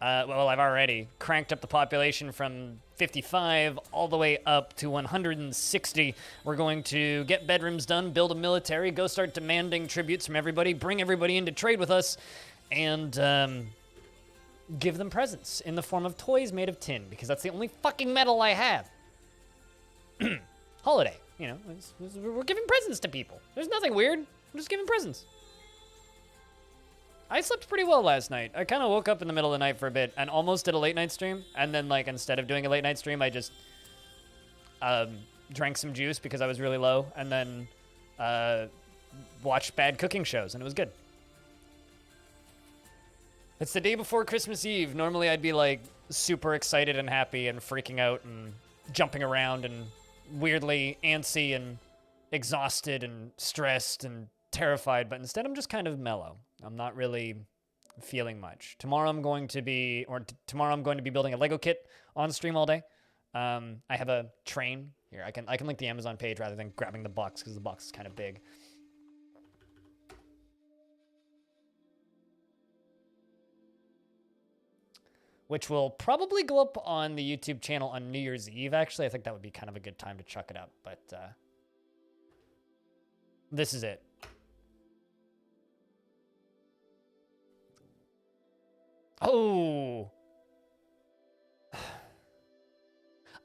Well, I've already cranked up the population from 55 all the way up to 160. We're going to get bedrooms done, build a military, go start demanding tributes from everybody, bring everybody in to trade with us, and give them presents in the form of toys made of tin, because that's the only fucking metal I have. Holiday, you know, we're giving presents to people. There's nothing weird. I'm just giving presents. I slept pretty well last night. I kind of woke up in the middle of the night for a bit and almost did a late night stream. And then, like, instead of doing a late night stream, I just drank some juice because I was really low. And then watched bad cooking shows, and it was good. It's the day before Christmas Eve. Normally, I'd be, like, super excited and happy and freaking out and jumping around and weirdly antsy and exhausted and stressed and terrified. But instead, I'm just kind of mellow. I'm not really feeling much. Tomorrow I'm going to be building a Lego kit on stream all day. I have a train here. I can link the Amazon page rather than grabbing the box because the box is kind of big. Which will probably go up on the YouTube channel on New Year's Eve. Actually, I think that would be kind of a good time to chuck it up. But this is it. Oh,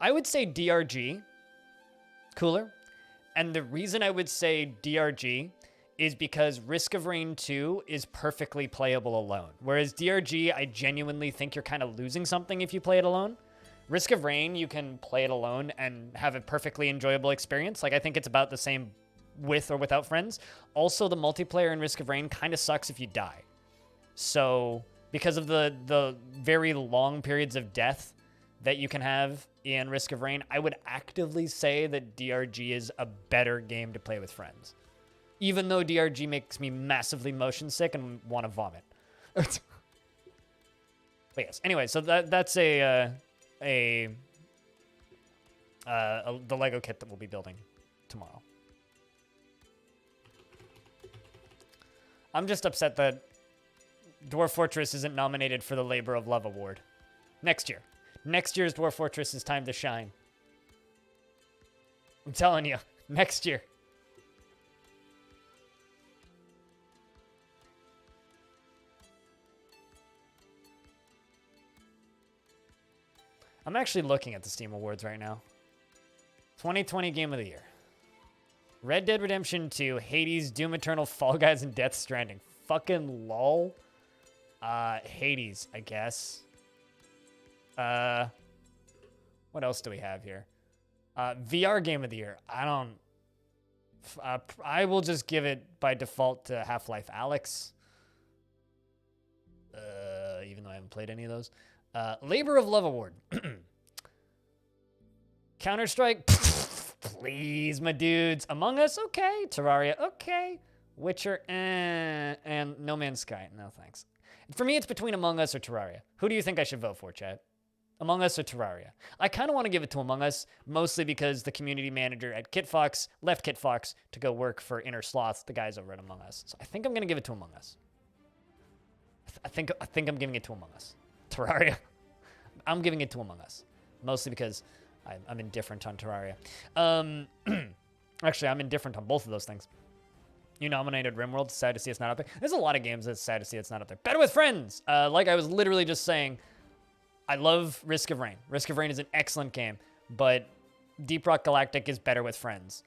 I would say DRG, cooler. And the reason I would say DRG is because Risk of Rain 2 is perfectly playable alone. Whereas DRG, I genuinely think you're kind of losing something if you play it alone. Risk of Rain, you can play it alone and have a perfectly enjoyable experience. Like, I think it's about the same with or without friends. Also, the multiplayer in Risk of Rain kind of sucks if you die. So because of the very long periods of death that you can have in Risk of Rain, I would actively say that DRG is a better game to play with friends. Even though DRG makes me massively motion sick and want to vomit. But yes, anyway, so that's the Lego kit that we'll be building tomorrow. I'm just upset that Dwarf Fortress isn't nominated for the Labor of Love Award. Next year. Next year's Dwarf Fortress is time to shine. I'm telling you, next year. I'm actually looking at the Steam Awards right now. 2020 Game of the Year. Red Dead Redemption 2, Hades, Doom Eternal, Fall Guys, and Death Stranding. Fucking lol. Hades, I guess. What else do we have here? VR Game of the Year. I will just give it by default to Half-Life Alyx. Even though I haven't played any of those. Labor of Love Award. Counter-Strike. Please, my dudes. Among Us, okay. Terraria, okay. Witcher, and No Man's Sky. No, thanks. For me, it's between Among Us or Terraria. Who do you think I should vote for, chat? Among Us or Terraria? I kind of want to give it to Among Us, mostly because the community manager at KitFox left KitFox to go work for Inner Sloth, the guys over at Among Us. So I think I'm going to give it to Among Us. I think I'm giving it to Among Us. Terraria. I'm giving it to Among Us, mostly because I'm indifferent on Terraria. Actually, I'm indifferent on both of those things. You nominated RimWorld. Sad to see it's not up there. There's a lot of games that's sad to see it's not up there. Better with Friends. Like I was literally just saying, I love Risk of Rain. Risk of Rain is an excellent game, but Deep Rock Galactic is better with friends.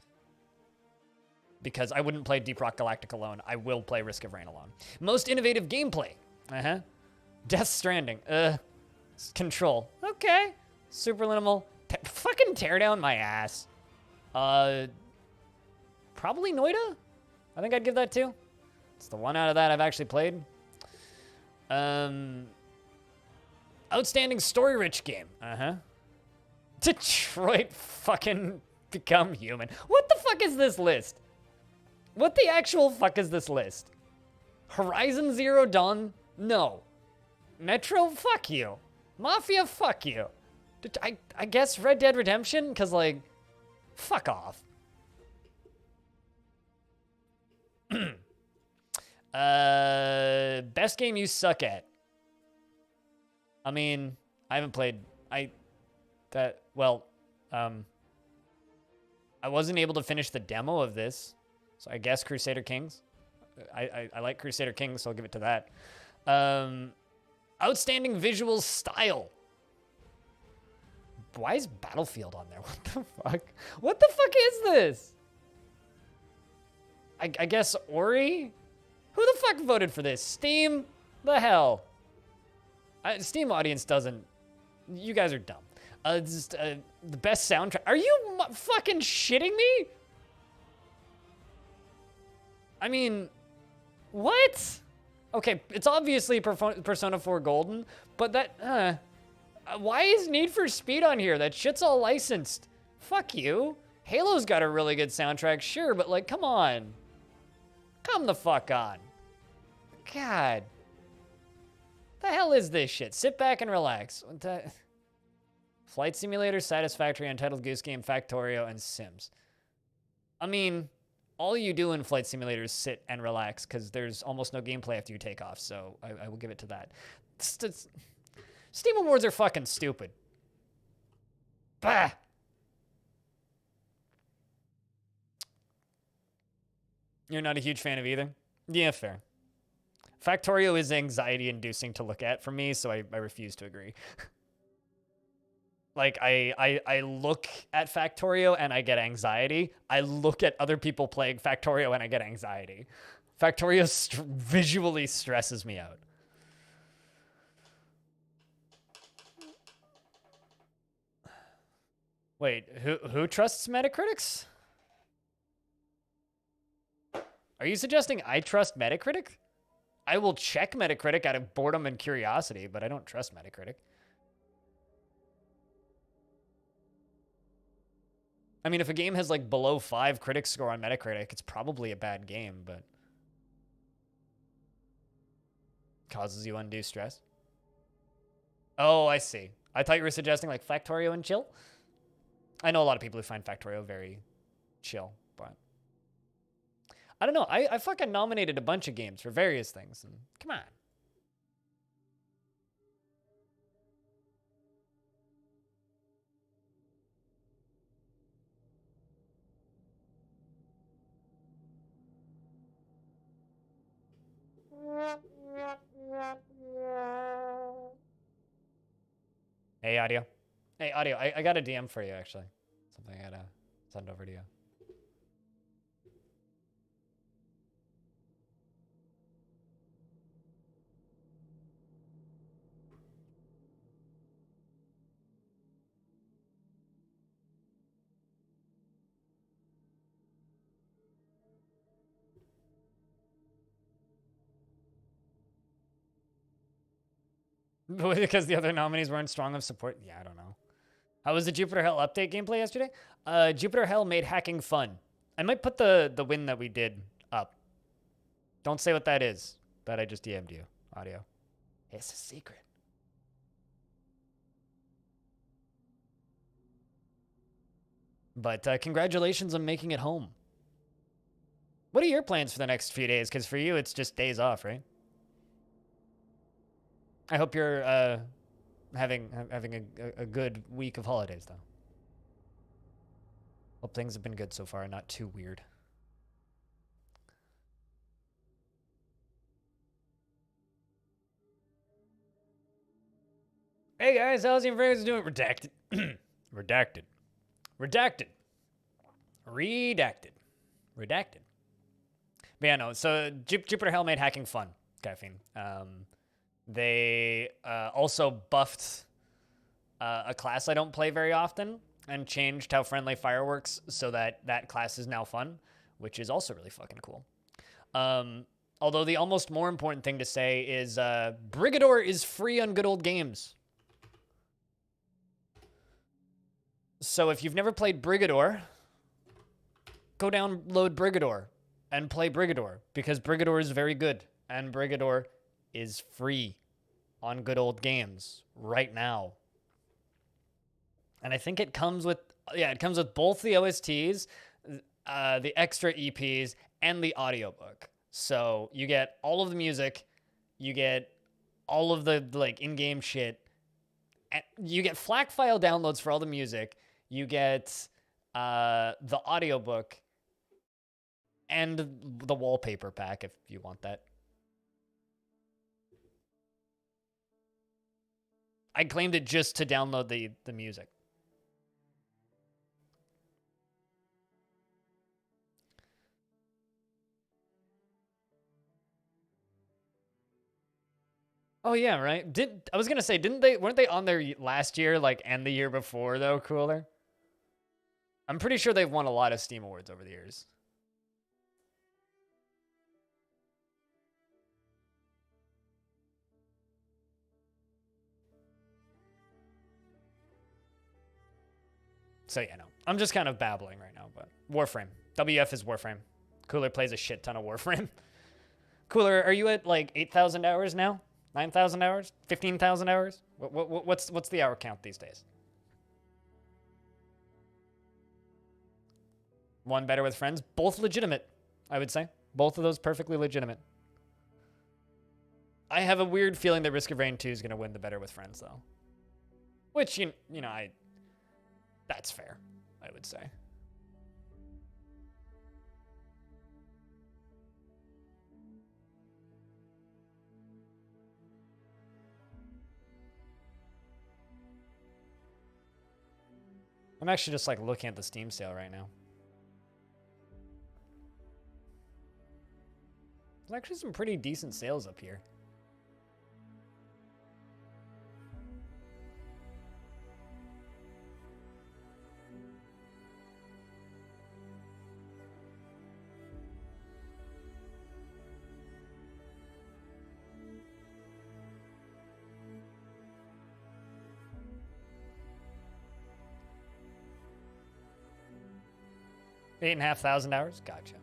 Because I wouldn't play Deep Rock Galactic alone. I will play Risk of Rain alone. Most innovative gameplay. Death Stranding. Control. Okay. Superliminal. Fucking tear down my ass. Probably Noida? I think I'd give that too. It's the one out of that I've actually played. Outstanding story-rich game. Detroit fucking Become Human. What the fuck is this list? What the actual fuck is this list? Horizon Zero Dawn? No. Metro? Fuck you. Mafia? Fuck you. I guess Red Dead Redemption? Because, like, fuck off. Best game you suck at. I mean, I haven't played. Well, um, I wasn't able to finish the demo of this, so I guess Crusader Kings. I like Crusader Kings, so I'll give it to that. Outstanding visual style. Why is Battlefield on there? What the fuck? What the fuck is this? I guess Ori? Who the fuck voted for this? Steam? The hell? Steam audience doesn't. You guys are dumb. The best soundtrack. Are you fucking shitting me? I mean, what? Okay, it's obviously Persona 4 Golden, but that. Why is Need for Speed on here? That shit's all licensed. Fuck you. Halo's got a really good soundtrack, sure, but like, come on. Come the fuck on. God. The hell is this shit? Sit back and relax. Flight Simulator, Satisfactory, Untitled Goose Game, Factorio, and Sims. I mean, all you do in Flight Simulator is sit and relax because there's almost no gameplay after you take off, so I will give it to that. Steam Awards are fucking stupid. Bah! You're not a huge fan of either? Yeah, fair. Factorio is anxiety-inducing to look at for me, so I refuse to agree. Like, I look at Factorio and I get anxiety. I look at other people playing Factorio and I get anxiety. Factorio visually stresses me out. Wait, who trusts Metacritics? Are you suggesting I trust Metacritic? I will check Metacritic out of boredom and curiosity, but I don't trust Metacritic. I mean, if a game has like below 5 critic score on Metacritic, it's probably a bad game, but causes you undue stress. Oh, I see. I thought you were suggesting like Factorio and chill. I know a lot of people who find Factorio very chill, but I don't know. I fucking nominated a bunch of games for various things, and come on. Hey, audio. Hey, audio. I got a DM for you, actually. Something I gotta send over to you. Because the other nominees weren't strong of support? Yeah, I don't know. How was the Jupiter Hell update gameplay yesterday? Jupiter Hell made hacking fun. I might put the win that we did up. Don't say what that is, that I just DM'd you, audio. It's a secret. But congratulations on making it home. What are your plans for the next few days? Because for you, it's just days off, right? I hope you're having a good week of holidays, though. Hope things have been good so far and not too weird. Hey guys, how's your friends doing? Redacted. Redacted. Redacted. Redacted. Redacted. But yeah, no, so Jupiter Hell made hacking fun, Caffeine. They also buffed a class I don't play very often and changed how friendly fire works so that that class is now fun, which is also really fucking cool. Although the almost more important thing to say is Brigador is free on Good Old Games. So if you've never played Brigador, go download Brigador and play Brigador because Brigador is very good and Brigador is free on Good Old Games right now. And I think it comes with, it comes with both the OSTs, the extra EPs, and the audiobook. So you get all of the music, you get all of the like in-game shit, You get FLAC file downloads for all the music. You get the audiobook and the wallpaper pack if you want that. I claimed it just to download the music. Oh yeah, right. I was gonna say, weren't they on there last year, like, and the year before though, Cooler? I'm pretty sure they've won a lot of Steam Awards over the years. So yeah, no. I'm just kind of babbling right now, but Warframe. WF is Warframe. Cooler plays a shit ton of Warframe. Cooler, are you at like 8,000 hours now? 9,000 hours? 15,000 hours? What's the hour count these days? One better with friends. Both legitimate, I would say. Both of those perfectly legitimate. I have a weird feeling that Risk of Rain 2 is going to win the better with friends, though. Which, you know, that's fair, I would say. I'm actually just like looking at the Steam sale right now. There's actually some pretty decent sales up here. $8,500 hours? Gotcha.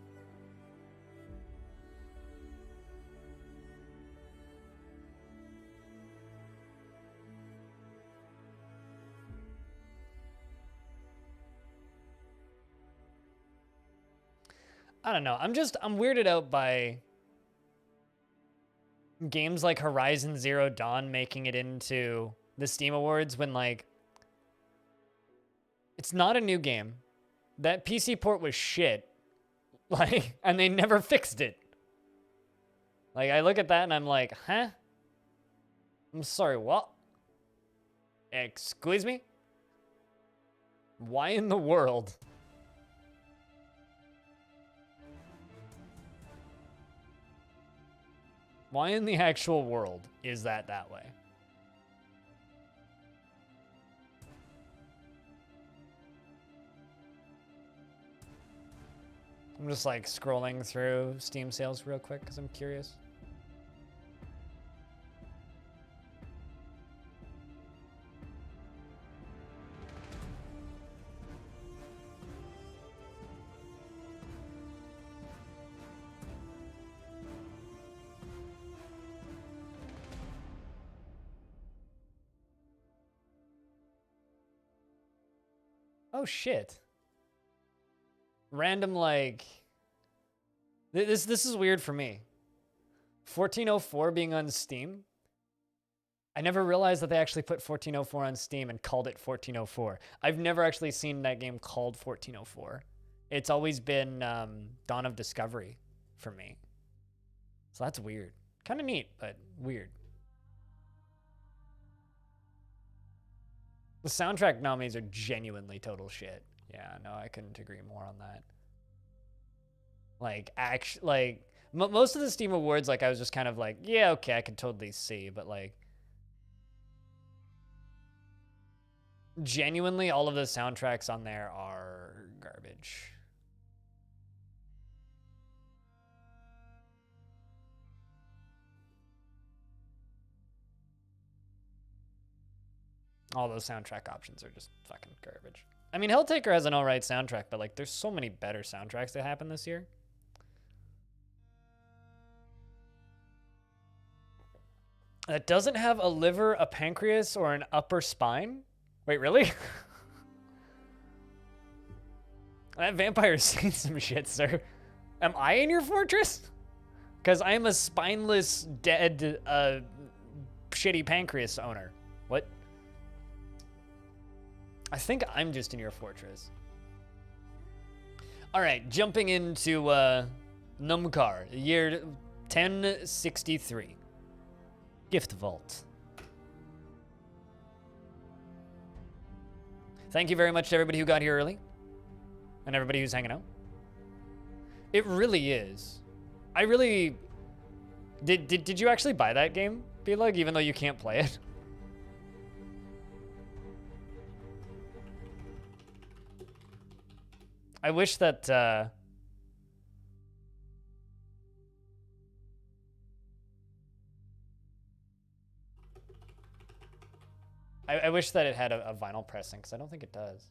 I don't know. I'm weirded out by games like Horizon Zero Dawn making it into the Steam Awards when, like, it's not a new game. That PC port was shit. Like, and they never fixed it. Like, I look at that and I'm like, huh? I'm sorry, what? Excuse me? Why in the world? Why in the actual world is that way? I'm just like scrolling through Steam sales real quick because I'm curious. Oh shit. Random, like, this is weird for me. 1404 being on Steam. I never realized that they actually put 1404 on Steam and called it 1404. I've never actually seen that game called 1404. It's always been Dawn of Discovery for me. So that's weird. Kind of neat, but weird. The soundtrack nominees are genuinely total shit. Yeah, no, I couldn't agree more on that. Like, most of the Steam Awards, like, I was just kind of like, yeah, okay, I could totally see, but, like, genuinely, all of the soundtracks on there are garbage. All those soundtrack options are just fucking garbage. I mean, Helltaker has an alright soundtrack, but, like, there's so many better soundtracks that happen this year. That doesn't have a liver, a pancreas, or an upper spine? Wait, really? That vampire's seen some shit, sir. Am I in your fortress? Because I am a spineless, dead, shitty pancreas owner. What? I think I'm just in your fortress. All right, jumping into Numkar, year 1063. Giftvault. Thank you very much to everybody who got here early and everybody who's hanging out. It really is. I really... Did you actually buy that game, B-Lug, even though you can't play it? I wish that, I wish that it had a vinyl pressing, because I don't think it does.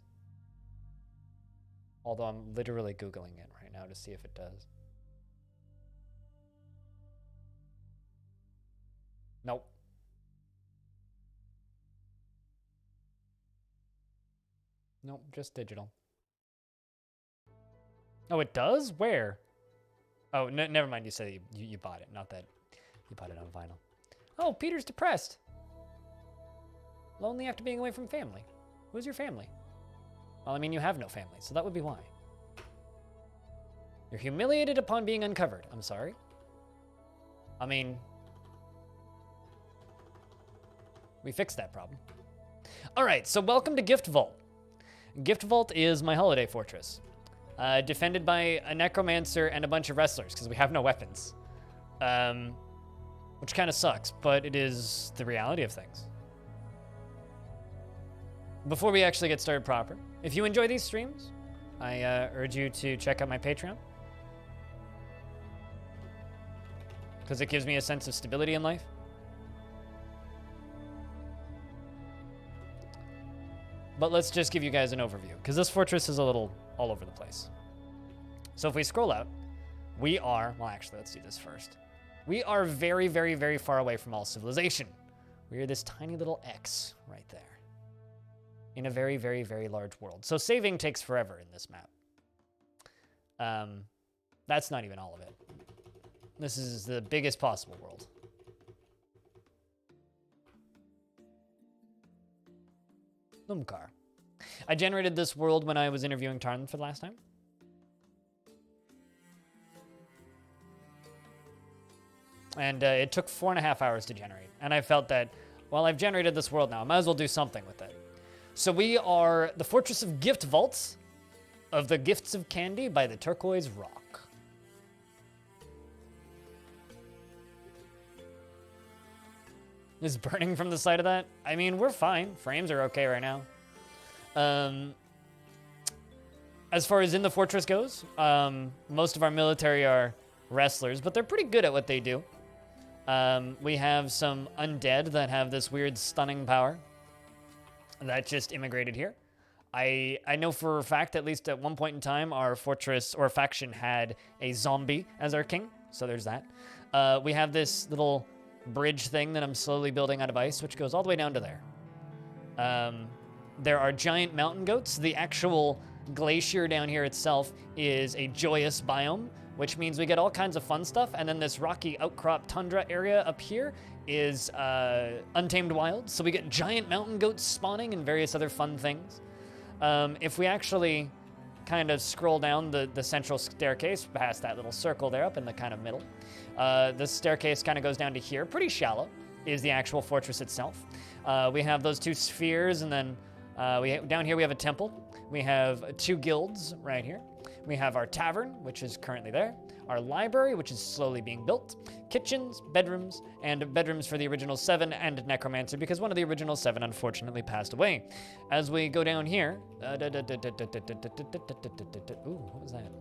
Although I'm literally Googling it right now to see if it does. Nope. Nope, just digital. Oh, it does? Where? Oh, never mind. You said you bought it, not that you bought it on vinyl. Oh, Peter's depressed. Lonely after being away from family. Who's your family? Well, I mean, you have no family, so that would be why. You're humiliated upon being uncovered. I'm sorry. I mean, we fixed that problem. All right, so welcome to Giftvault. Giftvault is my holiday fortress. Defended by a necromancer and a bunch of wrestlers, because we have no weapons. Which kind of sucks, but it is the reality of things. Before we actually get started proper, if you enjoy these streams, I urge you to check out my Patreon. Because it gives me a sense of stability in life. But let's just give you guys an overview, because this fortress is a little all over the place. So if we scroll out, we are, well actually let's do this first. We are very, very, very far away from all civilization. We are this tiny little X right there. In a very, very, very large world. So saving takes forever in this map. That's not even all of it. This is the biggest possible world. Lumkar. I generated this world when I was interviewing Tarn for the last time. And it took 4.5 hours to generate. And I felt that, well, I've generated this world now. I might as well do something with it. So we are the Fortress of Giftvault of the Gifts of Candy by the Turquoise Rock. Is burning from the side of that? I mean, we're fine. Frames are okay right now. As far as in the fortress goes, most of our military are wrestlers, but they're pretty good at what they do. We have some undead that have this weird stunning power that just immigrated here. I know for a fact, at least at one point in time, our fortress or faction had a zombie as our king, so there's that. We have this little bridge thing that I'm slowly building out of ice, which goes all the way down to there. There are giant mountain goats. The actual glacier down here itself is a joyous biome, which means we get all kinds of fun stuff. And then this rocky outcrop tundra area up here is untamed wild. So we get giant mountain goats spawning and various other fun things. If we actually kind of scroll down the central staircase past that little circle there up in the kind of middle, the staircase kind of goes down to here. Pretty shallow is the actual fortress itself. We have those two spheres, and then down here we have a temple. We have 2 guilds right here. We have our tavern, which is currently there. Our library, which is slowly being built. Kitchens, bedrooms, and bedrooms for the original 7 and Necromancer, because one of the original 7 unfortunately passed away. As we go down here... Ooh, what was that?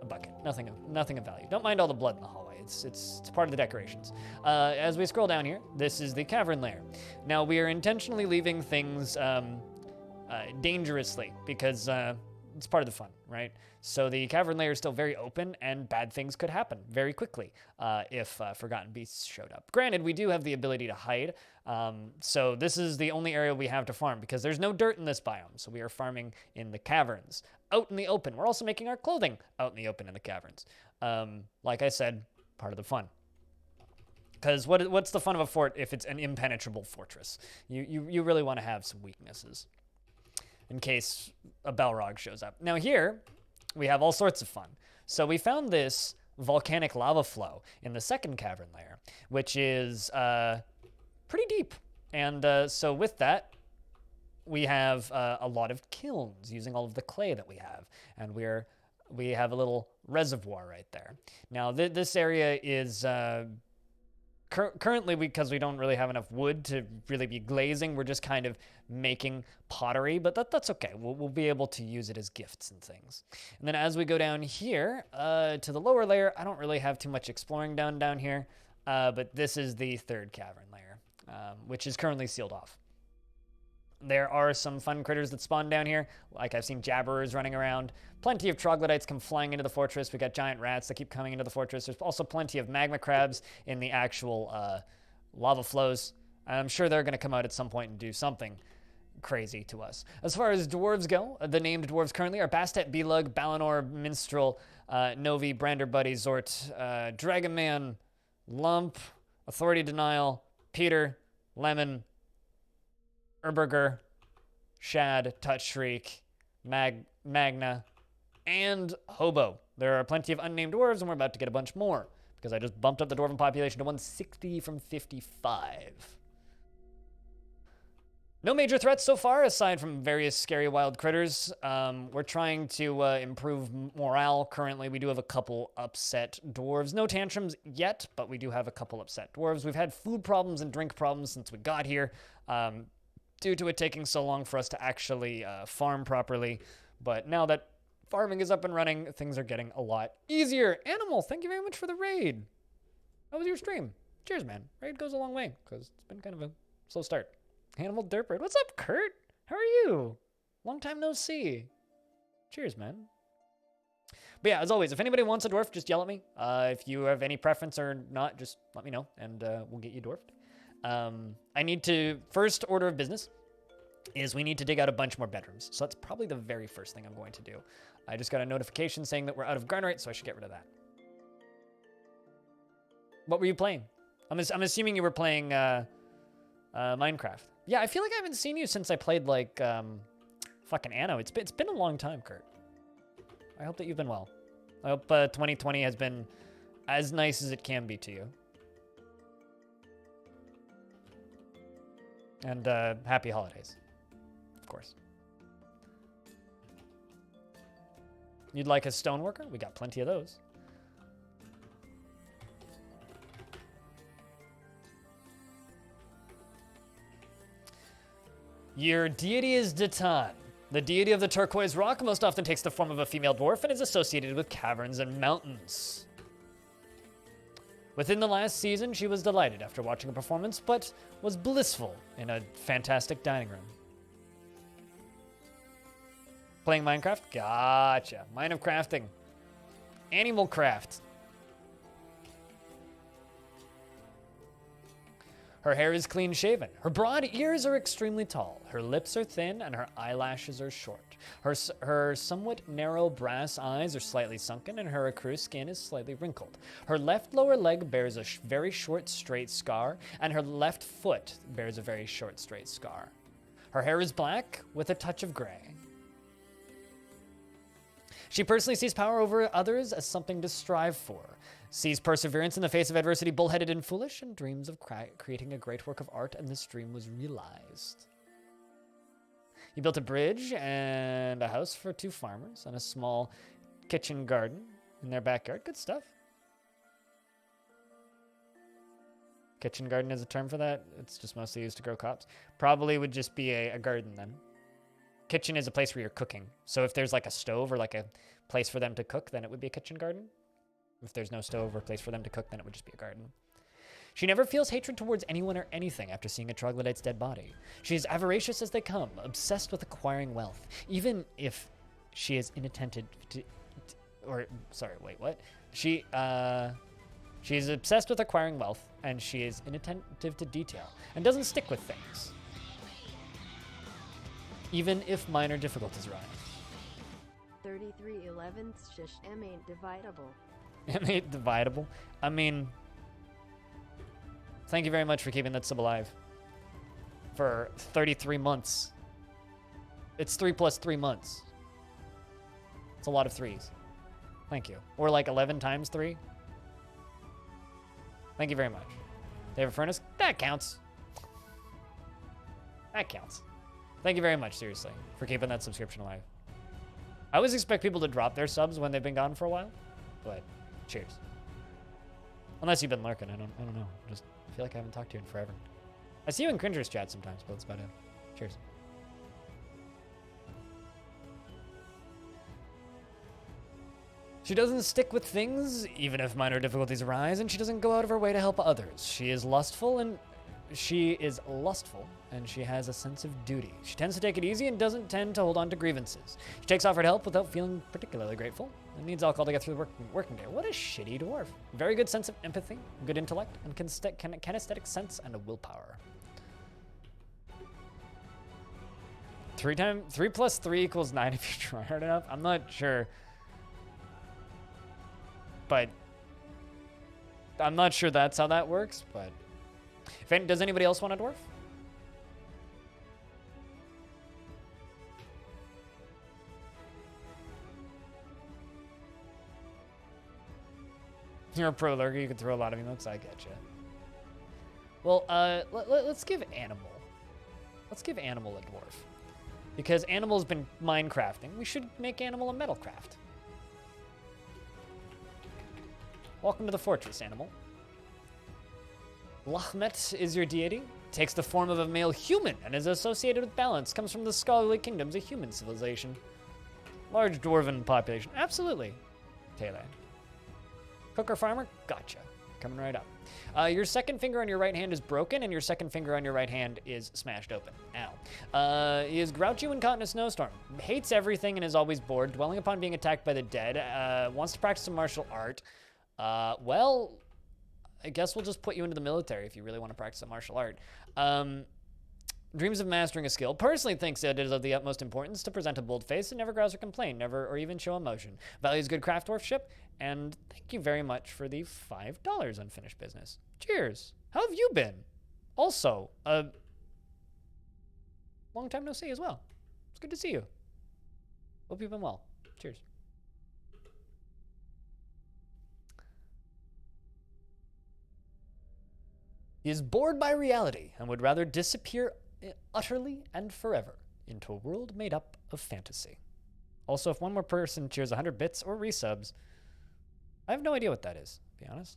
A bucket. Nothing of value. Don't mind all the blood in the hallway. It's part of the decorations. As we scroll down here, this is the Cavern Layer. Now, we are intentionally leaving things dangerously, because it's part of the fun, right? So the Cavern Layer is still very open, and bad things could happen very quickly if Forgotten Beasts showed up. Granted, we do have the ability to hide, so this is the only area we have to farm, because there's no dirt in this biome, so we are farming in the caverns, out in the open. We're also making our clothing out in the open in the caverns. Like I said, part of the fun. Because what's the fun of a fort if it's an impenetrable fortress? You really want to have some weaknesses. in case a Balrog shows up. Now here, we have all sorts of fun. So we found this volcanic lava flow in the second cavern layer, which is pretty deep. And so with that, we have a lot of kilns using all of the clay that we have. And we have a little reservoir right there. Now, this area is currently, because we don't really have enough wood to really be glazing, we're just kind of making pottery, but that's okay. We'll be able to use it as gifts and things. And then as we go down here to the lower layer, I don't really have too much exploring down here, but this is the third cavern layer, which is currently sealed off. There are some fun critters that spawn down here. Like I've seen jabberers running around. Plenty of troglodytes come flying into the fortress. We got giant rats that keep coming into the fortress. There's also plenty of magma crabs in the actual lava flows. I'm sure they're going to come out at some point and do something crazy to us. As far as dwarves go, the named dwarves currently are Bastet, Belug, Balinor, Minstrel, Novi, Brander Buddy, Zort, Dragonman, Lump, Authority Denial, Peter, Lemon, Urberger, Shad, Touch Shriek, Magna, and Hobo. There are plenty of unnamed dwarves, and we're about to get a bunch more, because I just bumped up the dwarven population to 160 from 55. No major threats so far, aside from various scary wild critters. We're trying to improve morale currently. We do have a couple upset dwarves. No tantrums yet, but we do have a couple upset dwarves. We've had food problems and drink problems since we got here. Due to it taking so long for us to actually farm properly. But now that farming is up and running, things are getting a lot easier. Animal, thank you very much for the raid. How was your stream? Cheers, man. Raid goes a long way, because it's been kind of a slow start. Animal Derpert, what's up, Kurt? How are you? Long time no see. Cheers, man. But yeah, as always, if anybody wants a dwarf, just yell at me. If you have any preference or not, just let me know, and we'll get you dwarfed. I need to, first order of business is we need to dig out a bunch more bedrooms. So that's probably the very first thing I'm going to do. I just got a notification saying that we're out of garnerite, so I should get rid of that. What were you playing? I'm assuming you were playing Minecraft. Yeah, I feel like I haven't seen you since I played like fucking Anno. It's been a long time, Kurt. I hope that you've been well. I hope 2020 has been as nice as it can be to you. And happy holidays, of course. You'd like a stoneworker? We got plenty of those. Your deity is Datan. The deity of the turquoise rock most often takes the form of a female dwarf and is associated with caverns and mountains. Within the last season, she was delighted after watching a performance, but was blissful in a fantastic dining room. Playing Minecraft? Gotcha. Mind of crafting. Animal craft. Her hair is clean shaven. Her broad ears are extremely tall. Her lips are thin and her eyelashes are short. Her somewhat narrow brass eyes are slightly sunken and her ecru skin is slightly wrinkled. Her left lower leg bears a very short straight scar and her left foot bears a very short straight scar. Her hair is black with a touch of gray. She personally sees power over others as something to strive for, sees perseverance in the face of adversity bullheaded and foolish, and dreams of creating a great work of art, and this dream was realized. You built a bridge and a house for 2 farmers and a small kitchen garden in their backyard. Good stuff. Kitchen garden is a term for that? It's just mostly used to grow crops. Probably would just be a garden then. Kitchen is a place where you're cooking. So if there's like a stove or like a place for them to cook, then it would be a kitchen garden. If there's no stove or place for them to cook, then it would just be a garden. She never feels hatred towards anyone or anything after seeing a troglodyte's dead body. She is avaricious as they come, obsessed with acquiring wealth, even if she is inattentive to, she's obsessed with acquiring wealth, and she is inattentive to detail, and doesn't stick with things, even if minor difficulties rise. 3311 shish M ain't dividable. M ain't dividable? I mean, thank you very much for keeping that sub alive for 33 months. It's 3 plus 3 months. It's a lot of threes. Thank you. Or like 11 times 3. Thank you very much. They have a furnace? That counts. That counts. Thank you very much, seriously, for keeping that subscription alive. I always expect people to drop their subs when they've been gone for a while, but cheers. Unless you've been lurking, I don't know. Just feel like I haven't talked to you in forever. I see you in Cringer's chat sometimes, but that's about it. Cheers. She doesn't stick with things, even if minor difficulties arise, and she doesn't go out of her way to help others. She is lustful, and she has a sense of duty. She tends to take it easy and doesn't tend to hold on to grievances. She takes offered help without feeling particularly grateful and needs alcohol to get through the working day. What a shitty dwarf. Very good sense of empathy, good intellect, and kinesthetic sense and a willpower. 3 plus 3 equals 9 if you try hard enough. I'm not sure. But I'm not sure that's how that works, but does anybody else want a dwarf? You're a pro lurker, you can throw a lot of emotes, I get you. Well, let's give Animal. Let's give Animal a dwarf. Because Animal's been Minecrafting, we should make Animal a metal craft. Welcome to the fortress, Animal. Lachmet is your deity. Takes the form of a male human and is associated with balance. Comes from the scholarly kingdoms, a human civilization. Large dwarven population. Absolutely. Taylor. Cooker farmer? Gotcha. Coming right up. Your second finger on your right hand is broken, and your second finger on your right hand is smashed open. Ow. He is grouchy when caught in a snowstorm. Hates everything and is always bored. Dwelling upon being attacked by the dead. Wants to practice some martial art. Well, I guess we'll just put you into the military if you really want to practice a martial art. Dreams of mastering a skill. Personally thinks it is of the utmost importance to present a bold face and never growls or complain, never or even show emotion. Values good craft dwarfship, and thank you very much for the $5 unfinished business. Cheers. How have you been? Also, long time no see as well. It's good to see you. Hope you've been well. Cheers. He is bored by reality and would rather disappear utterly and forever into a world made up of fantasy. Also, if one more person cheers 100 bits or resubs, I have no idea what that is, to be honest.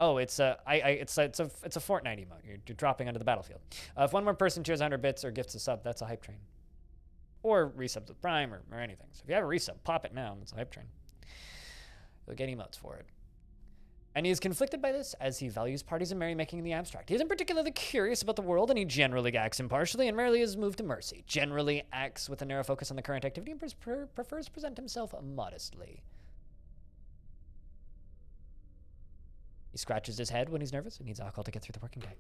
Oh, it's a Fortnite emote. You're dropping onto the battlefield. If one more person cheers 100 bits or gifts a sub, that's a hype train. Or resubs with Prime or anything. So if you have a resub, pop it now. It's a hype train. You'll get emotes for it. And he is conflicted by this, as he values parties and merrymaking in the abstract. He isn't particularly curious about the world, and he generally acts impartially and rarely is moved to mercy. Generally acts with a narrow focus on the current activity and prefers to present himself modestly. He scratches his head when he's nervous and needs alcohol to get through the working day.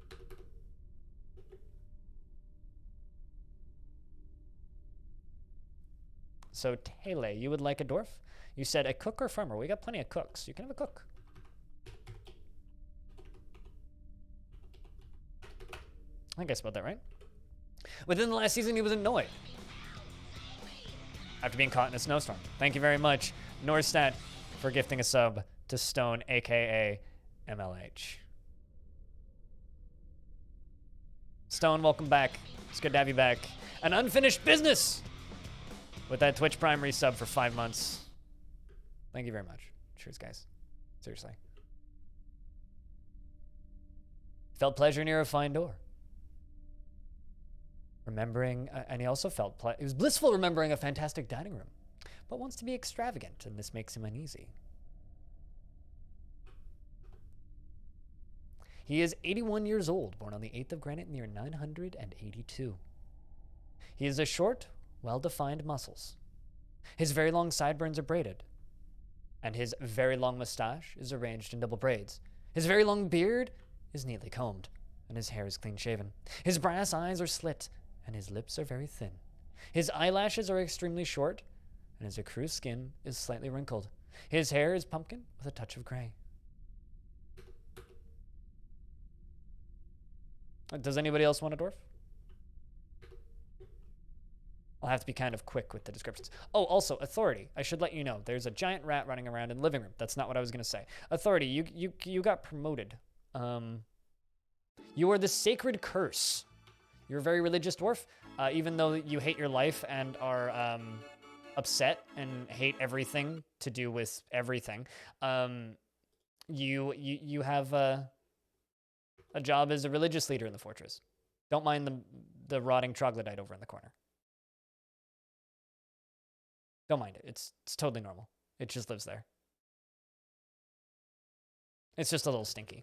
So, Tele, you would like a dwarf? You said a cook or farmer. We got plenty of cooks. You can have a cook. I think I spelled that right. Within the last season, he was annoyed after being caught in a snowstorm. Thank you very much, Norstat, for gifting a sub to Stone, aka MLH. Stone, welcome back. It's good to have you back. An unfinished business with that Twitch Prime resub for 5 months. Thank you very much. Cheers, guys. Seriously. Felt pleasure near a fine door. Remembering, and he also felt, it was blissful remembering a fantastic dining room, but wants to be extravagant, and this makes him uneasy. He is 81 years old, born on the 8th of Granite in the year 982. He has a short, well-defined muscles. His very long sideburns are braided, and his very long mustache is arranged in double braids. His very long beard is neatly combed, and his hair is clean-shaven. His brass eyes are slit, and his lips are very thin. His eyelashes are extremely short, and his ecru skin is slightly wrinkled. His hair is pumpkin with a touch of gray. Does anybody else want a dwarf? I'll have to be kind of quick with the descriptions. Oh, also, authority. I should let you know. There's a giant rat running around in the living room. That's not what I was going to say. Authority, you got promoted. You are the Sacred Curse. You're a very religious dwarf. Even though you hate your life and are upset and hate everything to do with everything, you have a job as a religious leader in the fortress. Don't mind the rotting troglodyte over in the corner. Don't mind it. It's totally normal. It just lives there. It's just a little stinky.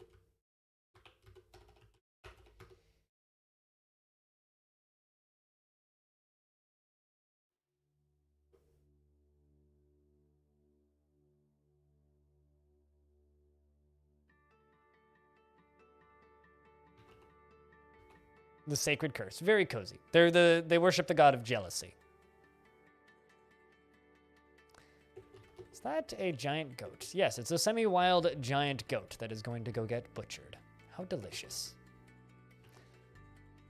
The Sacred Curse. Very cozy. They worship the god of jealousy. Is that a giant goat? Yes, it's a semi-wild giant goat that is going to go get butchered. How delicious.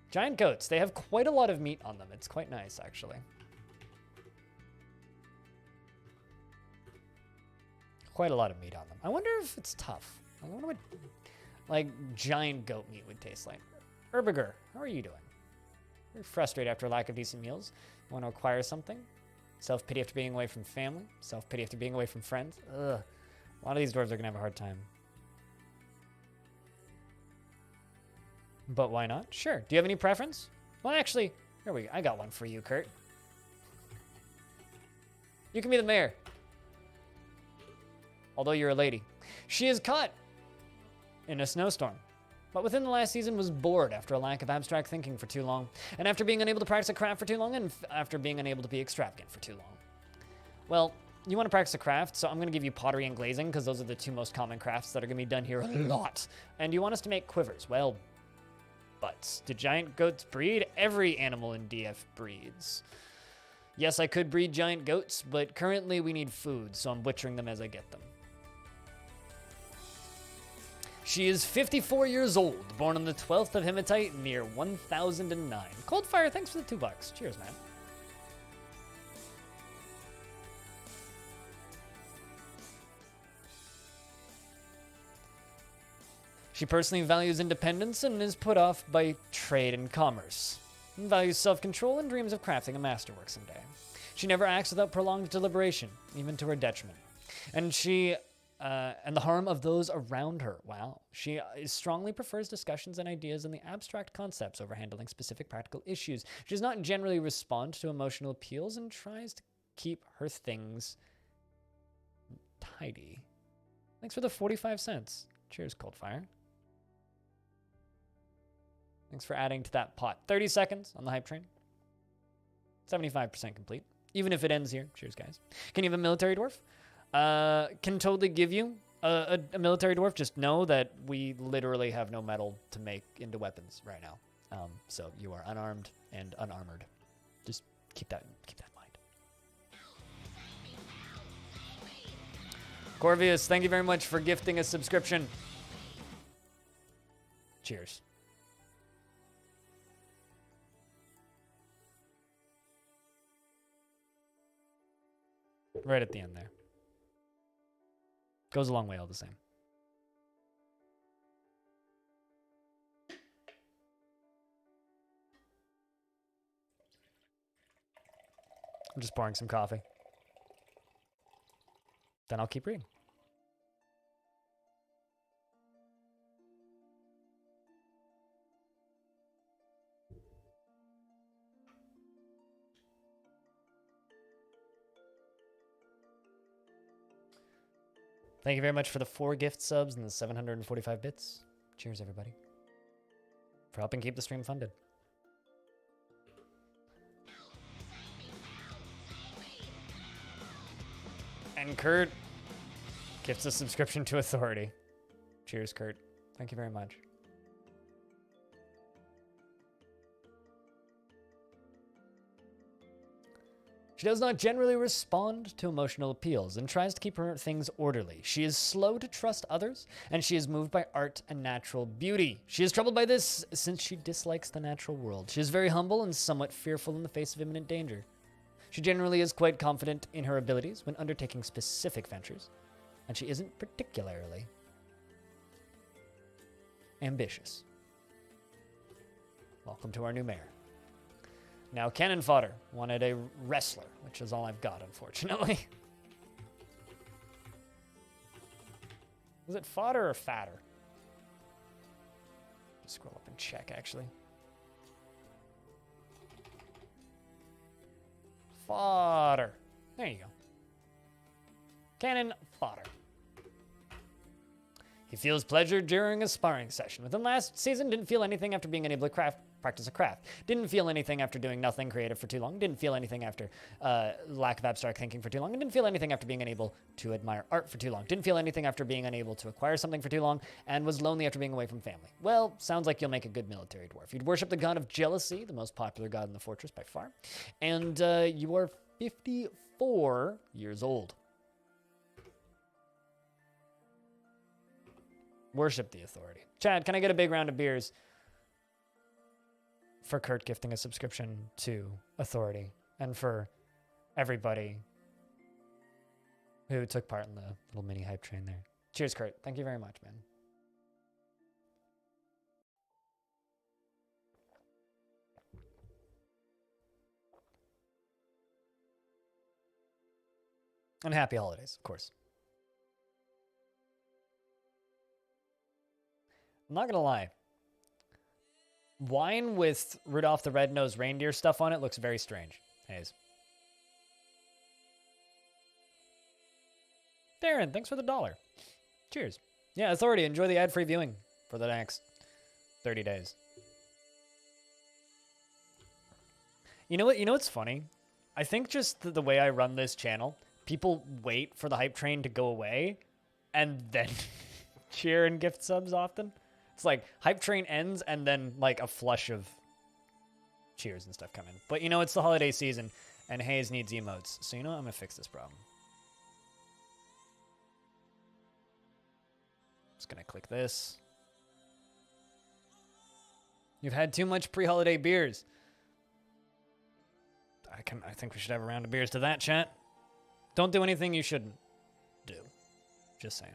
Giant goats, they have quite a lot of meat on them. It's quite nice, actually. Quite a lot of meat on them. I wonder if it's tough. I wonder what, like, giant goat meat would taste like. Herbiger, how are you doing? You're frustrated after a lack of decent meals. You want to acquire something? Self-pity after being away from family. Self-pity after being away from friends. Ugh. A lot of these dwarves are going to have a hard time. But why not? Sure. Do you have any preference? Well, actually, here we go. I got one for you, Kurt. You can be the mayor. Although you're a lady. She is caught in a snowstorm. But within the last season was bored after a lack of abstract thinking for too long, and after being unable to practice a craft for too long, and after being unable to be extravagant for too long. Well, you want to practice a craft, so I'm going to give you pottery and glazing, because those are the two most common crafts that are going to be done here a lot. And you want us to make quivers. Well, butts. Do giant goats breed? Every animal in DF breeds. Yes, I could breed giant goats, but currently we need food, so I'm butchering them as I get them. She is 54 years old, born on the 12th of Hematite near 1009. Coldfire, thanks for the $2. Cheers, man. She personally values independence and is put off by trade and commerce. Values self-control and dreams of crafting a masterwork someday. She never acts without prolonged deliberation, even to her detriment. And the harm of those around her. Wow. She strongly prefers discussions and ideas and the abstract concepts over handling specific practical issues. She does not generally respond to emotional appeals and tries to keep her things tidy. Thanks for the 45 cents. Cheers, Coldfire. Thanks for adding to that pot. 30 seconds on the hype train. 75% complete. Even if it ends here. Cheers, guys. Can you have a military dwarf? Can totally give you a military dwarf. Just know that we literally have no metal to make into weapons right now. So you are unarmed and unarmored. Just keep that in mind. Corvius, thank you very much for gifting a subscription. Cheers. Right at the end there. Goes a long way all the same. I'm just pouring some coffee. Then I'll keep reading. Thank you very much for the 4 gift subs and the 745 bits. Cheers, everybody. For helping keep the stream funded. And Kurt gifts a subscription to Authority. Cheers, Kurt. Thank you very much. She does not generally respond to emotional appeals and tries to keep her things orderly. She is slow to trust others, and she is moved by art and natural beauty. She is troubled by this since she dislikes the natural world. She is very humble and somewhat fearful in the face of imminent danger. She generally is quite confident in her abilities when undertaking specific ventures, and she isn't particularly ambitious. Welcome to our new mayor. Now, cannon fodder wanted a wrestler, which is all I've got, unfortunately. Was it fodder or fatter? Just scroll up and check, actually. Fodder. There you go. Cannon fodder. He feels pleasure during a sparring session. Within last season, didn't feel anything after being unable to practice a craft. Didn't feel anything after doing nothing creative for too long. Didn't feel anything after lack of abstract thinking for too long. And didn't feel anything after being unable to admire art for too long. Didn't feel anything after being unable to acquire something for too long. And was lonely after being away from family. Well, sounds like you'll make a good military dwarf. You'd worship the god of jealousy, the most popular god in the fortress by far. And you are 54 years old. Worship the authority. Chad, can I get a big round of beers for Kurt gifting a subscription to authority and for everybody who took part in the little mini hype train there? Cheers, Kurt. Thank you very much, man. And happy holidays, of course. I'm not gonna lie. Wine with Rudolph the Red-Nosed Reindeer stuff on it looks very strange. Haze. Darren, thanks for the $1. Cheers. Yeah, Authority, enjoy the ad-free viewing for the next 30 days. You know what? You know what's funny? I think just the way I run this channel, people wait for the hype train to go away and then cheer and gift subs often. It's like hype train ends and then like a flush of cheers and stuff come in. But you know, it's the holiday season and Hayes needs emotes. So you know what? I'm going to fix this problem. Just going to click this. You've had too much pre-holiday beers. I think we should have a round of beers to that, chat. Don't do anything you shouldn't do. Just saying.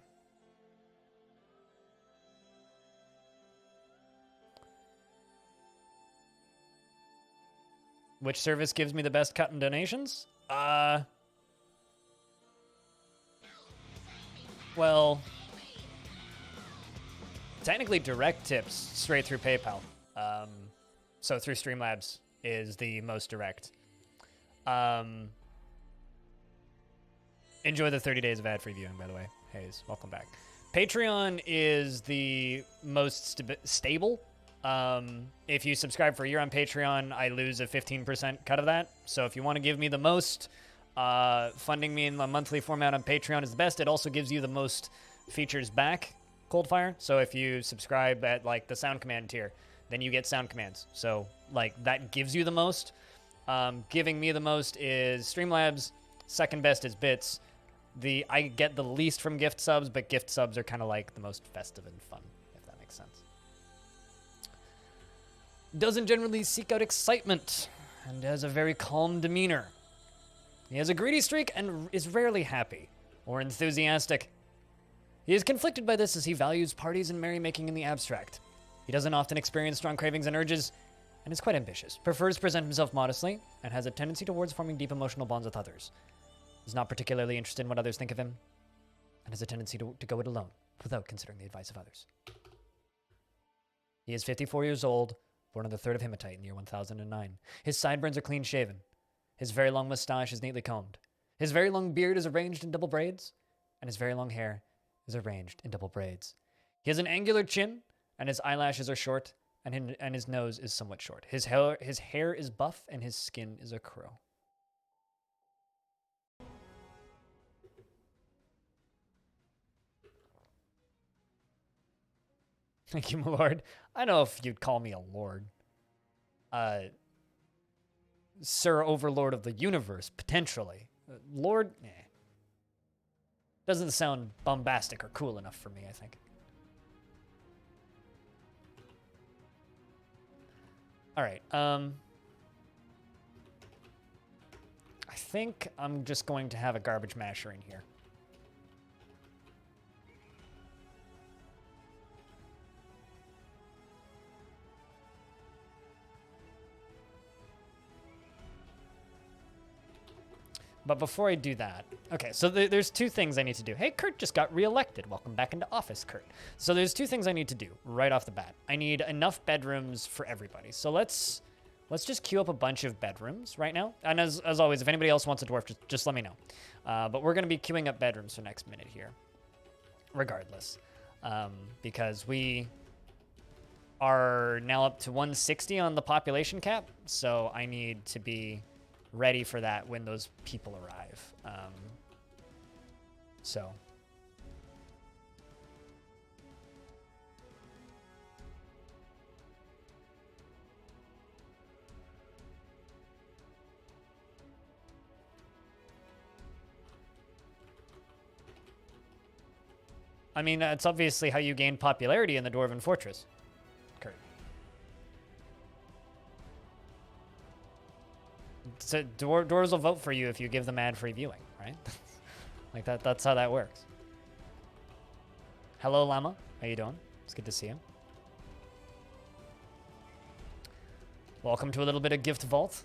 Which service gives me the best cut in donations? Well, technically direct tips straight through PayPal. So through Streamlabs is the most direct. Enjoy the 30 days of ad-free viewing, by the way. Hayes, welcome back. Patreon is the most stable. If you subscribe for a year on Patreon, I lose a 15% cut of that. So if you want to give me the most, funding me in the monthly format on Patreon is the best. It also gives you the most features back, Coldfire. So if you subscribe at like the Sound Command tier, then you get Sound Commands. So like that gives you the most. Giving me the most is Streamlabs. Second best is Bits. I get the least from gift subs, but gift subs are kind of like the most festive and fun, if that makes sense. Doesn't generally seek out excitement and has a very calm demeanor. He has a greedy streak and is rarely happy or enthusiastic. He is conflicted by this as he values parties and merrymaking in the abstract. He doesn't often experience strong cravings and urges and is quite ambitious, prefers to present himself modestly, and has a tendency towards forming deep emotional bonds with others. Is not particularly interested in what others think of him, and has a tendency to go it alone without considering the advice of others. He is 54 years old, born on the 3rd of Hematite in the year 1009. His sideburns are clean shaven. His very long mustache is neatly combed. His very long beard is arranged in double braids, and his very long hair is arranged in double braids. He has an angular chin, and his eyelashes are short, and his nose is somewhat short. His hair is buff, and his skin is a crow. Thank you, my lord. I don't know if you'd call me a lord. Sir Overlord of the Universe, potentially. Lord? Eh. Doesn't sound bombastic or cool enough for me, I think. All right. think I'm just going to have a garbage masher in here. But before I do that, okay, so there's two things I need to do. Hey, Kurt just got reelected. Welcome back into office, Kurt. So there's two things I need to do right off the bat. I need enough bedrooms for everybody. So let's just queue up a bunch of bedrooms right now. And as always, if anybody else wants a dwarf, just let me know. But we're going to be queuing up bedrooms for next minute here, regardless, because we are now up to 160 on the population cap. So I need to be ready for that when those people arrive. So. I mean, that's obviously how you gain popularity in the Dwarven Fortress, Kurt. So dwarves will vote for you if you give them ad-free viewing, right? Like that's how that works. Hello, Llama. How you doing? It's good to see you. Welcome to a little bit of Giftvault.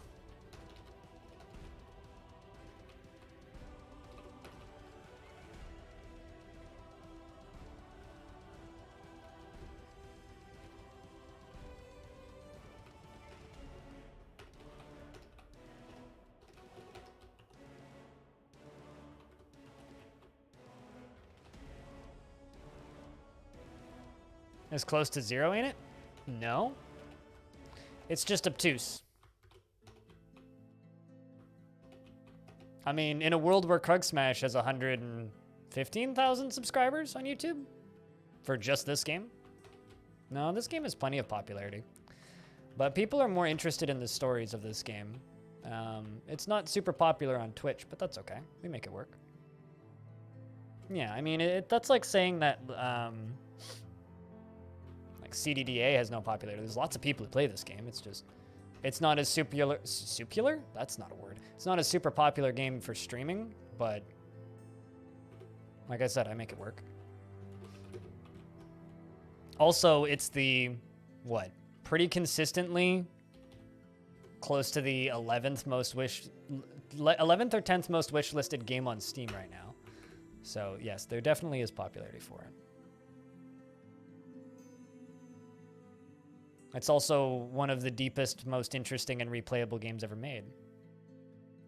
As close to 0, ain't it? No. It's just obtuse. I mean, in a world where Krug Smash has 115,000 subscribers on YouTube for just this game. No, this game has plenty of popularity. But people are more interested in the stories of this game. It's not super popular on Twitch, but that's okay. We make it work. Yeah, I mean, that's like saying that... like CDDA has no popularity. There's lots of people who play this game. It's just, it's not as superlar? That's not a word. It's not a super popular game for streaming, but like I said, I make it work. Also, it's the, what, pretty consistently close to the 11th or 10th most wish listed game on Steam right now. So yes, there definitely is popularity for it. It's also one of the deepest, most interesting, and replayable games ever made.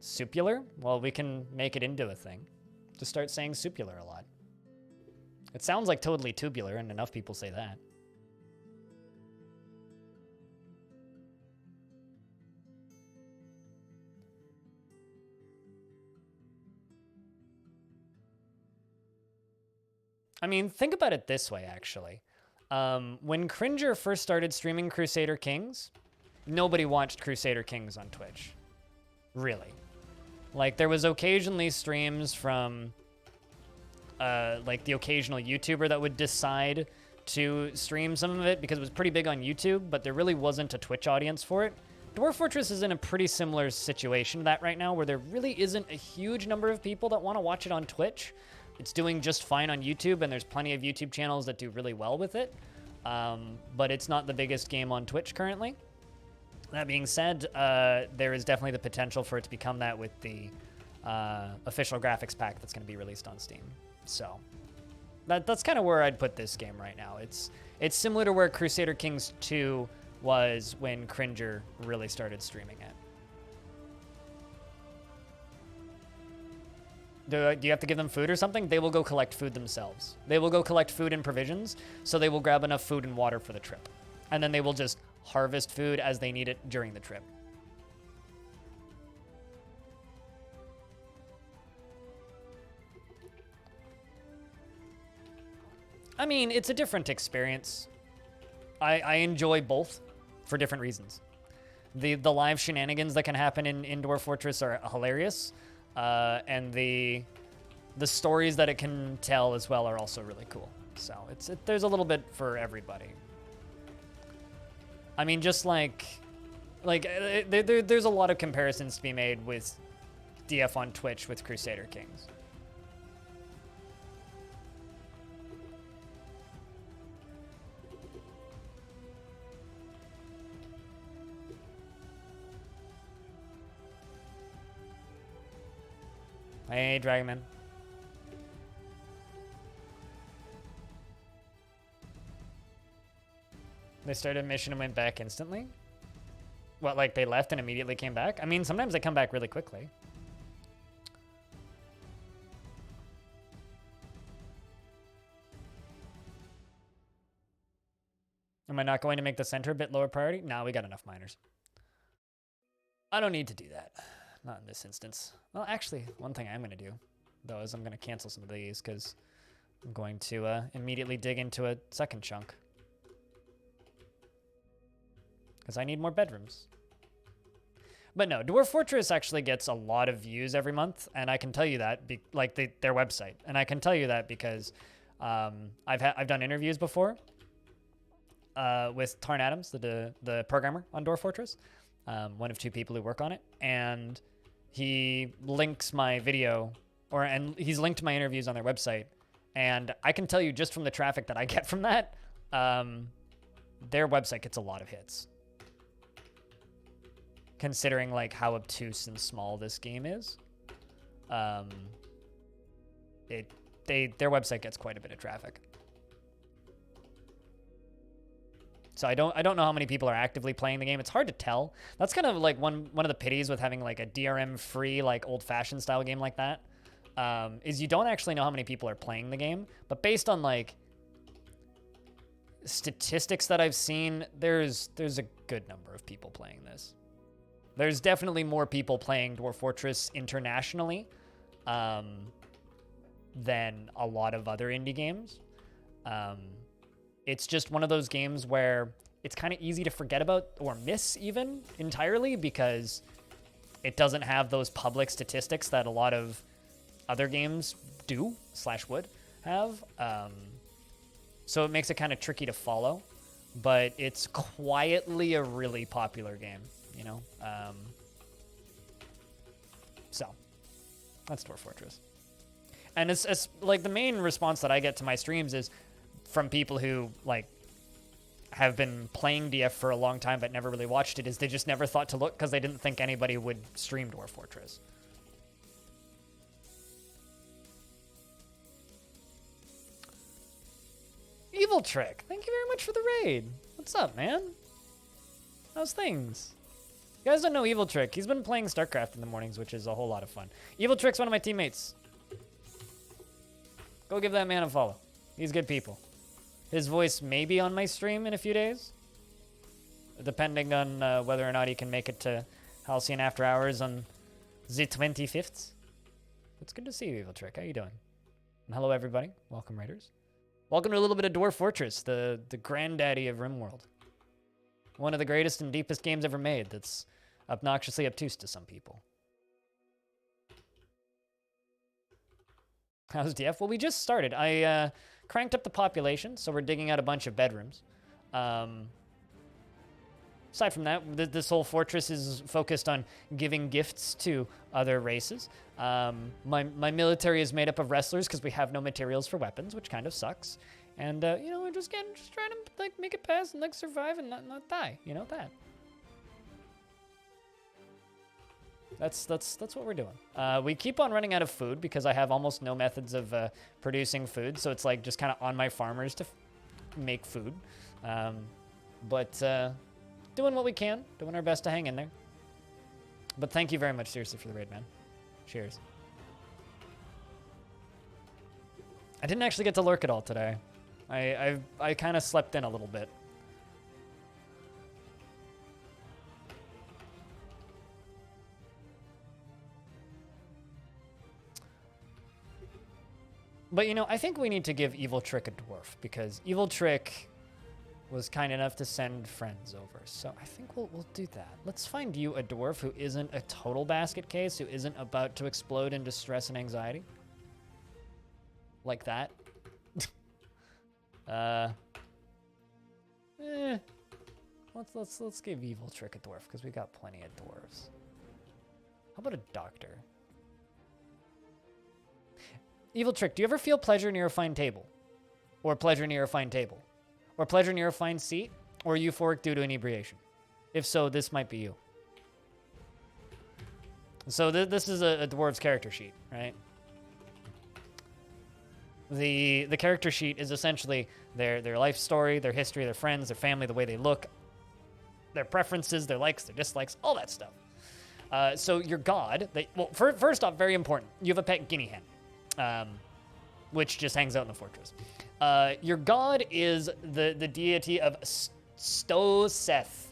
Supular? Well, we can make it into a thing. Just start saying supular a lot. It sounds like totally tubular, and enough people say that. I mean, think about it this way, actually. When Cringer first started streaming Crusader Kings, nobody watched Crusader Kings on Twitch. Really. Like, there was occasionally streams from, like, the occasional YouTuber that would decide to stream some of it because it was pretty big on YouTube, but there really wasn't a Twitch audience for it. Dwarf Fortress is in a pretty similar situation to that right now, where there really isn't a huge number of people that want to watch it on Twitch. It's doing just fine on YouTube, and there's plenty of YouTube channels that do really well with it. But it's not the biggest game on Twitch currently. That being said, there is definitely the potential for it to become that with the official graphics pack that's going to be released on Steam. So that's kind of where I'd put this game right now. It's similar to where Crusader Kings 2 was when Cringer really started streaming it. Do you have to give them food or something? They will go collect food themselves. They will go collect food and provisions, so they will grab enough food and water for the trip. And then they will just harvest food as they need it during the trip. I mean, it's a different experience. I enjoy both for different reasons. The live shenanigans that can happen in Dwarf Fortress are hilarious. And the stories that it can tell as well are also really cool. So there's a little bit for everybody. I mean, just there's a lot of comparisons to be made with DF on Twitch with Crusader Kings. Hey, Dragonman. They started a mission and went back instantly? What, like they left and immediately came back? I mean, sometimes they come back really quickly. Am I not going to make the center a bit lower priority? No, we got enough miners. I don't need to do that. Not in this instance. Well, actually, one thing I'm going to do, though, is I'm going to cancel some of these because I'm going to immediately dig into a second chunk. Because I need more bedrooms. But no, Dwarf Fortress actually gets a lot of views every month, and I can tell you that, like their website. And I can tell you that because I've done interviews before with Tarn Adams, the programmer on Dwarf Fortress, one of two people who work on it, and he links my video, and he's linked my interviews on their website, and I can tell you just from the traffic that I get from that, their website gets a lot of hits. Considering like how obtuse and small this game is, their website gets quite a bit of traffic. So I don't know how many people are actively playing the game. It's hard to tell. That's kind of like one of the pities with having like a DRM free, like old-fashioned style game like that, is you don't actually know how many people are playing the game. But based on like statistics that I've seen, there's a good number of people playing this. There's definitely more people playing Dwarf Fortress internationally than a lot of other indie games. It's just one of those games where it's kind of easy to forget about or miss even entirely because it doesn't have those public statistics that a lot of other games do / would have. So it makes it kind of tricky to follow, but it's quietly a really popular game, you know? So that's Dwarf Fortress. And it's like the main response that I get to my streams is from people who like have been playing DF for a long time but never really watched it, is they just never thought to look because they didn't think anybody would stream Dwarf Fortress. Evil Trick, thank you very much for the raid. What's up, man? How's things? You guys don't know Evil Trick. He's been playing StarCraft in the mornings, which is a whole lot of fun. Evil Trick's one of my teammates. Go give that man a follow. He's good people. His voice may be on my stream in a few days, depending on whether or not he can make it to Halcyon After Hours on the 25th. It's good to see you, Evil Trick. How you doing? And hello, everybody. Welcome, Raiders. Welcome to a little bit of Dwarf Fortress, the granddaddy of RimWorld. One of the greatest and deepest games ever made that's obnoxiously obtuse to some people. How's DF? Well, we just started. I cranked up the population, so we're digging out a bunch of bedrooms. Aside from that, this whole fortress is focused on giving gifts to other races. My military is made up of wrestlers because we have no materials for weapons, which kind of sucks. And you know, we're just trying to like make it past and like survive and not die. You know that. That's what we're doing. We keep on running out of food because I have almost no methods of producing food, so it's like just kind of on my farmers to make food. But doing what we can, doing our best to hang in there. But thank you very much, seriously, for the raid, man. Cheers. I didn't actually get to lurk at all today. I kind of slept in a little bit. But, you know, I think we need to give Evil Trick a dwarf, because Evil Trick was kind enough to send friends over. So I think we'll do that. Let's find you a dwarf who isn't a total basket case, who isn't about to explode into stress and anxiety. Like that. Let's give Evil Trick a dwarf, because we got plenty of dwarves. How about a doctor? Evil Trick, do you ever feel pleasure near a fine table? Or pleasure near a fine table? Or pleasure near a fine seat? Or euphoric due to inebriation? If so, this might be you. So this is a dwarves character sheet, right? The character sheet is essentially their life story, their history, their friends, their family, the way they look, their preferences, their likes, their dislikes, all that stuff. So your god, first off, very important, you have a pet guinea hen, which just hangs out in the fortress. Your god is the deity of Stoseth,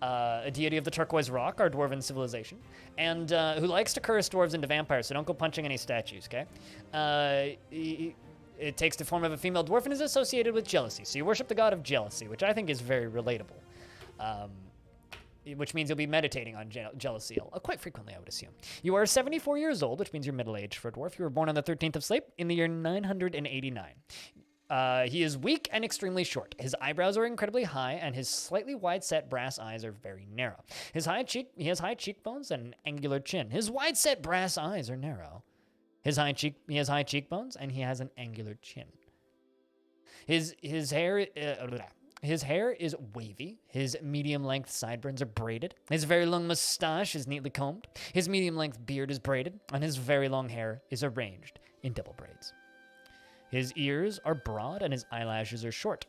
a deity of the turquoise rock, our dwarven civilization, and who likes to curse dwarves into vampires, so don't go punching any statues, okay? It takes the form of a female dwarf and is associated with jealousy. So you worship the god of jealousy, which I think is very relatable. Which means you'll be meditating on jealousy quite frequently, I would assume. You are 74 years old, which means you're middle-aged for a dwarf. You were born on the 13th of Sleip in the year 989. He is weak and extremely short. His eyebrows are incredibly high, and his slightly wide-set brass eyes are very narrow. He has high cheekbones and an angular chin. His wide-set brass eyes are narrow. He has high cheekbones, and he has an angular chin. His hair is wavy. His medium-length sideburns are braided. His very long mustache is neatly combed. His medium-length beard is braided, and his very long hair is arranged in double braids. His ears are broad, and his eyelashes are short.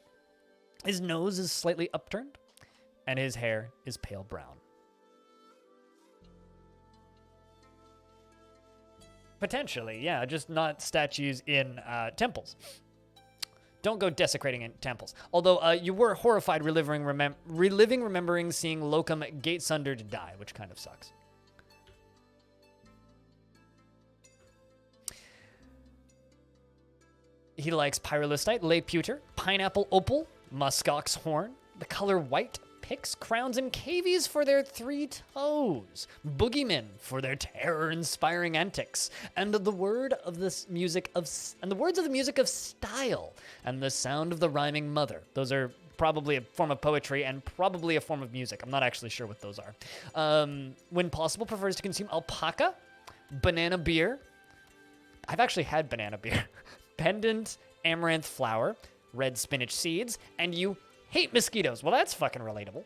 His nose is slightly upturned, and his hair is pale brown. Potentially, yeah, just not statues in temples. Don't go desecrating in temples. Although you were horrified remembering seeing Locum Gatesunder die, which kind of sucks. He likes pyrolistite, lay pewter, pineapple opal, muskox horn, the color white, picks, crowns, and cavies for their 3 toes, boogeymen for their terror-inspiring antics, and the words of the music of style, and the sound of the rhyming mother. Those are probably a form of poetry and probably a form of music. I'm not actually sure what those are. When possible, prefers to consume alpaca, banana beer. I've actually had banana beer. Pendant amaranth flour, red spinach seeds, and you hate mosquitoes. Well, that's fucking relatable.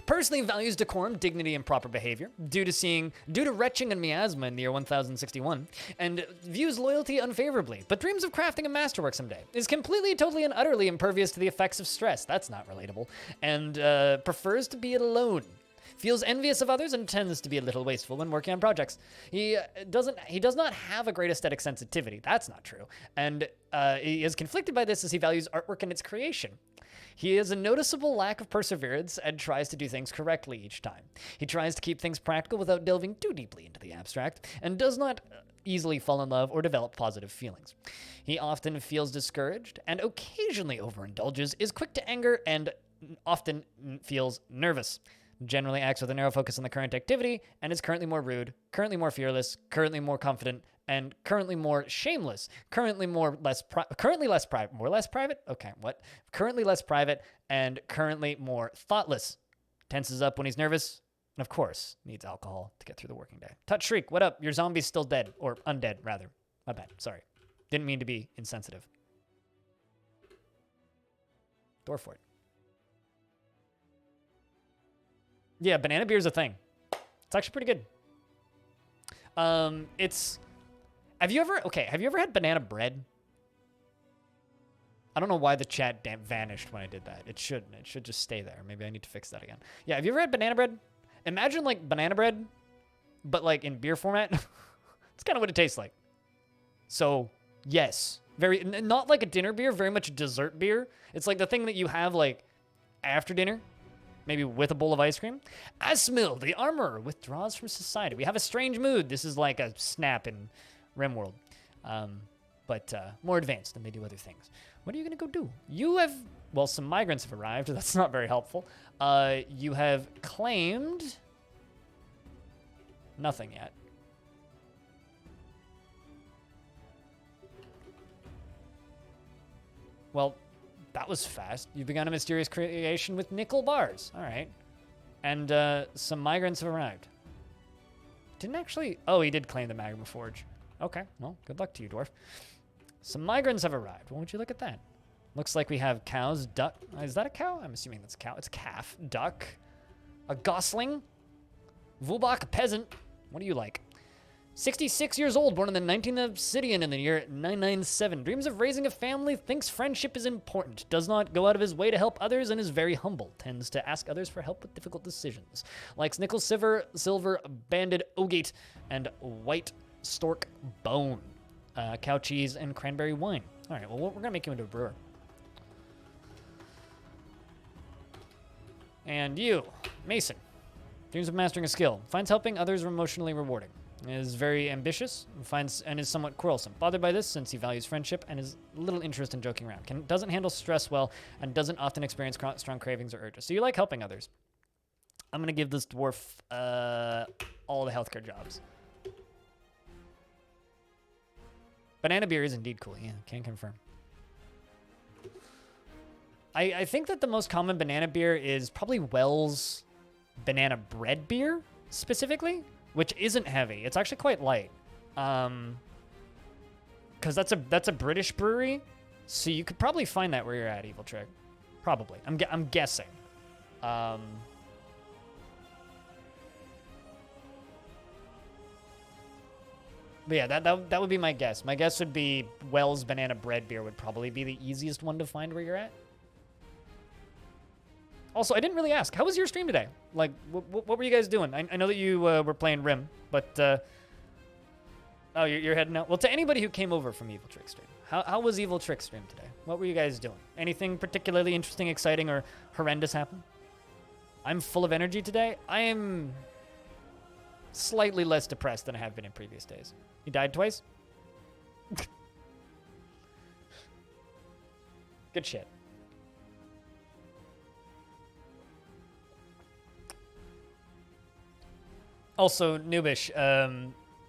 Personally values decorum, dignity, and proper behavior due to retching and miasma in the year 1061, and views loyalty unfavorably, but dreams of crafting a masterwork someday. Is completely, totally, and utterly impervious to the effects of stress. That's not relatable. And prefers to be alone. Feels envious of others and tends to be a little wasteful when working on projects. He does not have a great aesthetic sensitivity. That's not true. And he is conflicted by this as he values artwork and its creation. He has a noticeable lack of perseverance and tries to do things correctly each time. He tries to keep things practical without delving too deeply into the abstract, and does not easily fall in love or develop positive feelings. He often feels discouraged and occasionally overindulges, is quick to anger, and often feels nervous. Generally acts with a narrow focus on the current activity, and is currently more rude, currently more fearless, currently more confident, and currently more shameless, currently less private, and currently more thoughtless. Tenses up when he's nervous, and of course, needs alcohol to get through the working day. Touch Shriek, what up? Your zombie's still dead, or undead, rather. My bad, sorry. Didn't mean to be insensitive. Dwarf. Yeah, banana beer is a thing. It's actually pretty good. Have you ever had banana bread? I don't know why the chat vanished when I did that. It shouldn't. It should just stay there. Maybe I need to fix that again. Yeah, have you ever had banana bread? Imagine like banana bread, but like in beer format. It's kind of what it tastes like. So, yes. Not like a dinner beer, very much a dessert beer. It's like the thing that you have like after dinner. Maybe with a bowl of ice cream. Asmil, the armorer, withdraws from society. We have a strange mood. This is like a snap in RimWorld. But more advanced than they do other things. What are you going to go do? You have, well, some migrants have arrived. That's not very helpful. You have claimed nothing yet. Well, that was fast. You've begun a mysterious creation with nickel bars. All right. And some migrants have arrived. Didn't actually... Oh, he did claim the Magma Forge. Okay, well, good luck to you, Dwarf. Some migrants have arrived. Well, would you look at that? Looks like we have cows, duck. Is that a cow? I'm assuming that's a cow. It's a calf, duck, a gosling, Vubak, a peasant. What do you like? 66 years old, born in the 19th obsidian in the year 997. Dreams of raising a family, thinks friendship is important, does not go out of his way to help others, and is very humble. Tends to ask others for help with difficult decisions. Likes nickel, silver, banded ogate, and white stork bone. Cow cheese and cranberry wine. All right, well, we're going to make you into a brewer. And you, Mason. Dreams of mastering a skill. Finds helping others emotionally rewarding. Is very ambitious, and is somewhat quarrelsome. Bothered by this since he values friendship and has little interest in joking around. Doesn't handle stress well and doesn't often experience strong cravings or urges. So you like helping others. I'm going to give this dwarf all the healthcare jobs. Banana beer is indeed cool. Yeah, can confirm. I think that the most common banana beer is probably Wells banana bread beer, specifically, which isn't heavy. It's actually quite light. Because that's a British brewery, so you could probably find that where you're at, Evil Trick. Probably. I'm guessing. But yeah, that would be my guess. My guess would be Wells banana bread beer would probably be the easiest one to find where you're at. Also, I didn't really ask. How was your stream today? Like, what were you guys doing? I know that you were playing Rim, but... oh, you're heading out? Well, to anybody who came over from Evil Trick stream, how was Evil Trick stream today? What were you guys doing? Anything particularly interesting, exciting, or horrendous happen? I'm full of energy today. I am slightly less depressed than I have been in previous days. You died twice? Good shit. Also, Noobish,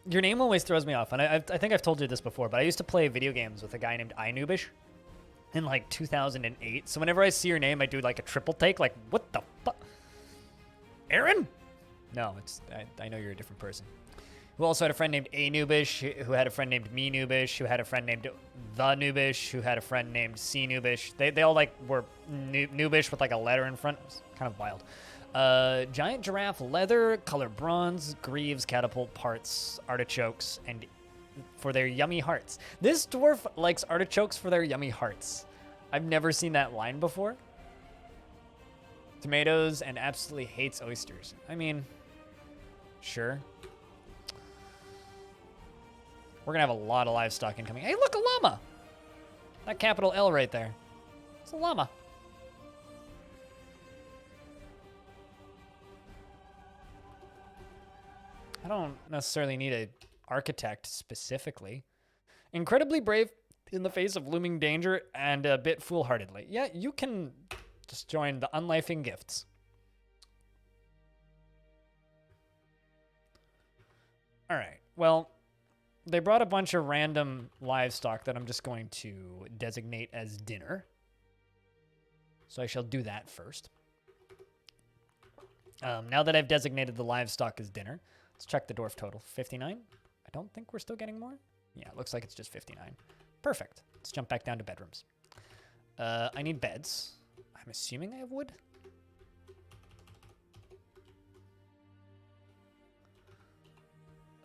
your name always throws me off, and I think I've told you this before, but I used to play video games with a guy named iNoobish in, like, 2008, so whenever I see your name, I do, like, a triple take, like, what the fuck? Aaron? No, I know you're a different person. Who also had a friend named A-Noobish, who had a friend named Me Noobish, who had a friend named The Noobish, who had a friend named C Noobish. They all, like, were Noobish with, like, a letter in front. It was kind of wild. Giant giraffe, leather, color bronze, greaves, catapult parts, artichokes, and for their yummy hearts. This dwarf likes artichokes for their yummy hearts. I've never seen that line before. Tomatoes and absolutely hates oysters. I mean, sure. We're gonna have a lot of livestock incoming. Hey, look, a llama! That capital L right there. It's a llama. I don't necessarily need an architect specifically. Incredibly brave in the face of looming danger and a bit foolhardily. Yeah, you can just join the Unlifing Gifts. All right, well, they brought a bunch of random livestock that I'm just going to designate as dinner. So I shall do that first. Now that I've designated the livestock as dinner, let's check the dwarf total. 59? I don't think we're still getting more. Yeah, it looks like it's just 59. Perfect. Let's jump back down to bedrooms. I need beds. I'm assuming I have wood.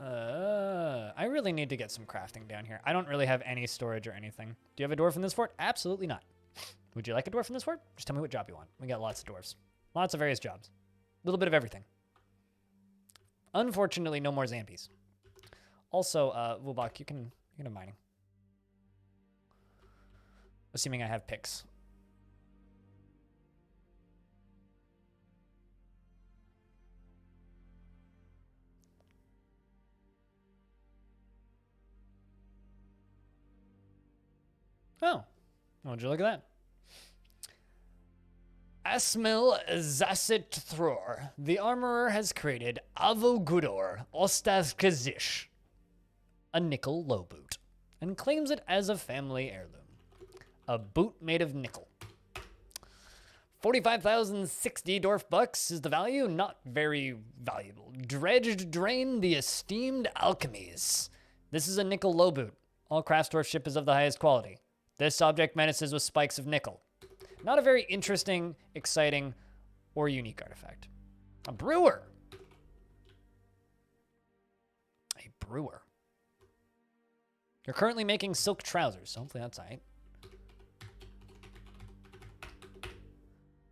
I really need to get some crafting down here. I don't really have any storage or anything. Do you have a dwarf in this fort? Absolutely not. Would you like a dwarf in this fort? Just tell me what job you want. We got lots of dwarves. Lots of various jobs. A little bit of everything. Unfortunately, no more zombies. Also, Wubak, you can do mining. Assuming I have picks. Oh, would you look at that? Asmil Zasset Thror, the armorer, has created Avogudor Ostazkazish, a nickel low boot, and claims it as a family heirloom. A boot made of nickel. 45,060 dwarf bucks is the value, not very valuable. Dredged drain the esteemed alchemies. This is a nickel low boot. All Craftsdwarf ship is of the highest quality. This object menaces with spikes of nickel. Not a very interesting, exciting, or unique artifact. A brewer. A brewer. You're currently making silk trousers, so hopefully that's alright.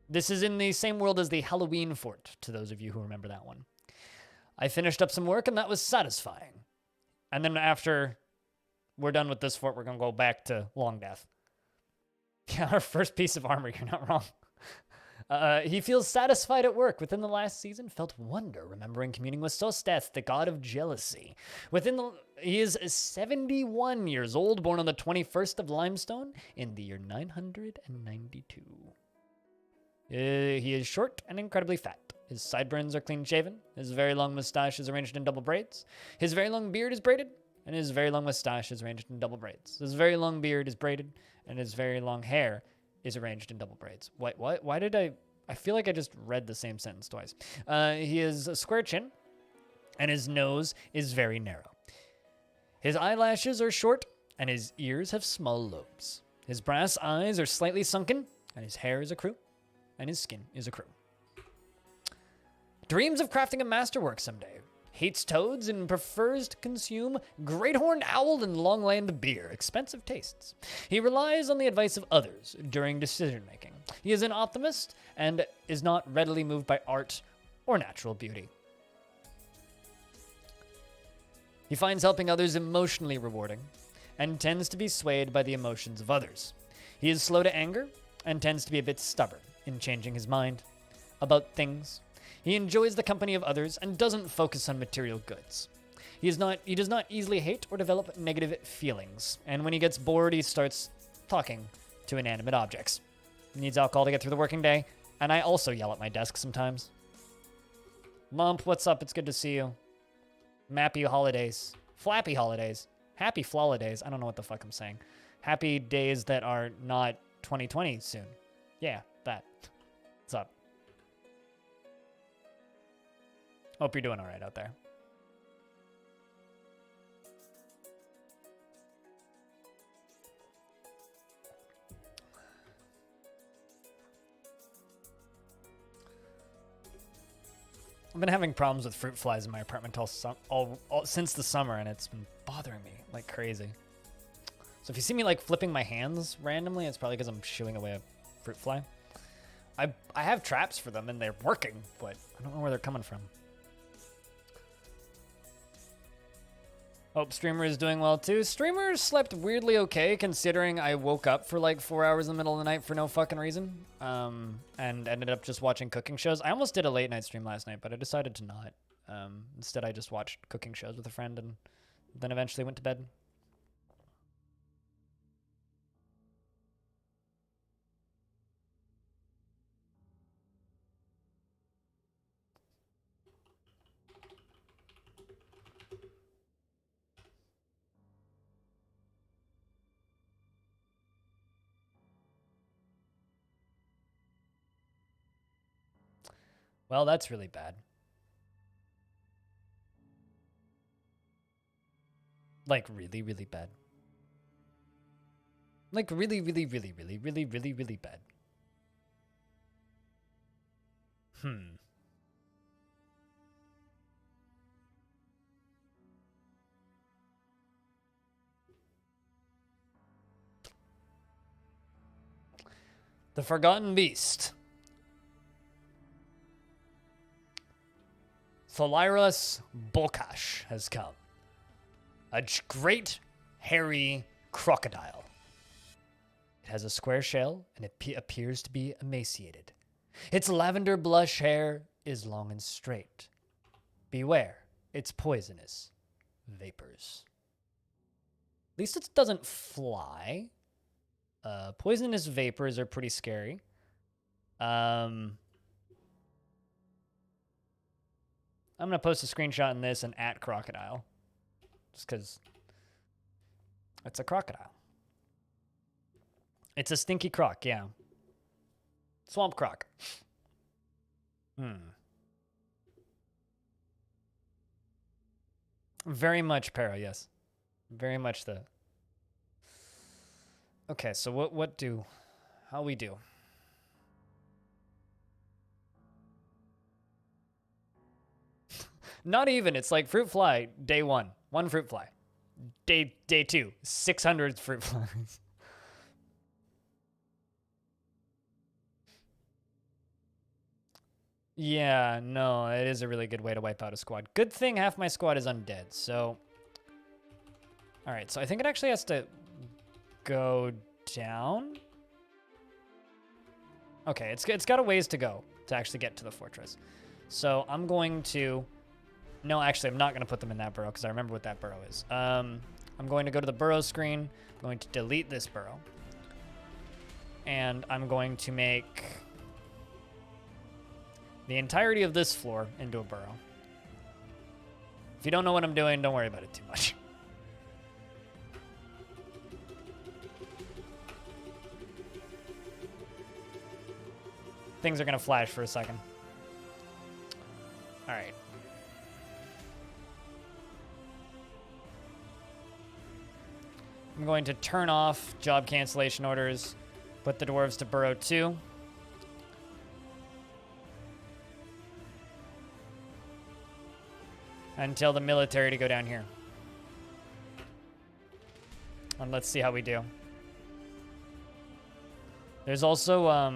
This is in the same world as the Halloween fort, to those of you who remember that one. I finished up some work, and that was satisfying. And then after we're done with this fort, we're going to go back to Long Death. Yeah, our first piece of armor, you're not wrong. He feels satisfied at work. Within the last season, felt wonder, remembering communing with Sosteth, the god of jealousy. He is 71 years old, born on the 21st of Limestone in the year 992. He is short and incredibly fat. His sideburns are clean-shaven. His very long mustache is arranged in double braids. His very long beard is braided, and his very long mustache is arranged in double braids. His very long beard is braided, and his very long hair is arranged in double braids. What? Why did I feel like I just read the same sentence twice. He has a square chin, and his nose is very narrow. His eyelashes are short, and his ears have small lobes. His brass eyes are slightly sunken, and his hair is a crew, and his skin is a crew. Dreams of crafting a masterwork someday. Hates toads and prefers to consume great horned owl and longland beer. Expensive tastes. He relies on the advice of others during decision making. He is an optimist and is not readily moved by art or natural beauty. He finds helping others emotionally rewarding and tends to be swayed by the emotions of others. He is slow to anger and tends to be a bit stubborn in changing his mind about things. He enjoys the company of others and doesn't focus on material goods. He does not easily hate or develop negative feelings, and when he gets bored, he starts talking to inanimate objects. He needs alcohol to get through the working day, and I also yell at my desk sometimes. Lump, what's up? It's good to see you. Mappy holidays. Flappy holidays. Happy flolidays. I don't know what the fuck I'm saying. Happy days that are not 2020 soon. Yeah, that. What's up? Hope you're doing all right out there. I've been having problems with fruit flies in my apartment all since the summer, and it's been bothering me like crazy. So if you see me like flipping my hands randomly, it's probably because I'm shooing away a fruit fly. I have traps for them, and they're working, but I don't know where they're coming from. Hope Streamer is doing well too. Streamer slept weirdly okay considering I woke up for like 4 hours in the middle of the night for no fucking reason. And ended up just watching cooking shows. I almost did a late night stream last night, but I decided to not. Instead, I just watched cooking shows with a friend and then eventually went to bed. Well, that's really bad. Like, really, really bad. Like, really, really, really, really, really, really, really bad. The Forgotten Beast. Tholyrus Bolkash has come. A great, hairy crocodile. It has a square shell, and it appears to be emaciated. Its lavender blush hair is long and straight. Beware, it's poisonous. Vapors. At least it doesn't fly. Poisonous vapors are pretty scary. I'm going to post a screenshot in this and at crocodile. Just because it's a crocodile. It's a stinky croc, yeah. Swamp croc. Very much para, yes. Very much the... Okay, so how we do? Not even. It's like fruit fly, day 1. 1 fruit fly. Day 2, 600 fruit flies. Yeah, no, it is a really good way to wipe out a squad. Good thing half my squad is undead, so... Alright, so I think it actually has to go down. Okay, it's got a ways to go to actually get to the fortress. So I'm going to... No, actually, I'm not going to put them in that burrow because I remember what that burrow is. I'm going to go to the burrow screen. I'm going to delete this burrow. And I'm going to make the entirety of this floor into a burrow. If you don't know what I'm doing, don't worry about it too much. Things are going to flash for a second. All right. I'm going to turn off job cancellation orders, put the dwarves to burrow 2. Until the military to go down here. And let's see how we do. There's also a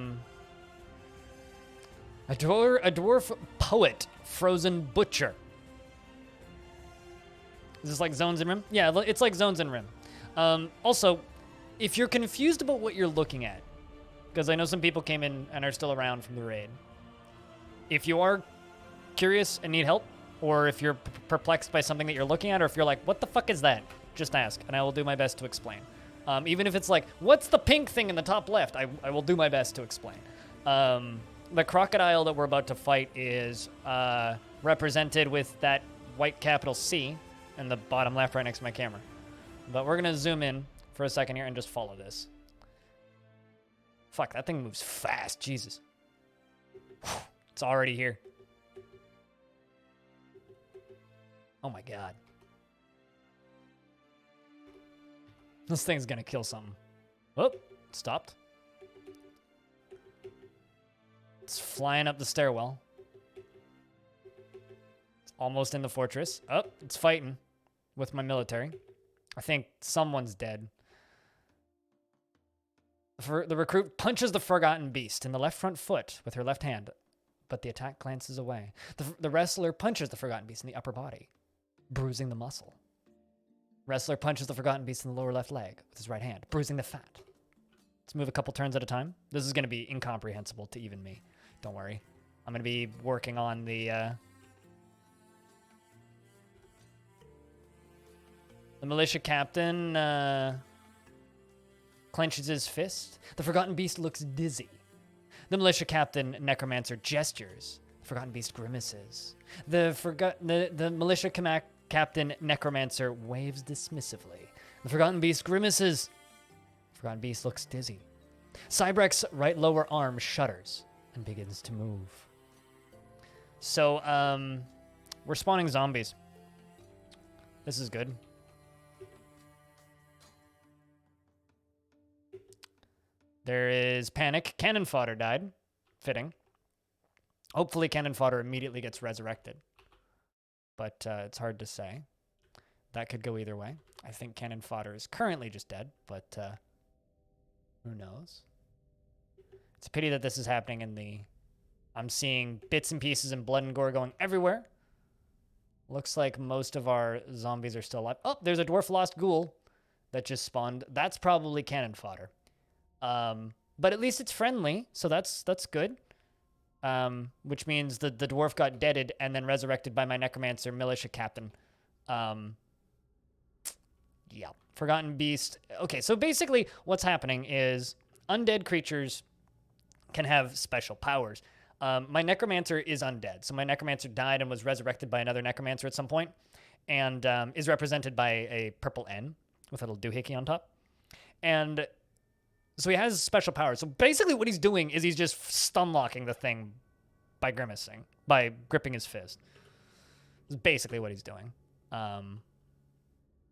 dwarf poet, frozen butcher. Is this like zones in rim? Yeah, it's like zones in rim. Also, if you're confused about what you're looking at, because I know some people came in and are still around from the raid. If you are curious and need help, or if you're perplexed by something that you're looking at, or if you're like, what the fuck is that? Just ask, and I will do my best to explain. Even if it's like, what's the pink thing in the top left? I will do my best to explain. The crocodile that we're about to fight is represented with that white capital C in the bottom left right next to my camera. But we're going to zoom in for a second here and just follow this. Fuck, that thing moves fast. Jesus. It's already here. Oh my god. This thing's going to kill something. Oh, stopped. It's flying up the stairwell. It's almost in the fortress. Oh, it's fighting with my military. I think someone's dead. The recruit punches the Forgotten Beast in the left front foot with her left hand, but the attack glances away. The wrestler punches the Forgotten Beast in the upper body, bruising the muscle. Wrestler punches the Forgotten Beast in the lower left leg with his right hand, bruising the fat. Let's move a couple turns at a time. This is going to be incomprehensible to even me. Don't worry. I'm going to be working on the militia captain clenches his fist. The Forgotten Beast looks dizzy. The militia captain necromancer gestures. The Forgotten Beast grimaces. The militia captain necromancer waves dismissively. The Forgotten Beast grimaces. The Forgotten Beast looks dizzy. Cybrek's right lower arm shudders and begins to move. So, we're spawning zombies. This is good. There is panic. Cannon fodder died. Fitting. Hopefully cannon fodder immediately gets resurrected. But it's hard to say. That could go either way. I think cannon fodder is currently just dead, but who knows? It's a pity that this is happening in the... I'm seeing bits and pieces and blood and gore going everywhere. Looks like most of our zombies are still alive. Oh, there's a dwarf lost ghoul that just spawned. That's probably cannon fodder. But at least it's friendly, so that's good. Which means the dwarf got deaded and then resurrected by my necromancer militia captain. Yeah. Forgotten Beast. Okay, so basically what's happening is undead creatures can have special powers. My necromancer is undead. So my necromancer died and was resurrected by another necromancer at some point, and is represented by a purple N with a little doohickey on top. And so he has special powers. So basically what he's doing is he's just stun locking the thing by grimacing, by gripping his fist. That's basically what he's doing.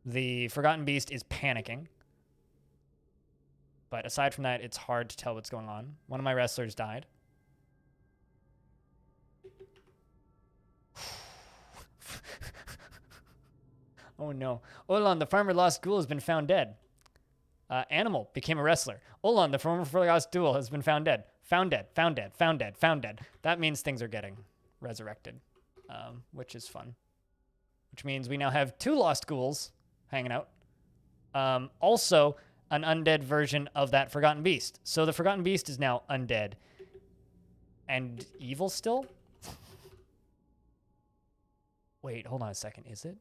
The Forgotten Beast is panicking. But aside from that, it's hard to tell what's going on. One of my wrestlers died. Oh no. Olan, the farmer lost ghoul, has been found dead. Animal became a wrestler. Olan, the farmer lost duel, has been found dead. Found dead, found dead, found dead, found dead. That means things are getting resurrected, which is fun. Which means we now have 2 lost ghouls hanging out. Also, an undead version of that Forgotten Beast. So the Forgotten Beast is now undead. And evil still? Wait, hold on a second. Is it?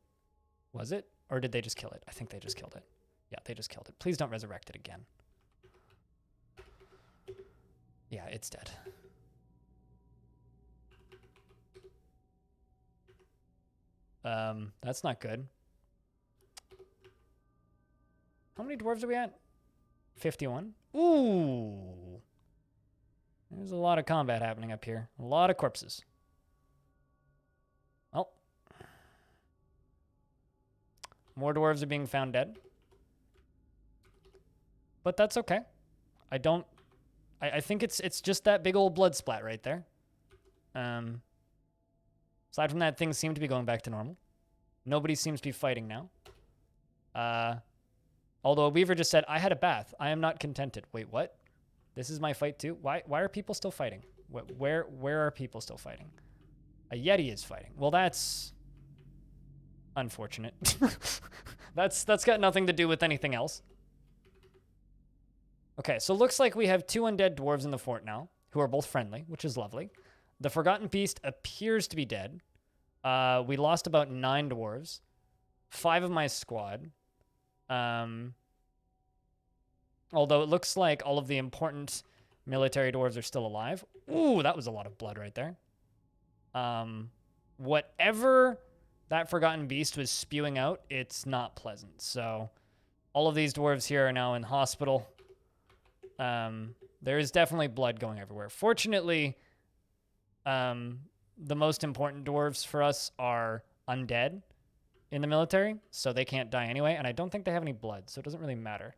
Was it? Or did they just kill it? I think they just killed it. Yeah, they just killed it. Please don't resurrect it again. Yeah, it's dead. That's not good. How many dwarves are we at? 51. Ooh. There's a lot of combat happening up here. A lot of corpses. Well. More dwarves are being found dead. But that's okay. I think it's just that big old blood splat right there. Aside from that, things seem to be going back to normal. Nobody seems to be fighting now. Although Weaver just said, I had a bath. I am not contented. Wait, what? This is my fight too? Why are people still fighting? Where are people still fighting? A Yeti is fighting. Well, that's unfortunate. That's got nothing to do with anything else. Okay, so looks like we have 2 undead dwarves in the fort now, who are both friendly, which is lovely. The Forgotten Beast appears to be dead. We lost about 9 dwarves. 5 of my squad. Although it looks like all of the important military dwarves are still alive. Ooh, that was a lot of blood right there. Whatever that Forgotten Beast was spewing out, it's not pleasant. So all of these dwarves here are now in hospital. There is definitely blood going everywhere. Fortunately, the most important dwarves for us are undead in the military, so they can't die anyway, and I don't think they have any blood, so it doesn't really matter.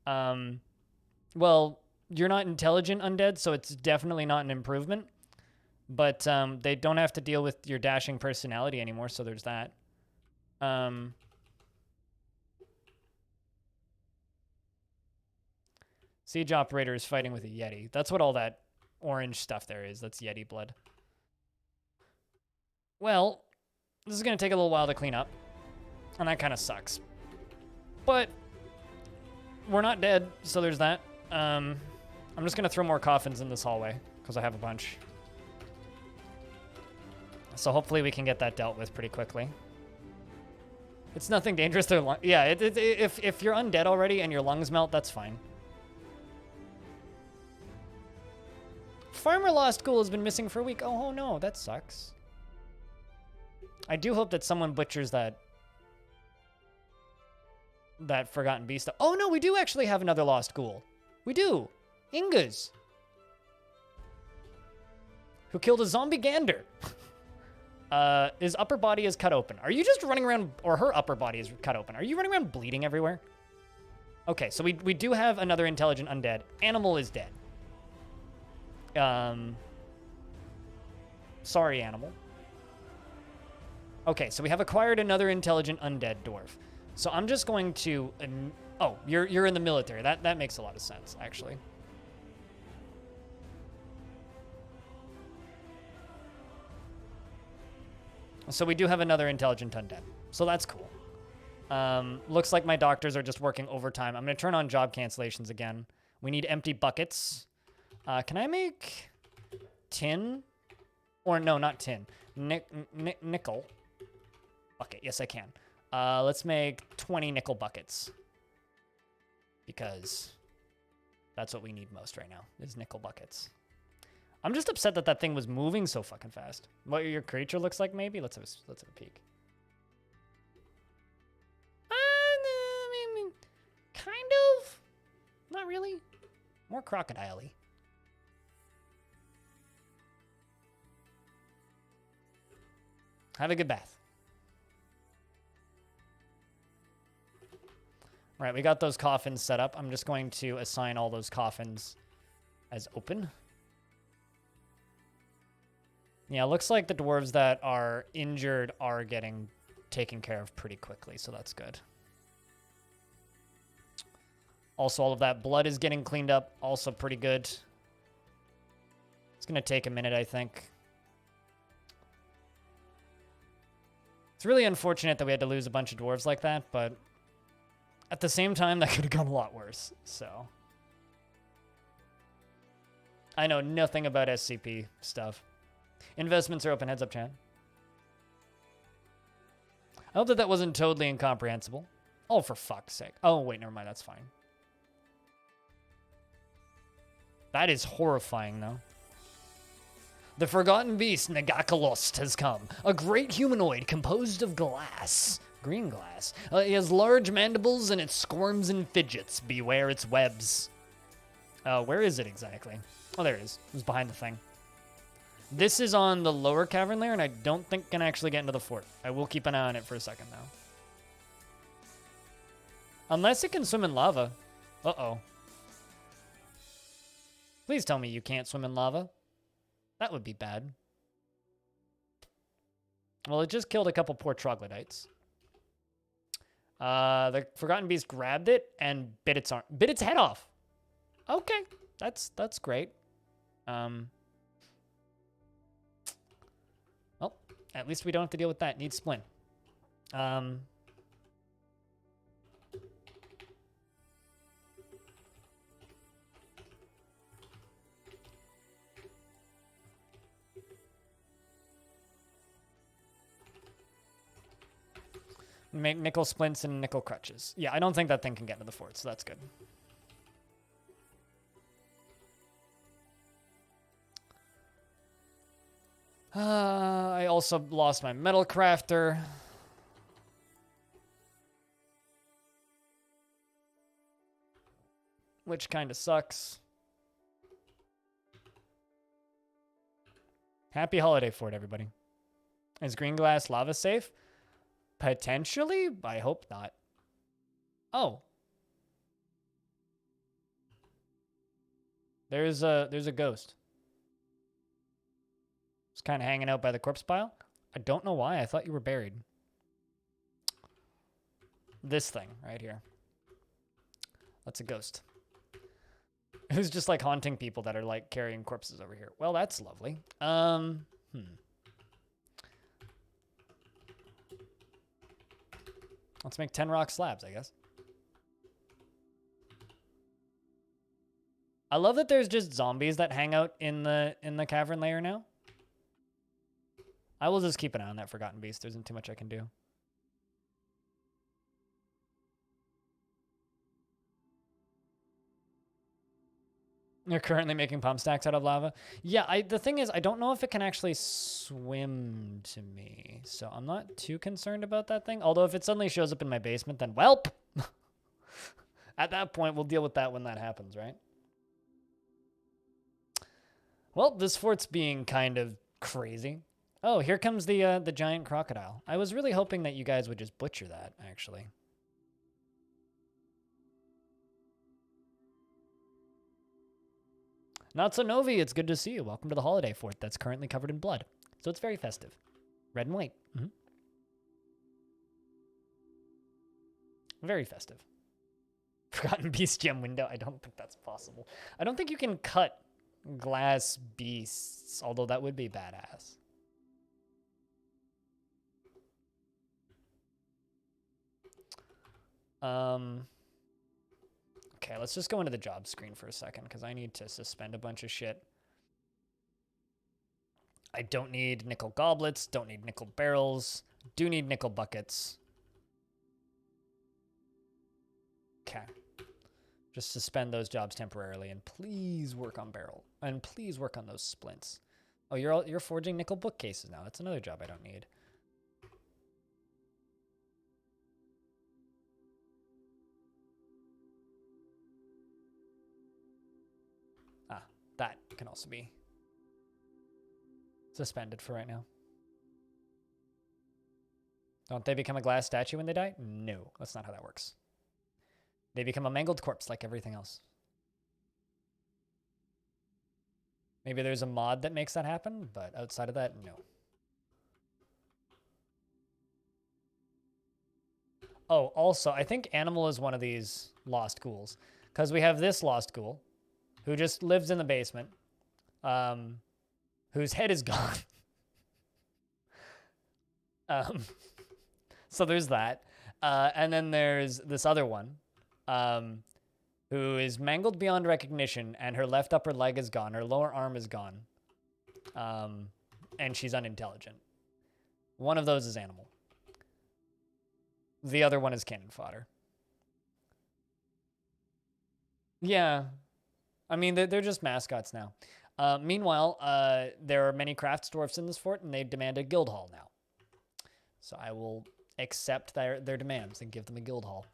Well, you're not intelligent undead, so it's definitely not an improvement, but they don't have to deal with your dashing personality anymore, so there's that. Siege operator is fighting with a Yeti. That's what all that orange stuff there is. That's Yeti blood. Well, this is going to take a little while to clean up, and that kind of sucks. But we're not dead, so there's that. I'm just going to throw more coffins in this hallway, because I have a bunch. So hopefully we can get that dealt with pretty quickly. It's nothing dangerous. Yeah, if you're undead already and your lungs melt, that's fine. Farmer Lost Ghoul has been missing for a week. Oh no, that sucks. I do hope that someone butchers that Forgotten Beast. Oh no, we do actually have another Lost Ghoul. We do. Inga's. Who killed a zombie gander. His upper body is cut open. Are you just running around, or her upper body is cut open? Are you running around bleeding everywhere? Okay, so we do have another intelligent undead. Animal is dead. Sorry, animal. Okay, so we have acquired another intelligent undead dwarf. So I'm just going to... oh, you're in the military. That makes a lot of sense, actually. So we do have another intelligent undead. So that's cool. Looks like my doctors are just working overtime. I'm going to turn on job cancellations again. We need empty buckets. Can I make tin? Or no, not tin. Nickel. Bucket. Yes, I can. Let's make 20 nickel buckets. Because that's what we need most right now, is nickel buckets. I'm just upset that that thing was moving so fucking fast. What your creature looks like, maybe? Let's have a peek. I mean, kind of. Not really. More crocodile-y. Have a good bath. Right, we got those coffins set up. I'm just going to assign all those coffins as open. Yeah, looks like the dwarves that are injured are getting taken care of pretty quickly, so that's good. Also, all of that blood is getting cleaned up, also pretty good. It's going to take a minute, I think. It's really unfortunate that we had to lose a bunch of dwarves like that, but at the same time, that could have gone a lot worse, so. I know nothing about SCP stuff. Investments are open. Heads up, chat. I hope that that wasn't totally incomprehensible. Oh, for fuck's sake. Oh, wait, never mind. That's fine. That is horrifying, though. The forgotten beast, Nagakalost, has come. A great humanoid composed of glass. Green glass. It has large mandibles and it squirms and fidgets. Beware its webs. Where is it exactly? Oh, there it is. It was behind the thing. This is on the lower cavern layer, and I don't think can actually get into the fort. I will keep an eye on it for a second, though. Unless it can swim in lava. Uh-oh. Please tell me you can't swim in lava. That would be bad. Well, it just killed a couple poor troglodytes. The Forgotten Beast grabbed it and bit its head off. Okay, that's great. Well, at least we don't have to deal with that. Needs splint. Make nickel splints and nickel crutches. Yeah, I don't think that thing can get into the fort, so that's good. I also lost my metal crafter. Which kind of sucks. Happy holiday fort, everybody. Is green glass lava safe? Potentially? I hope not. Oh. There's a ghost. It's kind of hanging out by the corpse pile. I don't know why. I thought you were buried. This thing right here. That's a ghost. Who's just like haunting people that are like carrying corpses over here. Well, that's lovely. Let's make 10 rock slabs, I guess. I love that there's just zombies that hang out in the cavern layer now. I will just keep an eye on that Forgotten Beast. There isn't too much I can do. You're currently making pump stacks out of lava. Yeah, the thing is, I don't know if it can actually swim to me. So I'm not too concerned about that thing. Although if it suddenly shows up in my basement, then welp. At that point, we'll deal with that when that happens, right? Well, this fort's being kind of crazy. Oh, here comes the giant crocodile. I was really hoping that you guys would just butcher that, actually. Not so Novi, it's good to see you. Welcome to the holiday fort that's currently covered in blood. So it's very festive. Red and white. Very festive. Forgotten Beast gem window. I don't think that's possible. I don't think you can cut glass beasts, although that would be badass. Okay, let's just go into the job screen for a second because I need to suspend a bunch of shit. I don't need nickel goblets, don't need nickel barrels, do need nickel buckets. Okay. Just suspend those jobs temporarily and please work on barrel. And please work on those splints. Oh, you're forging nickel bookcases now. That's another job I don't need. That can also be suspended for right now. Don't they become a glass statue when they die? No, that's not how that works. They become a mangled corpse like everything else. Maybe there's a mod that makes that happen, but outside of that, no. Oh, also, I think Animal is one of these lost ghouls. Because we have this lost ghoul, who just lives in the basement, whose head is gone. So there's that. And then there's this other one, who is mangled beyond recognition, and her left upper leg is gone, her lower arm is gone, and she's unintelligent. One of those is Animal. The other one is cannon fodder. Yeah. I mean, they're just mascots now. Meanwhile, there are many crafts dwarfs in this fort, and they demand a guild hall now. So I will accept their demands and give them a guild hall.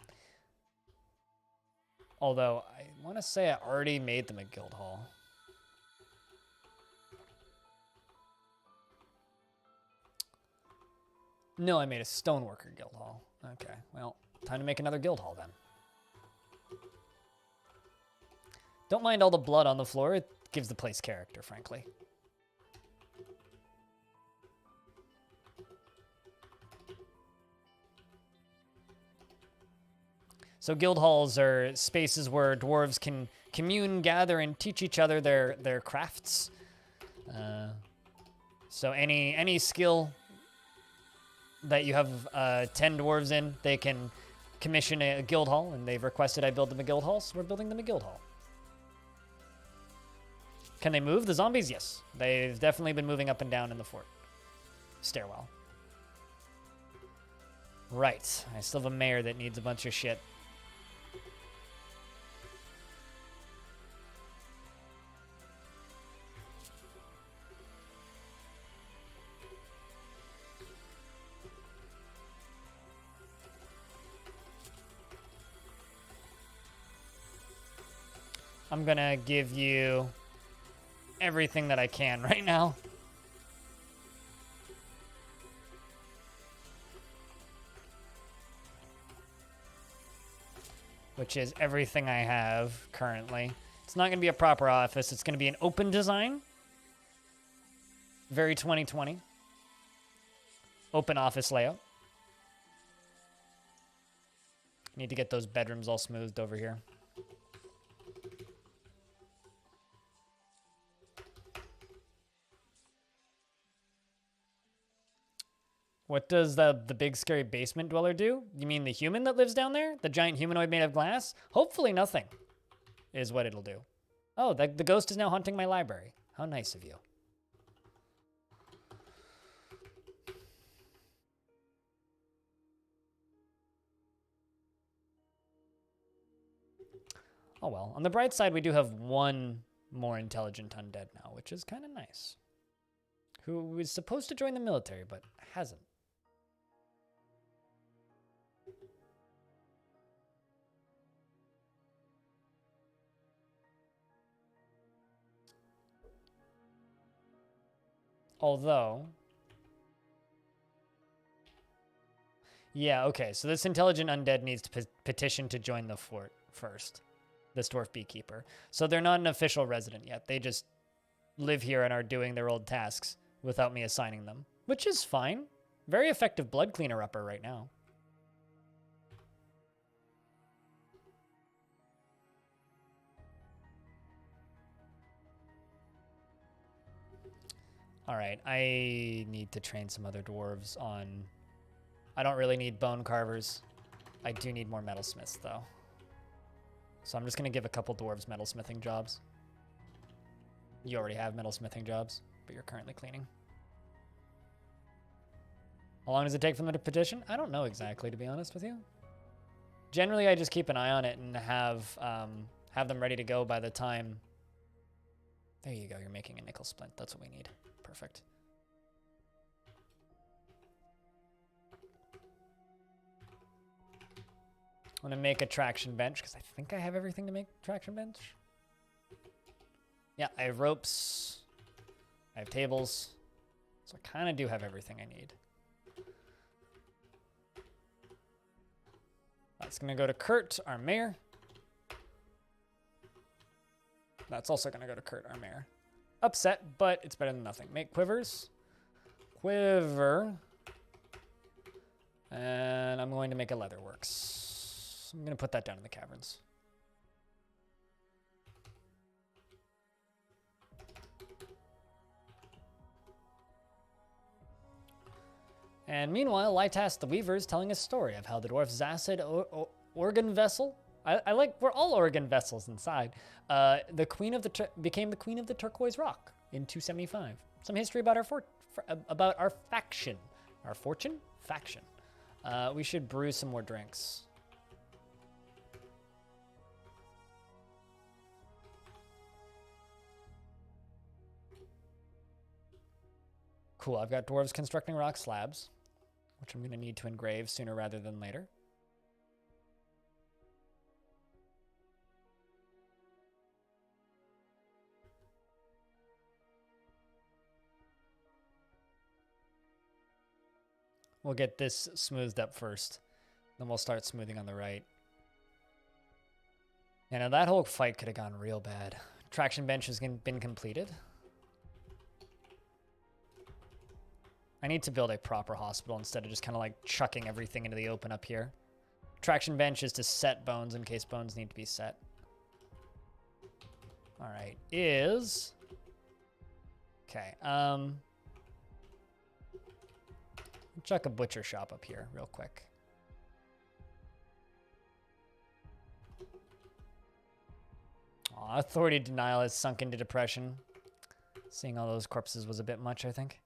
Although, I want to say I already made them a guild hall. No, I made a stoneworker guild hall. Okay, well, time to make another guild hall then. Don't mind all the blood on the floor. It gives the place character, frankly. So guild halls are spaces where dwarves can commune, gather, and teach each other their crafts. So any skill that you have 10 dwarves in, they can commission a guild hall, and they've requested I build them a guild hall, so we're building them a guild hall. Can they move? The zombies? Yes. They've definitely been moving up and down in the fort. Stairwell. Right. I still have a mayor that needs a bunch of shit. I'm gonna give you everything that I can right now. Which is everything I have currently. It's not gonna be a proper office. It's gonna be an open design. Very 2020. Open office layout. Need to get those bedrooms all smoothed over here. What does the big scary basement dweller do? You mean the human that lives down there? The giant humanoid made of glass? Hopefully nothing is what it'll do. Oh, the ghost is now haunting my library. How nice of you. Oh well. On the bright side, we do have one more intelligent undead now, which is kind of nice. Who is supposed to join the military, but hasn't. Although, yeah, okay, so this intelligent undead needs to petition to join the fort first, this dwarf beekeeper. So they're not an official resident yet. They just live here and are doing their old tasks without me assigning them, which is fine. Very effective blood cleaner upper right now. All right, I need to train some other dwarves on... I don't really need bone carvers. I do need more metalsmiths, though. So I'm just going to give a couple dwarves metalsmithing jobs. You already have metalsmithing jobs, but you're currently cleaning. How long does it take for them to petition? I don't know exactly, to be honest with you. Generally, I just keep an eye on it and have them ready to go by the time... There you go, you're making a nickel splint. That's what we need. Perfect. I'm gonna make a traction bench because I think I have everything to make traction bench. Yeah, I have ropes. I have tables. So I kind of do have everything I need. That's gonna go to Kurt, our mayor. That's also going to go to Kurt, our mayor. Upset, but it's better than nothing. Make quivers. Quiver. And I'm going to make a leatherworks. I'm going to put that down in the caverns. And meanwhile, Lytas the Weaver is telling a story of how the dwarf's acid organ vessel, I like, we're all organ vessels inside, the queen of the became the queen of the turquoise rock in 275. Some history about our faction. Our fortune? Faction. We should brew some more drinks. Cool, I've got dwarves constructing rock slabs, which I'm going to need to engrave sooner rather than later. We'll get this smoothed up first. Then we'll start smoothing on the right. Yeah, now that whole fight could have gone real bad. Traction bench has been completed. I need to build a proper hospital instead of just kind of like chucking everything into the open up here. Traction bench is to set bones in case bones need to be set. All right, is... Okay, chuck a butcher shop up here real quick. Aw, authority denial has sunk into depression. Seeing all those corpses was a bit much, I think.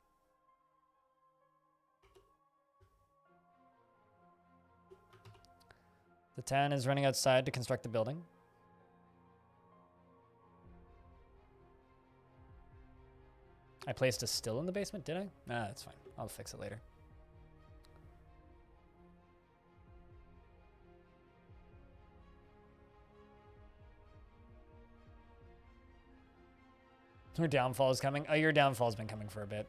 The town is running outside to construct the building. I placed a still in the basement, did I? Nah, that's fine. I'll fix it later. Your downfall is coming. Oh, your downfall's been coming for a bit.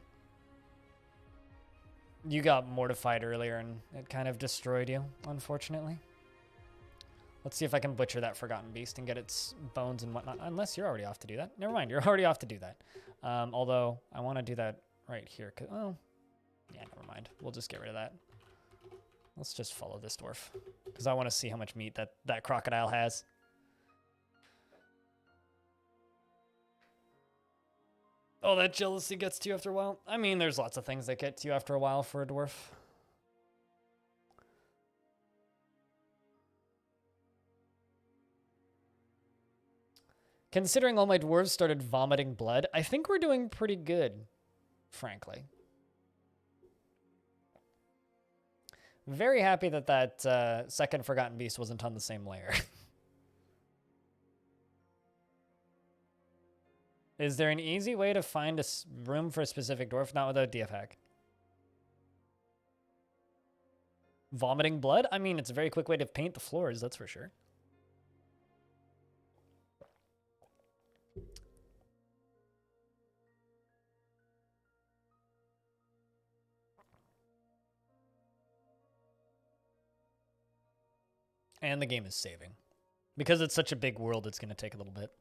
You got mortified earlier and it kind of destroyed you, unfortunately. Let's see if I can butcher that Forgotten Beast and get its bones and whatnot. Unless you're already off to do that. Never mind, you're already off to do that. Although, I want to do that right here. Oh, yeah, never mind. We'll just get rid of that. Let's just follow this dwarf. Because I want to see how much meat that crocodile has. Oh, that jealousy gets to you after a while? I mean, there's lots of things that get to you after a while for a dwarf. Considering all my dwarves started vomiting blood, I think we're doing pretty good, frankly. Very happy that second Forgotten Beast wasn't on the same layer. Is there an easy way to find a room for a specific dwarf? Not without DF hack. Vomiting blood? I mean, it's a very quick way to paint the floors, that's for sure. And the game is saving. Because it's such a big world, it's going to take a little bit.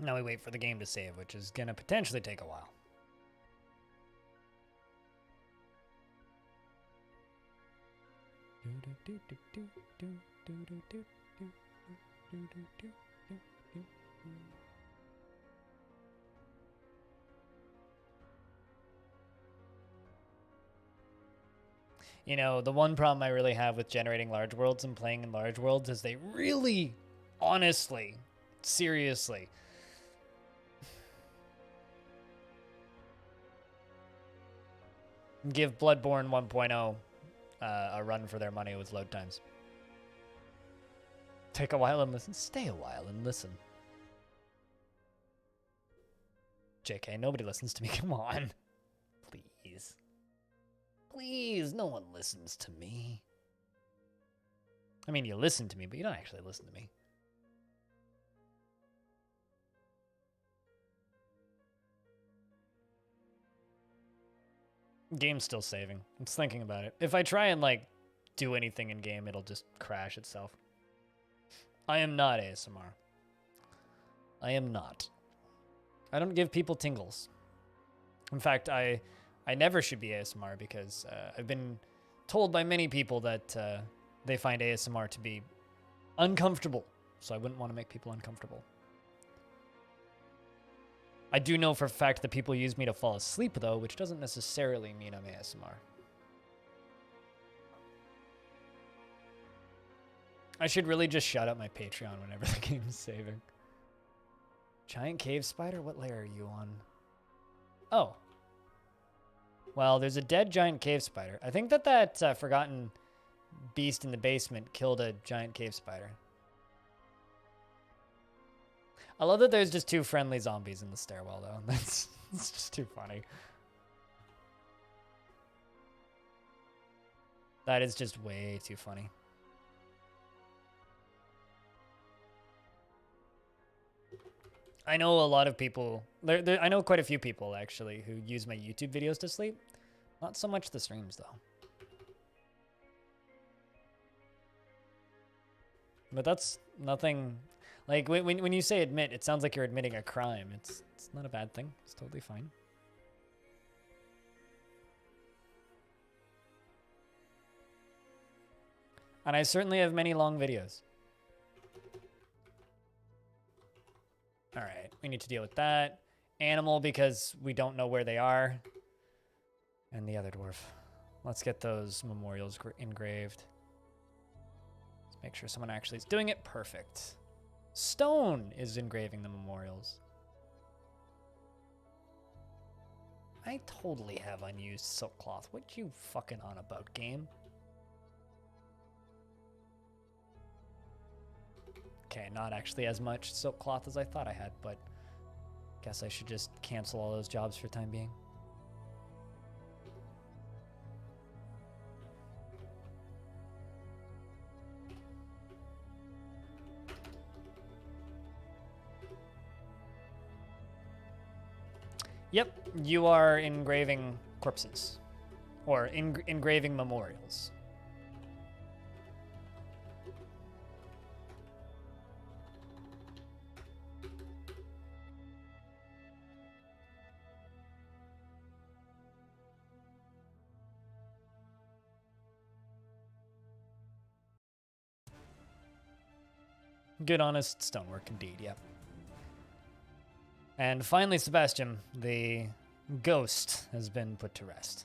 Now we wait for the game to save, which is going to potentially take a while. You know, the one problem I really have with generating large worlds and playing in large worlds is they really, honestly, seriously, Give Bloodborne 1.0 a run for their money with load times. Take a while and listen. Stay a while and listen. JK, nobody listens to me. Come on. Please. Please, no one listens to me. I mean, you listen to me, but you don't actually listen to me. Game's still saving. I'm just thinking about it. If I try and, like, do anything in game, it'll just crash itself. I am not ASMR. I am not. I don't give people tingles. In fact, I never should be ASMR because I've been told by many people that they find ASMR to be uncomfortable. So I wouldn't want to make people uncomfortable. I do know for a fact that people use me to fall asleep, though, which doesn't necessarily mean I'm ASMR. I should really just shout out my Patreon whenever the game's saving. Giant cave spider? What layer are you on? Oh. Well, there's a dead giant cave spider. I think that forgotten beast in the basement killed a giant cave spider. I love that there's just two friendly zombies in the stairwell, though. It's just too funny. That is just way too funny. I know a lot of people, I know quite a few people, actually, who use my YouTube videos to sleep. Not so much the streams, though. But that's nothing... Like, when you say admit, it sounds like you're admitting a crime. It's not a bad thing. It's totally fine. And I certainly have many long videos. All right, we need to deal with that. Animal, because we don't know where they are. And the other dwarf. Let's get those memorials engraved. Let's make sure someone actually is doing it. Perfect. Stone is engraving the memorials. I totally have unused silk cloth. What you fucking on about, game? Okay, not actually as much silk cloth as I thought I had, but guess I should just cancel all those jobs for the time being. Yep, you are engraving corpses. Or engraving memorials. Good, honest stonework indeed, yep. And finally, Sebastian, the ghost has been put to rest.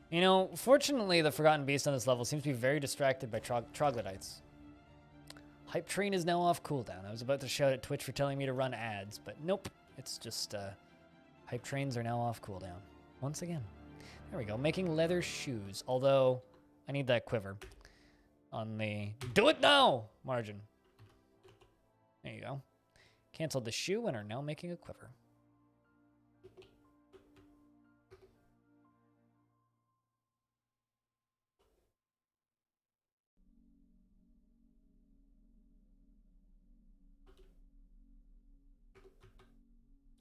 You know, fortunately, the Forgotten Beast on this level seems to be very distracted by troglodytes. Hype Train is now off cooldown. I was about to shout at Twitch for telling me to run ads, but nope. It's just, Hype Trains are now off cooldown. Once again. There we go, making leather shoes. Although, I need that quiver on the do it now margin. There you go. Canceled the shoe and are now making a quiver.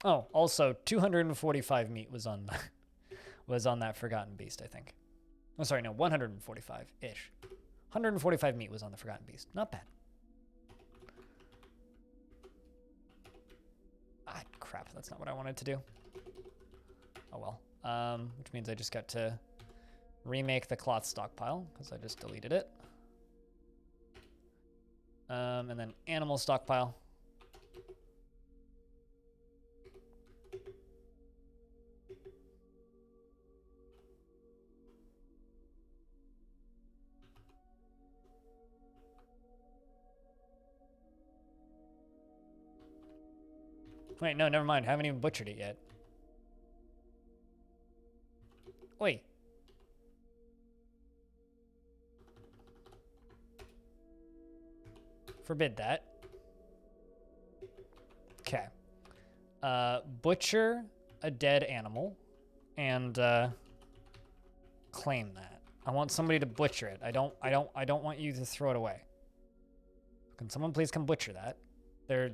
Oh, also 245 meat was on that Forgotten Beast, I think. Oh, sorry, no, 145-ish. 145 meat was on the Forgotten Beast. Not bad. Ah, crap, that's not what I wanted to do. Oh well. Which means I just got to remake the cloth stockpile, because I just deleted it. And then animal stockpile. Wait, no, never mind. I haven't even butchered it yet. Oi. Forbid that. Okay. Butcher a dead animal and claim that. I want somebody to butcher it. I don't want you to throw it away. Can someone please come butcher that?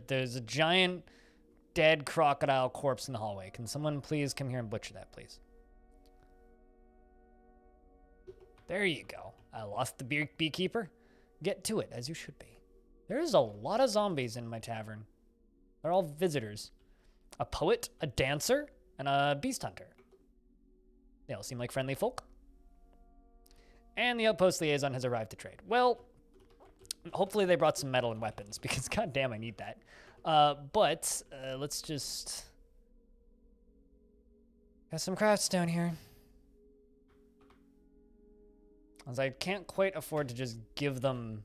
There's a giant dead crocodile corpse in the hallway. Can someone please come here and butcher that, please? There you go. I lost the beekeeper. Get to it, as you should be. There's a lot of zombies in my tavern. They're all visitors. A poet, a dancer, and a beast hunter. They all seem like friendly folk. And the outpost liaison has arrived to trade. Well, hopefully they brought some metal and weapons, because goddamn, I need that. But let's just... Got some crafts down here. As I can't quite afford to just give them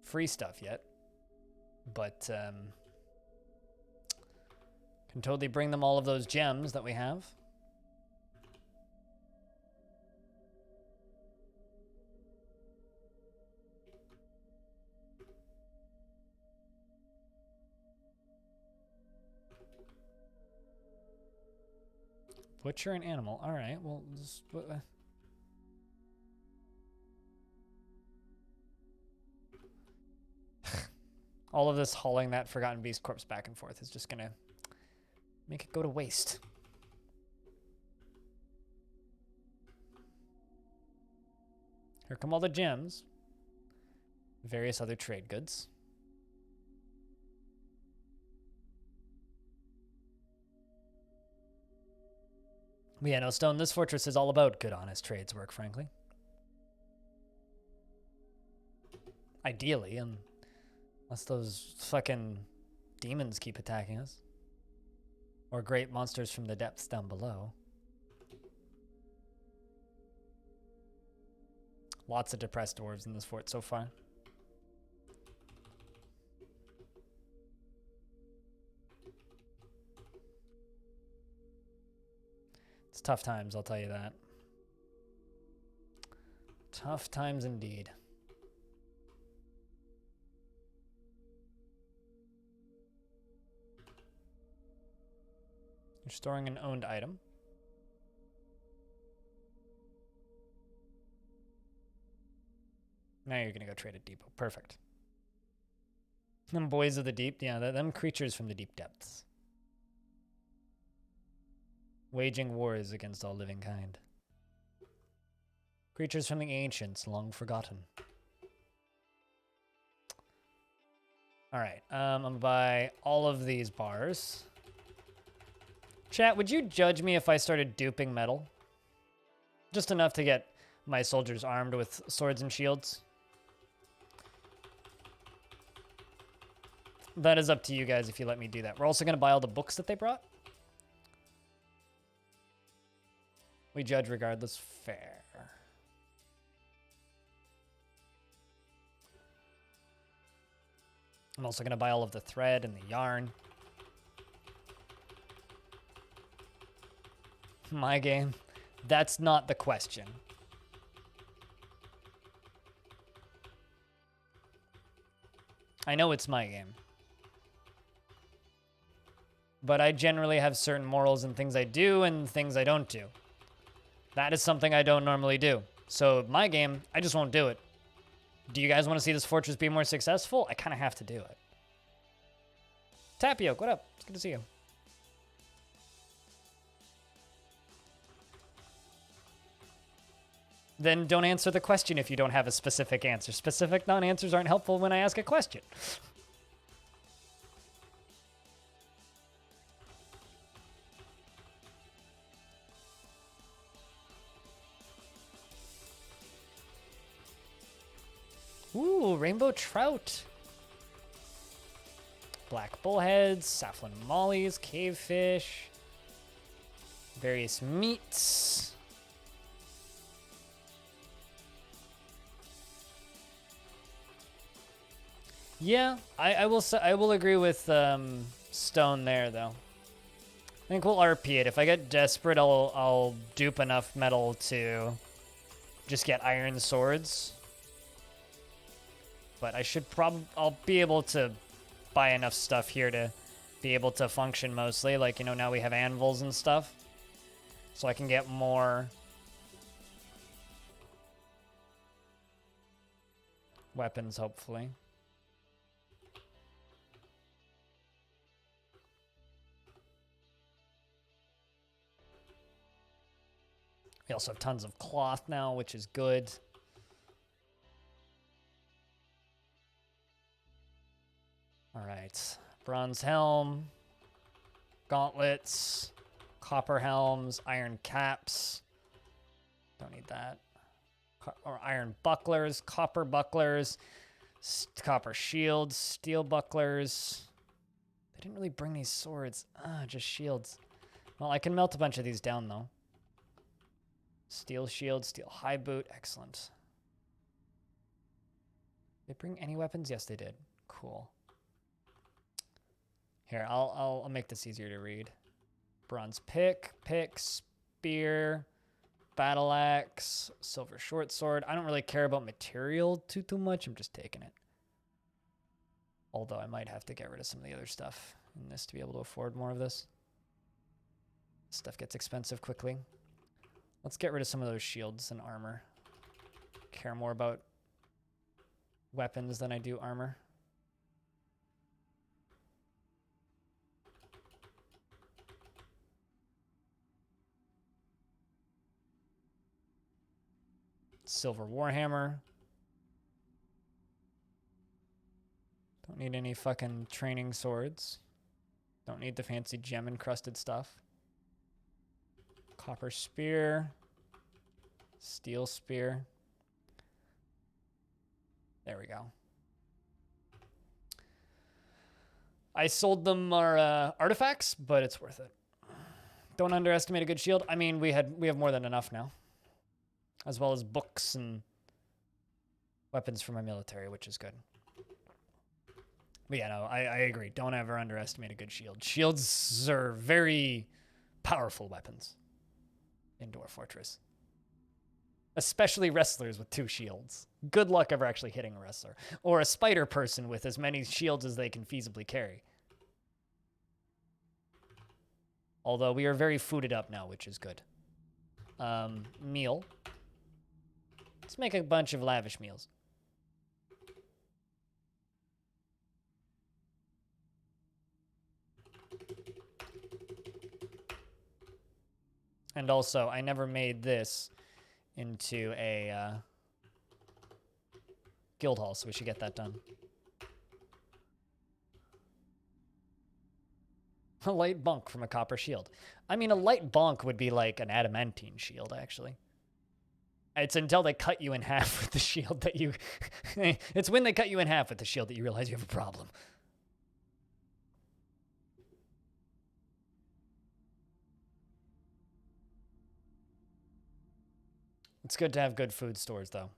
free stuff yet. But, can totally bring them all of those gems that we have. Butcher an animal. All right, well, just, all of this hauling that forgotten beast corpse back and forth is just gonna make it go to waste. Here come all the gems. Various other trade goods. But yeah, no, Stone, this fortress is all about good, honest trades work, frankly. Ideally, unless those fucking demons keep attacking us. Or great monsters from the depths down below. Lots of depressed dwarves in this fort so far. It's tough times, I'll tell you that. Tough times indeed. You're storing an owned item. Now you're gonna go trade at depot. Perfect. Them boys of the deep, yeah, them creatures from the deep depths. Waging wars against all living kind. Creatures from the ancients, long forgotten. Alright, I'm gonna buy all of these bars. Chat, would you judge me if I started duping metal? Just enough to get my soldiers armed with swords and shields. That is up to you guys if you let me do that. We're also going to buy all the books that they brought. We judge regardless. Fair. I'm also going to buy all of the thread and the yarn. My game. That's not the question. I know it's my game. But I generally have certain morals in things I do and things I don't do. That is something I don't normally do. So my game, I just won't do it. Do you guys want to see this fortress be more successful? I kind of have to do it. Tapioke, what up? It's good to see you. Then don't answer the question if you don't have a specific answer. Specific non-answers aren't helpful when I ask a question. Ooh, rainbow trout. Black bullheads, saffron mollies, cavefish, various meats. Yeah, I will agree with Stone there though. think we'll RP it. If I get desperate, I'll dupe enough metal to just get iron swords. But I should I'll be able to buy enough stuff here to be able to function mostly. Like, you know, now we have anvils and stuff. So I can get more weapons, hopefully. We also have tons of cloth now, which is good. All right. Bronze helm, gauntlets, copper helms, iron caps. Don't need that. Or iron bucklers, copper bucklers, copper shields, steel bucklers. They didn't really bring these swords. Just shields. Well, I can melt a bunch of these down, though. Steel shield, steel high boot. Excellent. Did they bring any weapons? Yes, they did. Cool. Here, I'll make this easier to read. Bronze pick, spear, battle axe, silver short sword. I don't really care about material too much. I'm just taking it. Although I might have to get rid of some of the other stuff in this to be able to afford more of this. Stuff gets expensive quickly. Let's get rid of some of those shields and armor. Care more about weapons than I do armor. Silver warhammer. Don't need any fucking training swords. Don't need the fancy gem encrusted stuff. Copper spear. Steel spear. There we go. I sold them our artifacts, but it's worth it. Don't underestimate a good shield. I mean, we have more than enough now. As well as books and weapons for my military, which is good. But yeah, no, I agree. Don't ever underestimate a good shield. Shields are very powerful weapons in Dwarf Fortress. Especially wrestlers with 2 shields. Good luck ever actually hitting a wrestler. Or a spider person with as many shields as they can feasibly carry. Although we are very fooded up now, which is good. Meal. Let's make a bunch of lavish meals. And also, I never made this into a guild hall, so we should get that done. A light bonk from a copper shield. I mean, a light bonk would be like an adamantine shield, actually. It's until they cut you in half with the shield that you... It's when they cut you in half with the shield that you realize you have a problem. It's good to have good food stores, though.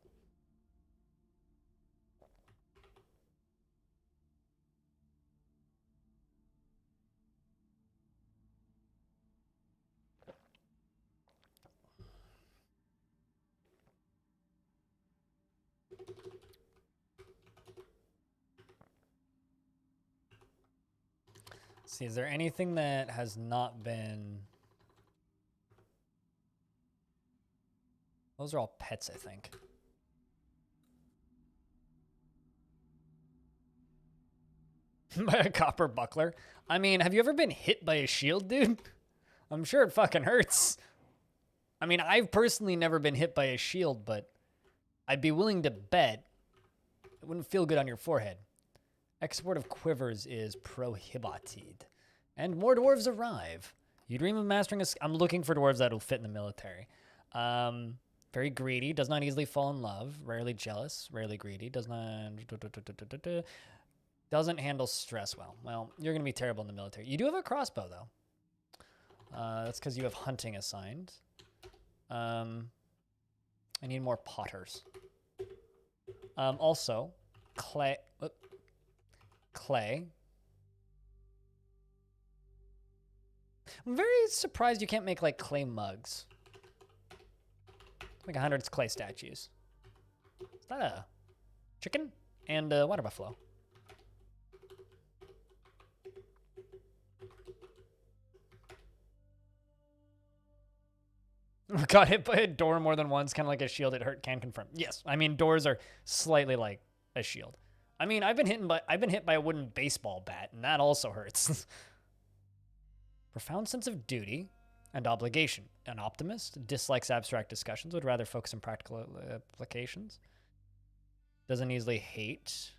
See, is there anything that has not been... Those are all pets, I think. By a copper buckler? I mean, have you ever been hit by a shield, dude? I'm sure it fucking hurts. I mean, I've personally never been hit by a shield, but I'd be willing to bet it wouldn't feel good on your forehead. Export of quivers is prohibited. And more dwarves arrive. You dream of mastering a... I'm looking for dwarves that'll fit in the military. Very greedy, does not easily fall in love, rarely jealous, rarely greedy, doesn't handle stress well. Well, you're going to be terrible in the military. You do have a crossbow, though. That's because you have hunting assigned. I need more potters. Also, clay. I'm very surprised you can't make like clay mugs. Like 100 clay statues. Is that a chicken and a water buffalo? Got hit by a door more than once, kind of like a shield. It hurt. Can confirm. Yes, I mean doors are slightly like a shield. I mean I've been hit by a wooden baseball bat, and that also hurts. Profound sense of duty and obligation. An optimist, dislikes abstract discussions, would rather focus on practical applications. Doesn't easily hate.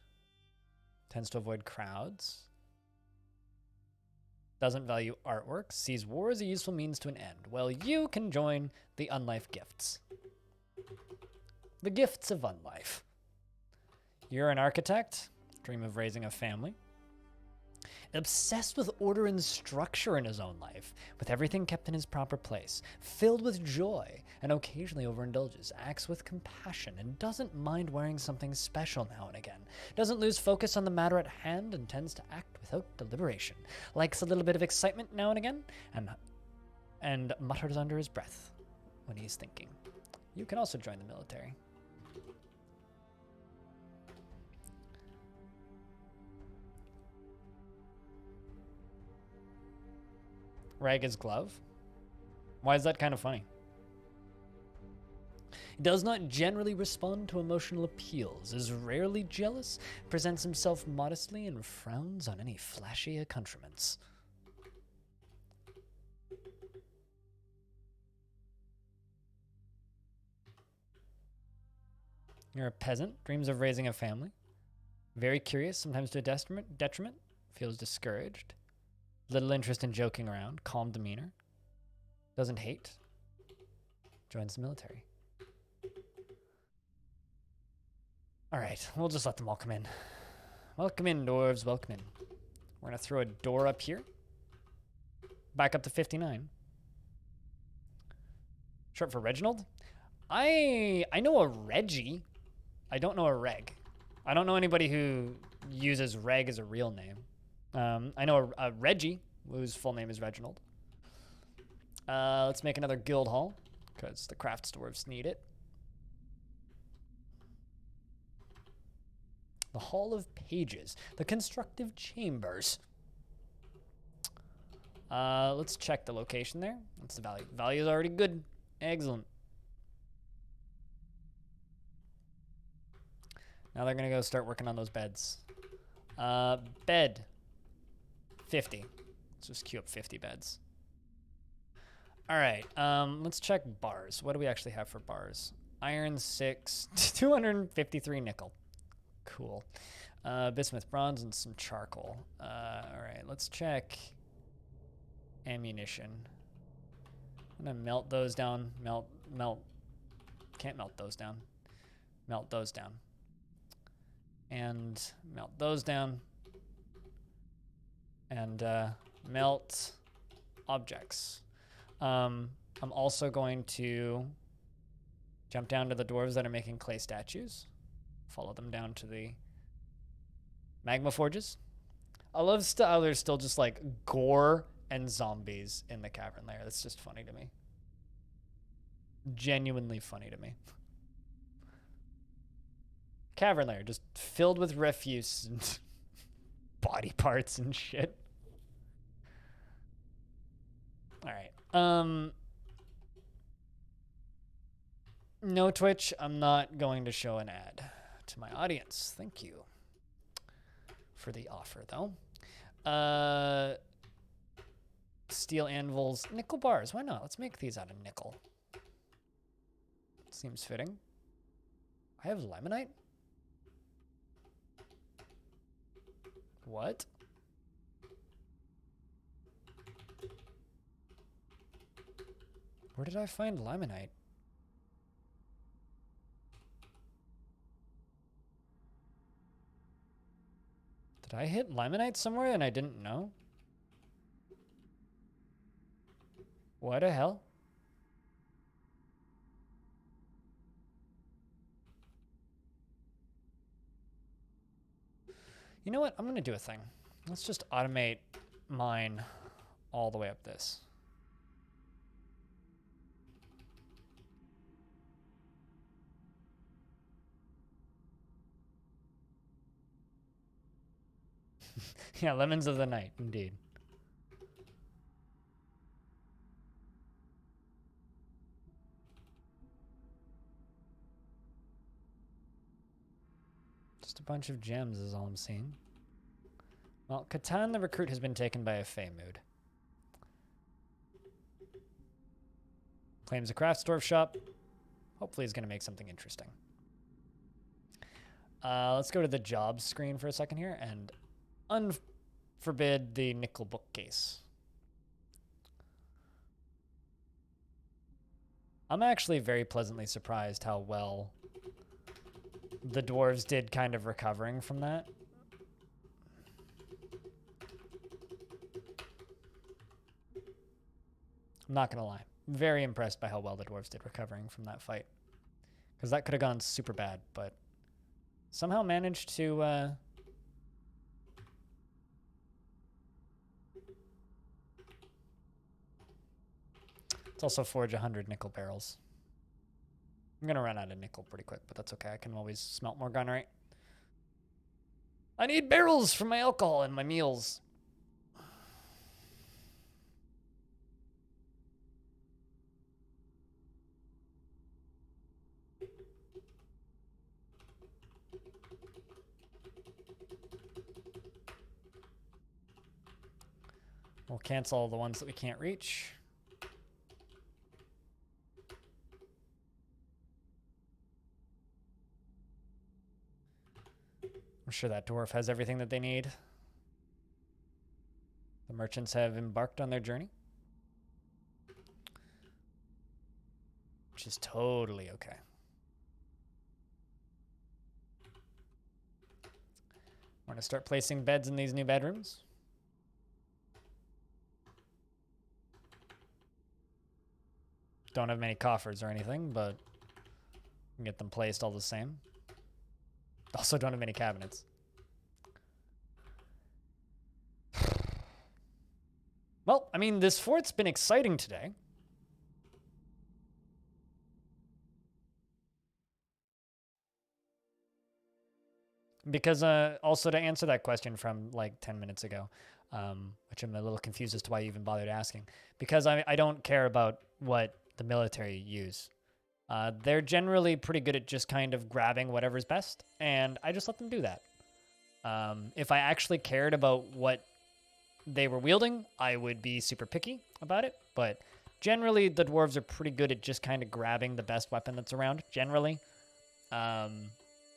Tends to avoid crowds. Doesn't value artwork. Sees war as a useful means to an end. Well, you can join the Unlife Gifts. The gifts of Unlife. You're an architect. Dream of raising a family. Obsessed with order and structure in his own life, with everything kept in his proper place, filled with joy, and occasionally overindulges, acts with compassion, and doesn't mind wearing something special now and again, doesn't lose focus on the matter at hand, and tends to act without deliberation, likes a little bit of excitement now and again, and mutters under his breath when he's thinking. You can also join the military. Ragged's glove. Why is that kind of funny? He does not generally respond to emotional appeals, is rarely jealous, presents himself modestly, and frowns on any flashy accoutrements. You're a peasant, dreams of raising a family. Very curious, sometimes to a detriment, feels discouraged. Little interest in joking around, calm demeanor. Doesn't hate. Joins the military. All right, we'll just let them all come in. Welcome in, dwarves, welcome in. We're gonna throw a door up here. Back up to 59. Short for Reginald? I know a Reggie. I don't know a Reg. I don't know anybody who uses Reg as a real name. I know a Reggie, whose full name is Reginald. Let's make another guild hall, because the crafts dwarves need it. The Hall of Pages, the constructive chambers. Let's check the location there. What's the value? Value is already good. Excellent. Now they're gonna go start working on those beds. Bed. 50. Let's just queue up 50 beds. All right, let's check bars. What do we actually have for bars? Iron 6, 253 nickel. Cool. Bismuth bronze and some charcoal. All right, let's check ammunition. I'm gonna melt those down. Melt. Can't melt those down. Melt those down. And melt those down. And melt objects. I'm also going to jump down to the dwarves that are making clay statues. Follow them down to the magma forges. I love how there's still just like gore and zombies in the cavern layer. That's just funny to me. Genuinely funny to me. Cavern layer just filled with refuse and body parts and shit. All right. No Twitch. I'm not going to show an ad to my audience. Thank you for the offer, though. Steel anvils, nickel bars. Why not? Let's make these out of nickel. Seems fitting. I have limonite? What? Where did I find limonite? Did I hit limonite somewhere and I didn't know? What the hell? You know what? I'm gonna do a thing. Let's just automate mine all the way up this. Yeah, lemons of the night, indeed. Just a bunch of gems is all I'm seeing. Well, Catan the recruit has been taken by a Fey mood. Claims a craft dwarf shop. Hopefully he's going to make something interesting. Let's go to the jobs screen for a second here and unforbid the nickel bookcase. I'm actually very pleasantly surprised how well the dwarves did kind of recovering from that. I'm not going to lie. Very impressed by how well the dwarves did recovering from that fight. Because that could have gone super bad, but somehow managed to... Let's also forge 100 nickel barrels. I'm going to run out of nickel pretty quick, but that's okay. I can always smelt more gunnerite. I need barrels for my alcohol and my meals. We'll cancel the ones that we can't reach. I'm sure that dwarf has everything that they need. The merchants have embarked on their journey. Which is totally okay. We're going to start placing beds in these new bedrooms. Don't have many coffers or anything, but we can get them placed all the same. Also don't have many cabinets. Well, I mean, this fort's been exciting today. Because also to answer that question from like 10 minutes ago, which I'm a little confused as to why you even bothered asking. Because I don't care about what the military use. They're generally pretty good at just kind of grabbing whatever's best, and I just let them do that. If I actually cared about what they were wielding, I would be super picky about it, but generally the dwarves are pretty good at just kind of grabbing the best weapon that's around, generally. And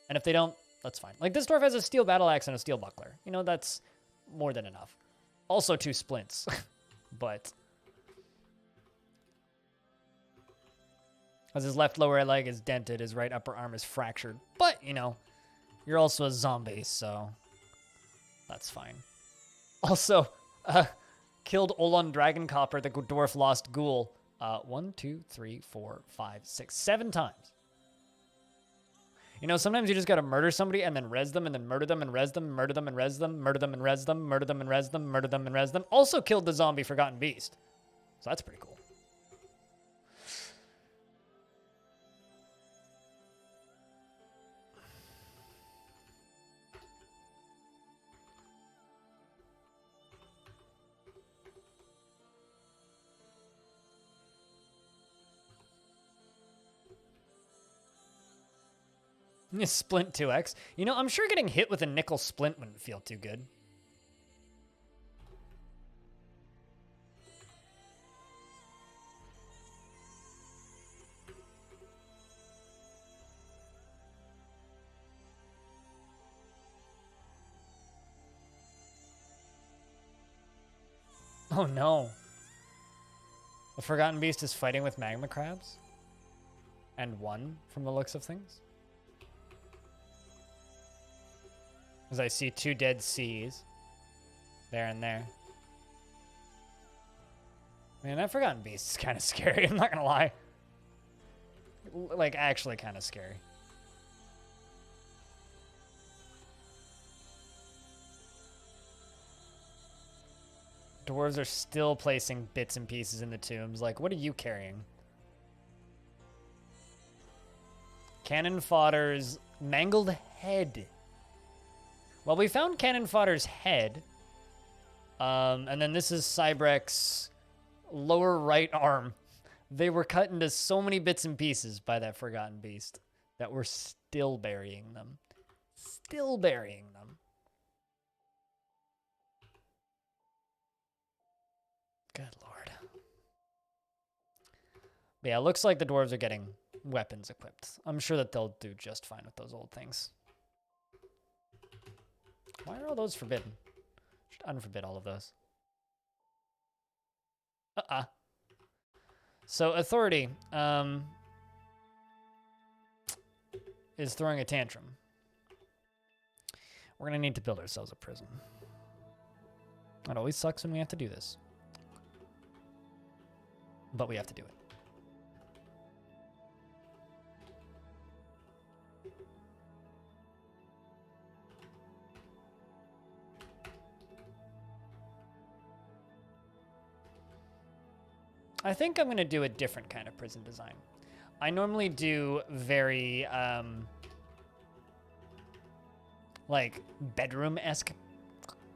if they don't, that's fine. Like, this dwarf has a steel battle axe and a steel buckler. You know, that's more than enough. Also 2 splints, but... As his left lower leg is dented, his right upper arm is fractured. But, you know, you're also a zombie, so that's fine. Also, killed Olon Dragoncopper, the dwarf lost ghoul, 1, 2, 3, 4, 5, 6, 7 times. You know, sometimes you just gotta murder somebody and then res them and then murder them and res them, murder them and res them, murder them and res them, murder them and res them, murder them and res them. Also killed the zombie Forgotten Beast. So that's pretty cool. Splint 2x. You know, I'm sure getting hit with a nickel splint wouldn't feel too good. Oh no. The Forgotten Beast is fighting with magma crabs? And won, from the looks of things? As I see 2 dead seas. There and there. Man, that Forgotten Beast is kind of scary, I'm not gonna lie. Like, actually kind of scary. Dwarves are still placing bits and pieces in the tombs. Like, what are you carrying? Cannon fodder's mangled head. Well, we found Cannon Fodder's head. And then this is Cybrek's lower right arm. They were cut into so many bits and pieces by that Forgotten Beast that we're still burying them. Still burying them. Good lord. But yeah, it looks like the dwarves are getting weapons equipped. I'm sure that they'll do just fine with those old things. Why are all those forbidden? Should unforbid all of those. So Authority is throwing a tantrum. We're gonna need to build ourselves a prison. It always sucks when we have to do this. But we have to do it. I think I'm going to do a different kind of prison design. I normally do very, like, bedroom-esque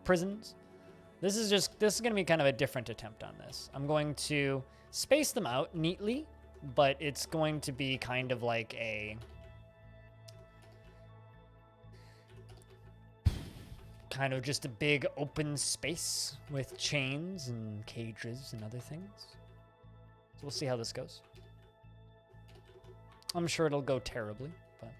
prisons. This is going to be kind of a different attempt on this. I'm going to space them out neatly, but it's going to be kind of like a... kind of just a big open space with chains and cages and other things. So we'll see how this goes. I'm sure it'll go terribly, but...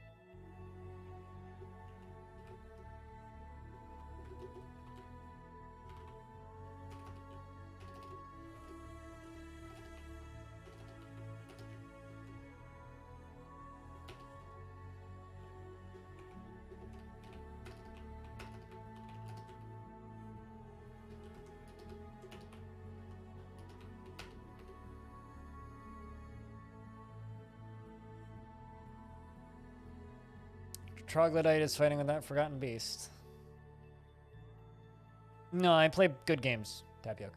Troglodyte is fighting with that Forgotten Beast. No, I play good games, Tapioca.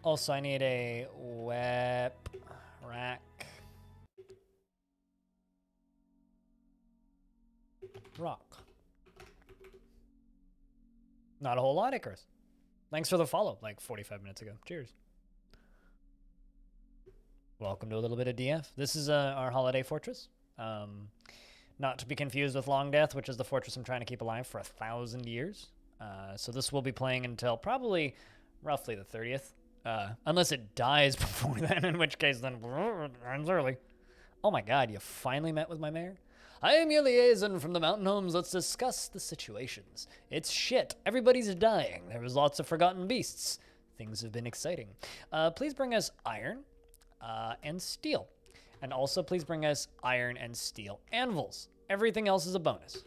Also, I need a web rack. Rock. Not a whole lot, Icarus. Thanks for the follow, like 45 minutes ago. Cheers. Welcome to a little bit of DF. This is our holiday fortress. Not to be confused with Long Death, which is the fortress I'm trying to keep alive for 1,000 years. So this will be playing until probably roughly the 30th. Unless it dies before then, in which case then it ends early. Oh my god, you finally met with my mayor? I am your liaison from the mountain homes. Let's discuss the situations. It's shit. Everybody's dying. There was lots of forgotten beasts. Things have been exciting. Please bring us iron and steel. And also please bring us iron and steel anvils. Everything else is a bonus.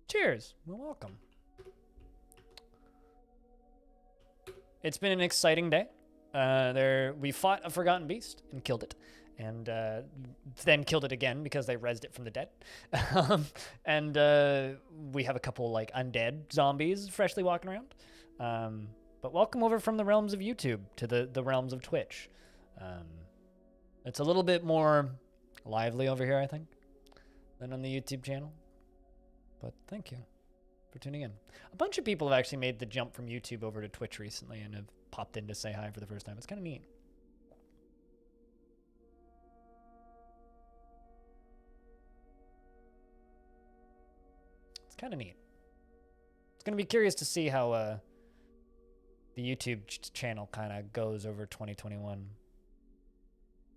Cheers. You're welcome. It's been an exciting day. We fought a forgotten beast and killed it. And then killed it again because they rezzed it from the dead. And we have a couple like undead zombies freshly walking around. But welcome over from the realms of YouTube to the realms of Twitch. It's a little bit more lively over here, I think, than on the YouTube channel. But thank you for tuning in. A bunch of people have actually made the jump from YouTube over to Twitch recently and have popped in to say hi for the first time. It's kind of neat. It's kind of neat. It's going to be curious to see how the YouTube channel kind of goes over 2021.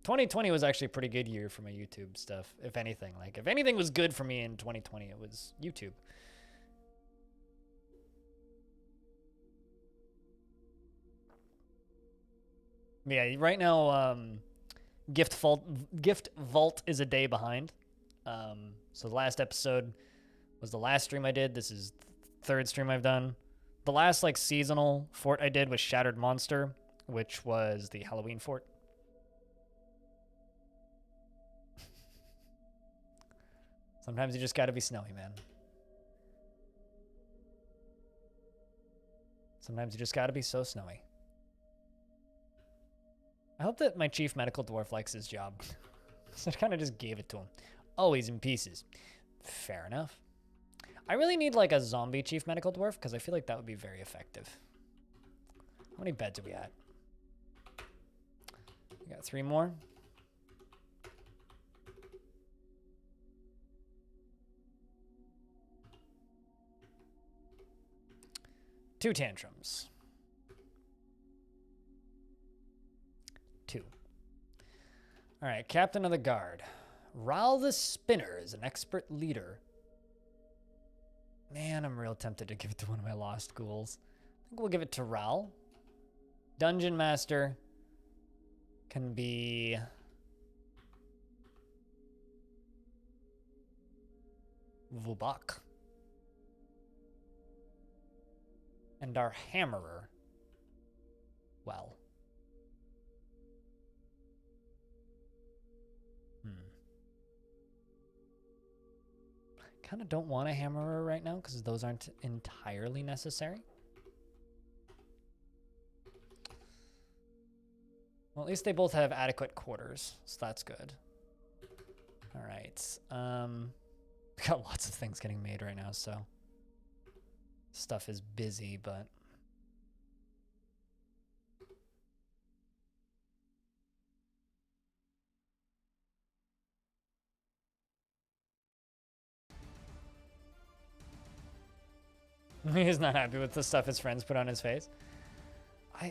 2020 was actually a pretty good year for my YouTube stuff, if anything. Like, if anything was good for me in 2020, it was YouTube. Yeah, right now, Giftvault is a day behind. So the last episode was the last stream I did. This is the third stream I've done. The last, like, seasonal fort I did was Shattered Monster, which was the Halloween fort. Sometimes you just gotta be snowy, man. Sometimes you just gotta be so snowy. I hope that my chief medical dwarf likes his job. So I kind of just gave it to him. Oh, he's in pieces. Fair enough. I really need like a zombie chief medical dwarf because I feel like that would be very effective. How many beds are we at? We got 3 more. Two tantrums. 2. All right, Captain of the Guard. Ral the Spinner is an expert leader. Man, I'm real tempted to give it to one of my lost ghouls. I think we'll give it to Ral. Dungeon Master can be... Vubak. And our Hammerer, well. Kind of don't want a Hammerer right now because those aren't entirely necessary. Well, at least they both have adequate quarters, so that's good. All right. We got lots of things getting made right now, so stuff is busy, but he's not happy with the stuff his friends put on his face.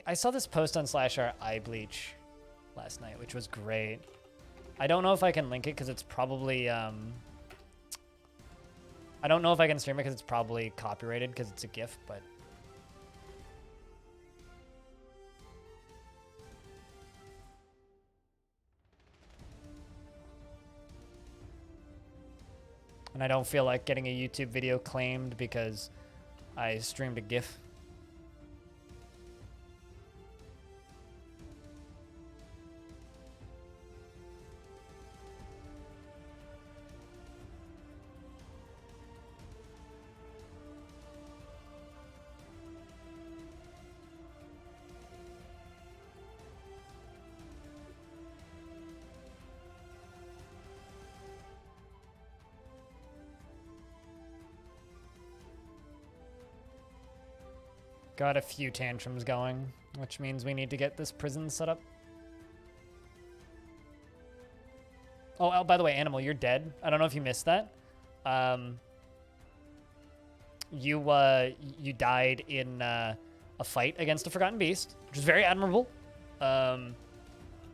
I saw this post on /r eye bleach last night, which was great. I don't know if I can link it because it's probably I don't know if I can stream it because it's probably copyrighted because it's a GIF, but and I don't feel like getting a YouTube video claimed because I streamed a GIF. Got a few tantrums going, which means we need to get this prison set up. Oh, by the way, Animal, you're dead. I don't know if you missed that. You died in a fight against a Forgotten Beast, which is very admirable.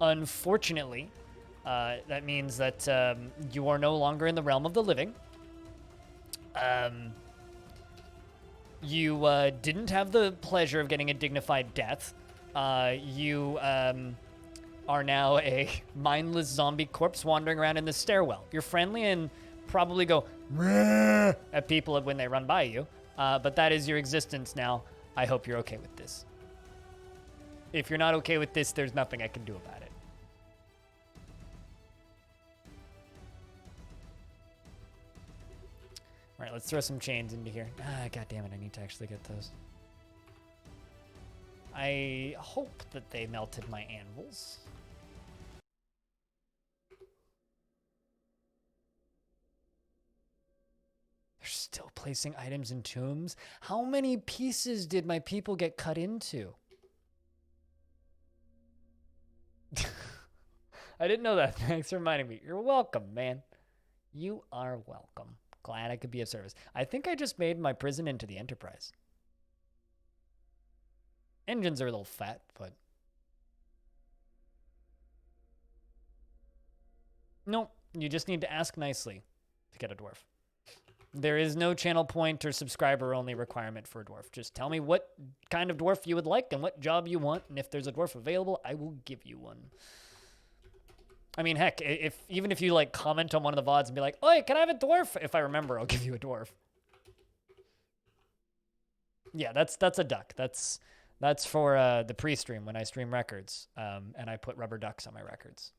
Unfortunately, that means that you are no longer in the realm of the living. You didn't have the pleasure of getting a dignified death. You are now a mindless zombie corpse wandering around in the stairwell. You're friendly and probably go at people when they run by you, but that is your existence now. I hope you're okay with this. If you're not okay with this, there's nothing I can do about it. All right, let's throw some chains into here. God damn it, I need to actually get those. I hope that they melted my anvils. They're still placing items in tombs? How many pieces did my people get cut into? I didn't know that. Thanks for reminding me. You're welcome, man. You are welcome. Glad I could be of service. I think I just made my prison into the Enterprise. Engines are a little fat, but... No, you just need to ask nicely to get a dwarf. There is no channel point or subscriber only requirement for a dwarf. Just tell me what kind of dwarf you would like and what job you want, and if there's a dwarf available, I will give you one. I mean, heck, even if you like comment on one of the VODs and be like, "Oi, can I have a dwarf?" If I remember, I'll give you a dwarf. Yeah, that's a duck. That's for the pre-stream when I stream records, and I put rubber ducks on my records.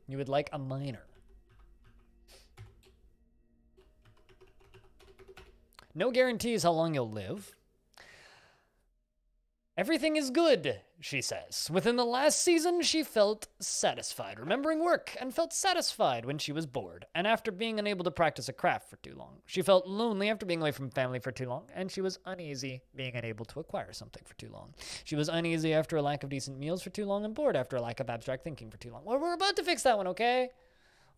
You would like a minor. No guarantees how long you'll live. Everything is good, she says. Within the last season, she felt satisfied, remembering work, and felt satisfied when she was bored, and after being unable to practice a craft for too long. She felt lonely after being away from family for too long, and she was uneasy being unable to acquire something for too long. She was uneasy after a lack of decent meals for too long, and bored after a lack of abstract thinking for too long. Well, we're about to fix that one, okay?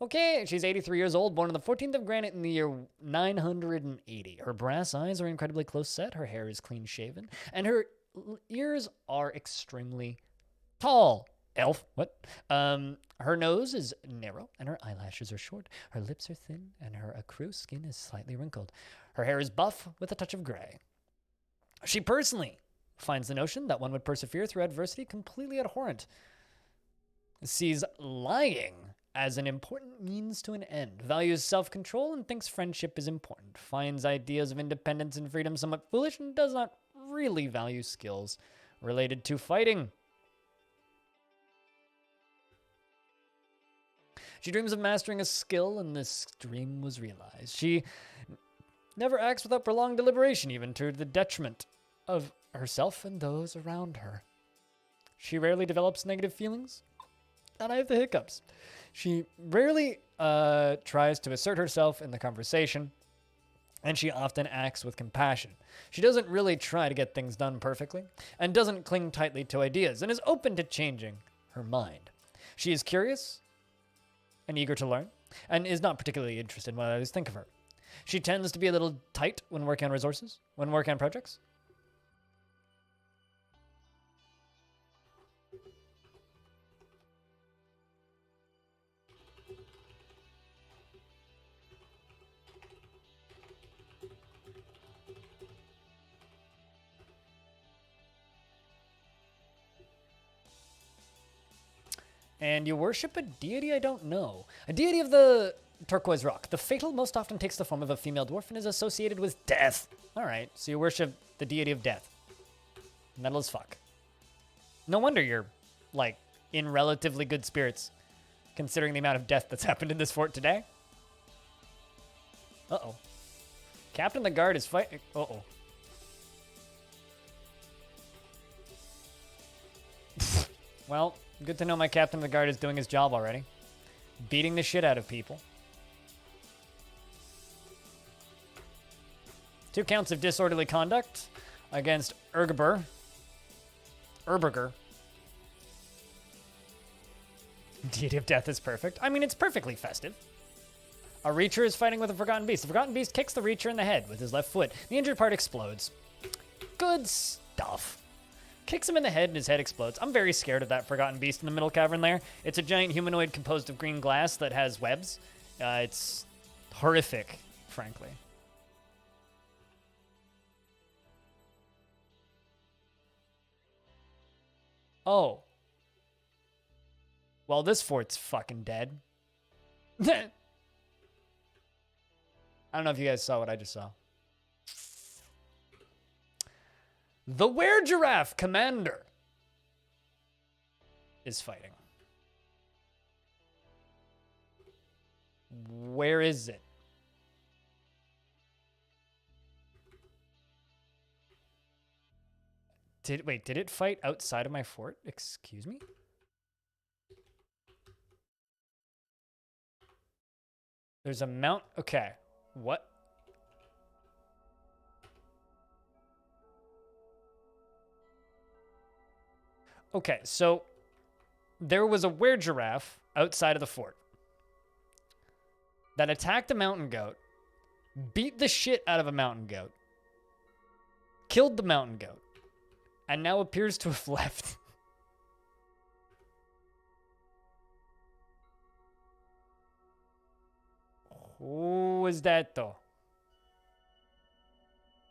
Okay, she's 83 years old, born on the 14th of Granite in the year 980. Her brass eyes are incredibly close set, her hair is clean shaven, and her ears are extremely tall. Elf, what? Her nose is narrow, and her eyelashes are short. Her lips are thin, and her ecru skin is slightly wrinkled. Her hair is buff with a touch of gray. She personally finds the notion that one would persevere through adversity completely abhorrent. Sees lying as an important means to an end, values self-control, and thinks friendship is important, finds ideas of independence and freedom somewhat foolish, and does not really value skills related to fighting. She dreams of mastering a skill, and this dream was realized. She never acts without prolonged deliberation, even to the detriment of herself and those around her. She rarely develops negative feelings, and I have the hiccups. She rarely tries to assert herself in the conversation, and she often acts with compassion. She doesn't really try to get things done perfectly, and doesn't cling tightly to ideas, and is open to changing her mind. She is curious and eager to learn, and is not particularly interested in what others think of her. She tends to be a little tight when working on resources, when working on projects. And you worship a deity I don't know. A deity of the turquoise rock. The fatal most often takes the form of a female dwarf and is associated with death. All right, so you worship the deity of death. Metal as fuck. No wonder you're, like, in relatively good spirits, considering the amount of death that's happened in this fort today. Uh-oh. Captain of the guard is fighting. Uh-oh. Well, good to know my captain of the guard is doing his job already. Beating the shit out of people. 2 counts of disorderly conduct against Erberger. Deity of Death is perfect. I mean, it's perfectly festive. A Reacher is fighting with a Forgotten Beast. The Forgotten Beast kicks the Reacher in the head with his left foot. The injured part explodes. Good stuff. Kicks him in the head and his head explodes. I'm very scared of that Forgotten Beast in the middle cavern layer. It's a giant humanoid composed of green glass that has webs. It's horrific, frankly. Oh. Well, this fort's fucking dead. I don't know if you guys saw what I just saw. The Were-Giraffe Commander is fighting. Where is it? Did it fight outside of my fort? Excuse me? There's a mount. Okay. What? Okay, so there was a were-giraffe outside of the fort that attacked a mountain goat, beat the shit out of a mountain goat, killed the mountain goat, and now appears to have left. Who is that, though?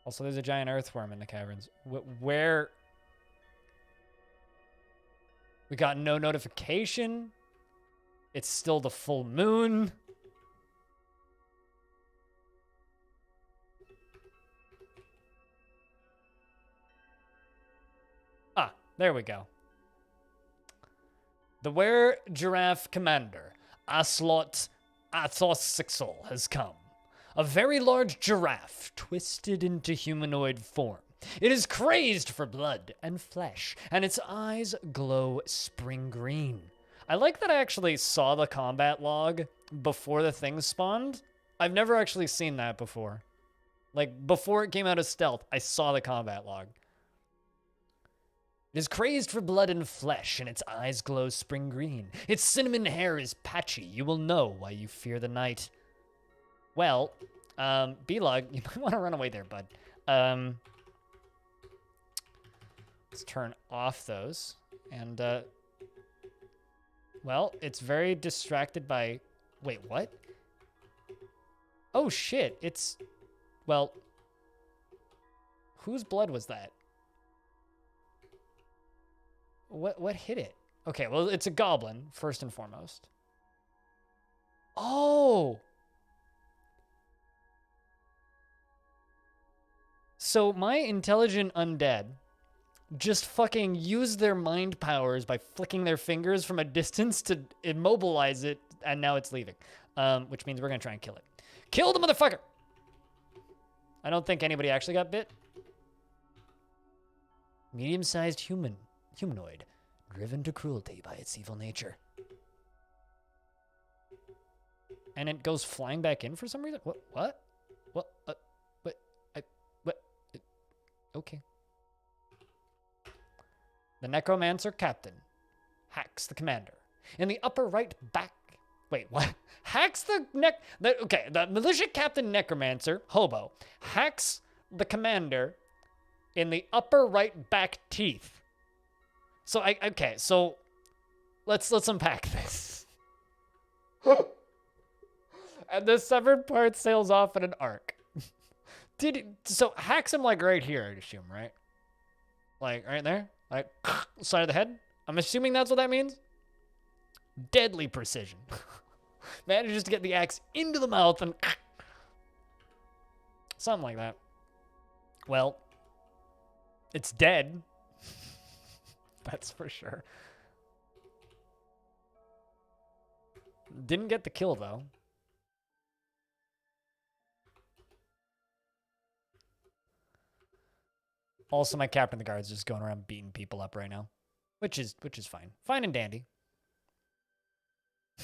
Also, there's a giant earthworm in the caverns. Where? We got no notification. It's still the full moon. Ah, there we go. The Were-Giraffe Commander. Aslot Athosixel has come. A very large giraffe twisted into humanoid form. It is crazed for blood and flesh, and its eyes glow spring green. I like that I actually saw the combat log before the thing spawned. I've never actually seen that before. Like, before it came out as stealth, I saw the combat log. It is crazed for blood and flesh, and its eyes glow spring green. Its cinnamon hair is patchy. You will know why you fear the night. Well, B-Log, you might want to run away there, bud. Let's turn off those. And, well, it's very distracted by... Wait, what? Oh, shit. It's... Well... Whose blood was that? What hit it? Okay, well, it's a goblin, first and foremost. Oh! So my intelligent undead just fucking use their mind powers by flicking their fingers from a distance to immobilize it, and now it's leaving. Which means we're gonna try and kill it. Kill the motherfucker! I don't think anybody actually got bit. Medium-sized humanoid, driven to cruelty by its evil nature. And it goes flying back in for some reason? What? Okay. The Necromancer Captain hacks the commander. In the upper right back... Wait, what? Hacks the Okay, the Militia Captain Necromancer, Hobo, hacks the commander in the upper right back teeth. So, okay, so let's unpack this. And the severed part sails off in an arc. So hacks him like right here, I'd assume, right? Like right there? Like side of the head? I'm assuming that's what that means. Deadly precision. Manages to get the axe into the mouth and something like that. Well, it's dead. That's for sure. Didn't get the kill though. Also, my captain of the guard's just going around beating people up right now, which is fine. Fine and dandy.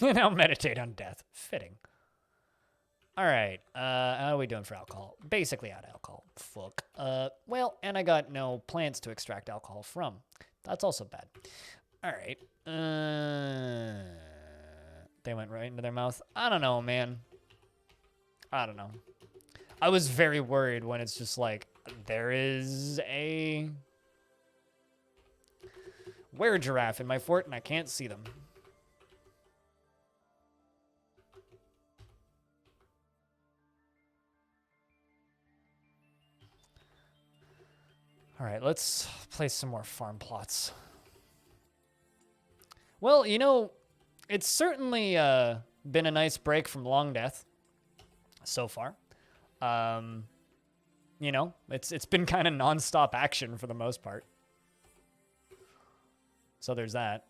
Now meditate on death. Fitting. All right. How are we doing for alcohol? Basically out of alcohol. Fuck. Well, and I got no plants to extract alcohol from. That's also bad. All right. They went right into their mouth. I don't know, man. I don't know. I was very worried when it's just like, there is a were-giraffe in my fort and I can't see them. All right, let's place some more farm plots. Well, you know, it's certainly been a nice break from Long Death so far. You know, it's been kind of non-stop action for the most part. So there's that.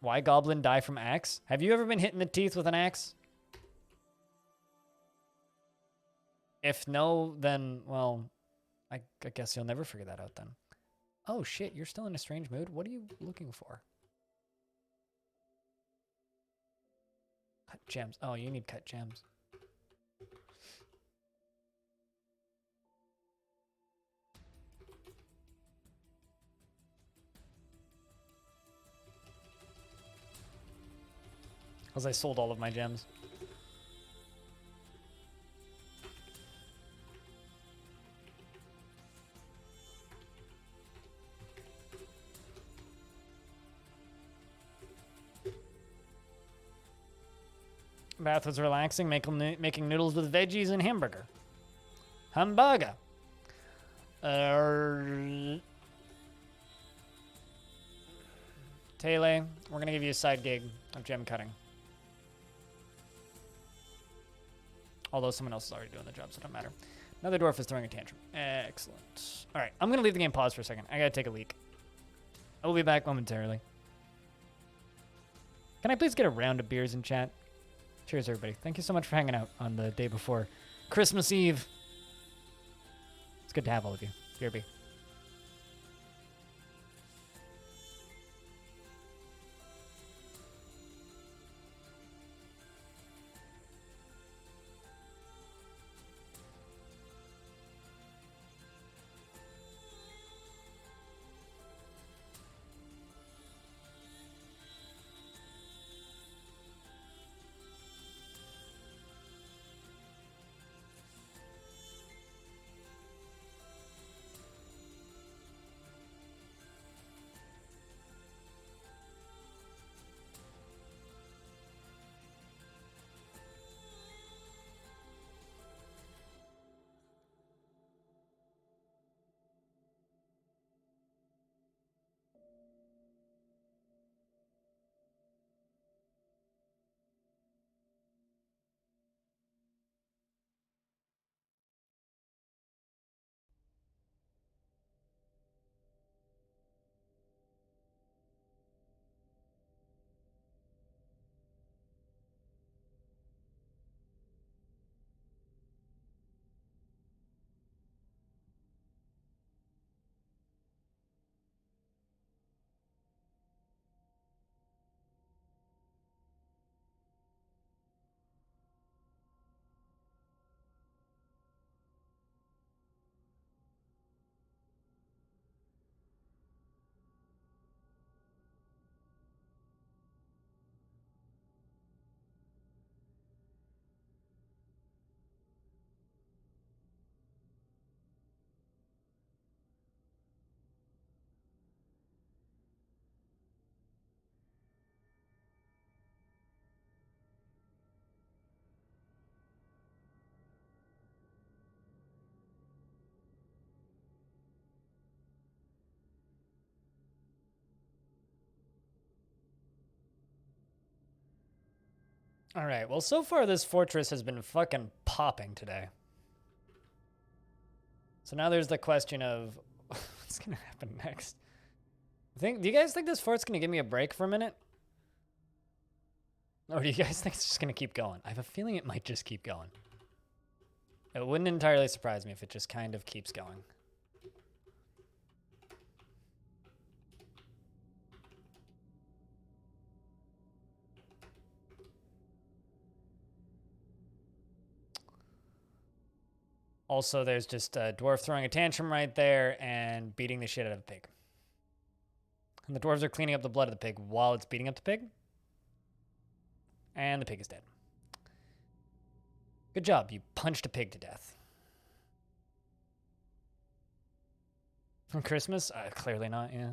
Why goblin die from axe? Have you ever been hit in the teeth with an axe? If no, then, well, I guess you'll never figure that out then. Oh shit, you're still in a strange mood? What are you looking for? Cut gems. Oh, you need cut gems. Because I sold all of my gems. Bath was relaxing, making noodles with veggies and hamburger. Hamburger. Tele, we're going to give you a side gig of gem cutting. Although someone else is already doing the job, so it doesn't matter. Another dwarf is throwing a tantrum. Excellent. All right, I'm going to leave the game paused for a second. I got to take a leak. I will be back momentarily. Can I please get a round of beers in chat? Cheers, everybody. Thank you so much for hanging out on the day before Christmas Eve. It's good to have all of you. BRB. All right, well, so far this fortress has been fucking popping today. So now there's the question of what's gonna happen next. Do you guys think this fort's gonna give me a break for a minute? Or do you guys think it's just gonna keep going? I have a feeling it might just keep going. It wouldn't entirely surprise me if it just kind of keeps going. Also, there's just a dwarf throwing a tantrum right there and beating the shit out of the pig. And the dwarves are cleaning up the blood of the pig while it's beating up the pig. And the pig is dead. Good job, you punched a pig to death. On Christmas? Clearly not, yeah.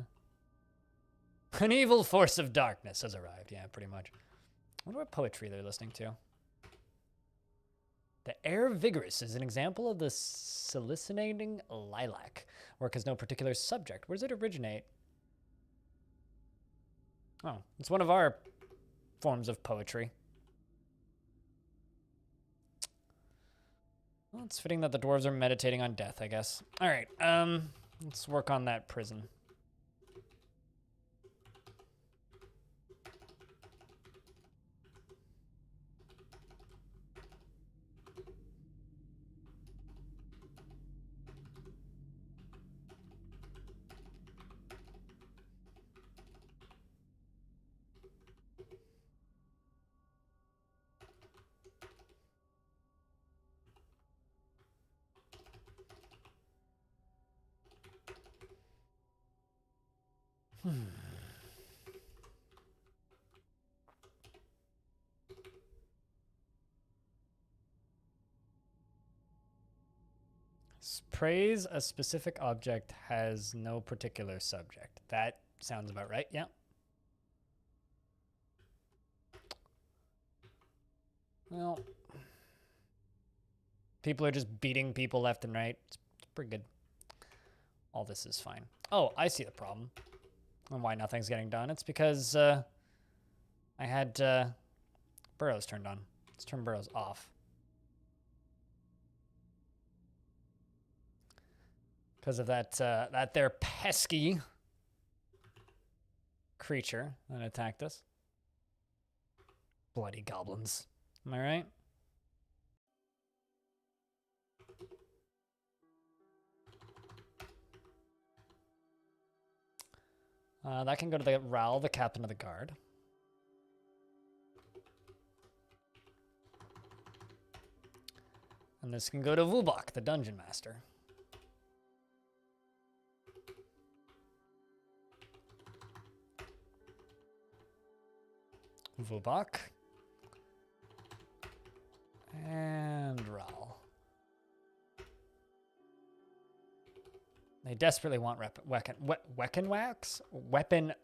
An evil force of darkness has arrived. Yeah, pretty much. I wonder what poetry they're listening to. The air vigorous is an example of the soliciting lilac. Work has no particular subject. Where does it originate? Oh, it's one of our forms of poetry. Well, it's fitting that the dwarves are meditating on death, I guess. All right, let's work on that prison. Praise a specific object has no particular subject. That sounds about right, yeah. Well, people are just beating people left and right. It's pretty good. All this is fine. Oh, I see the problem. And why nothing's getting done. It's because I had burrows turned on. Let's turn burrows off. Because of that there pesky creature that attacked us. Bloody goblins. Am I right? That can go to the Ral, the captain of the guard. And this can go to Vubok, the dungeon master. Vubok. And Ral. They desperately want weapon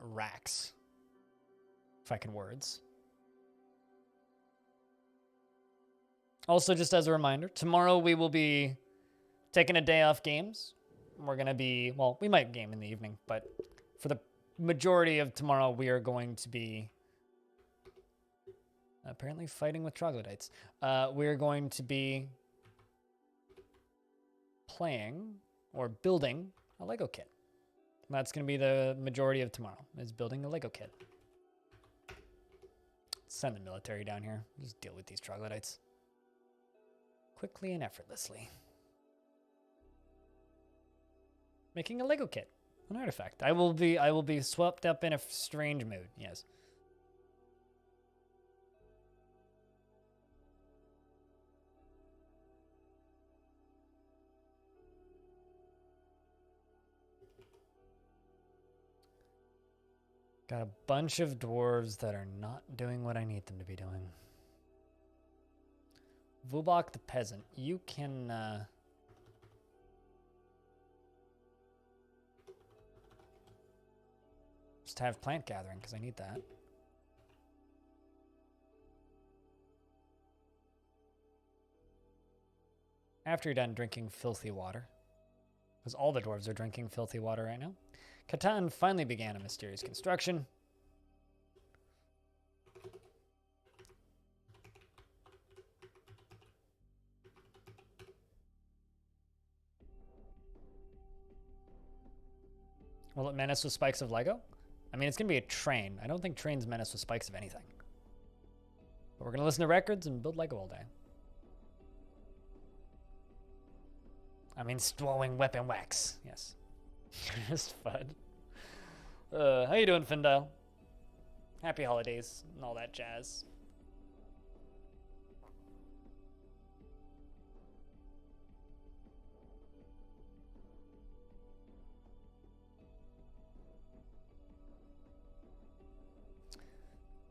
racks. If I can words. Also, just as a reminder, tomorrow we will be taking a day off games. We're going to be, well, we might game in the evening, but for the majority of tomorrow, we are going to be apparently fighting with troglodytes. We're going to be playing or building a Lego kit. That's going to be the majority of tomorrow, is building a Lego kit. Send the military down here. Just deal with these troglodytes. Quickly and effortlessly. Making a Lego kit. An artifact. I will be swept up in a strange mood, yes. Got a bunch of dwarves that are not doing what I need them to be doing. Vubok the peasant, you can just have plant gathering because I need that. After you're done drinking filthy water, because all the dwarves are drinking filthy water right now, Catan finally began a mysterious construction. Will it menace with spikes of Lego? I mean, it's going to be a train. I don't think trains menace with spikes of anything. But we're going to listen to records and build Lego all day. I mean, stowing weapon wax. Yes. Just fun. How you doing, Findile? Happy holidays and all that jazz.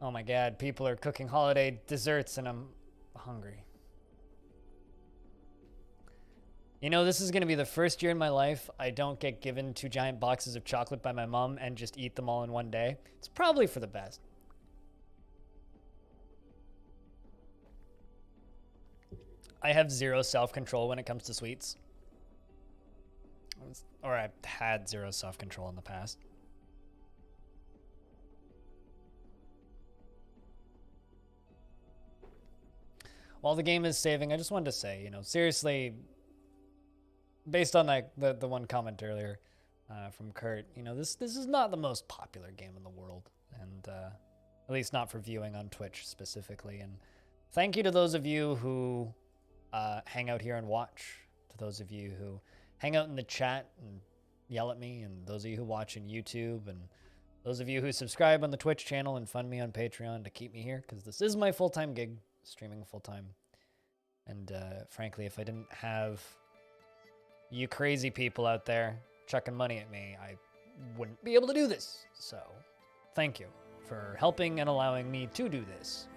Oh my god, people are cooking holiday desserts and I'm hungry. You know, this is going to be the first year in my life I don't get given 2 giant boxes of chocolate by my mom and just eat them all in one day. It's probably for the best. I have zero self-control when it comes to sweets. Or I've had zero self-control in the past. While the game is saving, I just wanted to say, you know, seriously, based on like the one comment earlier from Kurt, you know, this is not the most popular game in the world, and at least not for viewing on Twitch specifically. And thank you to those of you who hang out here and watch, to those of you who hang out in the chat and yell at me, and those of you who watch on YouTube, and those of you who subscribe on the Twitch channel and fund me on Patreon to keep me here, because this is my full-time gig, streaming full-time. And frankly, if I didn't have you crazy people out there chucking money at me, I wouldn't be able to do this. So thank you for helping and allowing me to do this.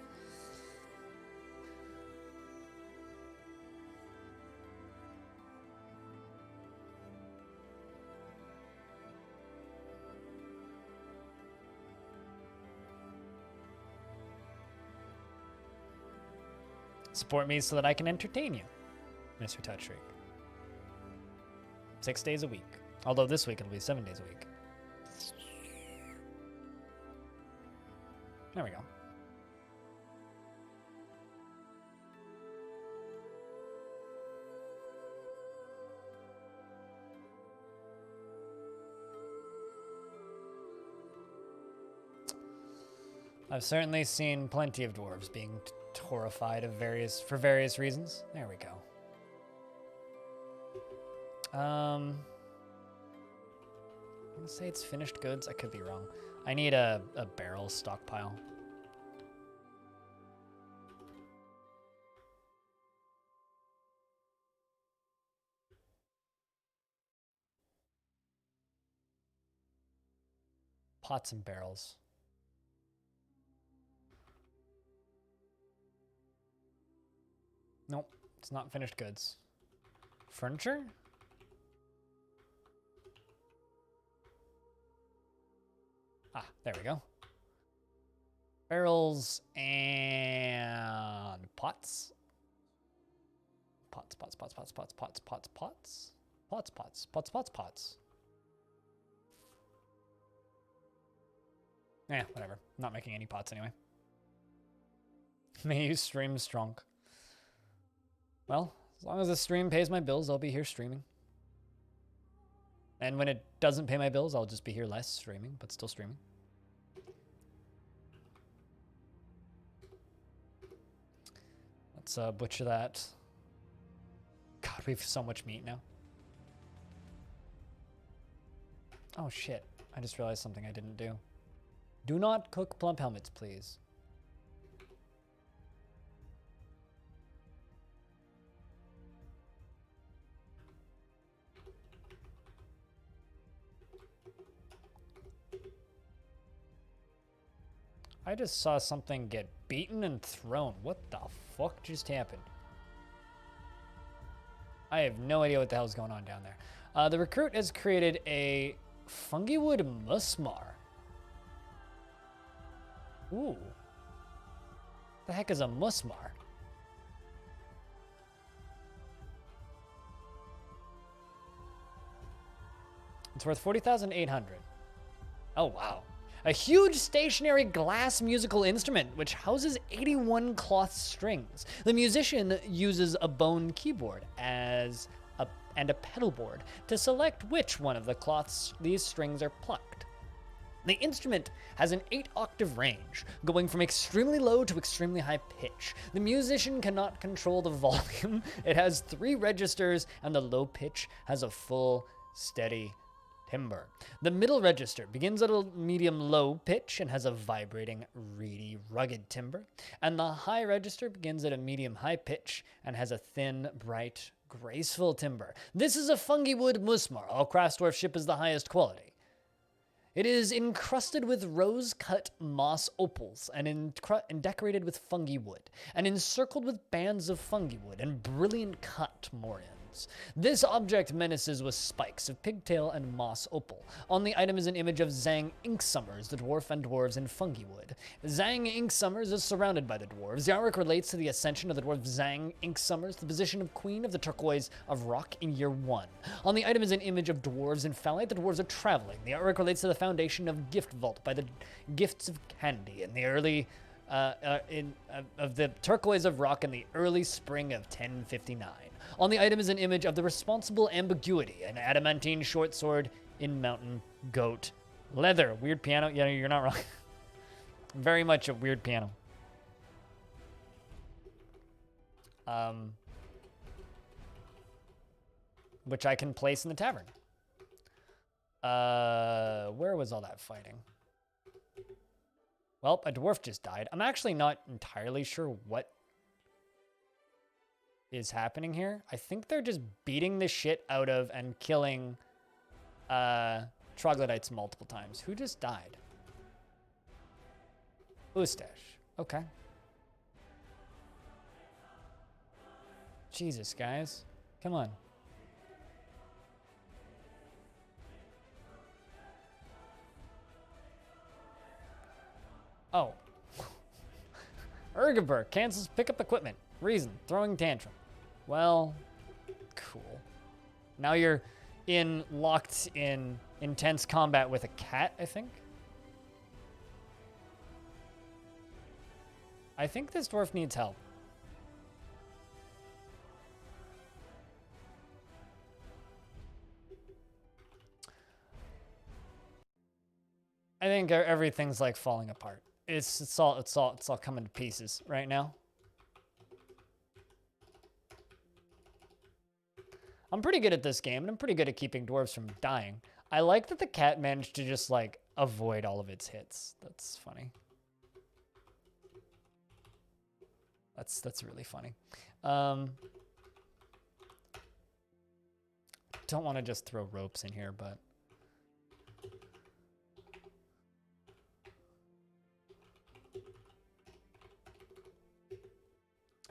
Support me so that I can entertain you, Mr. Touchstreak. 6 days a week. Although this week it'll be 7 days a week. There we go. I've certainly seen plenty of dwarves being horrified for various reasons. There we go. I'm gonna say it's finished goods. I could be wrong. I need a barrel stockpile. Pots and barrels. Nope, it's not finished goods. Furniture? Ah, there we go. Barrels and pots. Pots. Eh, whatever. Not making any pots anyway. May you stream strong. Well, as long as the stream pays my bills, I'll be here streaming. And when it doesn't pay my bills, I'll just be here less streaming, but still streaming. Let's butcher that. God, we have so much meat now. Oh shit, I just realized something I didn't do. Do not cook plump helmets, please. I just saw something get beaten and thrown. What the fuck just happened? I have no idea what the hell's going on down there. The recruit has created a fungiwood musmar. Ooh. The heck is a musmar? It's worth 40,800. Oh, wow. A huge stationary glass musical instrument which houses 81 cloth strings. The musician uses a bone keyboard and a pedal board to select which one of the cloths these strings are plucked. The instrument has an 8-octave range, going from extremely low to extremely high pitch. The musician cannot control the volume. It has 3 registers, and the low pitch has a full, steady timbre. The middle register begins at a medium-low pitch and has a vibrating, reedy, rugged timbre. And the high register begins at a medium-high pitch and has a thin, bright, graceful timbre. This is a fungiwood musmar. All Craftsdwarf ship is the highest quality. It is encrusted with rose-cut moss opals and decorated with fungi wood, and encircled with bands of fungi wood and brilliant cut morions. This object menaces with spikes of pigtail and moss opal. On the item is an image of Zang Inksummers, the dwarf and dwarves in fungi wood. Zang Inksummers is surrounded by the dwarves. The artwork relates to the ascension of the dwarf Zang Inksummers, the position of queen of the turquoise of rock in year 1. On the item is an image of dwarves in Phalite. The dwarves are traveling. The artwork relates to the foundation of Giftvault by the gifts of candy in the early of the turquoise of rock in the early spring of 1059. On the item is an image of the responsible ambiguity, an adamantine short sword in mountain goat leather. Weird piano. Yeah, you're not wrong. Very much a weird piano. Which I can place in the tavern. Where was all that fighting? Well, a dwarf just died. I'm actually not entirely sure what is happening here. I think they're just beating the shit out of and killing troglodytes multiple times. Who just died? Ustash. Okay. Jesus, guys. Come on. Oh. Ergaber cancels pickup equipment. Reason, throwing tantrum. Well, cool. Now you're locked in intense combat with a cat, I think. I think this dwarf needs help. I think everything's like falling apart. It's all coming to pieces right now. I'm pretty good at this game, and I'm pretty good at keeping dwarves from dying. I like that the cat managed to just, like, avoid all of its hits. That's funny. That's really funny. Don't want to just throw ropes in here, but...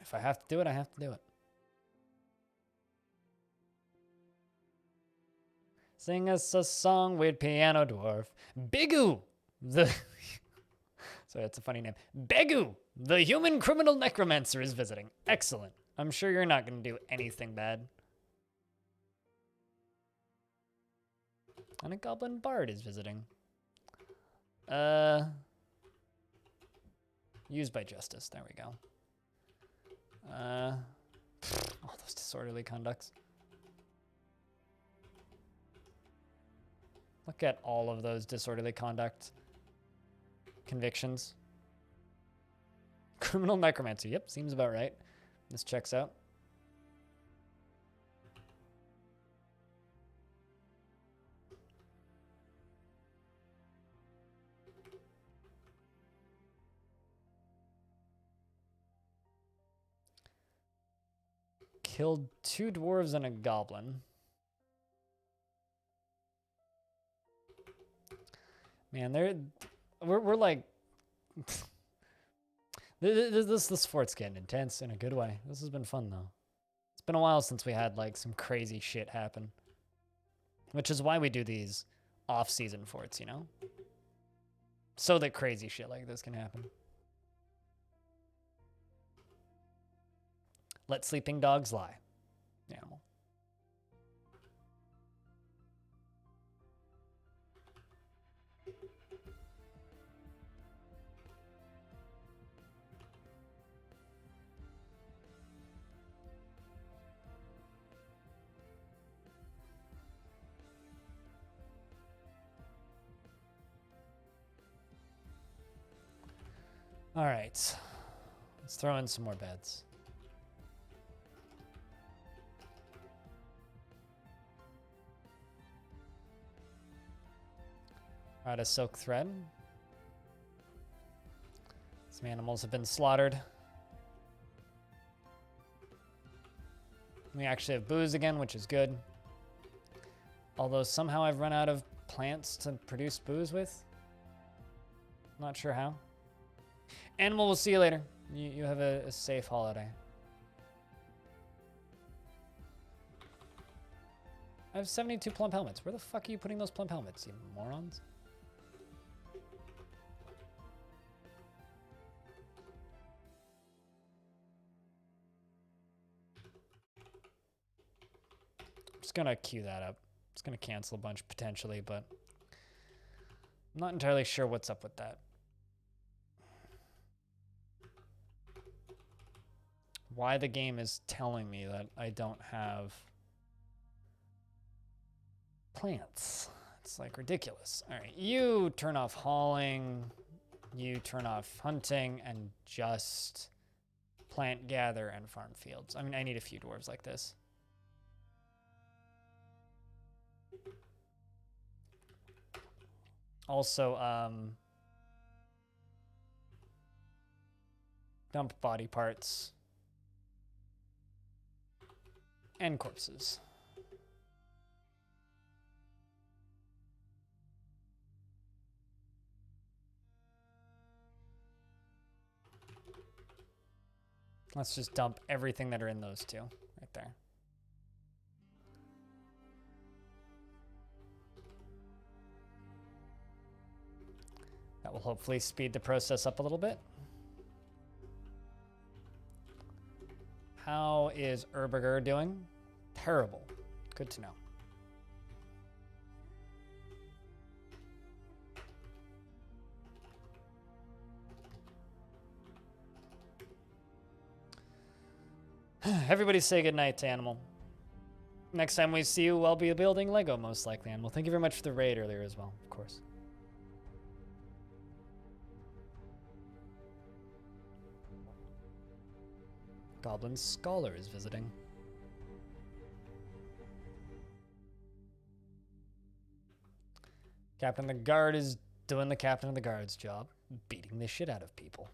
if I have to do it, I have to do it. Sing us a song with piano dwarf. Bigu, the... sorry, that's a funny name. Begu, the human criminal necromancer is visiting. Excellent. I'm sure you're not going to do anything bad. And a goblin bard is visiting. Used by justice. There we go. All those disorderly conducts. Look at all of those disorderly conduct convictions. Criminal necromancy. Yep, seems about right. This checks out. Killed 2 dwarves and a goblin. Man, we're like this fort's getting intense in a good way. This has been fun though. It's been a while since we had like some crazy shit happen, which is why we do these off-season forts, you know, so that crazy shit like this can happen. Let sleeping dogs lie. Animal. All right, let's throw in some more beds. All right, a silk thread. Some animals have been slaughtered. We actually have booze again, which is good. Although somehow I've run out of plants to produce booze with. Not sure how. Animal, we'll see you later. You have a safe holiday. I have 72 plump helmets. Where the fuck are you putting those plump helmets, you morons? I'm just gonna queue that up. It's gonna cancel a bunch potentially, but I'm not entirely sure what's up with that. Why the game is telling me that I don't have plants. It's like ridiculous. All right, you turn off hauling, you turn off hunting, and just plant, gather, and farm fields. I mean, I need a few dwarves like this. Also, dump body parts and corpses. Let's just dump everything that are in those two right there. That will hopefully speed the process up a little bit. How is Erberger doing? Terrible. Good to know. Everybody say goodnight to Animal. Next time we see you, I'll be building Lego, most likely, Animal. Thank you very much for the raid earlier as well, of course. Goblin Scholar is visiting. Captain of the Guard is doing the Captain of the Guard's job, beating the shit out of people.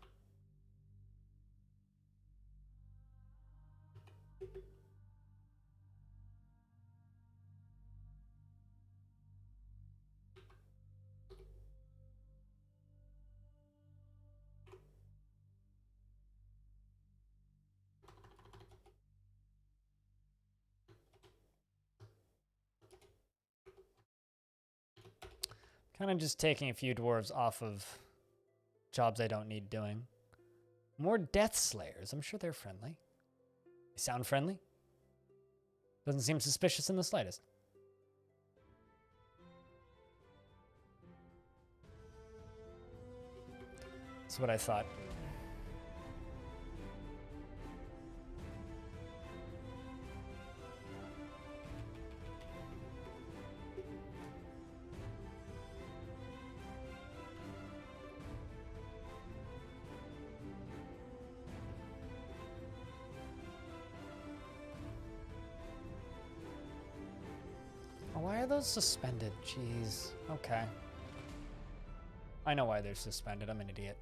Kind of just taking a few dwarves off of jobs I don't need doing. More Death Slayers. I'm sure they're friendly. They sound friendly. Doesn't seem suspicious in the slightest. That's what I thought. Why are those suspended? Jeez. Okay. I know why they're suspended. I'm an idiot.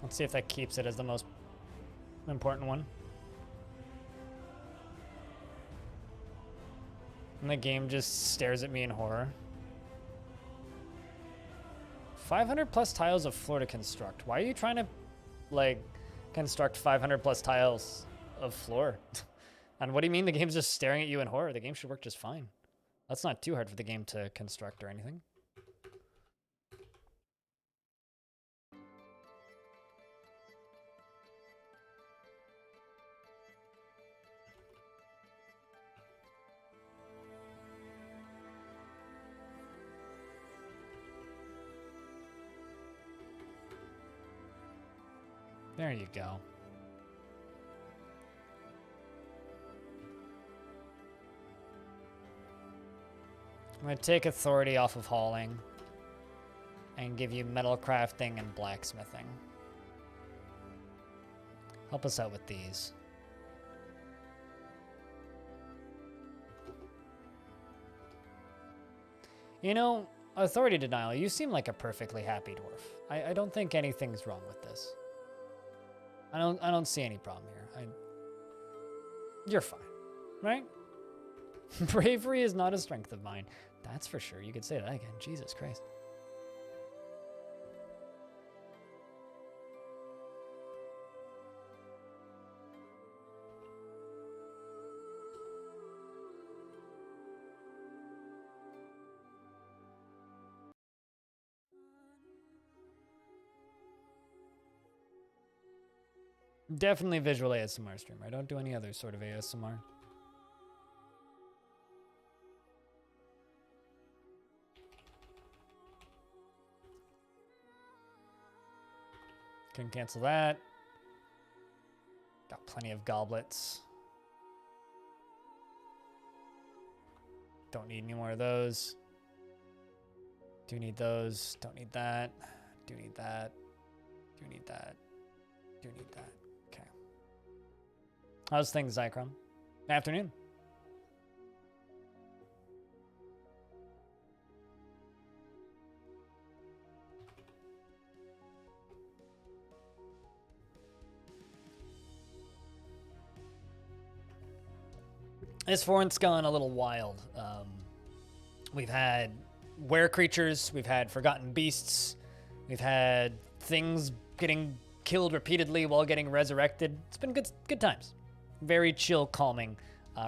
Let's see if that keeps it as the most important one. And the game just stares at me in horror. 500 plus tiles of floor to construct. Why are you trying to, like, construct 500 plus tiles of floor? And what do you mean the game's just staring at you in horror? The game should work just fine. That's not too hard for the game to construct or anything. There you go. I'm going to take authority off of hauling and give you metal crafting and blacksmithing. Help us out with these. You know, authority denial, you seem like a perfectly happy dwarf. I don't think anything's wrong with this. I don't see any problem here. You're fine, right? Bravery is not a strength of mine. That's for sure. You could say that again. Jesus Christ. Definitely visual ASMR streamer. I don't do any other sort of ASMR. Can cancel that. Got plenty of goblets. Don't need any more of those. Do need those. Don't need that. Do need that. Do need that. Do need that. Okay. How's things, Zychron? Afternoon. This forint's gone a little wild. We've had were creatures, we've had forgotten beasts, we've had things getting killed repeatedly while getting resurrected. It's been good times. Very chill, calming,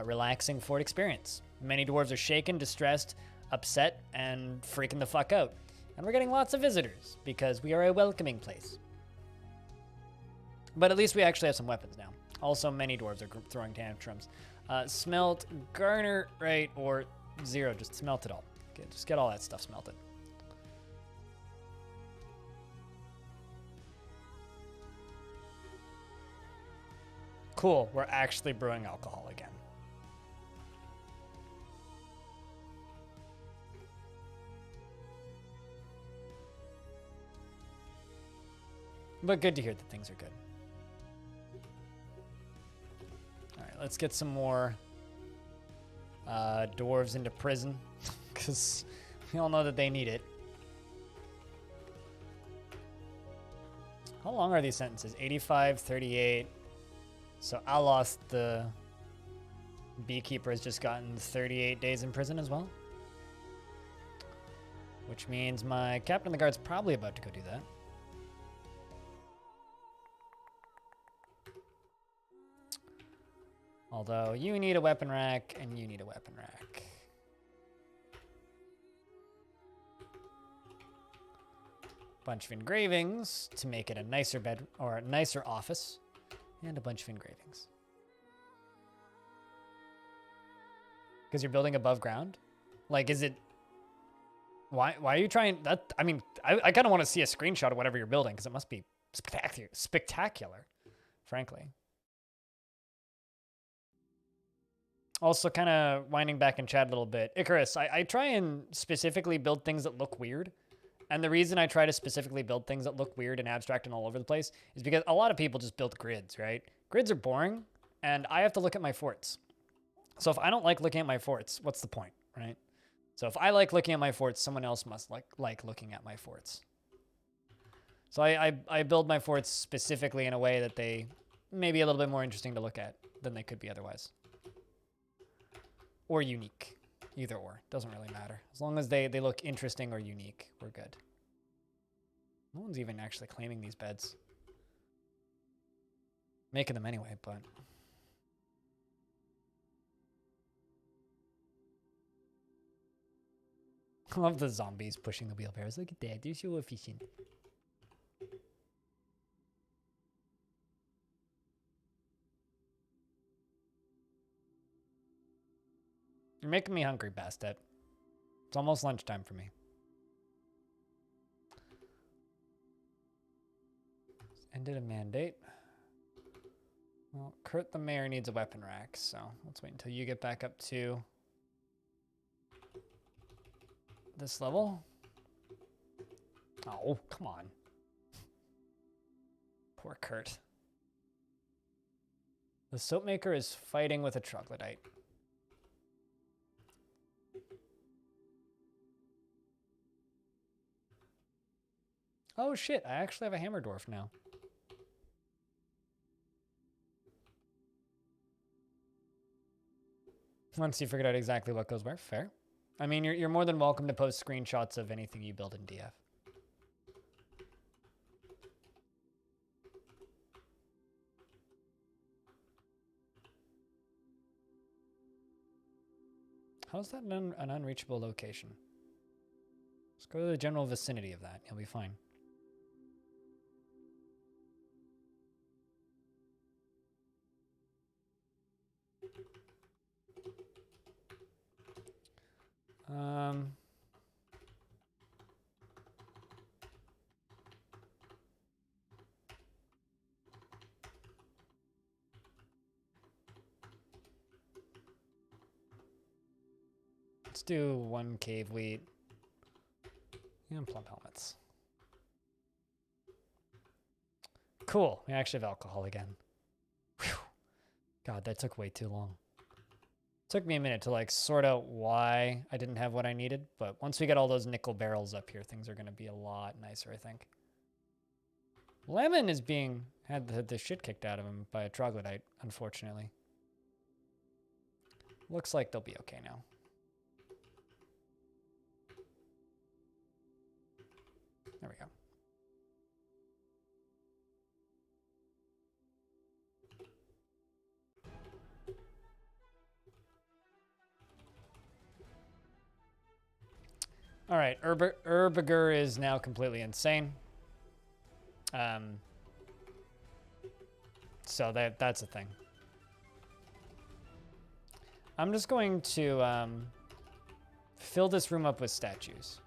relaxing fort experience. Many dwarves are shaken, distressed, upset, and freaking the fuck out. And we're getting lots of visitors because we are a welcoming place. But at least we actually have some weapons now. Also, many dwarves are throwing tantrums. Smelt, garner, right, or 0. Just smelt it all. Okay, just get all that stuff smelted. Cool, we're actually brewing alcohol again. But good to hear that things are good. All right, let's get some more dwarves into prison, because we all know that they need it. How long are these sentences? 85, 38. So Alos, the beekeeper, has just gotten 38 days in prison as well. Which means my captain of the guard's probably about to go do that. Although you need a weapon rack and you need a weapon rack. Bunch of engravings to make it a nicer bed or a nicer office. And a bunch of engravings. Because you're building above ground? Like, is it... Why are you trying... that? I mean, I kind of want to see a screenshot of whatever you're building, because it must be spectacular, frankly. Also, kind of winding back in chat a little bit. Icarus, I try and specifically build things that look weird. And the reason I try to specifically build things that look weird and abstract and all over the place is because a lot of people just build grids, right? Grids are boring, and I have to look at my forts. So if I don't like looking at my forts, what's the point, right? So if I like looking at my forts, someone else must like looking at my forts. So I build my forts specifically in a way that they may be a little bit more interesting to look at than they could be otherwise. Or unique. Either or. Doesn't really matter. As long as they look interesting or unique, we're good. No one's even actually claiming these beds. Making them anyway, but... I love the zombies pushing the wheelbarrows. Look at that. They're so efficient. You're making me hungry, Bastet. It's almost lunchtime for me. Ended a mandate. Well, Kurt the mayor needs a weapon rack, so let's wait until you get back up to this level. Oh, come on. Poor Kurt. The soap maker is fighting with a troglodyte. Oh shit, I actually have a hammer dwarf now. Once you figured out exactly what goes where, fair. I mean, you're more than welcome to post screenshots of anything you build in DF. How's that an unreachable location? Let's go to the general vicinity of that. You'll be fine. Let's do 1 cave wheat and plum helmets. Cool. We actually have alcohol again. Whew. God, that took way too long. Took me a minute to like sort out why I didn't have what I needed, but once we get all those nickel barrels up here, things are going to be a lot nicer, I think. Lemon is had the shit kicked out of him by a troglodyte, unfortunately. Looks like they'll be okay now. There we go. All right, Urbager is now completely insane. So that's a thing. I'm just going to fill this room up with statues.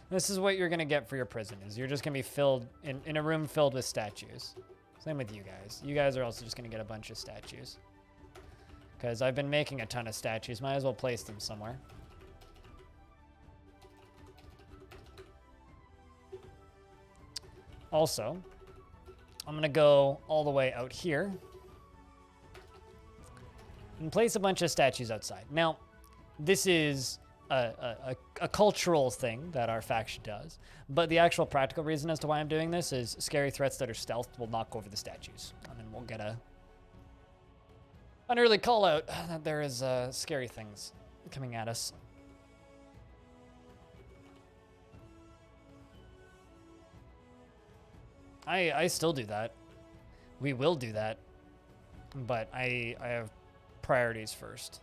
This is what you're going to get for your prison, is you're just going to be filled in a room filled with statues. Same with you guys. You guys are also just going to get a bunch of statues. Because I've been making a ton of statues. Might as well place them somewhere. Also, I'm going to go all the way out here and place a bunch of statues outside. Now, this is a cultural thing that our faction does, but the actual practical reason as to why I'm doing this is scary threats that are stealthed will knock over the statues, and then we'll get an early call out that there is scary things coming at us. I still do that. We will do that, but I have priorities first.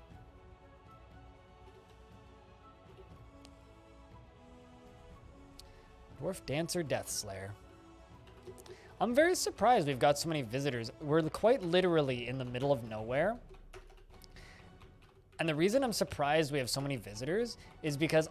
Dwarf Dancer Death Slayer. I'm very surprised we've got so many visitors. We're quite literally in the middle of nowhere. And the reason I'm surprised we have so many visitors is because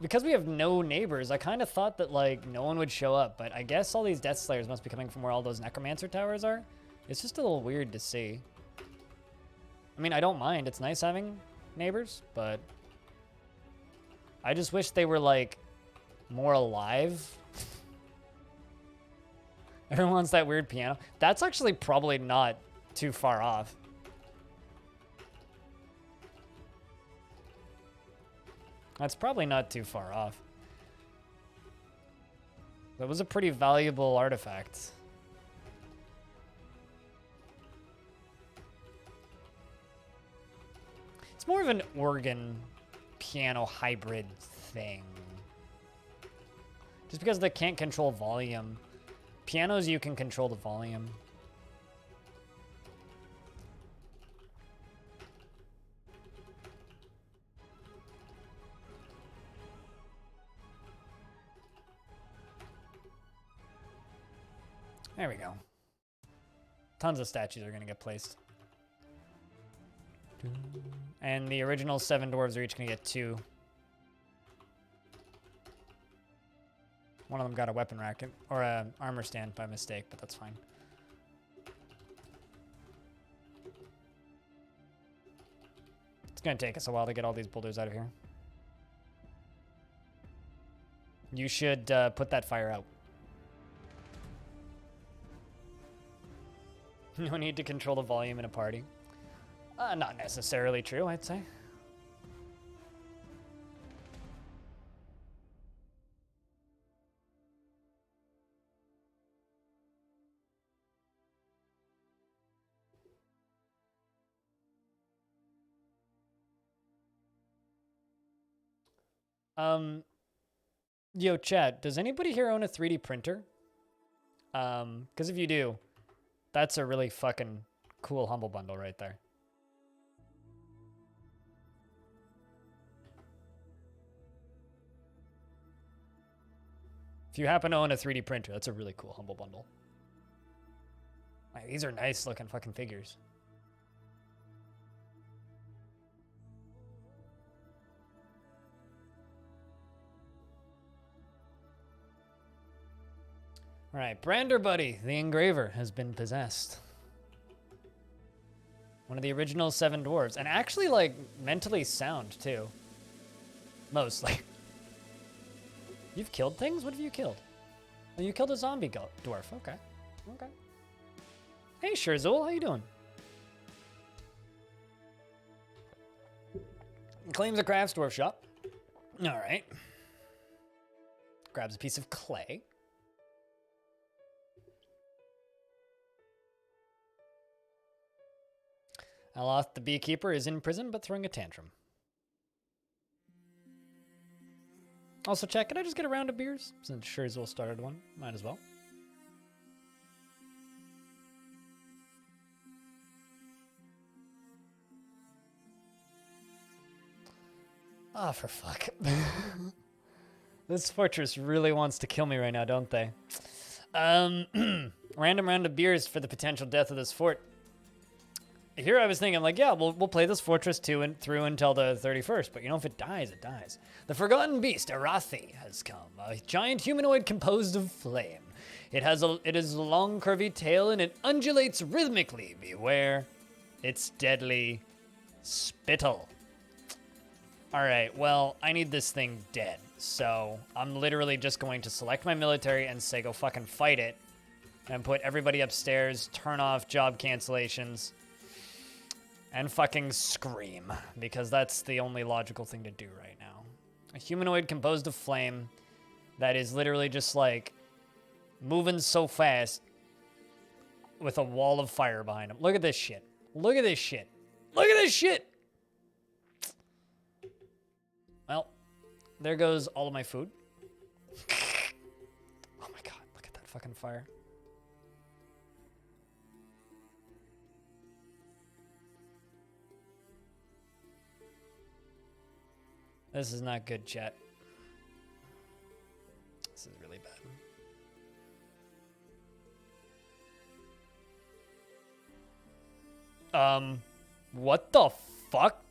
because we have no neighbors, I kind of thought that like no one would show up, but I guess all these Death Slayers must be coming from where all those Necromancer towers are. It's just a little weird to see. I mean, I don't mind. It's nice having neighbors, but I just wish they were like more alive. Everyone wants that weird piano. That's actually probably not too far off. That's probably not too far off. That was a pretty valuable artifact. It's more of an organ piano hybrid thing. Just because they can't control volume. Pianos, you can control the volume. There we go. Tons of statues are going to get placed. And the original 7 dwarves are each going to get 2. One of them got a weapon rack or a armor stand by mistake, but that's fine. It's going to take us a while to get all these boulders out of here. You should put that fire out. No need to control the volume in a party. Not necessarily true, I'd say. Yo, chat, does anybody here own a 3D printer? Because if you do, that's a really fucking cool humble bundle right there. If you happen to own a 3D printer, that's a really cool humble bundle. Like, these are nice looking fucking figures. All right, Brander Buddy, the engraver, has been possessed. One of the original 7 dwarves, and actually, like, mentally sound, too. Mostly. You've killed things? What have you killed? Oh, you killed a zombie dwarf. Okay. Okay. Hey, Shirzul, how you doing? Claims a crafts dwarf shop. All right. Grabs a piece of clay. Aloth the beekeeper is in prison but throwing a tantrum. Also, chat, can I just get a round of beers? Since Shirzul started one. Might as well. Ah, oh, for fuck. This fortress really wants to kill me right now, don't they? Random round of beers for the potential death of this fort. Here I was thinking, like, yeah, we'll play this fortress through until the 31st, but you know, if it dies, it dies. The forgotten beast, Arathi, has come, a giant humanoid composed of flame. It is a long, curvy tail, and it undulates rhythmically. Beware its deadly spittle. All right, well, I need this thing dead, so I'm literally just going to select my military and say go fucking fight it, and put everybody upstairs, turn off job cancellations, and fucking scream, because that's the only logical thing to do right now. A humanoid composed of flame that is literally just like moving so fast with a wall of fire behind him. Look at this shit. Look at this shit. Look at this shit. Well, there goes all of my food. Oh my god, look at that fucking fire. This is not good, chat. This is really bad. What the fuck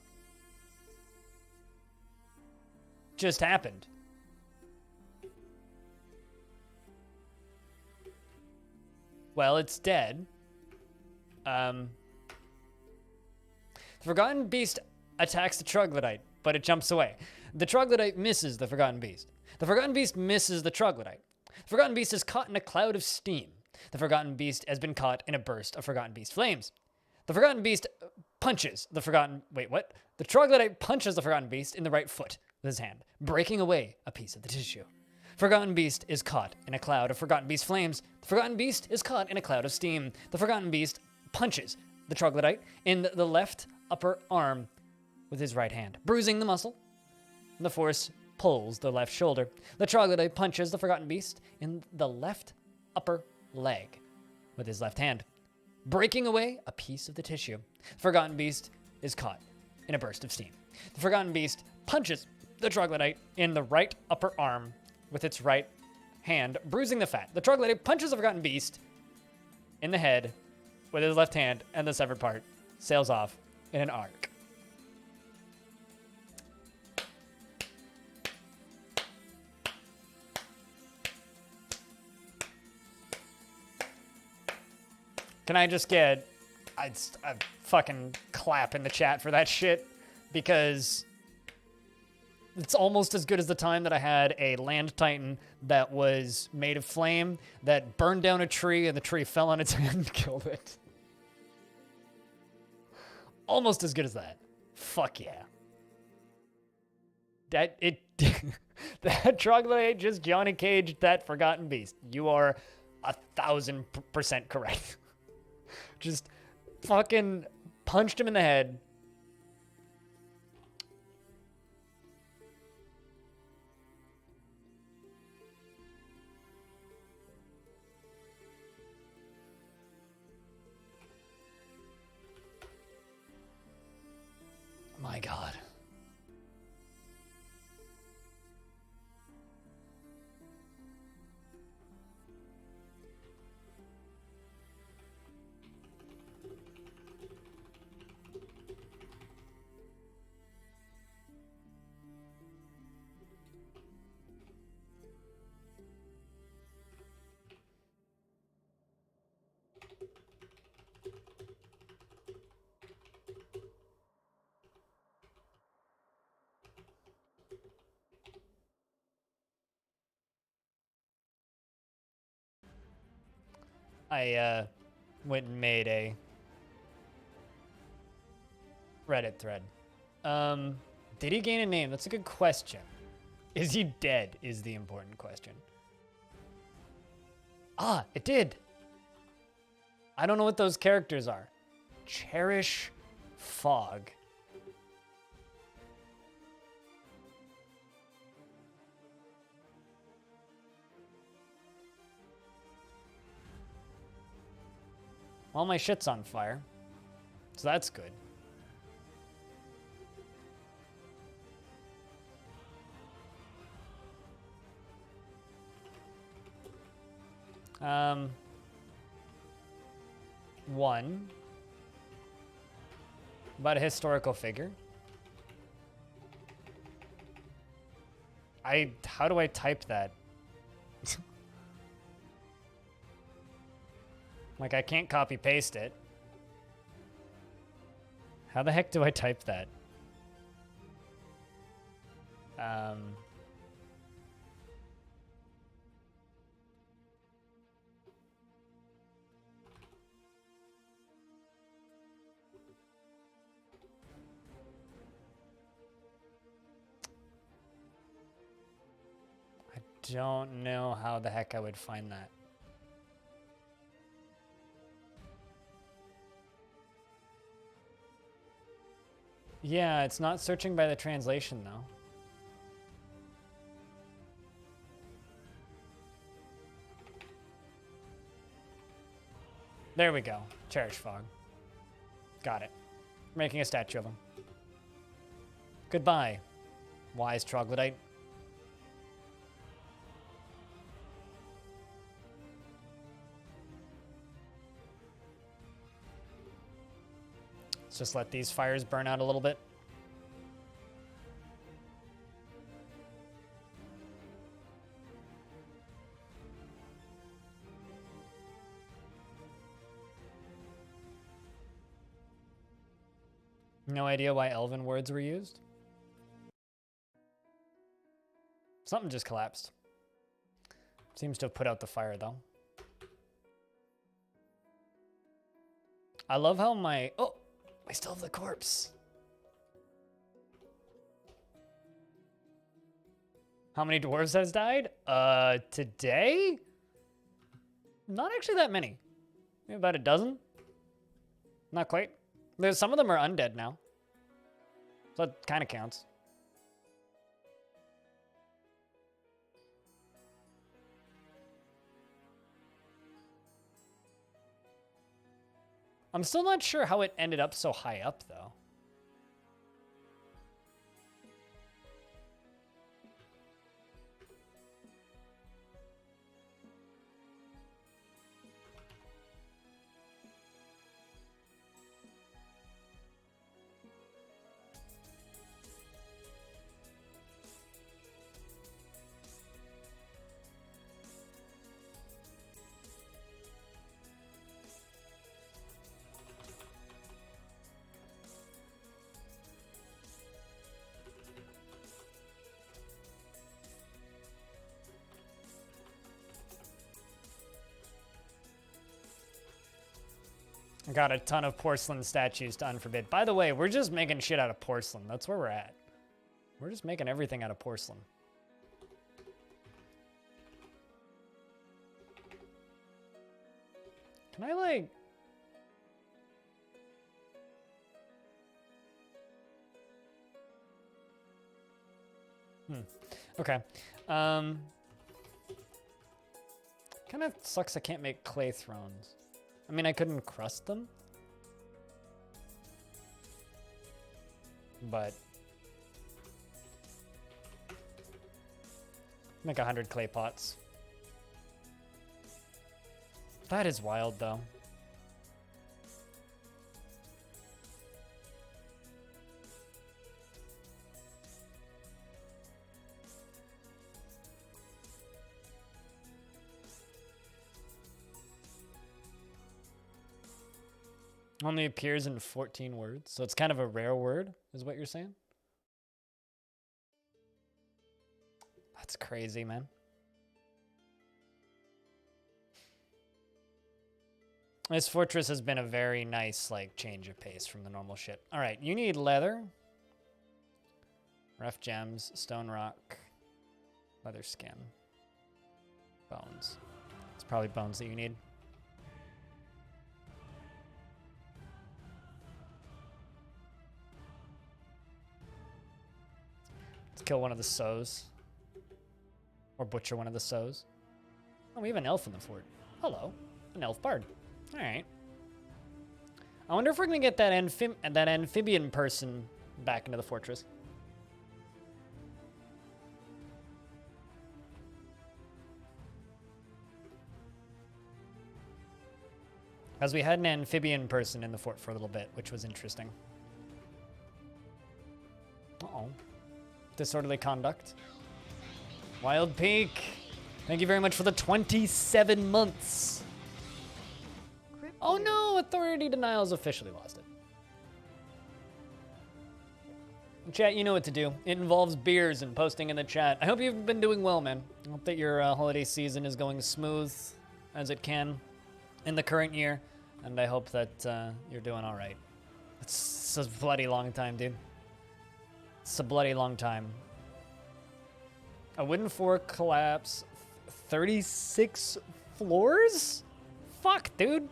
just happened? Well, it's dead. The Forgotten Beast attacks the Troglodyte, but it jumps away. The Troglodyte misses the Forgotten Beast. The Forgotten Beast misses the Troglodyte. The Forgotten Beast is caught in a cloud of steam. The Forgotten Beast has been caught in a burst of Forgotten Beast flames. The Forgotten Beast punches the Forgotten... Wait, what? The Troglodyte punches the Forgotten Beast in the right foot with his hand, breaking away a piece of the tissue. Forgotten Beast is caught in a cloud of Forgotten Beast flames. The Forgotten Beast is caught in a cloud of steam. The Forgotten Beast punches the Troglodyte in the left upper arm with his right hand, bruising the muscle. The force pulls the left shoulder. The Troglodyte punches the Forgotten Beast in the left upper leg with his left hand, breaking away a piece of the tissue. The Forgotten Beast is caught in a burst of steam. The Forgotten Beast punches the Troglodyte in the right upper arm with its right hand, bruising the fat. The Troglodyte punches the Forgotten Beast in the head with his left hand, and the severed part sails off in an arc. Can I just get a fucking clap in the chat for that shit? Because it's almost as good as the time that I had a land titan that was made of flame that burned down a tree and the tree fell on its head and killed it. Almost as good as that. Fuck yeah. That Troglodyte just Johnny Caged that Forgotten Beast. You are 1,000% correct. Just fucking punched him in the head. My God. I went and made a Reddit thread. Did he gain a name? That's a good question. Is he dead is the important question. Ah, it did. I don't know what those characters are. Cherish Fog. Well, my shit's on fire, so that's good. One. About a historical figure. How do I type that? Like, I can't copy paste it. How the heck do I type that? I don't know how the heck I would find that. Yeah, it's not searching by the translation, though. There we go. Cherish Fog. Got it. Making a statue of him. Goodbye, wise troglodyte. Let's just let these fires burn out a little bit. No idea why elven words were used. Something just collapsed. Seems to have put out the fire, though. I love how my... Oh, I still have the corpse. How many dwarves has died? Today? Not actually that many. Maybe about a dozen. Not quite. There's some of them are undead now. So that kind of counts. I'm still not sure how it ended up so high up, though. I got a ton of porcelain statues to unforbid. By the way, we're just making shit out of porcelain. That's where we're at. We're just making everything out of porcelain. Can I, like... Okay. Kind of sucks I can't make clay thrones. I mean, I couldn't crust them. But... make 100 clay pots. That is wild, though. Only appears in 14 words, so it's kind of a rare word, is what you're saying? That's crazy, man. This fortress has been a very nice, like, change of pace from the normal shit. All right, you need leather, rough gems, stone rock, leather skin, bones. It's probably bones that you need. Let's kill one of the sows. Or butcher one of the sows. Oh, we have an elf in the fort. Hello, an elf bard. All right. I wonder if we're gonna get that amphibian person back into the fortress. As we had an amphibian person in the fort for a little bit, which was interesting. Uh-oh. Disorderly conduct. Wild Peak. Thank you very much for the 27 months. Oh no, authority denial's officially lost it. Chat, you know what to do. It involves beers and posting in the chat. I hope you've been doing well, man. I hope that your holiday season is going smooth as it can in the current year. And I hope that you're doing all right. It's a bloody long time, dude. It's a bloody long time. A wooden fork collapse. 36 floors? Fuck, dude.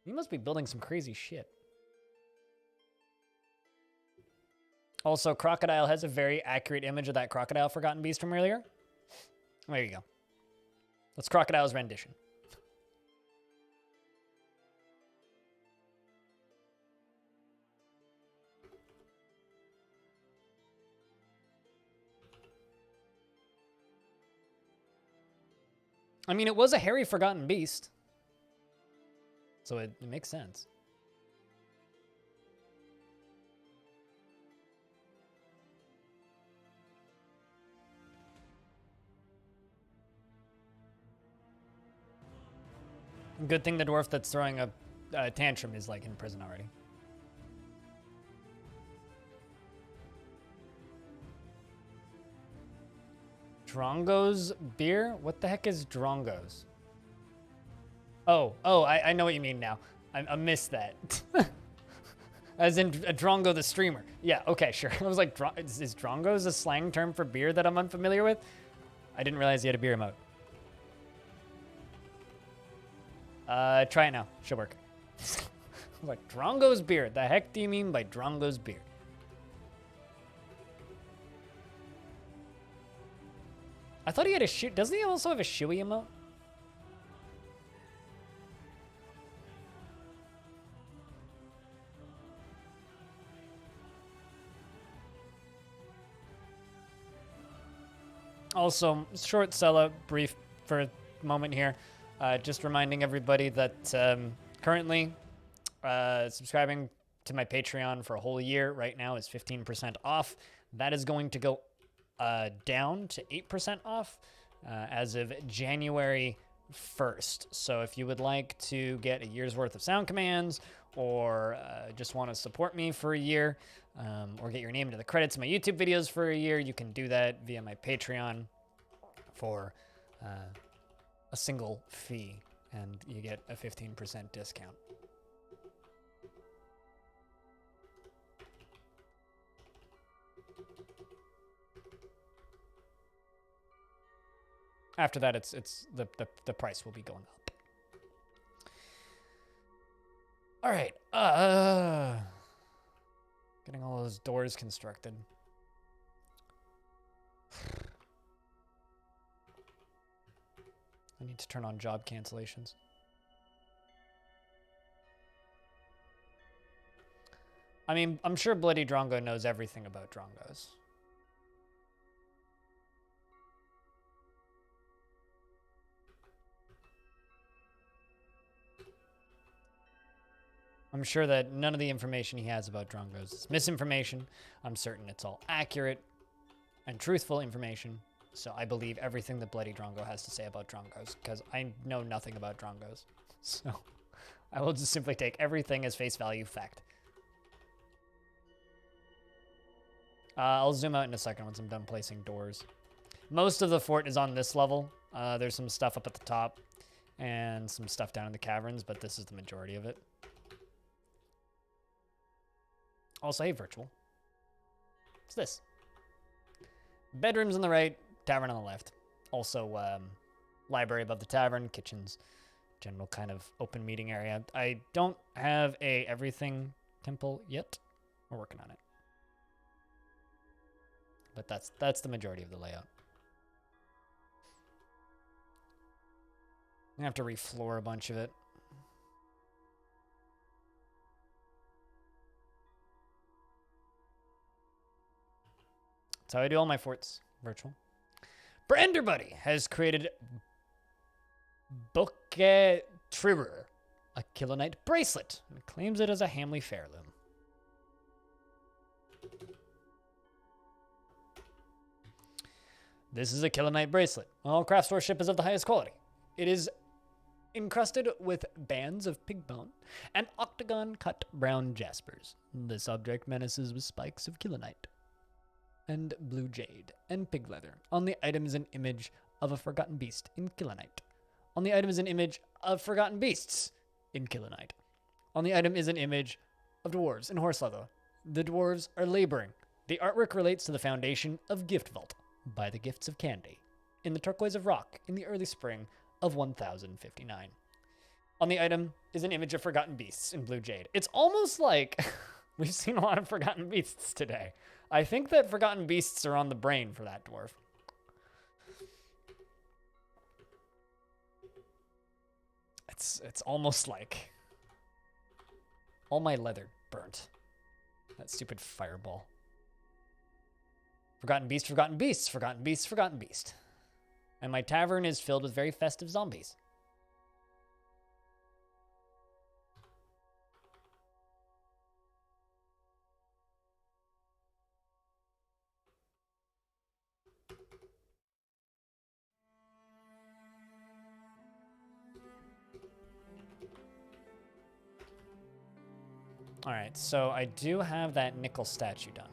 You must be building some crazy shit. Also, Crocodile has a very accurate image of that Crocodile Forgotten Beast from earlier. There you go. That's Crocodile's rendition. I mean, it was a hairy Forgotten Beast. So it makes sense. Good thing the dwarf that's throwing a tantrum is like in prison already. Drongo's beer? What the heck is Drongo's? Oh, I know what you mean now. I missed that. As in Drongo the streamer. Yeah, okay, sure. I was like, is Drongo's a slang term for beer that I'm unfamiliar with? I didn't realize you had a beer emote. Try it now. Should work. Like, Drongo's beer. The heck do you mean by Drongo's beer? I thought he had a shoe. Doesn't he also have a shoey emote? Also, short sellout brief for a moment here. Just reminding everybody that currently subscribing to my Patreon for a whole year right now is 15% off. That is going to go down to 8% off as of January 1st. So if you would like to get a year's worth of sound commands or just want to support me for a year or get your name into the credits of my YouTube videos for a year, you can do that via my Patreon for a single fee, and you get a 15% discount. After that, it's the price will be going up. All right, getting all those doors constructed. I need to turn on job cancellations. I mean, I'm sure Bloody Drongo knows everything about Drongos. I'm sure that none of the information he has about Drongos is misinformation. I'm certain it's all accurate and truthful information. So I believe everything that Bloody Drongo has to say about Drongos, because I know nothing about Drongos. So I will just simply take everything as face value fact. I'll zoom out in a second once I'm done placing doors. Most of the fort is on this level. There's some stuff up at the top and some stuff down in the caverns, but this is the majority of it. Also, hey, virtual. What's this? Bedrooms on the right, tavern on the left. Also, library above the tavern, kitchens, general kind of open meeting area. I don't have a everything temple yet. We're working on it. But that's the majority of the layout. I'm gonna have to refloor a bunch of it. That's how I do all my forts, virtual. Branderbuddy has created Tribber, a Kilonite bracelet, and claims it as a Hamley heirloom. This is a Kilonite bracelet. All craft worship is of the highest quality. It is encrusted with bands of pig bone and octagon-cut brown jaspers. This object menaces with spikes of Kilonite and blue jade and pig leather. On the item is an image of a forgotten beast in Kilonite. On the item is an image of forgotten beasts in Kilonite. On the item is an image of dwarves in horse leather. The dwarves are laboring. The artwork relates to the foundation of Giftvault by the Gifts of Candy in the turquoise of rock in the early spring of 1059. On the item is an image of forgotten beasts in blue jade. It's almost like we've seen a lot of forgotten beasts today. I think that forgotten beasts are on the brain for that dwarf. It's almost like all my leather burnt. That stupid fireball. Forgotten beast, forgotten beasts, forgotten beasts, forgotten beast. And my tavern is filled with very festive zombies. All right, so I do have that nickel statue done.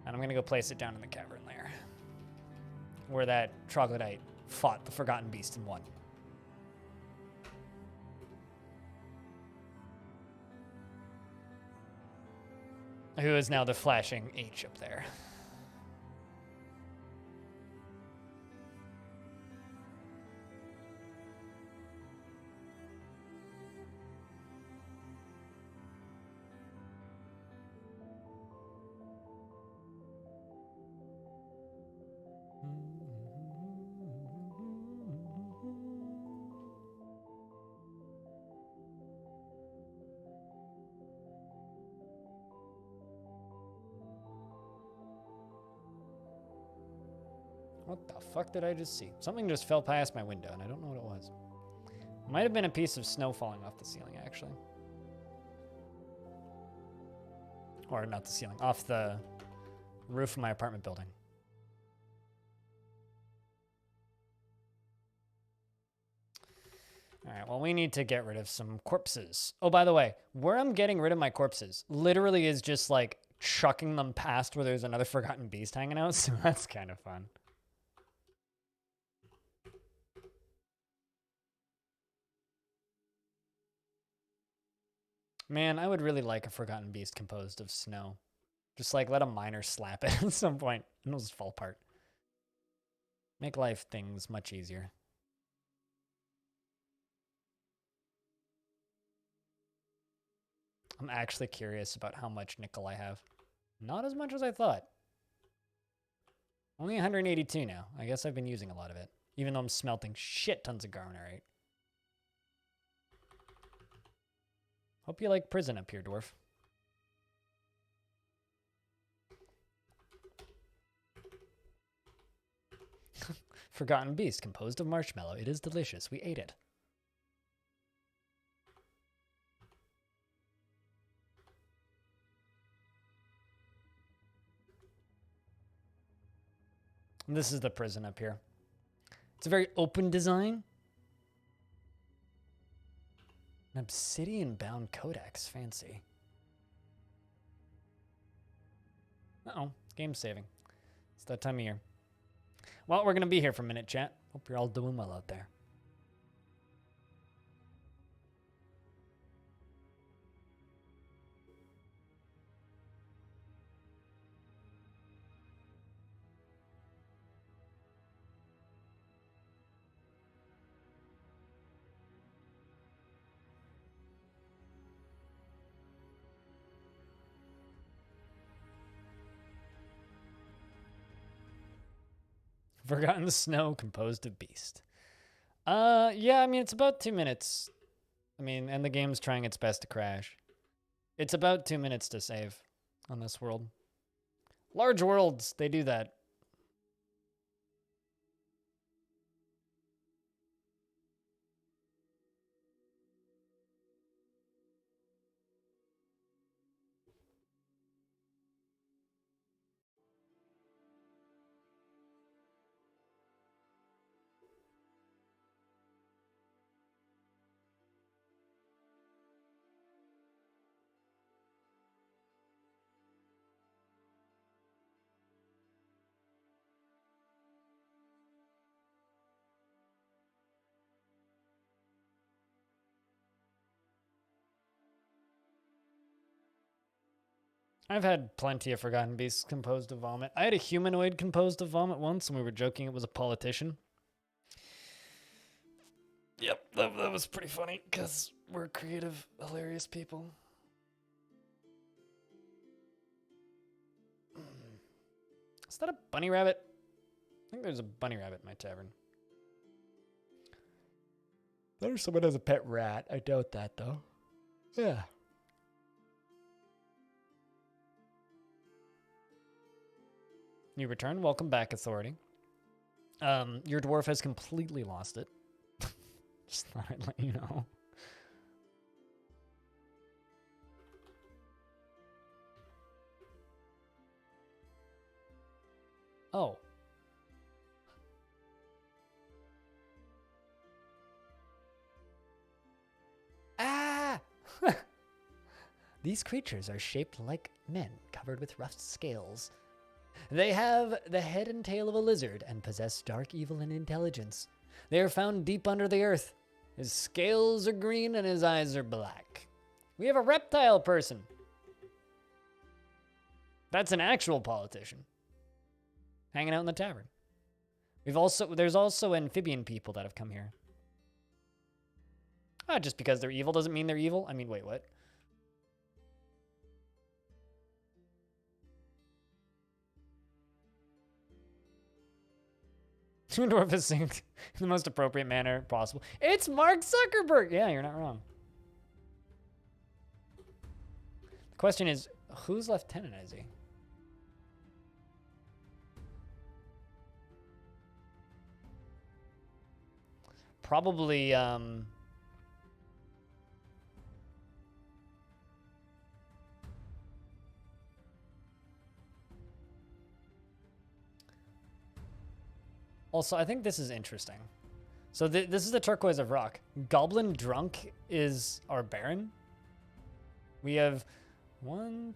And I'm going to go place it down in the Cavern Layer, where that troglodyte fought the Forgotten Beast and won. Who is now the flashing H up there. What the fuck did I just see? Something just fell past my window, and I don't know what it was. It might have been a piece of snow falling off the ceiling, actually. Or not the ceiling, off the roof of my apartment building. All right, well, we need to get rid of some corpses. Oh, by the way, where I'm getting rid of my corpses literally is just like chucking them past where there's another forgotten beast hanging out, so that's kind of fun. Man, I would really like a forgotten beast composed of snow. Just like let a miner slap it at some point and it'll just fall apart. Make life things much easier. I'm actually curious about how much nickel I have. Not as much as I thought. Only 182 now. I guess I've been using a lot of it. Even though I'm smelting shit tons of garnerite. Hope you like prison up here, Dwarf. Forgotten beast composed of marshmallow. It is delicious. We ate it. And this is the prison up here. It's a very open design. An obsidian-bound codex. Fancy. Uh-oh. Game saving. It's that time of year. Well, we're going to be here for a minute, chat. Hope you're all doing well out there. Forgotten snow composed of beast. Yeah, I mean, it's about 2 minutes. I mean, and the game's trying its best to crash. It's about 2 minutes to save on this world. Large worlds, they do that. I've had plenty of Forgotten Beasts composed of vomit. I had a humanoid composed of vomit once, and we were joking it was a politician. Yep, that was pretty funny, because we're creative, hilarious people. Is that a bunny rabbit? I think there's a bunny rabbit in my tavern. There someone has a pet rat. I doubt that, though. Yeah. You return. Welcome back, Authority. Your dwarf has completely lost it. Just thought I'd let you know. Oh. Ah! These creatures are shaped like men, covered with rough scales. They have the head and tail of a lizard and possess dark evil and intelligence. They are found deep under the earth. His scales are green and his eyes are black. We have a reptile person. That's an actual politician. Hanging out in the tavern. There's also amphibian people that have come here. Just because they're evil doesn't mean they're evil. I mean, wait, what? Dwarf is synced in the most appropriate manner possible. It's Mark Zuckerberg! Yeah, you're not wrong. The question is, whose lieutenant is he? Probably, Also, I think this is interesting. So this is the turquoise of rock. Goblin Drunk is our Baron. We have 4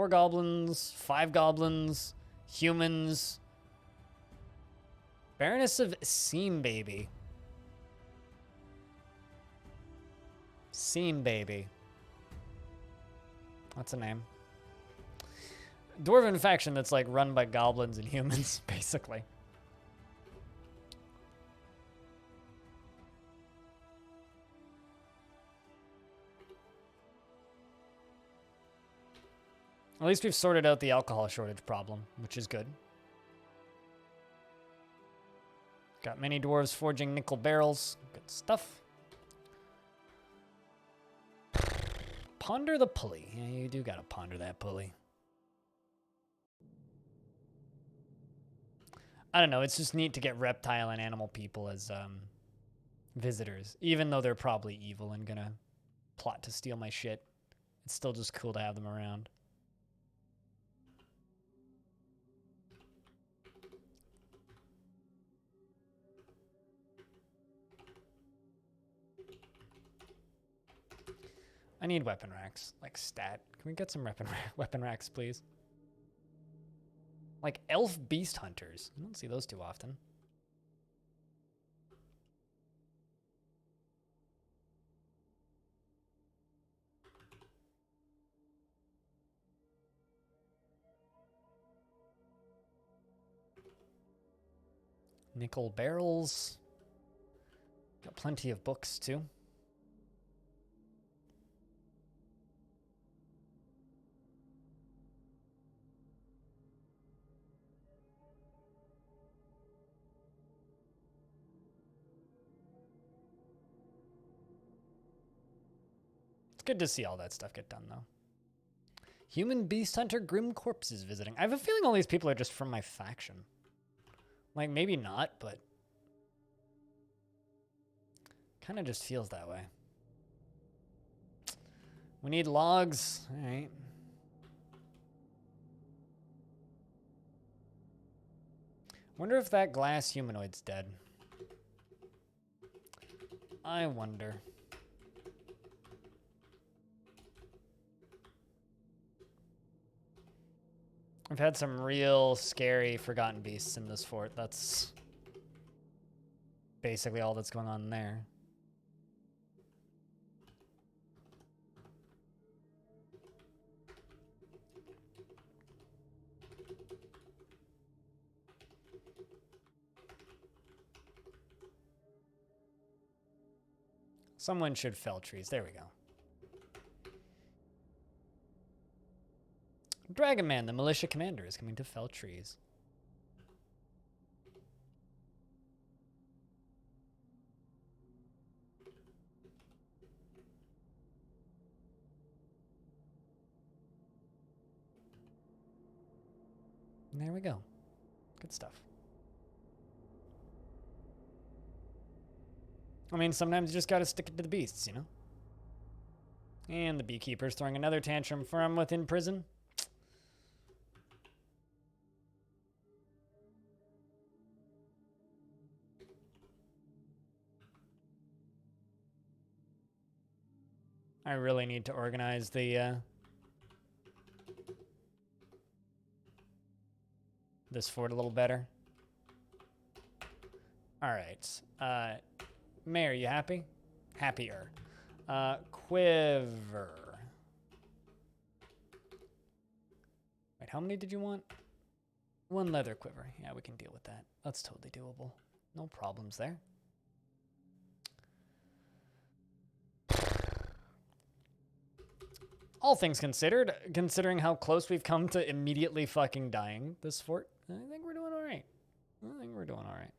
goblins, 5 goblins, humans. Baroness of Seam Baby. Seam Baby. That's a name. Dwarven faction that's like run by goblins and humans, basically. At least we've sorted out the alcohol shortage problem, which is good. Got many dwarves forging nickel barrels. Good stuff. Ponder the pulley. Yeah, you do gotta ponder that pulley. I don't know, it's just neat to get reptile and animal people as visitors. Even though they're probably evil and gonna plot to steal my shit. It's still just cool to have them around. I need weapon racks, like stat. Can we get some weapon racks, please? Like elf beast hunters. I don't see those too often. Nickel barrels. Got plenty of books too. Good to see all that stuff get done, though. Human beast hunter, grim corpses visiting. I have a feeling all these people are just from my faction. Like, maybe not, but kind of just feels that way. We need logs. All right. Wonder if that glass humanoid's dead. I wonder. I've had some real scary Forgotten Beasts in this fort. That's basically all that's going on there. Someone should fell trees. There we go. Dragon Man, the militia commander, is coming to fell trees. And there we go. Good stuff. I mean, sometimes you just gotta stick it to the beasts, you know? And the beekeeper's throwing another tantrum from within prison. I really need to organize the, this fort a little better. All right. Mayor, you happy? Happier. Quiver. Wait, how many did you want? One leather quiver. Yeah, we can deal with that. That's totally doable. No problems there. All things considered, considering how close we've come to immediately fucking dying this fort, I think we're doing all right. I think we're doing all right.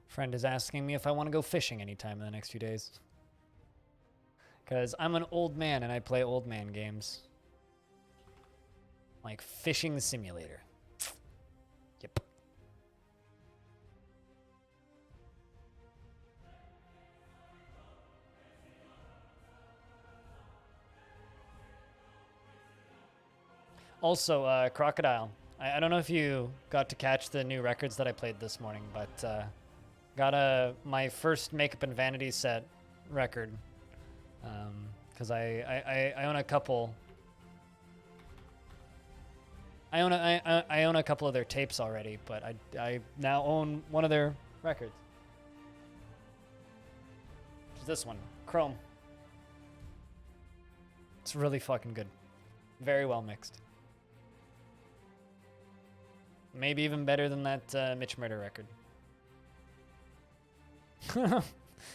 Friend is asking me if I want to go fishing anytime in the next few days. Because I'm an old man and I play old man games. Like Fishing Simulator. Yep. Also, Crocodile. I don't know if you got to catch the new records that I played this morning, but got my first Makeup and Vanity set record. Because I own a couple. I own a couple of their tapes already, but I now own one of their records. Which is this one, Chrome. It's really fucking good. Very well mixed. Maybe even better than that Mitch Murder record.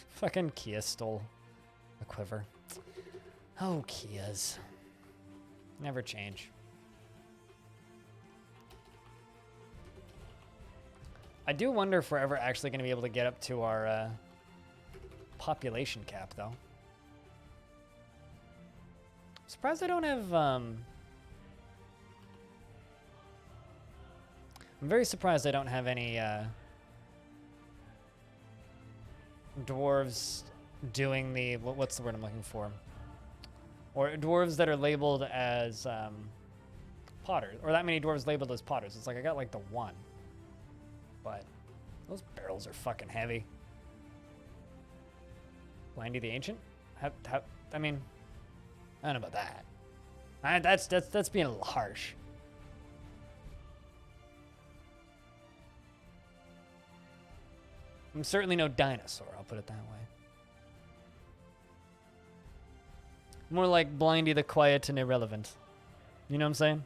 Fucking Kia stole a quiver. Oh, Kias. Never change. I do wonder if we're ever actually going to be able to get up to our population cap, though. Surprised I don't have... I'm very surprised I don't have any dwarves doing the... What's the word I'm looking for? Or dwarves that are labeled as potters. Or that many dwarves labeled as potters. It's like I got like the one. But those barrels are fucking heavy. Blindy the Ancient? I mean, I don't know about that. That's being a little harsh. I'm certainly no dinosaur, I'll put it that way. More like Blindy the Quiet and Irrelevant. You know what I'm saying?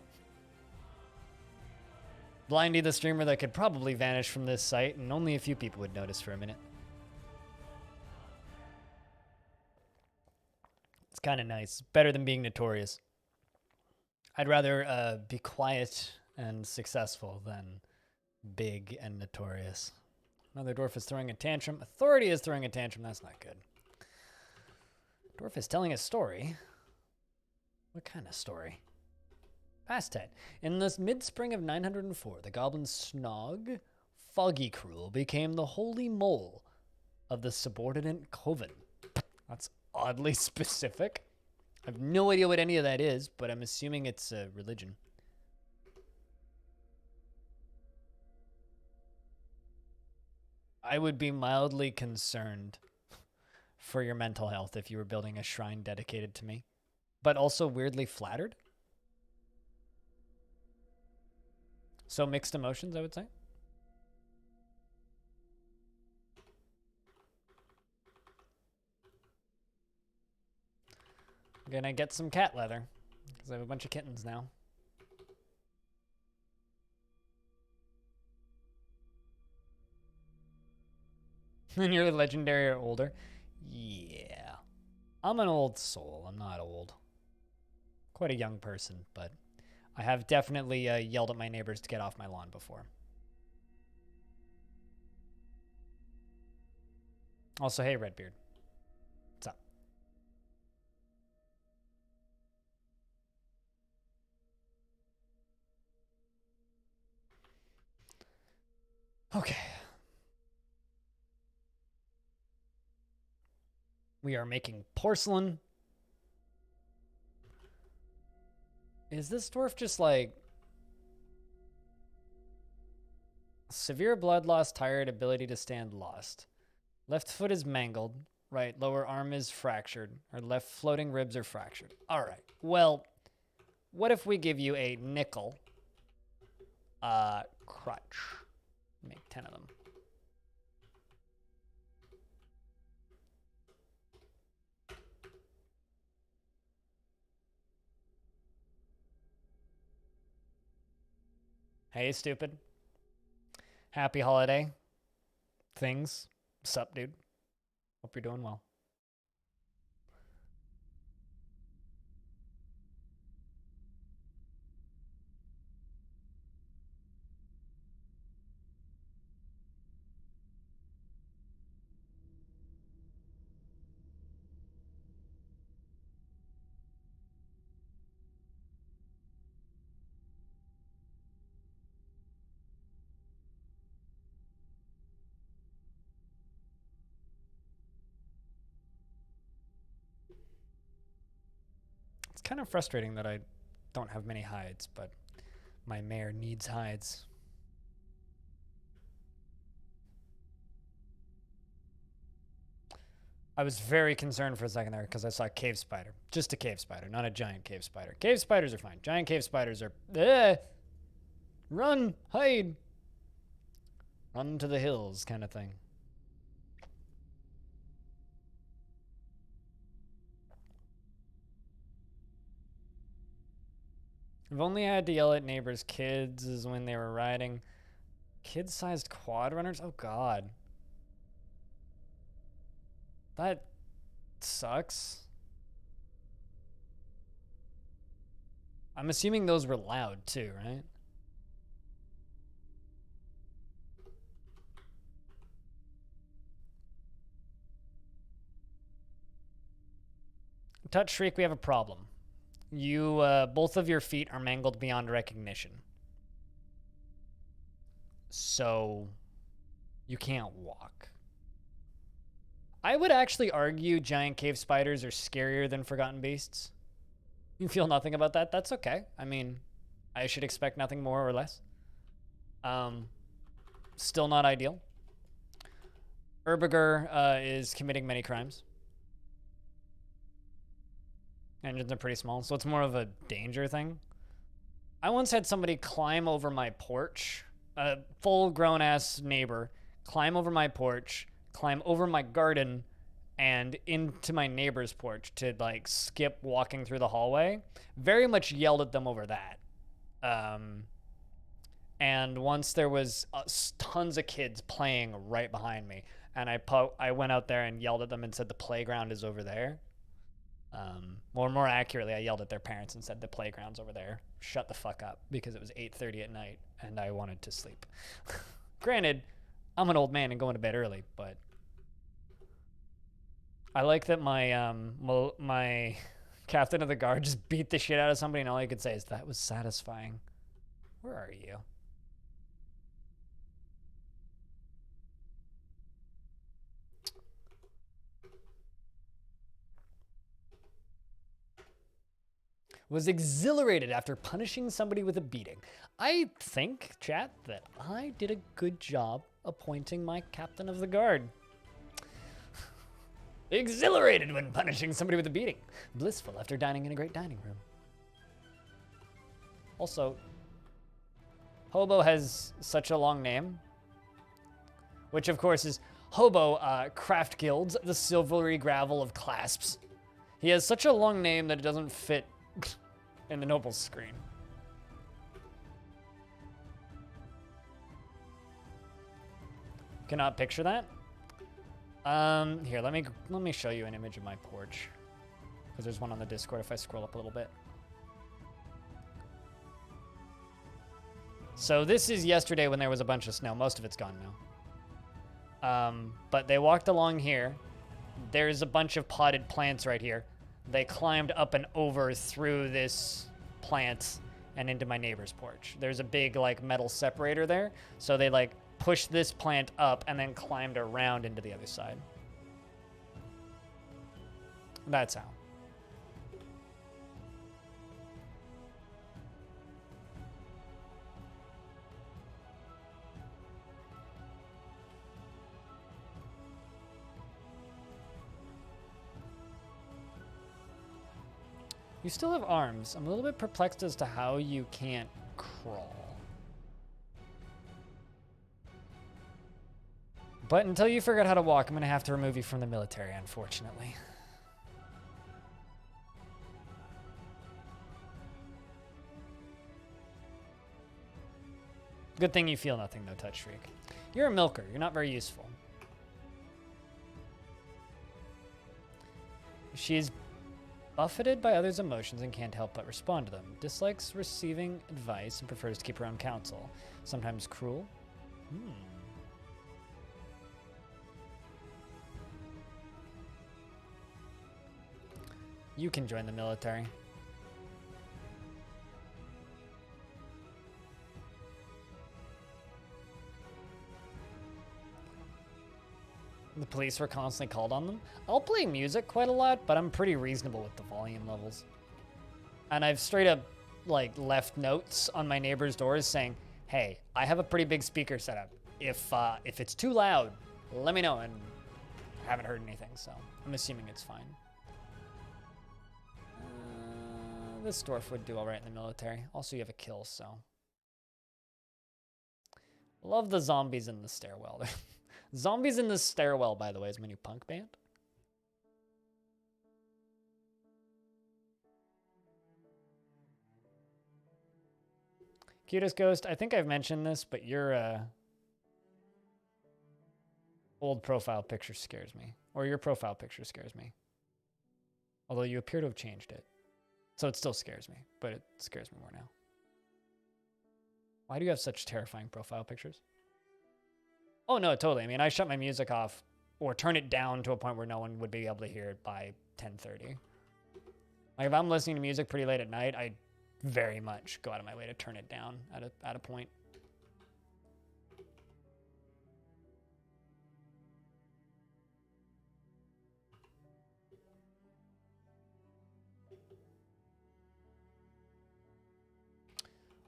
Blindy the streamer that could probably vanish from this site and only a few people would notice for a minute. It's kind of nice. Better than being notorious. I'd rather be quiet and successful than big and notorious. Another dwarf is throwing a tantrum. Authority is throwing a tantrum. That's not good. Dwarf is telling a story. What kind of story? Past tense. In the mid-spring of 904, the goblin Snog Foggicruel became the holy mole of the subordinate coven. That's oddly specific. I have no idea what any of that is, but I'm assuming it's a religion. I would be mildly concerned for your mental health if you were building a shrine dedicated to me. but also weirdly flattered. So mixed emotions, I would say. I'm gonna get some cat leather because I have a bunch of kittens now. And you're legendary or older? Yeah. I'm an old soul. I'm not old. Quite a young person, but I have definitely yelled at my neighbors to get off my lawn before. Also, hey, Redbeard. What's up? Okay. We are making porcelain. Is this dwarf just like severe blood loss, tired, ability to stand lost? Left foot is mangled. Right lower arm is fractured. Or left floating ribs are fractured. All right. Well, what if we give you a nickel crutch? Make 10 of them. Hey, stupid. Happy holiday. Things. Sup, dude? Hope you're doing well. It's kind of frustrating that I don't have many hides, but my mare needs hides. I was very concerned for a second there because I saw a cave spider. Just a cave spider, not a giant cave spider. Cave spiders are fine. Giant cave spiders are... Run! Hide! Run to the hills kind of thing. I've only had to yell at neighbors' kids is when they were riding. Kid-sized quad runners? Oh, God. That sucks. I'm assuming those were loud, too, right? Touch Shriek, we have a problem. You, both of your feet are mangled beyond recognition. So, you can't walk. I would actually argue giant cave spiders are scarier than forgotten beasts. You feel nothing about that? That's okay. I mean, I should expect nothing more or less. Still not ideal. Erbiger is committing many crimes. Engines are pretty small, so it's more of a danger thing. I once had somebody climb over my porch, a full grown ass neighbor, climb over my porch, climb over my garden, and into my neighbor's porch to like skip walking through the hallway. Very much yelled at them over that. And once there was tons of kids playing right behind me, and I went out there and yelled at them and said the playground is over there. More accurately, I yelled at their parents and said the playground's over there. Shut the fuck up, because it was 8:30 at night and I wanted to sleep. Granted, I'm an old man and going to bed early, but I like that my captain of the guard just beat the shit out of somebody and all he could say is, that was satisfying. Where are you? Was exhilarated after punishing somebody with a beating. I think, chat, that I did a good job appointing my captain of the guard. Exhilarated when punishing somebody with a beating. Blissful after dining in a great dining room. Also, Hobo has such a long name, which of course is Hobo Craft Guilds, the silvery gravel of clasps. He has such a long name that it doesn't fit in the Noble's screen. Cannot picture that. Here, let me show you an image of my porch, because there's one on the Discord if I scroll up a little bit. So this is yesterday when there was a bunch of snow. Most of it's gone now. But they walked along here. There's a bunch of potted plants right here. They climbed up and over through this plant and into my neighbor's porch. There's a big like metal separator there. So they like pushed this plant up and then climbed around into the other side. That's how. You still have arms. I'm a little bit perplexed as to how you can't crawl. But until you figure out how to walk, I'm going to have to remove you from the military, unfortunately. Good thing you feel nothing, though, Touch Freak. You're a milker. You're not very useful. She's buffeted by others' emotions and can't help but respond to them. Dislikes receiving advice and prefers to keep her own counsel. Sometimes cruel. You can join the military. The police were constantly called on them. I'll play music quite a lot, but I'm pretty reasonable with the volume levels. And I've straight up like left notes on my neighbor's doors saying, hey, I have a pretty big speaker setup. If it's too loud, let me know. And I haven't heard anything, so I'm assuming it's fine. This dwarf would do all right in the military. Also, you have a kill, so. Love the zombies in the stairwell. Zombies in the Stairwell, by the way, is my new punk band. Cutest Ghost, I think I've mentioned this, but your old profile picture scares me. Or your profile picture scares me. Although you appear to have changed it. So it still scares me, but it scares me more now. Why do you have such terrifying profile pictures? Oh, no, totally. I mean, I shut my music off or turn it down to a point where no one would be able to hear it by 10:30. Like, if I'm listening to music pretty late at night, I very much go out of my way to turn it down at a point.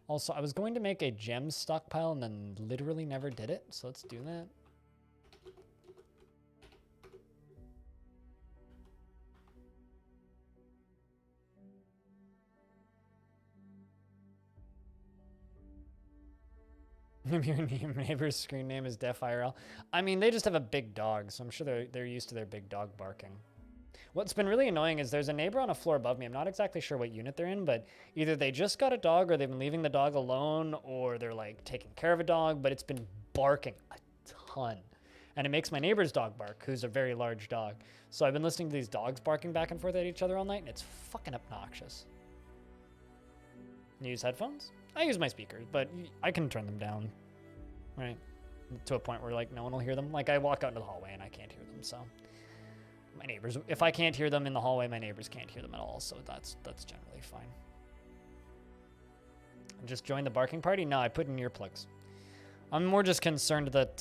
Also, I was going to make a gem stockpile and then literally never did it, so let's do that. Your neighbor's screen name is Def IRL. I mean, they just have a big dog, so I'm sure they're used to their big dog barking. What's been really annoying is there's a neighbor on a floor above me. I'm not exactly sure what unit they're in, but either they just got a dog or they've been leaving the dog alone or they're like taking care of a dog, but it's been barking a ton. And it makes my neighbor's dog bark, who's a very large dog. So I've been listening to these dogs barking back and forth at each other all night, and it's fucking obnoxious. Use headphones? I use my speakers, but I can turn them down, right? To a point where like no one will hear them. Like I walk out into the hallway and I can't hear them, so. My neighbors, if I can't hear them in the hallway, my neighbors can't hear them at all, so that's generally fine. Just join the barking party? No, I put in earplugs. I'm more just concerned that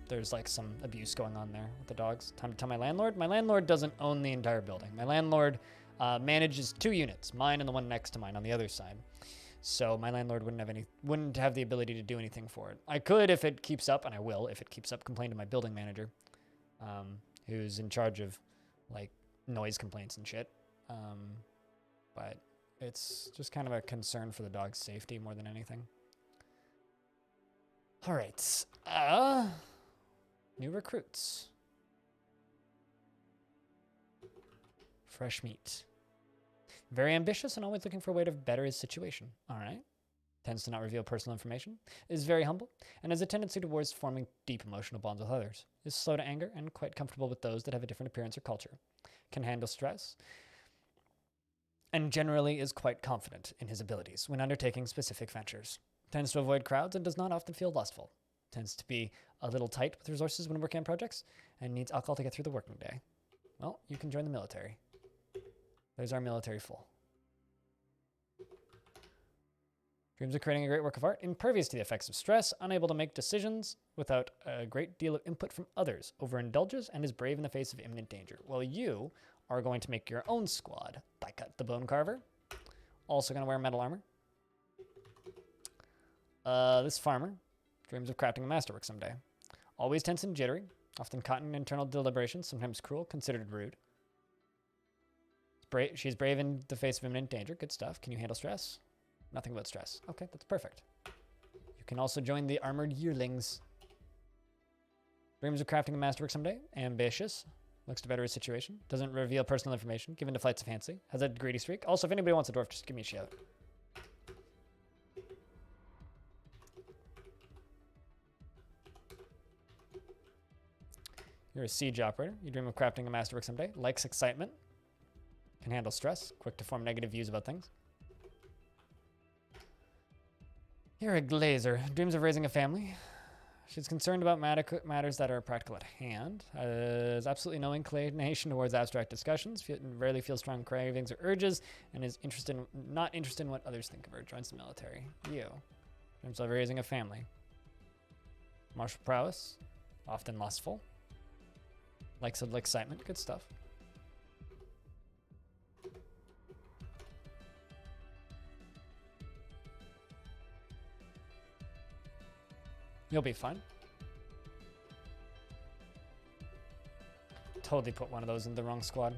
there's like some abuse going on there with the dogs. Time to tell my landlord. My landlord doesn't own the entire building. My landlord manages 2 units, mine and the one next to mine on the other side. So my landlord wouldn't have the ability to do anything for it. I could if it keeps up, and I will if it keeps up, complain to my building manager. Who's in charge of like noise complaints and shit. But it's just kind of a concern for the dog's safety more than anything. All right. New recruits. Fresh meat. Very ambitious and always looking for a way to better his situation. All right. Tends to not reveal personal information. Is very humble and has a tendency towards forming deep emotional bonds with others. Is slow to anger and quite comfortable with those that have a different appearance or culture. Can handle stress. And generally is quite confident in his abilities when undertaking specific ventures. Tends to avoid crowds and does not often feel lustful. Tends to be a little tight with resources when working on projects and needs alcohol to get through the working day. Well, you can join the military. There's our military full. Dreams of creating a great work of art, impervious to the effects of stress, unable to make decisions without a great deal of input from others, overindulges, and is brave in the face of imminent danger. Well, you are going to make your own squad. Cut the Bone Carver. Also going to wear metal armor. This farmer dreams of crafting a masterwork someday. Always tense and jittery, often caught in internal deliberations, sometimes cruel, considered rude. She's brave in the face of imminent danger. Good stuff. Can you handle stress? Nothing but stress. Okay, that's perfect. You can also join the Armored Yearlings. Dreams of crafting a masterwork someday. Ambitious. Looks to better his situation. Doesn't reveal personal information. Given to flights of fancy. Has a greedy streak. Also, if anybody wants a dwarf, just give me a shout. You're a siege operator. You dream of crafting a masterwork someday. Likes excitement. Can handle stress. Quick to form negative views about things. You're a glazer. Dreams of raising a family. She's concerned about matters that are practical at hand. Has absolutely no inclination towards abstract discussions. Rarely feels strong cravings or urges, and is not interested in what others think of her. Joins the military. You. Dreams of raising a family. Martial prowess. Often lustful. Likes of excitement. Good stuff. You'll be fine. Totally put one of those in the wrong squad.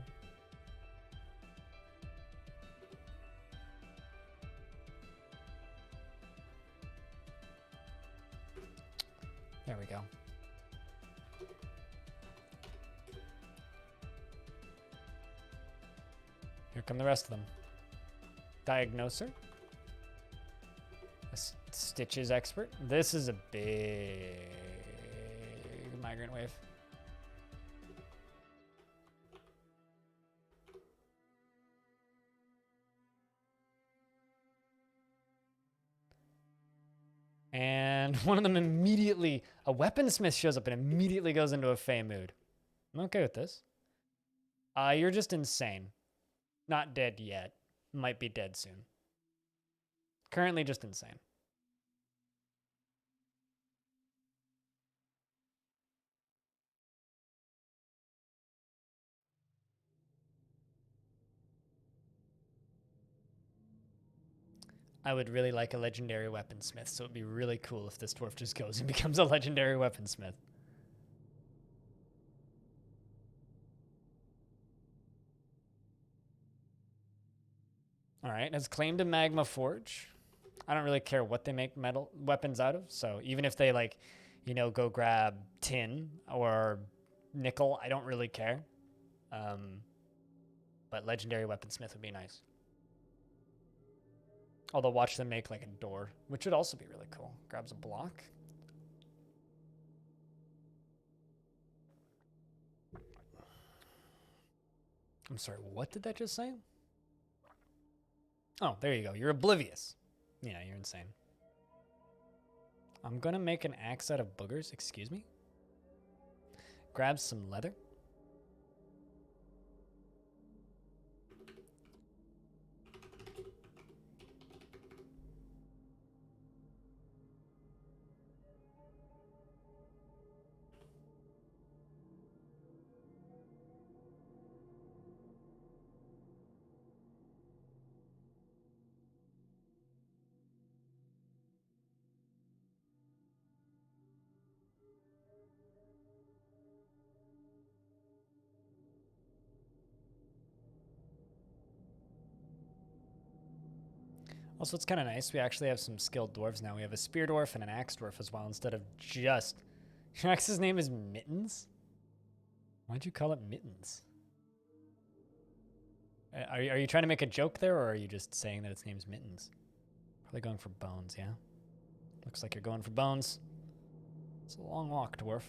There we go. Here come the rest of them. Diagnoser. A stitches expert. This is a big migrant wave. And one of them immediately, a weaponsmith shows up and immediately goes into a fey mood. I'm okay with this. You're just insane. Not dead yet. Might be dead soon. Currently just insane. I would really like a legendary weaponsmith, so it'd be really cool if this dwarf just goes and becomes a legendary weaponsmith. All right, has claimed a magma forge. I don't really care what they make metal weapons out of, so even if they like, you know, go grab tin or nickel, I don't really care. But legendary weaponsmith would be nice. Although watch them make like a door, which would also be really cool. Grabs a block. I'm sorry, what did that just say? Oh, there you go. You're oblivious. Yeah, you're insane. I'm gonna make an axe out of boogers, excuse me. Grab some leather. Also, it's kind of nice. We actually have some skilled dwarves now. We have a spear dwarf and an axe dwarf as well, instead of just... Your axe's name is Mittens? Why'd you call it Mittens? Are you trying to make a joke there, or are you just saying that its name's Mittens? Probably going for bones, yeah? Looks like you're going for bones. It's a long walk, dwarf.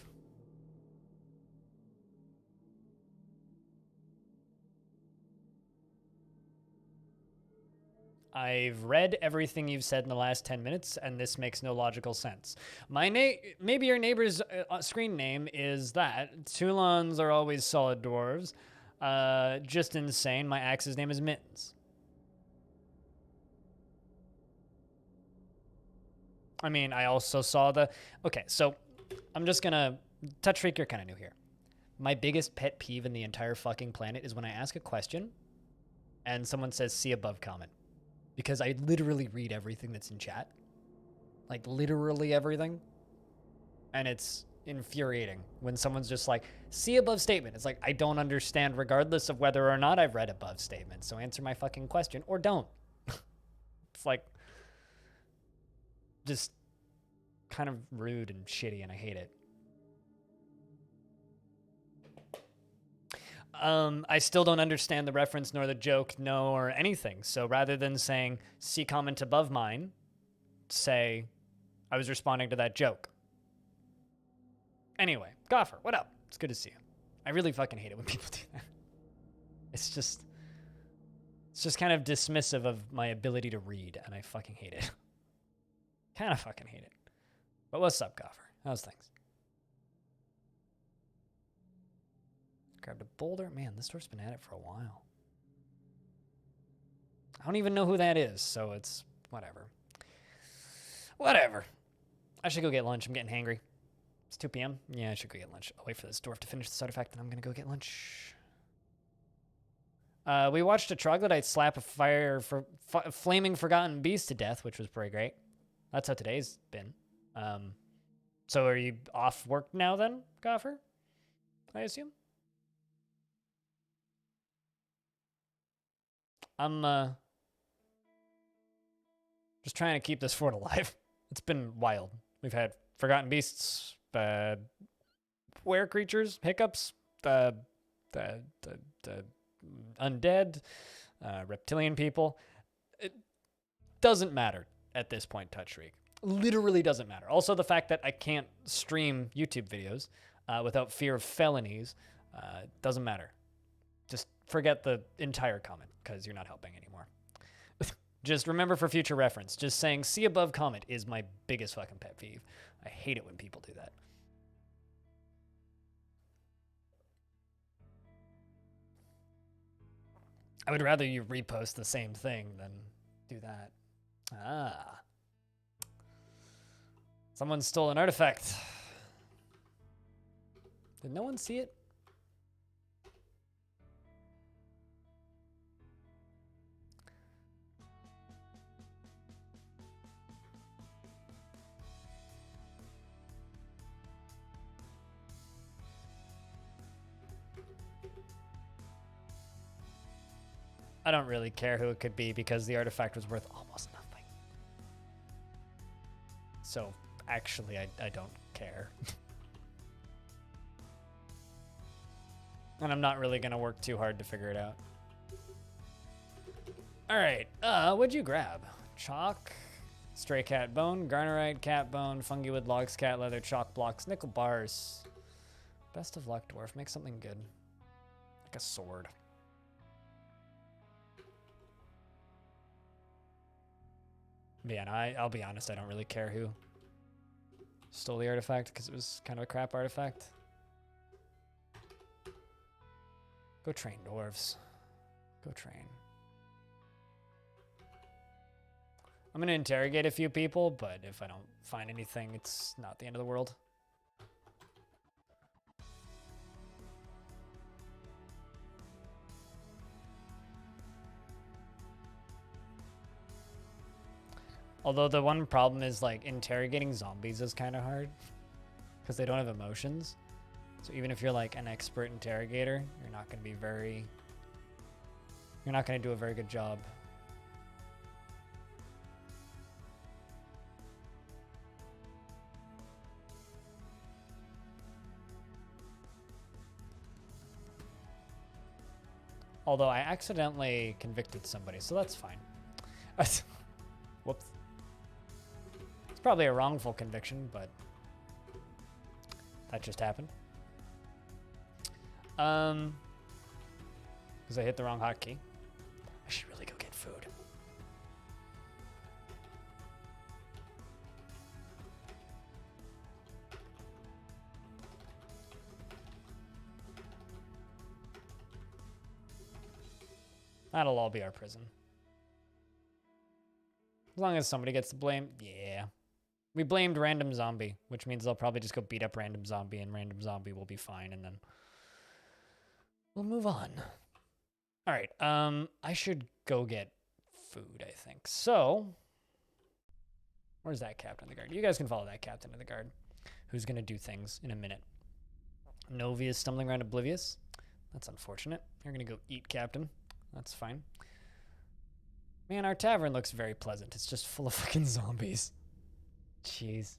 I've read everything you've said in the last 10 minutes, and this makes no logical sense. Maybe your neighbor's screen name is that. Toulons are always solid dwarves. Just insane. My axe's name is Mittens. I mean, I also saw the... Okay, so I'm just gonna... Touch Freak, you're kind of new here. My biggest pet peeve in the entire fucking planet is when I ask a question and someone says, see above comment. Because I literally read everything that's in chat. Like, literally everything. And it's infuriating when someone's just like, see above statement. It's like, I don't understand regardless of whether or not I've read above statement. So answer my fucking question or don't. It's like, just kind of rude and shitty, and I hate it. I still don't understand the reference nor the joke, no, or anything. So rather than saying, see comment above mine, say, I was responding to that joke. Anyway, Gopher, what up? It's good to see you. I really fucking hate it when people do that. It's just kind of dismissive of my ability to read, and I fucking hate it. Kind of fucking hate it. But what's up, Gopher? How's things? Grabbed a boulder. Man, this dwarf's been at it for a while. I don't even know who that is, so it's whatever. Whatever. I should go get lunch. I'm getting hangry. It's 2 p.m. Yeah, I should go get lunch. I'll wait for this dwarf to finish this artifact, and I'm going to go get lunch. We watched a troglodyte slap a flaming forgotten beast to death, which was pretty great. That's how today's been. So are you off work now then, Gopher? I assume? I'm just trying to keep this fort alive. It's been wild. We've had forgotten beasts, were creatures, hiccups, the undead, reptilian people. It doesn't matter at this point, Touch Shriek. Literally doesn't matter. Also, the fact that I can't stream YouTube videos without fear of felonies doesn't matter. Just forget the entire comment, because you're not helping anymore. Just remember for future reference, just saying see above comment is my biggest fucking pet peeve. I hate it when people do that. I would rather you repost the same thing than do that. Ah. Someone stole an artifact. Did no one see it? I don't really care who it could be because the artifact was worth almost nothing. So, actually, I don't care. And I'm not really going to work too hard to figure it out. All right, what'd you grab? Chalk, stray cat bone, garnerite cat bone, fungi wood logs, cat leather, chalk blocks, nickel bars. Best of luck, dwarf. Make something good. Like a sword. Yeah, and I'll be honest, I don't really care who stole the artifact because it was kind of a crap artifact. Go train, dwarves. Go train. I'm going to interrogate a few people, but if I don't find anything, it's not the end of the world. Although the one problem is, like, interrogating zombies is kind of hard because they don't have emotions. So even if you're, like, an expert interrogator, you're not going to be very... You're not going to do a very good job. Although I accidentally convicted somebody, so that's fine. Whoops. It's probably a wrongful conviction, but that just happened. Because I hit the wrong hotkey. I should really go get food. That'll all be our prison. As long as somebody gets the blame, yeah. We blamed random zombie, which means they'll probably just go beat up random zombie, and random zombie will be fine, and then we'll move on. All right, I should go get food, I think. So, where's that captain of the guard? You guys can follow that captain of the guard, who's gonna do things in a minute. Novi is stumbling around oblivious. That's unfortunate. You're gonna go eat, captain. That's fine. Man, our tavern looks very pleasant. It's just full of fucking zombies. Jeez.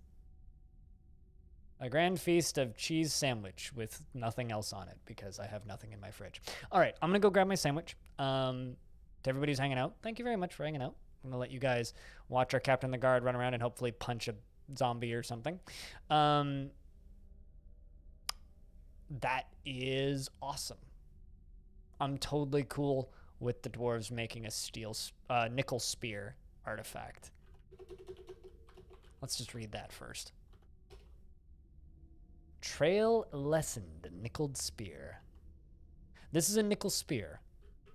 A grand feast of cheese sandwich with nothing else on it because I have nothing in my fridge. All right, I'm gonna go grab my sandwich. To everybody who's hanging out, thank you very much for hanging out. I'm gonna let you guys watch our captain of the guard run around and hopefully punch a zombie or something. That is awesome. I'm totally cool with the dwarves making a nickel spear artifact. Let's just read that first. Trail lessened nickeled spear. This is a nickel spear.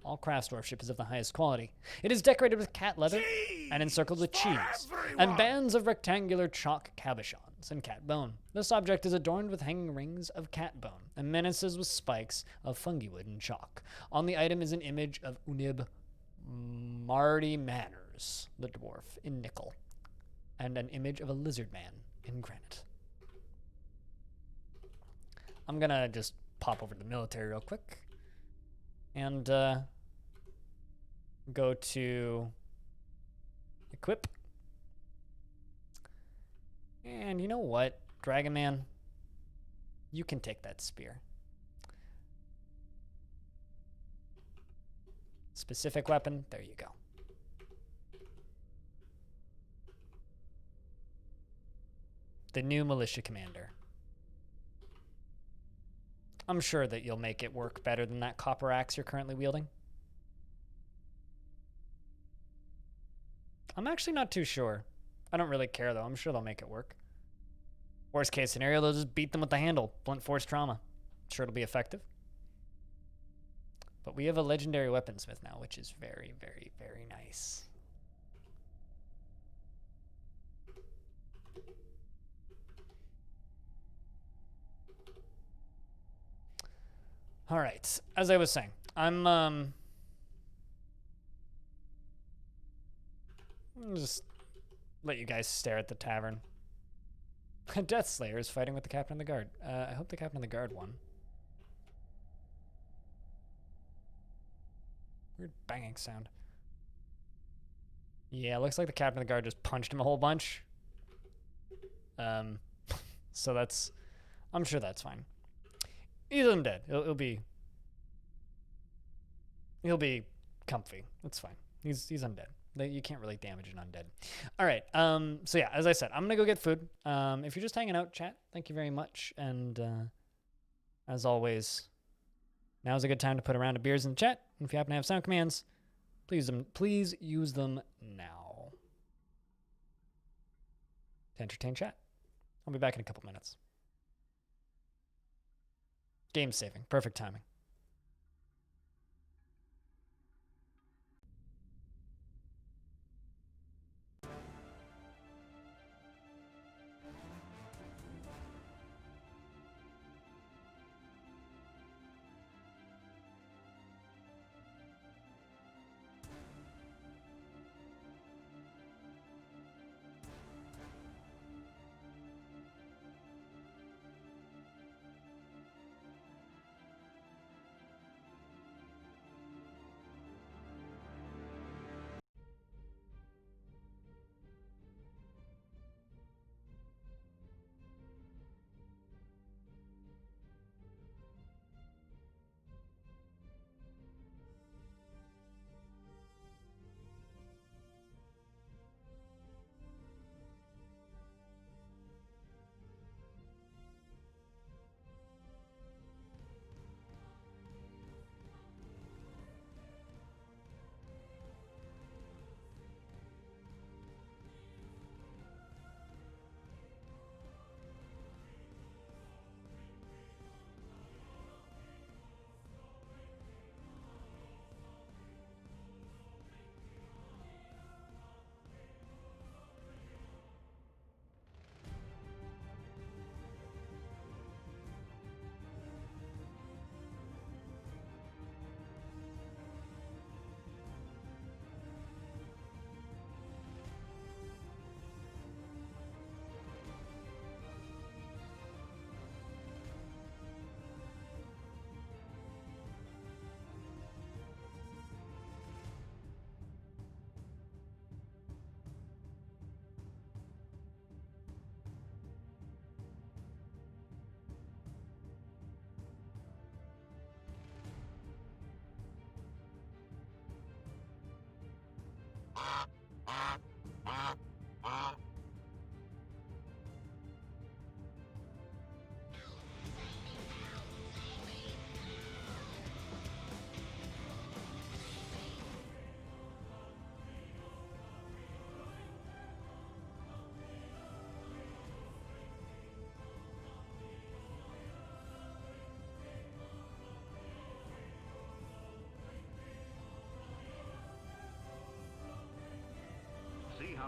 All craftsmanship is of the highest quality. It is decorated with cat leather and encircled with cheese and bands of rectangular chalk cabochons and cat bone. This object is adorned with hanging rings of cat bone and menaces with spikes of fungi wood and chalk. On the item is an image of Unib Marty Manners, the dwarf, in nickel, and an image of a lizard man in granite. I'm gonna just pop over to the military real quick and go to equip. And you know what, Dragon Man? You can take that spear. Specific weapon, there you go. The new militia commander. I'm sure that you'll make it work better than that copper axe you're currently wielding. I'm actually not too sure. I don't really care, though. I'm sure they'll make it work. Worst case scenario, they'll just beat them with the handle. Blunt force trauma. Sure it'll be effective. But we have a legendary weaponsmith now, which is very, very, very nice. All right, as I was saying, I'm I'll just let you guys stare at the tavern. Death Slayer is fighting with the captain of the guard. I hope the captain of the guard won. Weird banging sound. Yeah, looks like the captain of the guard just punched him a whole bunch. So that's, I'm sure that's fine. He's undead. He'll be comfy. That's fine. He's undead. You can't really damage an undead. All right. So yeah, as I said, I'm gonna go get food. If you're just hanging out, chat, thank you very much. And as always, now's a good time to put a round of beers in the chat. And if you happen to have sound commands, please use them now to entertain chat. I'll be back in a couple minutes. Game saving. Perfect timing.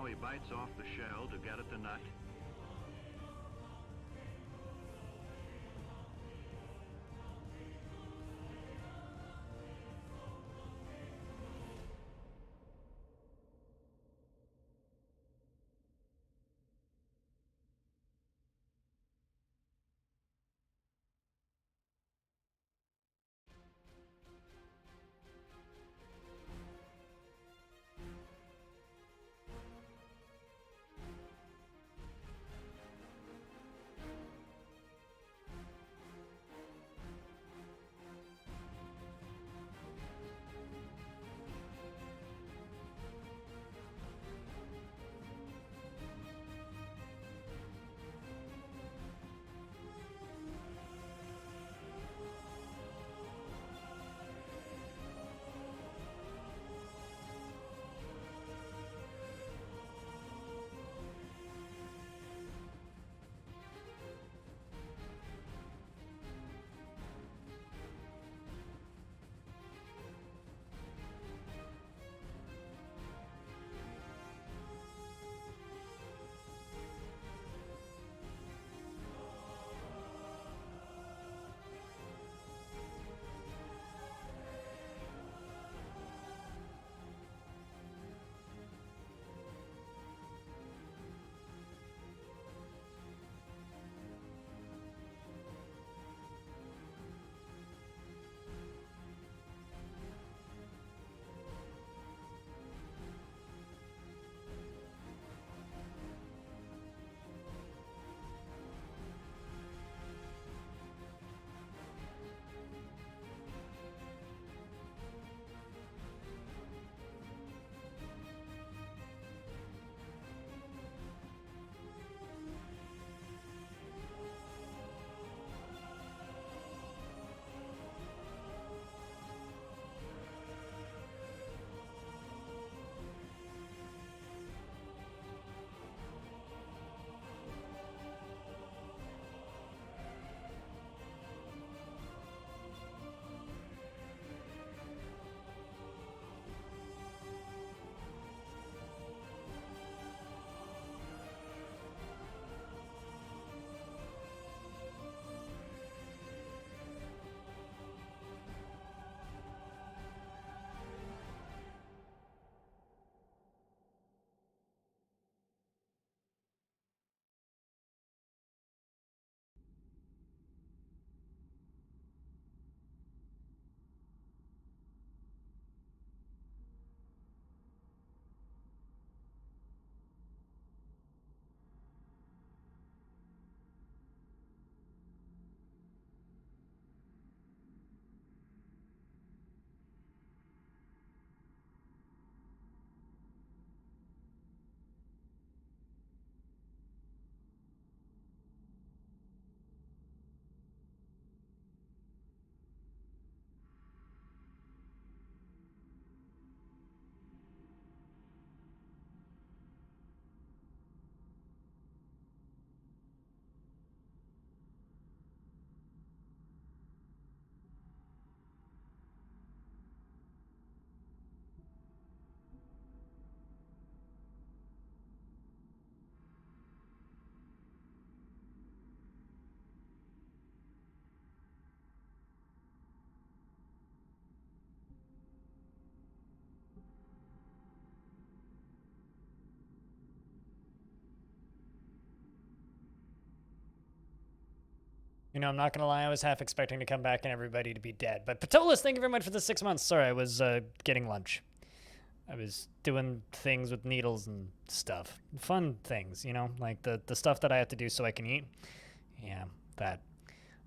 how he bites off the shell to get at the nut? You know, I'm not gonna lie, I was half expecting to come back and everybody to be dead. But Patolis, thank you very much for the 6 months. Sorry, I was getting lunch. I was doing things with needles and stuff. Fun things, you know, like the stuff that I have to do so I can eat. Yeah, that.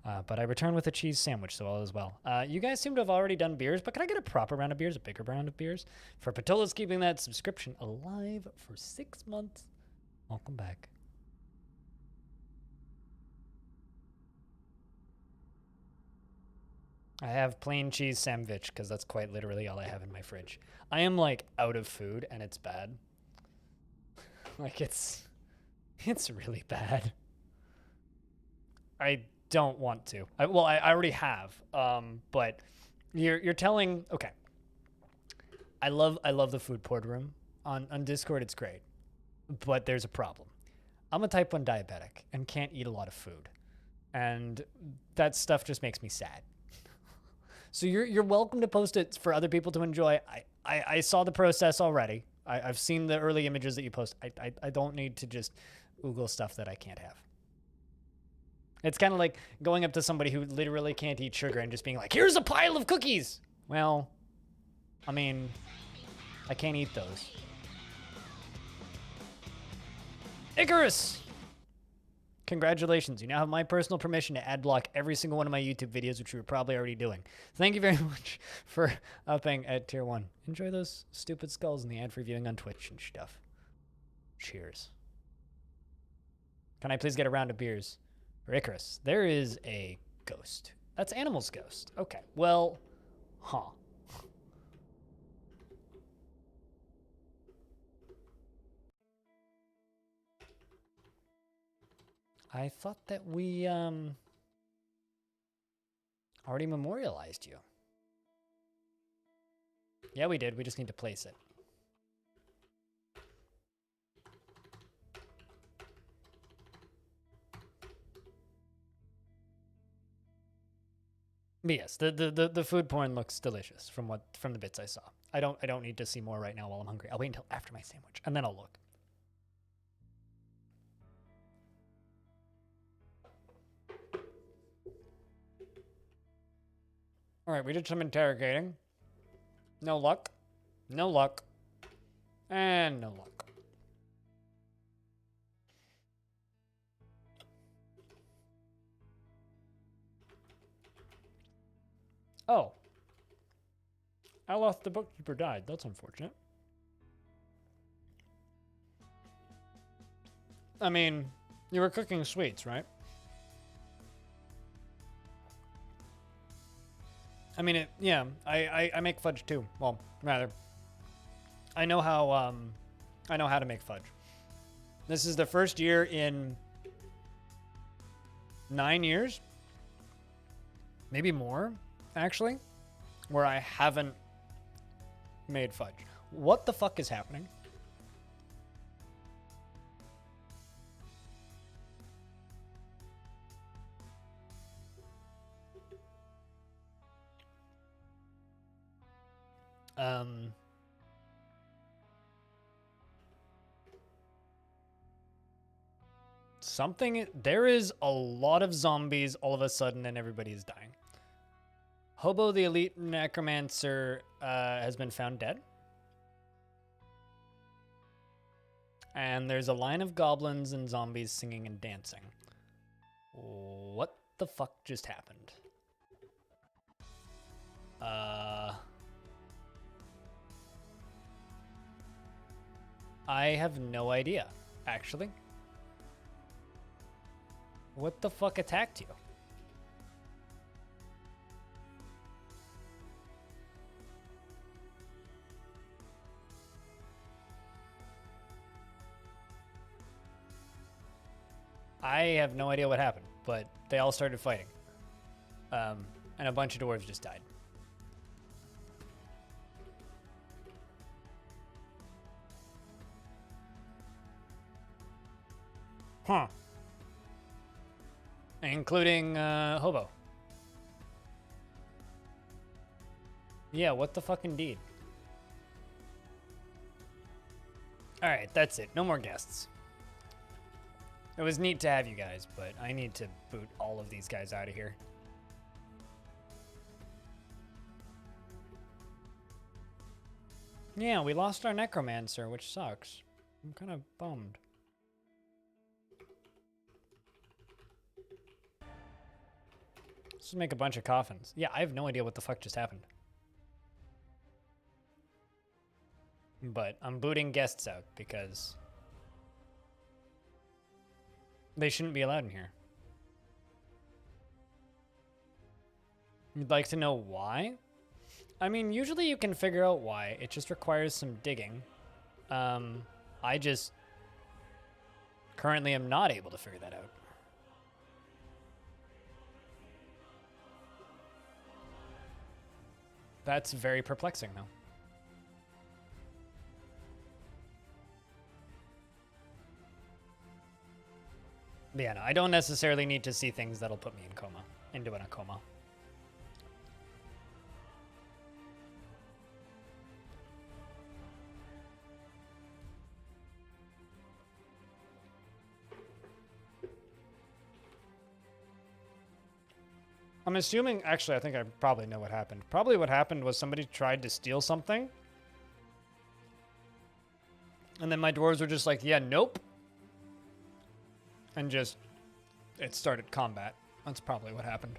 But I returned with a cheese sandwich, so all is well. You guys seem to have already done beers, but can I get a proper round of beers, a bigger round of beers? For Patolis keeping that subscription alive for 6 months. Welcome back. I have plain cheese sandwich because that's quite literally all I have in my fridge. I am like out of food and it's bad. Like it's really bad. I don't want to. I already have. But you're telling, okay. I love the food porn room on Discord. It's great. but there's a problem. I'm a type 1 diabetic and can't eat a lot of food. And that stuff just makes me sad. So you're welcome to post it for other people to enjoy. I saw the process already. I've seen the early images that you post. I don't need to just Google stuff that I can't have. It's kind of like going up to somebody who literally can't eat sugar and just being like, here's a pile of cookies. Well, I mean, I can't eat those. Icarus! Congratulations, you now have my personal permission to ad block every single one of my YouTube videos, which you were probably already doing. Thank you very much for upping at tier 1. Enjoy those stupid skulls and the ad-free viewing on Twitch and stuff. Cheers. Can I please get a round of beers? For Icarus, there is a ghost. That's Animal's ghost. Okay, well, huh. I thought that we already memorialized you. Yeah, we did. We just need to place it. But yes, the food porn looks delicious from the bits I saw. I don't need to see more right now while I'm hungry. I'll wait until after my sandwich and then I'll look. All right, we did some interrogating. No luck. No luck. And no luck. Oh. I lost the bookkeeper died. That's unfortunate. I mean, you were cooking sweets, right? I mean, yeah, I make fudge too. Well, rather, I know how to make fudge. This is the first year in 9 years, maybe more, actually, where I haven't made fudge. What the fuck is happening? There is a lot of zombies all of a sudden and everybody is dying. Hobo the elite necromancer has been found dead. And there's a line of goblins and zombies singing and dancing. What the fuck just happened? I have no idea, actually. What the fuck attacked you? I have no idea what happened, but they all started fighting. And a bunch of dwarves just died. Huh. Including Hobo. Yeah, what the fuck indeed. Alright, that's it. No more guests. It was neat to have you guys, but I need to boot all of these guys out of here. Yeah, we lost our necromancer, which sucks. I'm kind of bummed. Let's make a bunch of coffins. Yeah, I have no idea what the fuck just happened. But I'm booting guests out because they shouldn't be allowed in here. You'd like to know why? I mean, usually you can figure out why. It just requires some digging. I just currently am not able to figure that out. That's very perplexing, though. But yeah, no, I don't necessarily need to see things that'll put me in coma, into a coma. I'm assuming, actually, I think I probably know what happened. Probably what happened was somebody tried to steal something. And then my dwarves were just like, yeah, nope. And just, it started combat. That's probably what happened.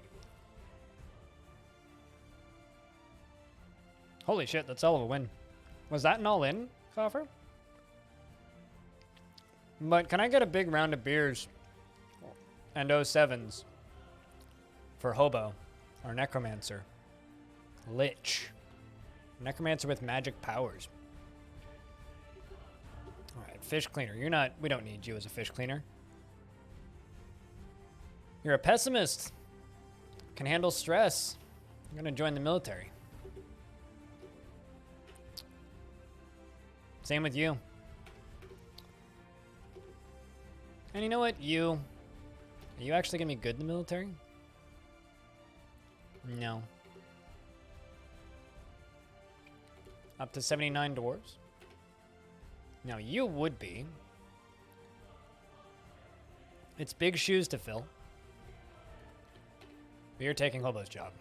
Holy shit, that's hell of a win. Was that an all-in offer? But can I get a big round of beers and 07s for Hobo, or Necromancer, Lich, Necromancer with magic powers. All right, fish cleaner. You're not, we don't need you as a fish cleaner. You're a pessimist. Can handle stress. I'm gonna join the military. Same with you. And you know what? Are you actually gonna be good in the military? No. Up to 79 dwarves? Now you would be. It's big shoes to fill. But you're taking Hobo's job.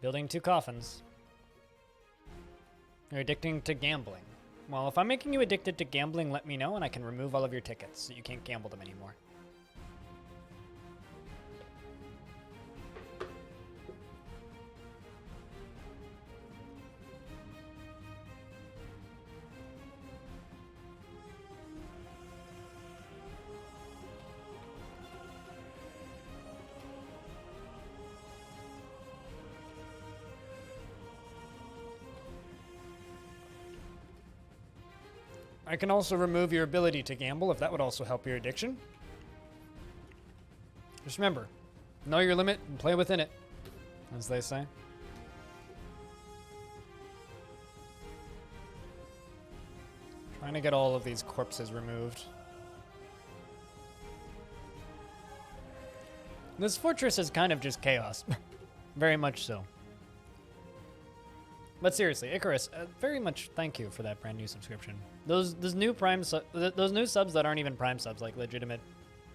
Building 2 coffins. You're addicting to gambling. Well, if I'm making you addicted to gambling, let me know and I can remove all of your tickets so you can't gamble them anymore. I can also remove your ability to gamble if that would also help your addiction. Just remember, know your limit and play within it, as they say. Trying to get all of these corpses removed. This fortress is kind of just chaos. Very much so. But seriously, Icarus, very much thank you for that brand new subscription. Those new those new subs that aren't even Prime subs, like legitimate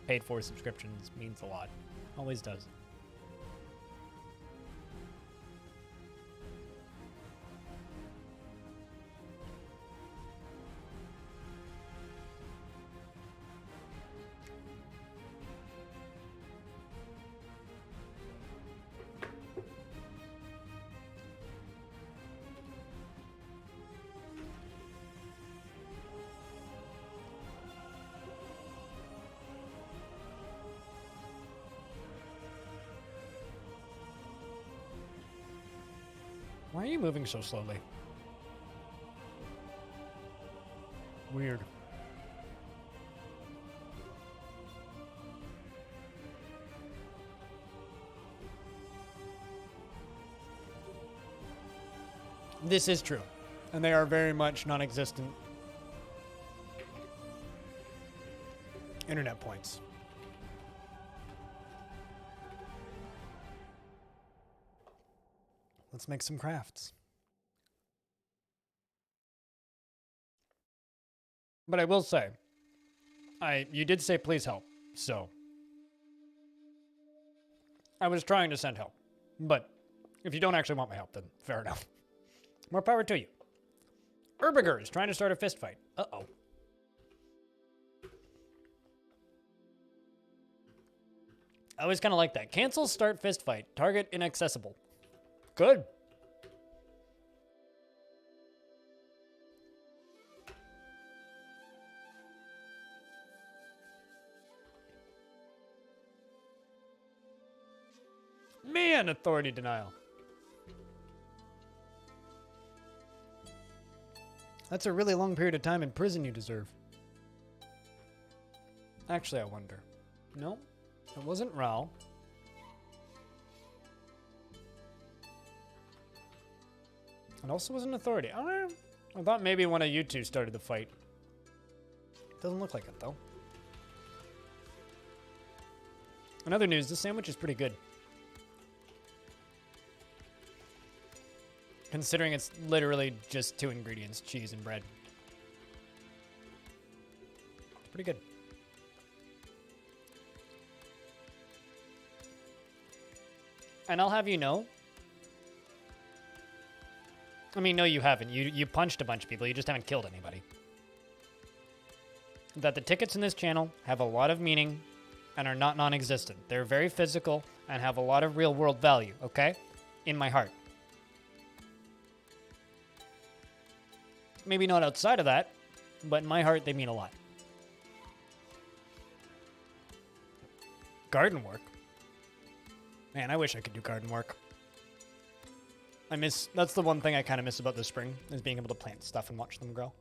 paid for subscriptions, means a lot. Always does. Why are you moving so slowly? Weird. This is true. And they are very much non-existent internet points. Let's make some crafts. But I will say, you did say please help, so I was trying to send help. But if you don't actually want my help, then fair enough. More power to you. Urbiger is trying to start a fist fight. Uh-oh. I always kind of like that. Cancel start fist fight. Target inaccessible. Good. Man, authority denial. That's a really long period of time in prison you deserve. Actually, I wonder. No, it wasn't Raoul. It also was an authority. I thought maybe one of you two started the fight. Doesn't look like it, though. In other news, this sandwich is pretty good. Considering it's literally just 2 ingredients, cheese and bread. It's pretty good. And I'll have you know, I mean, no, you haven't. You punched a bunch of people. You just haven't killed anybody. That the tickets in this channel have a lot of meaning and are not non-existent. They're very physical and have a lot of real-world value, okay? In my heart. Maybe not outside of that, but in my heart, they mean a lot. Garden work? Man, I wish I could do garden work. That's the one thing I kind of miss about the spring, is being able to plant stuff and watch them grow.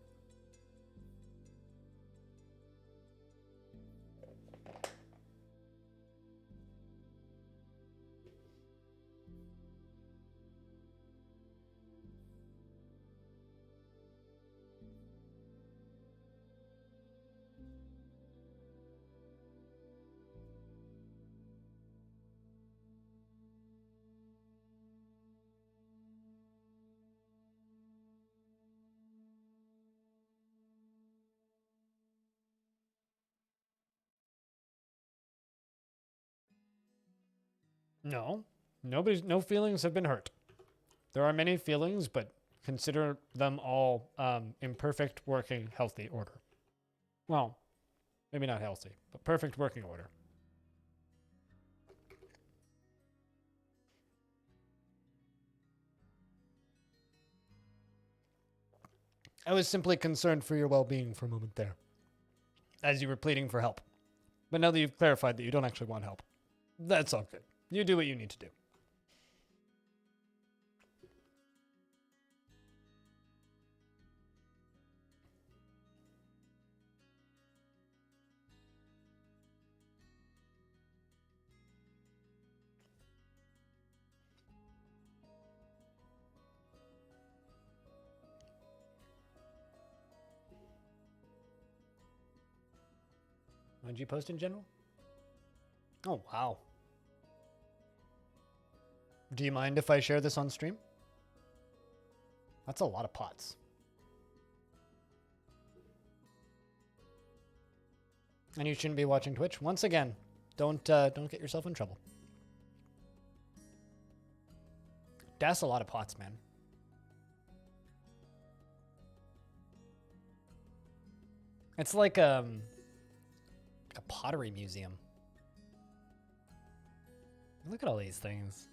No, no feelings have been hurt. There are many feelings, but consider them all in perfect, working, healthy order. Well, maybe not healthy, but perfect working order. I was simply concerned for your well-being for a moment there, as you were pleading for help. But now that you've clarified that you don't actually want help, that's all good. You do what you need to do. Did you post in general? Oh, wow. Do you mind if I share this on stream? That's a lot of pots. And you shouldn't be watching Twitch. Once again, don't get yourself in trouble. That's a lot of pots, man. It's like a pottery museum. Look at all these things.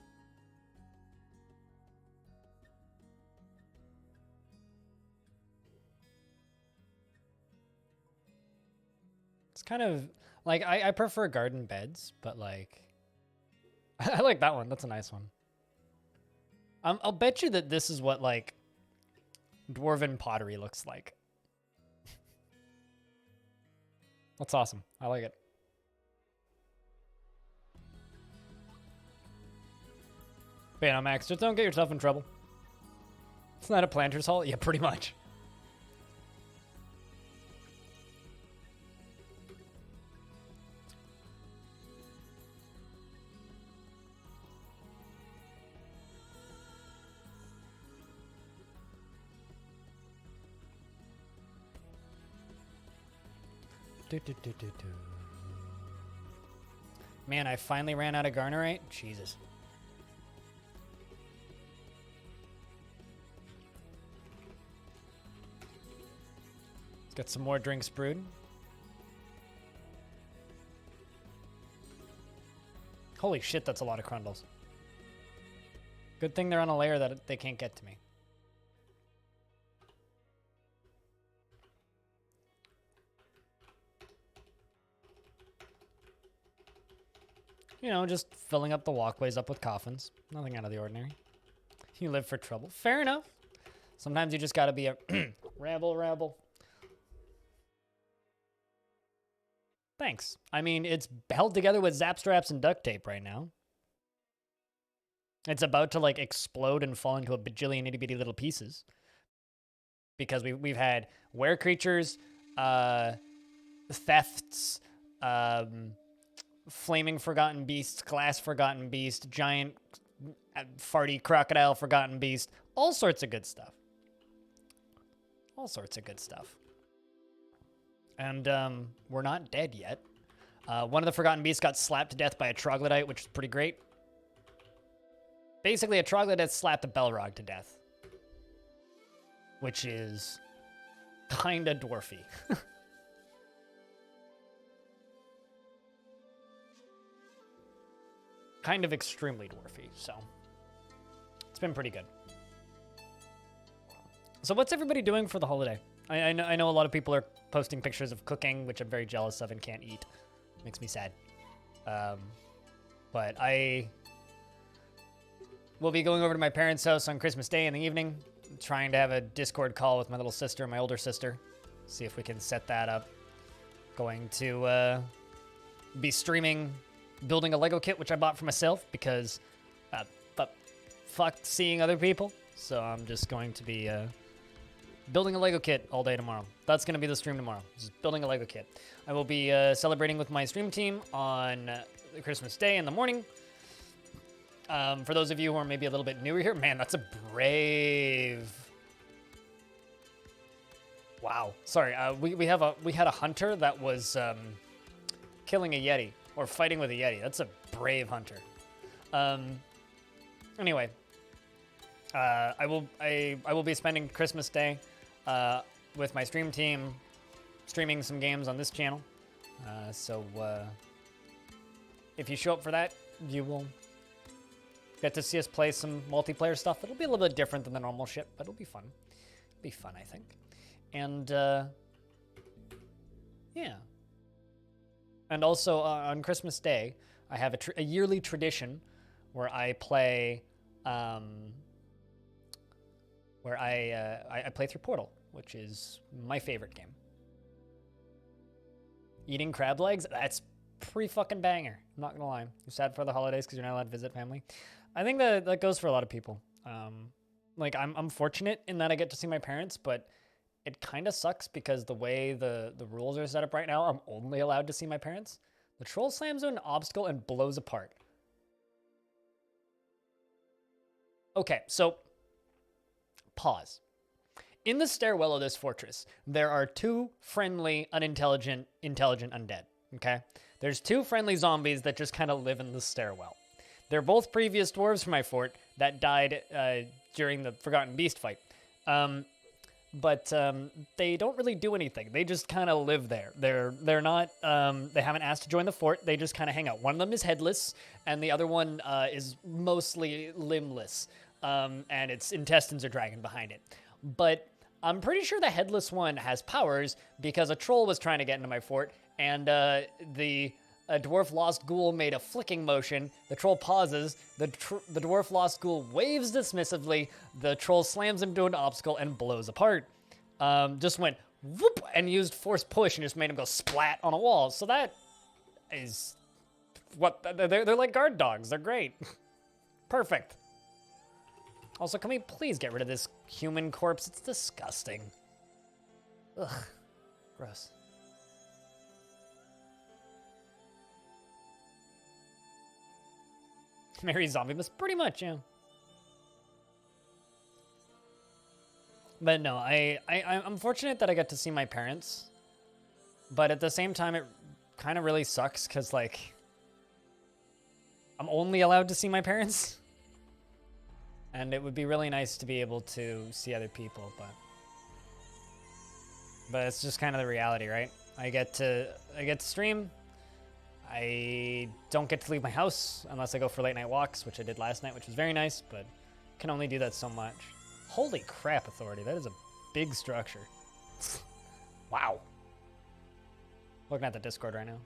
It's kind of like I prefer garden beds, but like I like that one. That's a nice one. I'll bet you that this is what like dwarven pottery looks like. That's awesome. I like it. But yeah, Max, just don't get yourself in trouble. It's not a planter's hall? Yeah, pretty much. Man, I finally ran out of garnerite. Jesus. Let's get some more drinks brewed. Holy shit, that's a lot of crundles. Good thing they're on a layer that they can't get to me. You know, just filling up the walkways up with coffins. Nothing out of the ordinary. You live for trouble. Fair enough. Sometimes you just gotta be a rabble. Thanks. I mean, it's held together with zap straps and duct tape right now. It's about to like explode and fall into a bajillion itty bitty little pieces. Because we've had were creatures, thefts, flaming forgotten beast, glass forgotten beast, giant farty crocodile forgotten beast, all sorts of good stuff. All sorts of good stuff. And we're not dead yet. One of the forgotten beasts got slapped to death by a troglodyte, which is pretty great. Basically, a troglodyte slapped a Belrog to death, which is kinda dwarfy. Kind of extremely dwarfy, so it's been pretty good. So what's everybody doing for the holiday? I know a lot of people are posting pictures of cooking, which I'm very jealous of and can't eat. Makes me sad. But I will be going over to my parents' house on Christmas Day in the evening, trying to have a Discord call with my little sister, my older sister, see if we can set that up. Going to be streaming building a Lego kit, which I bought for myself because fuck seeing other people. So I'm just going to be building a Lego kit all day tomorrow. That's going to be the stream tomorrow, just building a Lego kit. I will be celebrating with my stream team on Christmas Day in the morning. For those of you who are maybe a little bit newer here, man, that's a brave... Wow. Sorry, we had a hunter that was killing a Yeti, or fighting with a Yeti. That's a brave hunter. Anyway, I will be spending Christmas Day with my stream team, streaming some games on this channel. So if you show up for that, you will get to see us play some multiplayer stuff. It'll be a little bit different than the normal shit, but it'll be fun. It'll be fun, I think. And yeah. And also on Christmas Day, I have a yearly tradition where I play, I play through Portal, which is my favorite game. Eating crab legs, that's pretty fucking banger. I'm not gonna lie. You're sad for the holidays because you're not allowed to visit family. I think that goes for a lot of people. Like I'm fortunate in that I get to see my parents, but it kind of sucks because the way the rules are set up right now, I'm only allowed to see my parents. The troll slams on an obstacle and blows apart. Okay, so pause. In the stairwell of this fortress, there are two friendly, intelligent undead, okay? There's two friendly zombies that just kind of live in the stairwell. They're both previous dwarves from my fort that died during the Forgotten Beast fight. But they don't really do anything. They just kind of live there. They're not, they haven't asked to join the fort. They just kind of hang out. One of them is headless, and the other one is mostly limbless, and its intestines are dragging behind it. But I'm pretty sure the headless one has powers because a troll was trying to get into my fort, and the dwarf lost ghoul made a flicking motion. The troll pauses. The dwarf lost ghoul waves dismissively. The troll slams into an obstacle and blows apart. Just went whoop and used force push and just made him go splat on a wall. So that is what they're like guard dogs. They're great. Perfect. Also, can we please get rid of this human corpse? It's disgusting. Ugh. Gross. Mary Zombie Miss, pretty much, yeah. But no, I'm fortunate that I get to see my parents. But at the same time, it kind of really sucks because, like, I'm only allowed to see my parents. And it would be really nice to be able to see other people, but it's just kind of the reality, right? I get to stream. I don't get to leave my house unless I go for late night walks, which I did last night, which was very nice, but can only do that so much. Holy crap, Authority. That is a big structure. Wow. Looking at the Discord right now.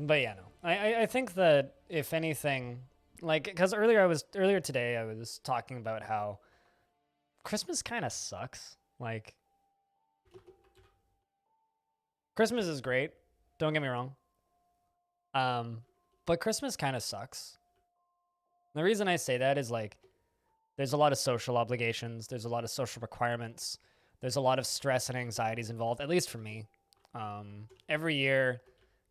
But yeah, no. I think that if anything, like, because earlier today I was talking about how Christmas kind of sucks. Like, Christmas is great. Don't get me wrong. But Christmas kind of sucks. The reason I say that is like, there's a lot of social obligations. There's a lot of social requirements. There's a lot of stress and anxieties involved, at least for me. Every year,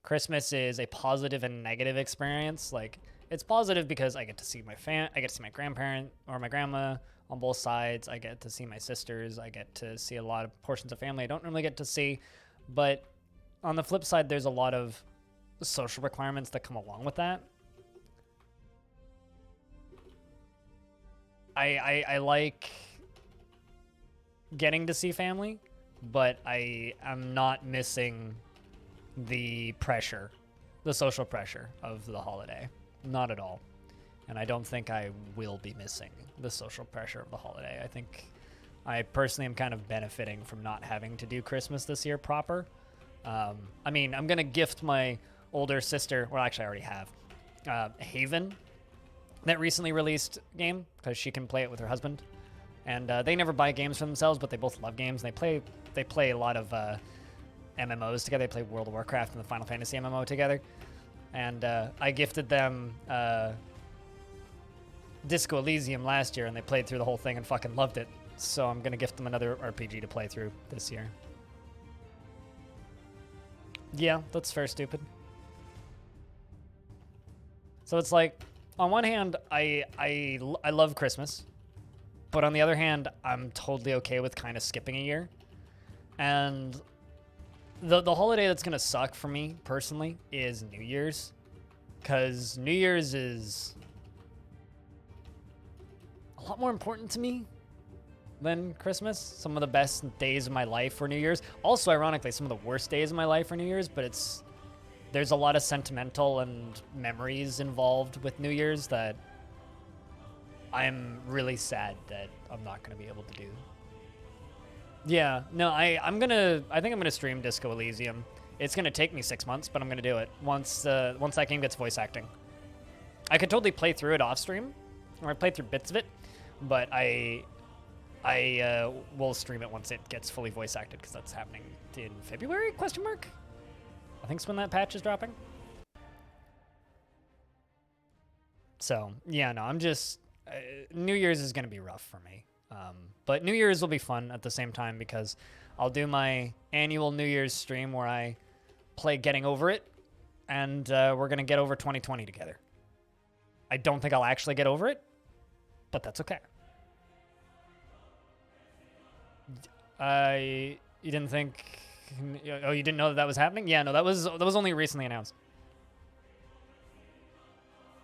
Christmas is a positive and negative experience. Like, it's positive because I get to see I get to see my grandparent or my grandma on both sides. I get to see my sisters. I get to see a lot of portions of family I don't normally get to see. But on the flip side, there's a lot of social requirements that come along with that. I like getting to see family, but I am not missing the pressure, the social pressure of the holiday. Not at all. And I don't think I will be missing the social pressure of the holiday. I think I personally am kind of benefiting from not having to do Christmas this year proper. I mean, I'm going to gift my older sister, well, actually I already have, Haven, that recently released game, because she can play it with her husband. And they never buy games for themselves, but they both love games. And they play a lot of MMOs together. They play World of Warcraft and the Final Fantasy MMO together. And I gifted them Disco Elysium last year, and they played through the whole thing and fucking loved it. So I'm going to gift them another RPG to play through this year. Yeah, that's fair, stupid. So it's like, on one hand, I love Christmas. But on the other hand, I'm totally okay with kind of skipping a year. And the holiday that's going to suck for me, personally, is New Year's. Because New Year's is a lot more important to me than Christmas. Some of the best days of my life were New Year's. Also, ironically, some of the worst days of my life are New Year's, but there's a lot of sentimental and memories involved with New Year's that I'm really sad that I'm not going to be able to do. Yeah, no, I think I'm gonna stream Disco Elysium. It's gonna take me 6 months, but I'm gonna do it once that game gets voice acting. I could totally play through it off stream, or I play through bits of it, but I will stream it once it gets fully voice acted, because that's happening in February? Question mark? I think it's when that patch is dropping. So yeah, no, I'm just New Year's is gonna be rough for me. But New Year's will be fun at the same time, because I'll do my annual New Year's stream where I play Getting Over It, and we're going to get over 2020 together. I don't think I'll actually get over it, but that's okay. You didn't think... Oh, you didn't know that was happening? Yeah, no, that was only recently announced.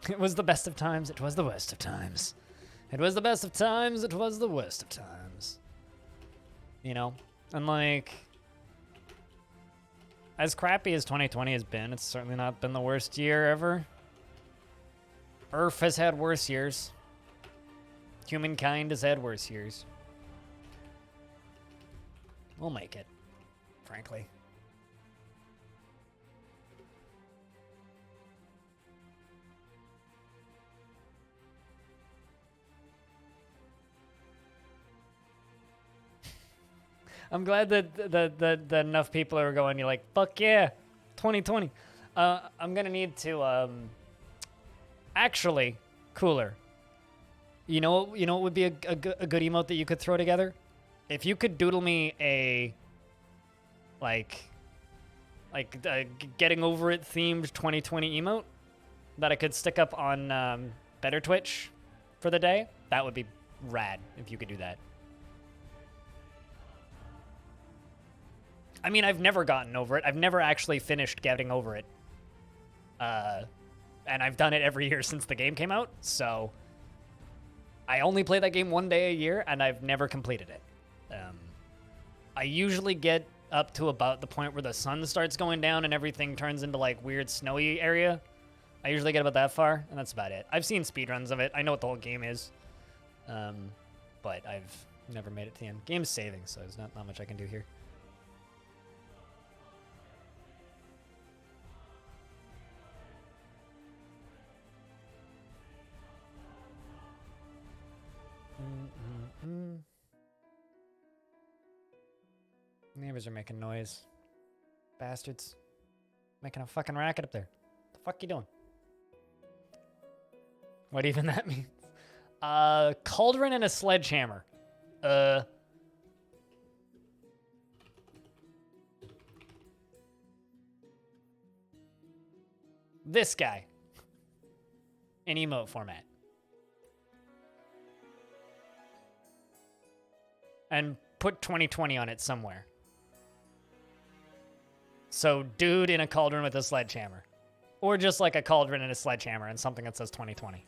It was the best of times, it was the worst of times. It was the best of times, it was the worst of times. You know? And like, as crappy as 2020 has been, it's certainly not been the worst year ever. Earth has had worse years. Humankind has had worse years. We'll make it, frankly. I'm glad that enough people are going, you're like, fuck yeah, 2020. I'm going to need to, actually, cooler. You know what would be a good emote that you could throw together? If you could doodle me a, Getting Over It themed 2020 emote that I could stick up on Better Twitch for the day, that would be rad if you could do that. I mean, I've never gotten over it. I've never actually finished getting over it. And I've done it every year since the game came out, so I only play that game one day a year, and I've never completed it. I usually get up to about the point where the sun starts going down and everything turns into, like, weird snowy area. I usually get about that far, and that's about it. I've seen speedruns of it. I know what the whole game is. But I've never made it to the end. Game's saving, so there's not much I can do here. Neighbors are making noise. Bastards. Making a fucking racket up there. The fuck you doing? What even that means? Cauldron and a sledgehammer. This guy. In emote format. And put 2020 on it somewhere. So, dude in a cauldron with a sledgehammer. Or just like a cauldron and a sledgehammer and something that says 2020.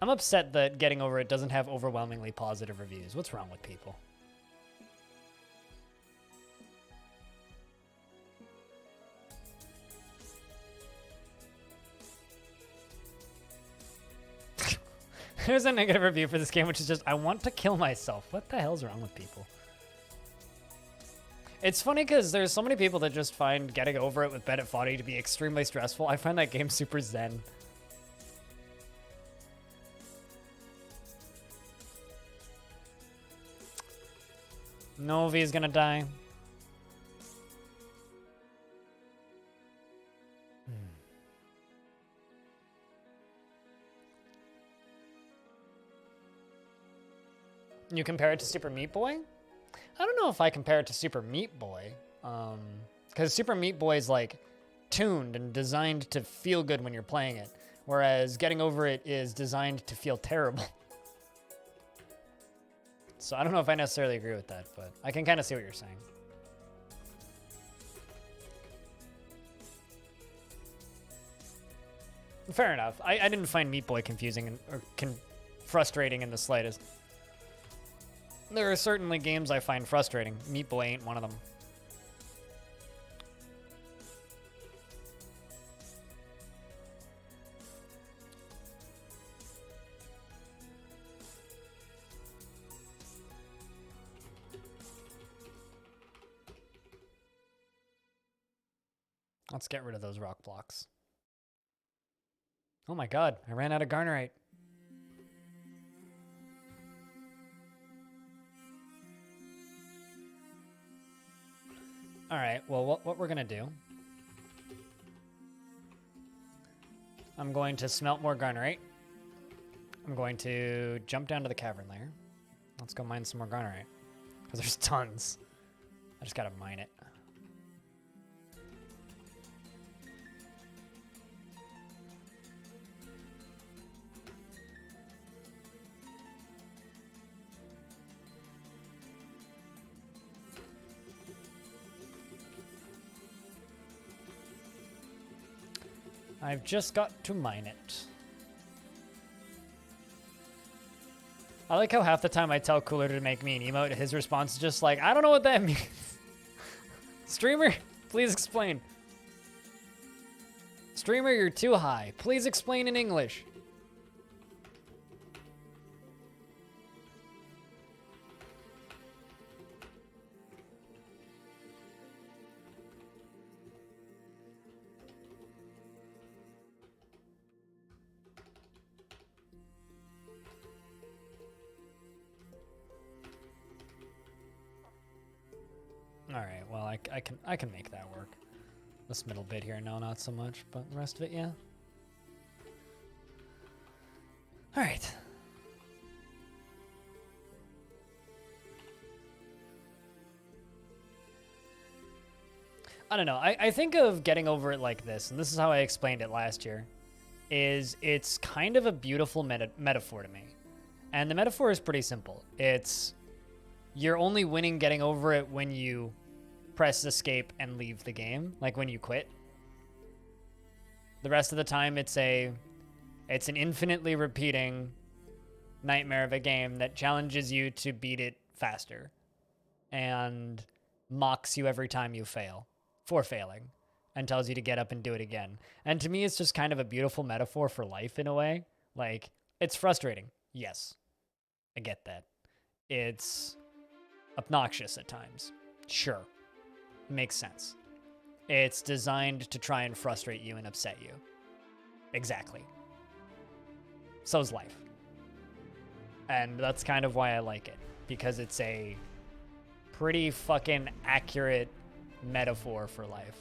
I'm upset that Getting Over It doesn't have overwhelmingly positive reviews. What's wrong with people? There's a negative review for this game, which is just, I want to kill myself. What the hell's wrong with people? It's funny because there's so many people that just find Getting Over It with Bennett Foddy to be extremely stressful. I find that game super zen. Novi is gonna die. You compare it to Super Meat Boy? I don't know if I compare it to Super Meat Boy. Because Super Meat Boy is like tuned and designed to feel good when you're playing it. Whereas Getting Over It is designed to feel terrible. So I don't know if I necessarily agree with that, but I can kind of see what you're saying. Fair enough. I didn't find Meat Boy confusing or frustrating in the slightest. There are certainly games I find frustrating. Meat Boy ain't one of them. Let's get rid of those rock blocks. Oh my god, I ran out of Garnerite. Alright, well, what we're gonna do... I'm going to smelt more Garnerite. I'm going to jump down to the Cavern Layer. Let's go mine some more Garnerite. Because there's tons. I just gotta mine it. I've just got to mine it. I like how half the time I tell Cooler to make me an emote, his response is just like, I don't know what that means. Streamer, please explain. Streamer, you're too high. Please explain in English. Alright, well, I can make that work. This middle bit here, no, not so much, but the rest of it, yeah. Alright. I don't know, I think of Getting Over It like this, and this is how I explained it last year, is it's kind of a beautiful metaphor to me. And the metaphor is pretty simple. It's, you're only winning Getting Over It when you press escape and leave the game, like when you quit. The rest of the time, it's an infinitely repeating nightmare of a game that challenges you to beat it faster and mocks you every time you fail for failing and tells you to get up and do it again. And to me, it's just kind of a beautiful metaphor for life in a way. Like, it's frustrating. Yes, I get that. It's obnoxious at times. Sure. Makes sense. It's designed to try and frustrate you and upset you. Exactly. so's life. And that's kind of why I like it, because it's a pretty fucking accurate metaphor for life.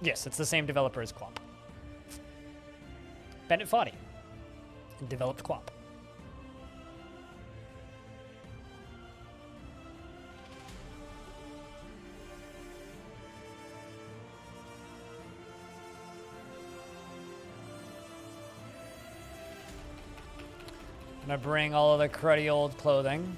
Yes, it's the same developer as Quap. Bennett Foddy developed Quap. I'm gonna bring all of the cruddy old clothing.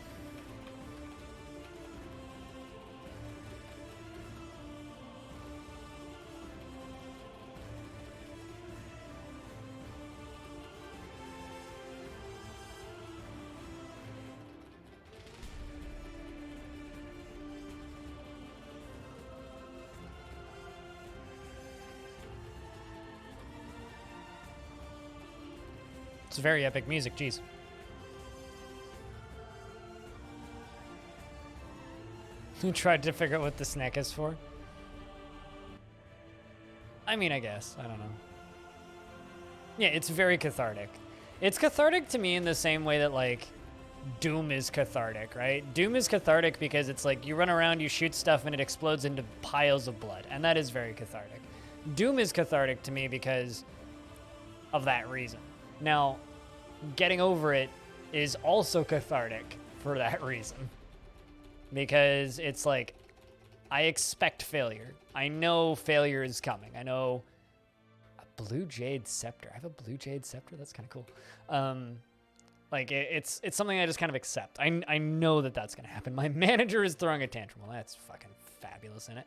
It's very epic music, jeez. You tried to figure out what the snack is for? I mean, I guess. I don't know. Yeah, it's very cathartic. It's cathartic to me in the same way that, like, Doom is cathartic, right? Doom is cathartic because it's like you run around, you shoot stuff, and it explodes into piles of blood. And that is very cathartic. Doom is cathartic to me because of that reason. Now, getting over it is also cathartic for that reason. Because it's like, I expect failure. I know failure is coming. I know a blue jade scepter. I have a blue jade scepter? That's kind of cool. Like, it's something I just kind of accept. I know that that's going to happen. My manager is throwing a tantrum. Well, that's fucking fabulous, isn't it?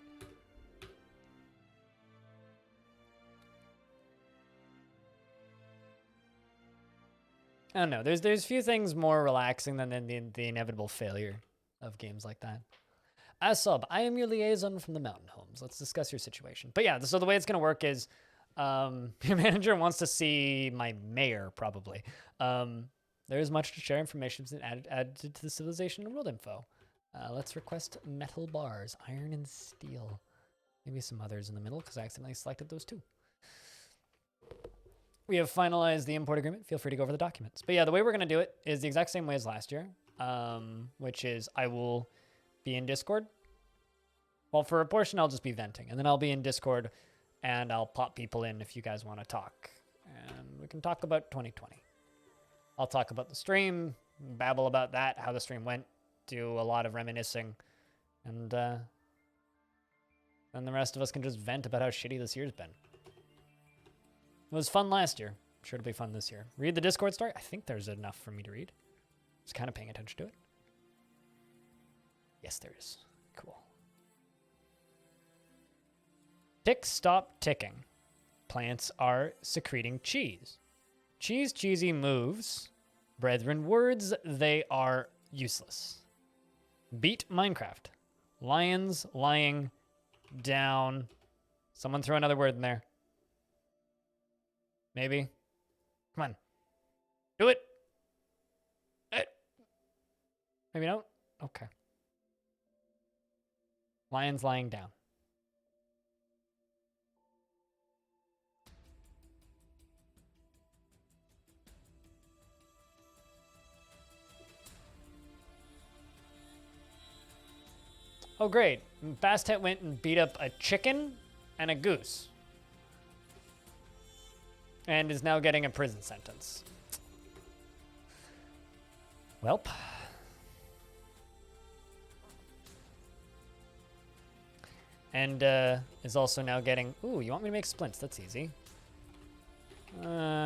I don't know. There's few things more relaxing than the inevitable failure of games like that. As sub, I am your liaison from the mountain homes. Let's discuss your situation. But yeah, so the way it's going to work is your manager wants to see my mayor, probably. There is much to share. Information added to the civilization and world info. Let's request metal bars, iron and steel. Maybe some others in the middle because I accidentally selected those two. We have finalized the import agreement. Feel free to go over the documents. But yeah, the way we're going to do it is the exact same way as last year, which is I will be in Discord. Well, for a portion, I'll just be venting. And then I'll be in Discord, and I'll pop people in if you guys want to talk. And we can talk about 2020. I'll talk about the stream, babble about that, how the stream went, do a lot of reminiscing. And then the rest of us can just vent about how shitty this year's been. It was fun last year. I'm sure it'll be fun this year. Read the Discord story. I think there's enough for me to read. Just kind of paying attention to it. Yes, there is. Cool. Tick, stop ticking. Plants are secreting cheese. Cheese, cheesy moves. Brethren, words, they are useless. Beat Minecraft. Lions lying down. Someone throw another word in there. Maybe. Come on. Do it. Maybe no? Okay. Lions lying down. Oh, great. Bastet went and beat up a chicken and a goose. And is now getting a prison sentence. Welp. And is also now getting... Ooh, you want me to make splints? That's easy.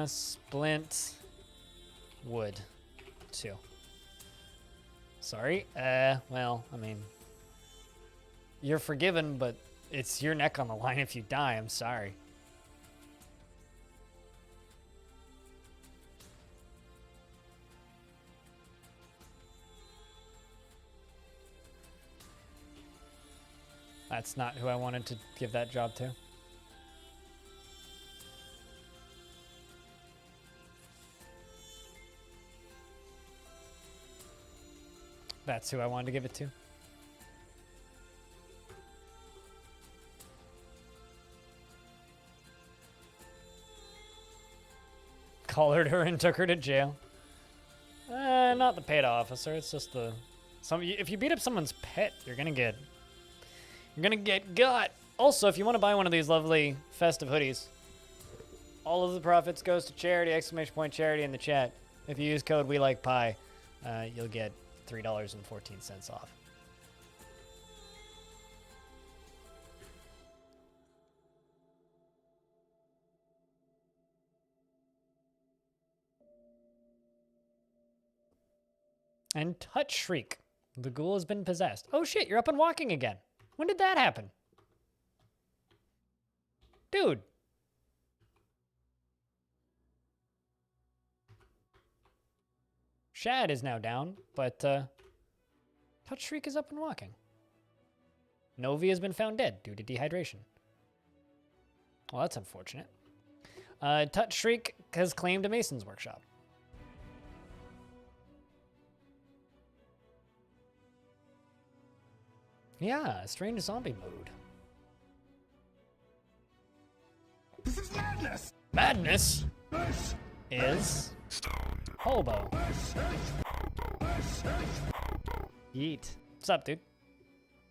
Splint. Wood. 2. Sorry. Well, I mean... You're forgiven, but it's your neck on the line if you die. I'm sorry. That's not who I wanted to give that job to. That's who I wanted to give it to. Collared her and took her to jail. Not the PETA officer. It's just the if you beat up someone's pet, you're gonna get got. Also, if you want to buy one of these lovely festive hoodies, all of the profits goes to charity. Exclamation point charity in the chat. If you use code We Like Pie, you'll get $3.14 off. And Touch Shriek. The ghoul has been possessed. Oh shit, you're up and walking again. When did that happen? Dude. Shad is now down, but Touch Shriek is up and walking. Novi has been found dead due to dehydration. Well, that's unfortunate. Touch Shriek has claimed a mason's workshop. Yeah, strange zombie mode. This is madness! Madness This is hobo. Yeet. What's up, dude?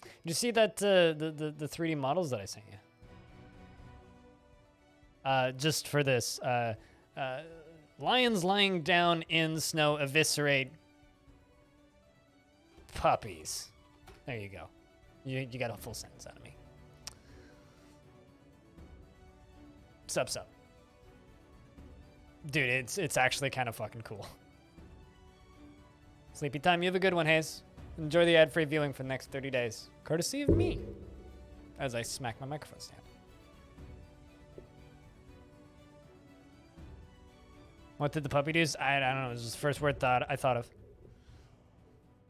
Did you see that the 3D models that I sent you? Just for this, lions lying down in snow eviscerate puppies. There you go. You got a full sentence out of me. Sup. Dude, it's actually kind of fucking cool. Sleepy time. You have a good one, Hayes. Enjoy the ad-free viewing for the next 30 days. Courtesy of me. As I smack my microphone stand. What did the puppy do? I don't know. It was just the first word I thought of.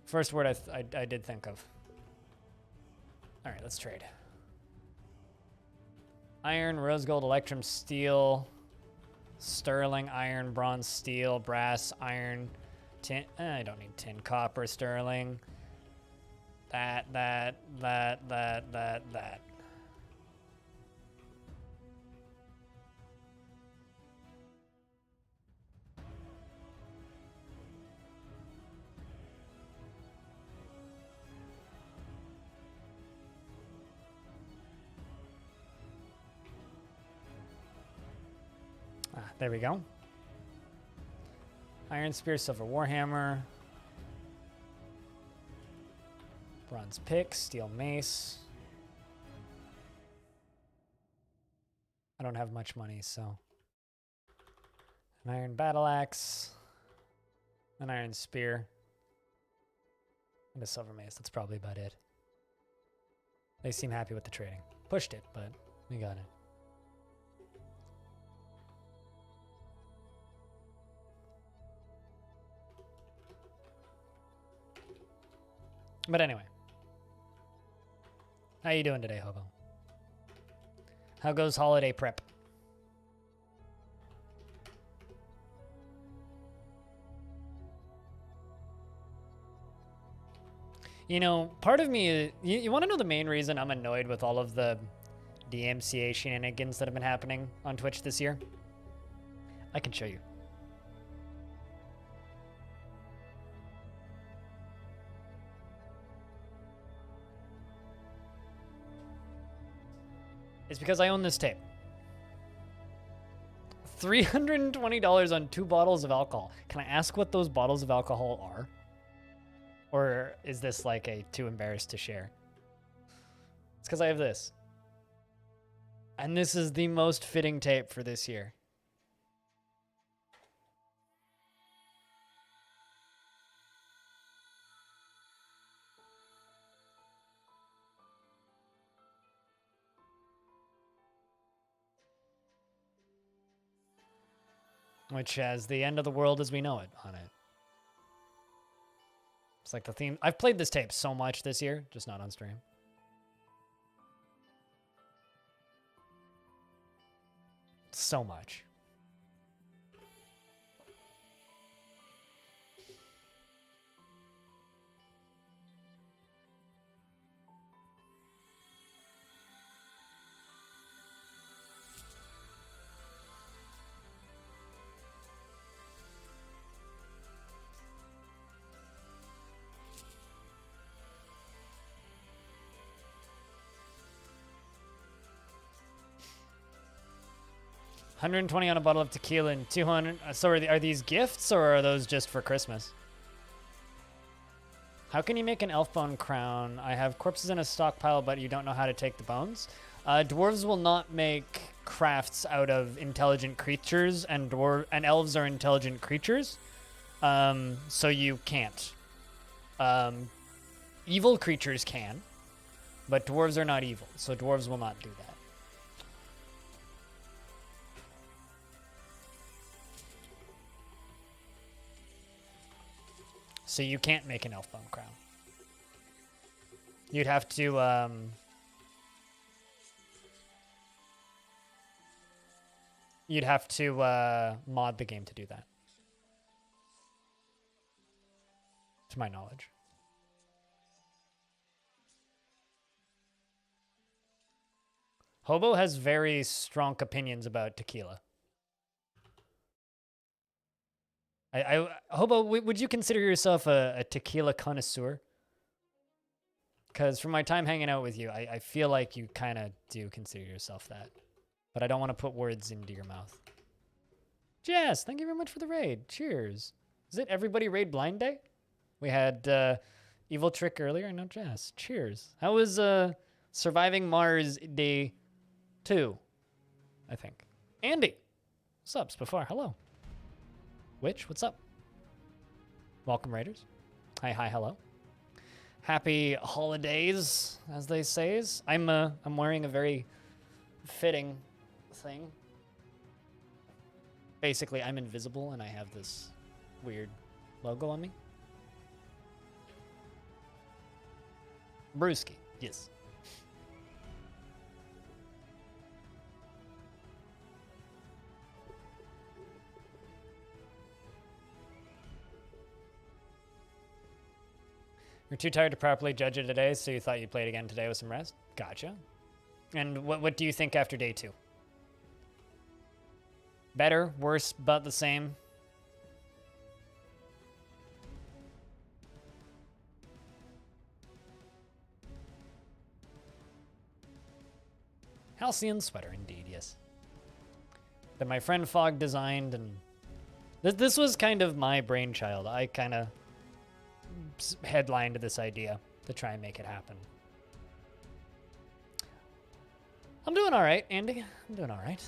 First word I did think of. All right, let's trade. Iron, rose gold, electrum, steel, sterling, iron, bronze, steel, brass, iron, tin. I don't need tin, copper, sterling. That. There we go. Iron spear, silver warhammer, bronze pick, steel mace. I don't have much money, so an iron battle axe, an iron spear, and a silver mace. That's probably about it. They seem happy with the trading. Pushed it, but we got it. But anyway, how you doing today, Hobo? How goes holiday prep? You know, part of me, you want to know the main reason I'm annoyed with all of the DMCA shenanigans that have been happening on Twitch this year? I can show you. It's because I own this tape. $320 on 2 bottles of alcohol. Can I ask what those bottles of alcohol are? Or is this like a too embarrassed to share? It's because I have this. And this is the most fitting tape for this year. Which has the end of the world as we know it on it. It's like the theme. I've played this tape so much this year, just not on stream. So much. 120 on a bottle of tequila and 200. So are these gifts or are those just for Christmas? How can you make an elf bone crown? I have corpses in a stockpile, but you don't know how to take the bones. Dwarves will not make crafts out of intelligent creatures, and elves are intelligent creatures, so you can't. Evil creatures can, but dwarves are not evil, so dwarves will not do that. So you can't make an elf bone crown. You'd have to, mod the game to do that. To my knowledge. Hobo has very strong opinions about tequila. Hobo, would you consider yourself a tequila connoisseur? Because from my time hanging out with you, I feel like you kind of do consider yourself that. But I don't want to put words into your mouth. Jess, thank you very much for the raid. Cheers. Is it everybody raid blind day? We had Evil Trick earlier. No, Jess. Cheers. How was surviving Mars day 2? I think. Andy. What's up, Spafar? Hello. Witch, what's up? Welcome, Raiders. Hi, hello. Happy holidays, as they say. I'm wearing a very fitting thing. Basically, I'm invisible and I have this weird logo on me. Brewski, yes. You're too tired to properly judge it today, so you thought you'd play it again today with some rest? Gotcha. And what do you think after day 2? Better, worse, about the same? Halcyon sweater, indeed, yes. That my friend Fogg designed, and this was kind of my brainchild. I kind of headlined this idea to try and make it happen. I'm doing all right, Andy. I'm doing all right.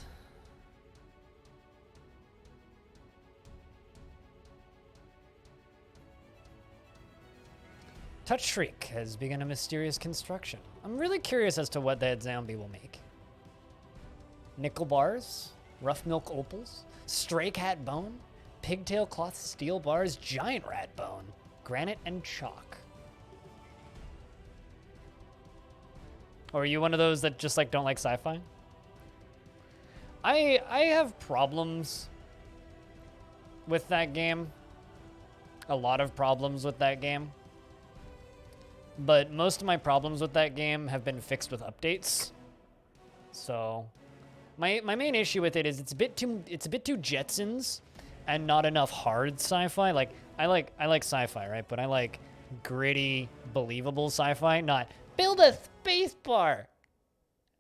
Touch Shriek has begun a mysterious construction. I'm really curious as to what that zombie will make. Nickel bars, rough milk opals, stray cat bone, pigtail cloth steel bars, giant rat bone, granite and chalk. Or are you one of those that just like don't like sci-fi? I have problems with that game. A lot of problems with that game. But most of my problems with that game have been fixed with updates. So my main issue with it is it's a bit too Jetsons and not enough hard sci-fi. Like I like sci-fi, right? But I like gritty, believable sci-fi, not build a space bar.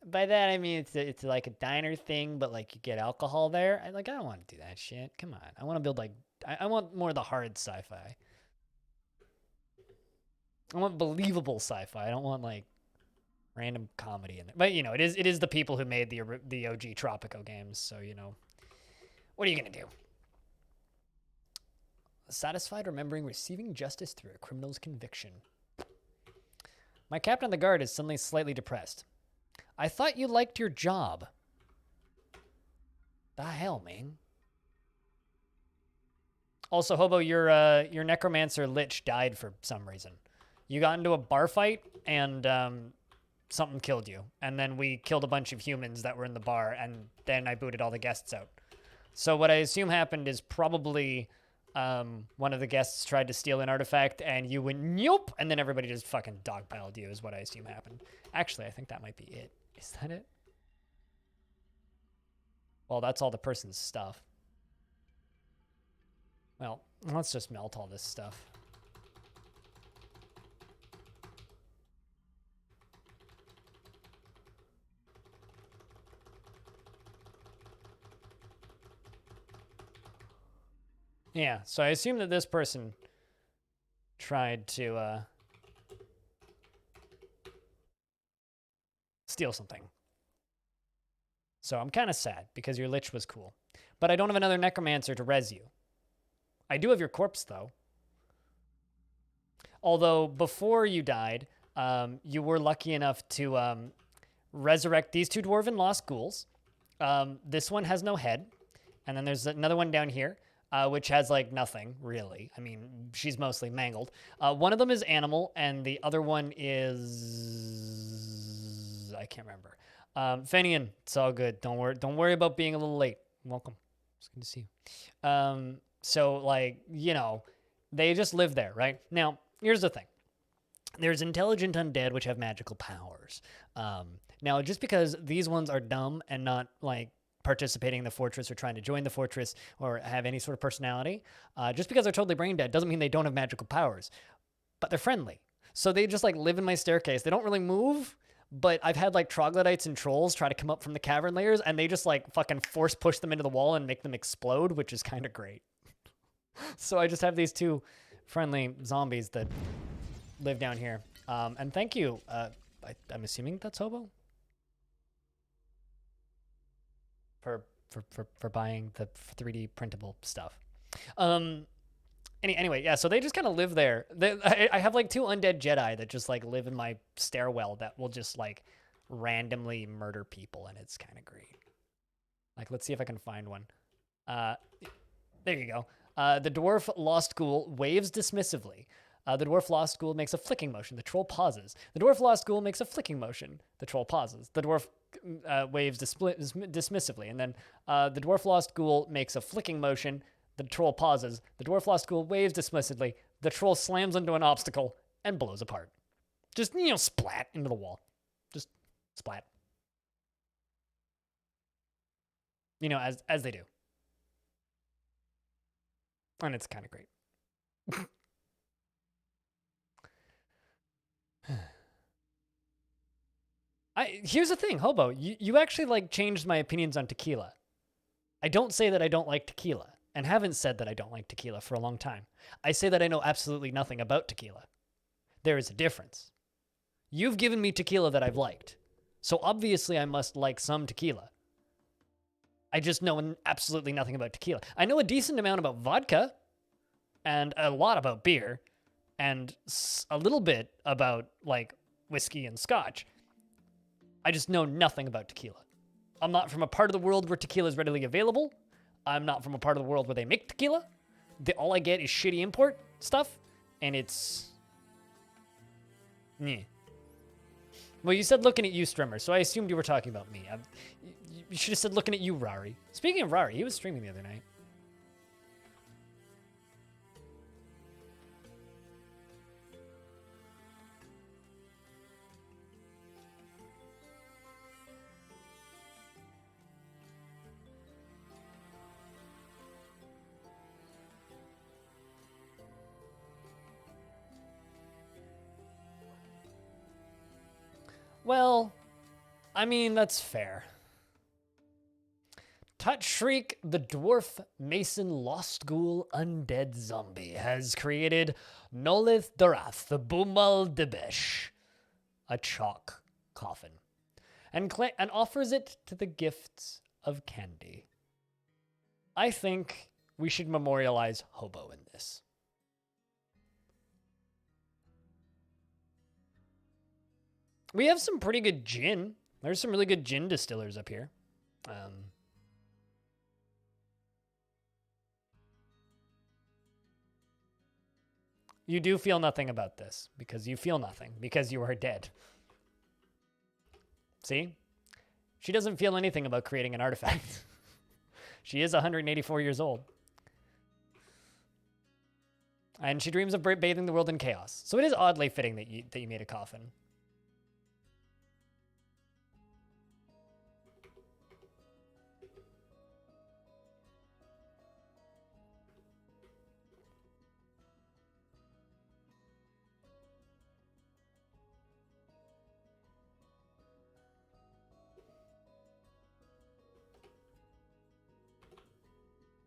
By that I mean it's like a diner thing, but like you get alcohol there. I don't want to do that shit. Come on. I want to build like I want more of the hard sci-fi. I want believable sci-fi. I don't want like random comedy in there. But you know, it is the people who made the OG Tropico games, so you know. What are you going to do? Satisfied remembering receiving justice through a criminal's conviction. My captain of the guard is suddenly slightly depressed. I thought you liked your job. The hell, man. Also, Hobo, your necromancer lich died for some reason. You got into a bar fight and something killed you. And then we killed a bunch of humans that were in the bar, and then I booted all the guests out. So what I assume happened is probably one of the guests tried to steal an artifact and you went nope, and then everybody just fucking dogpiled you is what I assume happened. Actually, I think that might be it. Is that it? Well, that's all the person's stuff. Well, let's just melt all this stuff. Yeah, so I assume that this person tried to steal something. So I'm kind of sad because your lich was cool. But I don't have another necromancer to res you. I do have your corpse, though. Although before you died, you were lucky enough to resurrect these two dwarven lost ghouls. This one has no head. And then there's another one down here, which has like nothing, really. I mean, she's mostly mangled. One of them is animal, and the other one is... I can't remember. Fenian, it's all good. Don't worry about being a little late. Welcome. It's good to see you. So, like, you know, they just live there, right? Now, here's the thing. There's intelligent undead, which have magical powers. Now, just because these ones are dumb and not, like, participating in the fortress or trying to join the fortress or have any sort of personality, just because they're totally brain dead doesn't mean they don't have magical powers. But they're friendly. So they just, like, live in my staircase. They don't really move, but I've had, like, troglodytes and trolls try to come up from the cavern layers, and they just, like, fucking force push them into the wall and make them explode, which is kind of great. So I just have these two friendly zombies that live down here. And thank you. I'm assuming that's Hobo? For buying the 3D printable stuff. Anyway, yeah, so they just kind of live there. I have like two undead Jedi that just like live in my stairwell that will just like randomly murder people, and it's kind of great. Like, let's see if I can find one. There you go. The dwarf lost ghoul waves dismissively. The dwarf lost ghoul makes a flicking motion. The troll pauses. The dwarf lost ghoul makes a flicking motion. The troll pauses. The dwarf waves dismissively. And then the dwarf lost ghoul makes a flicking motion. The troll pauses. The dwarf lost ghoul waves dismissively. The troll slams into an obstacle and blows apart. Just, you know, splat into the wall. Just splat. You know, as they do. And it's kind of great. Here's the thing, Hobo. You actually like changed my opinions on tequila. I don't say that I don't like tequila, and haven't said that I don't like tequila for a long time. I say that I know absolutely nothing about tequila. There is a difference. You've given me tequila that I've liked, so obviously I must like some tequila. I just know absolutely nothing about tequila. I know a decent amount about vodka, and a lot about beer, and a little bit about, like, whiskey and scotch. I just know nothing about tequila. I'm not from a part of the world where tequila is readily available. I'm not from a part of the world where they make tequila. All I get is shitty import stuff, and it's... yeah. Well, you said looking at you, Strimmer, so I assumed you were talking about me. You should have said looking at you, Rari. Speaking of Rari, he was streaming the other night. Well, I mean, that's fair. Touch Shriek, the dwarf mason lost ghoul undead zombie, has created Nolith Darath, the Bumal Debesh, a chalk coffin, and offers it to the gifts of candy. I think we should memorialize Hobo in this. We have some pretty good gin. There's some really good gin distillers up here. You do feel nothing about this because you feel nothing because you are dead. See? She doesn't feel anything about creating an artifact. She is 184 years old. And she dreams of bathing the world in chaos. So it is oddly fitting that you made a coffin.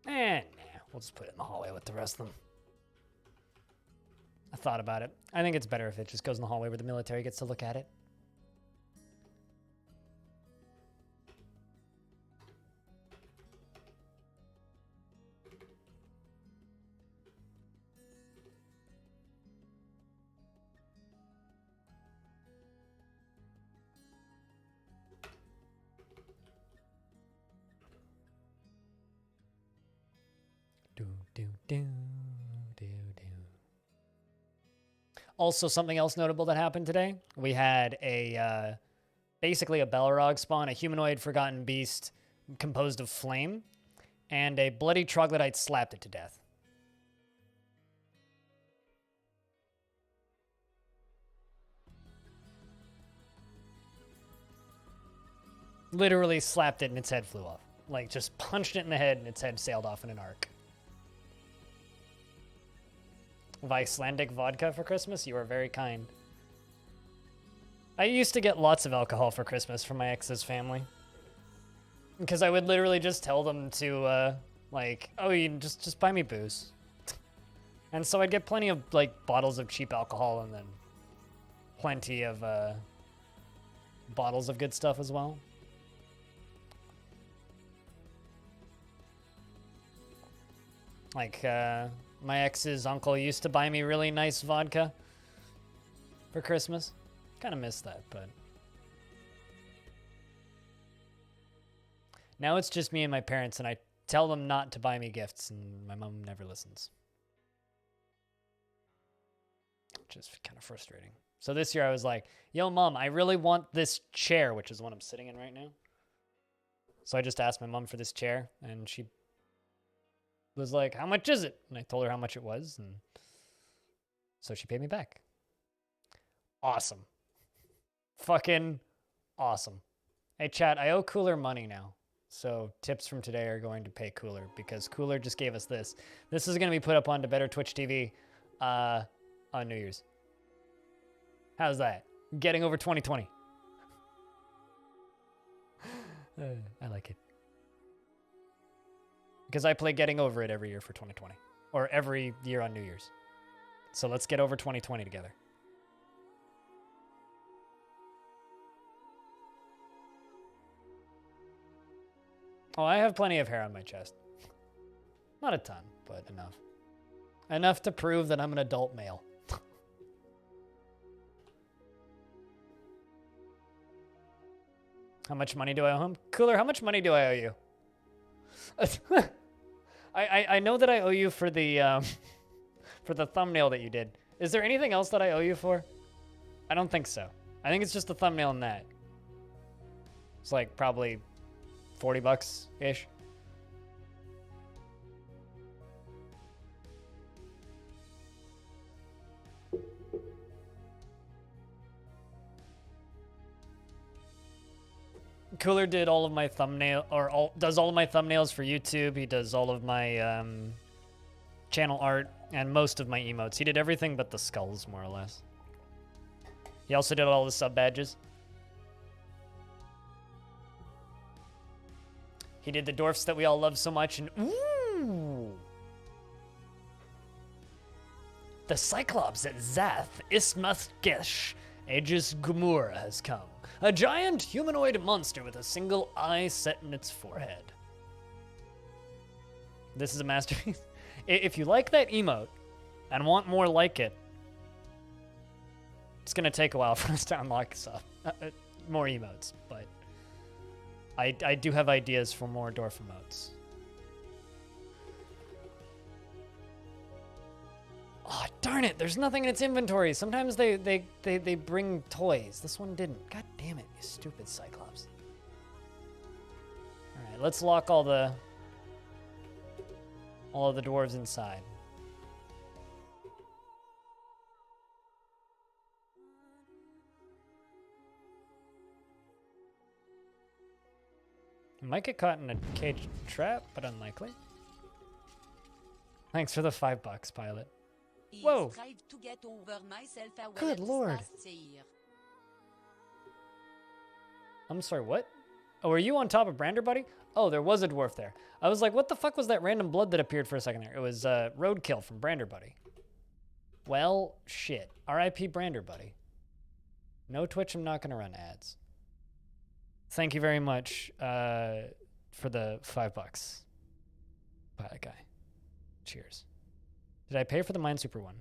And now. We'll just put it in the hallway with the rest of them. I thought about it. I think it's better if it just goes in the hallway where the military gets to look at it. Also, something else notable that happened today. We had a basically a Balrog spawn, a humanoid forgotten beast composed of flame, and a bloody troglodyte slapped it to death. Literally slapped it and its head flew off. Like, just punched it in the head and its head sailed off in an arc. Icelandic vodka for Christmas? You are very kind. I used to get lots of alcohol for Christmas from my ex's family. Because I would literally just tell them to, like, oh, you just buy me booze. And so I'd get plenty of, like, bottles of cheap alcohol and then plenty of, bottles of good stuff as well. Like, my ex's uncle used to buy me really nice vodka for Christmas. Kind of miss that, but... Now it's just me and my parents, and I tell them not to buy me gifts, and my mom never listens. Which is kind of frustrating. So this year I was like, yo, Mom, I really want this chair, which is the one I'm sitting in right now. So I just asked my mom for this chair, and she was like, how much is it? And I told her how much it was, and so she paid me back. Awesome. Fucking awesome. Hey, chat, I owe Cooler money now. So tips from today are going to pay Cooler, because Cooler just gave us this. This is going to be put up onto Better Twitch TV on New Year's. How's that? Getting over 2020. I like it. Because I play Getting Over It every year for 2020. Or every year on New Year's. So let's get over 2020 together. Oh, I have plenty of hair on my chest. Not a ton, but enough. Enough to prove that I'm an adult male. How much money do I owe him? Cooler, how much money do I owe you? I know that I owe you for the thumbnail that you did. Is there anything else that I owe you for? I don't think so. I think it's just the thumbnail and that. It's like probably 40 bucks-ish. Cooler did all of my thumbnail, or does all of my thumbnails for YouTube. He does all of my channel art and most of my emotes. He did everything but the skulls, more or less. He also did all the sub badges. He did the dwarfs that we all love so much, and ooh! The Cyclops at Zath Ismath Gesh Aegis Gomorrah has come. A giant humanoid monster with a single eye set in its forehead. This is a masterpiece. If you like that emote and want more like it, it's going to take a while for us to unlock stuff. More emotes, but I do have ideas for more dwarf emotes. Oh, darn it. There's nothing in its inventory. Sometimes they bring toys. This one didn't. God damn it, you stupid Cyclops. All right, let's lock all of the dwarves inside. Might get caught in a cage trap, but unlikely. Thanks for the $5, pilot. Whoa! Good lord. I'm sorry, what? Oh, are you on top of Brander, buddy? Oh, there was a dwarf there. I was like, what the fuck was that random blood that appeared for a second there? It was Roadkill from Brander, buddy. Well, shit. R.I.P. Brander, buddy. No Twitch, I'm not going to run ads. Thank you very much for the $5. Buy that guy. Cheers. Did I pay for the Mine Super one?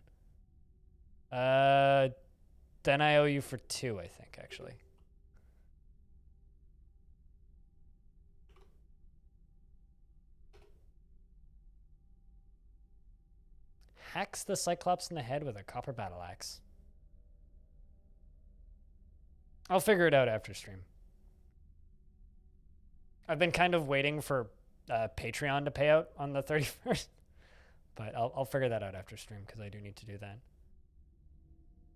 Then I owe you for 2, I think, actually. Hacks the Cyclops in the head with a copper battle axe. I'll figure it out after stream. I've been kind of waiting for Patreon to pay out on the 31st, but I'll figure that out after stream because I do need to do that.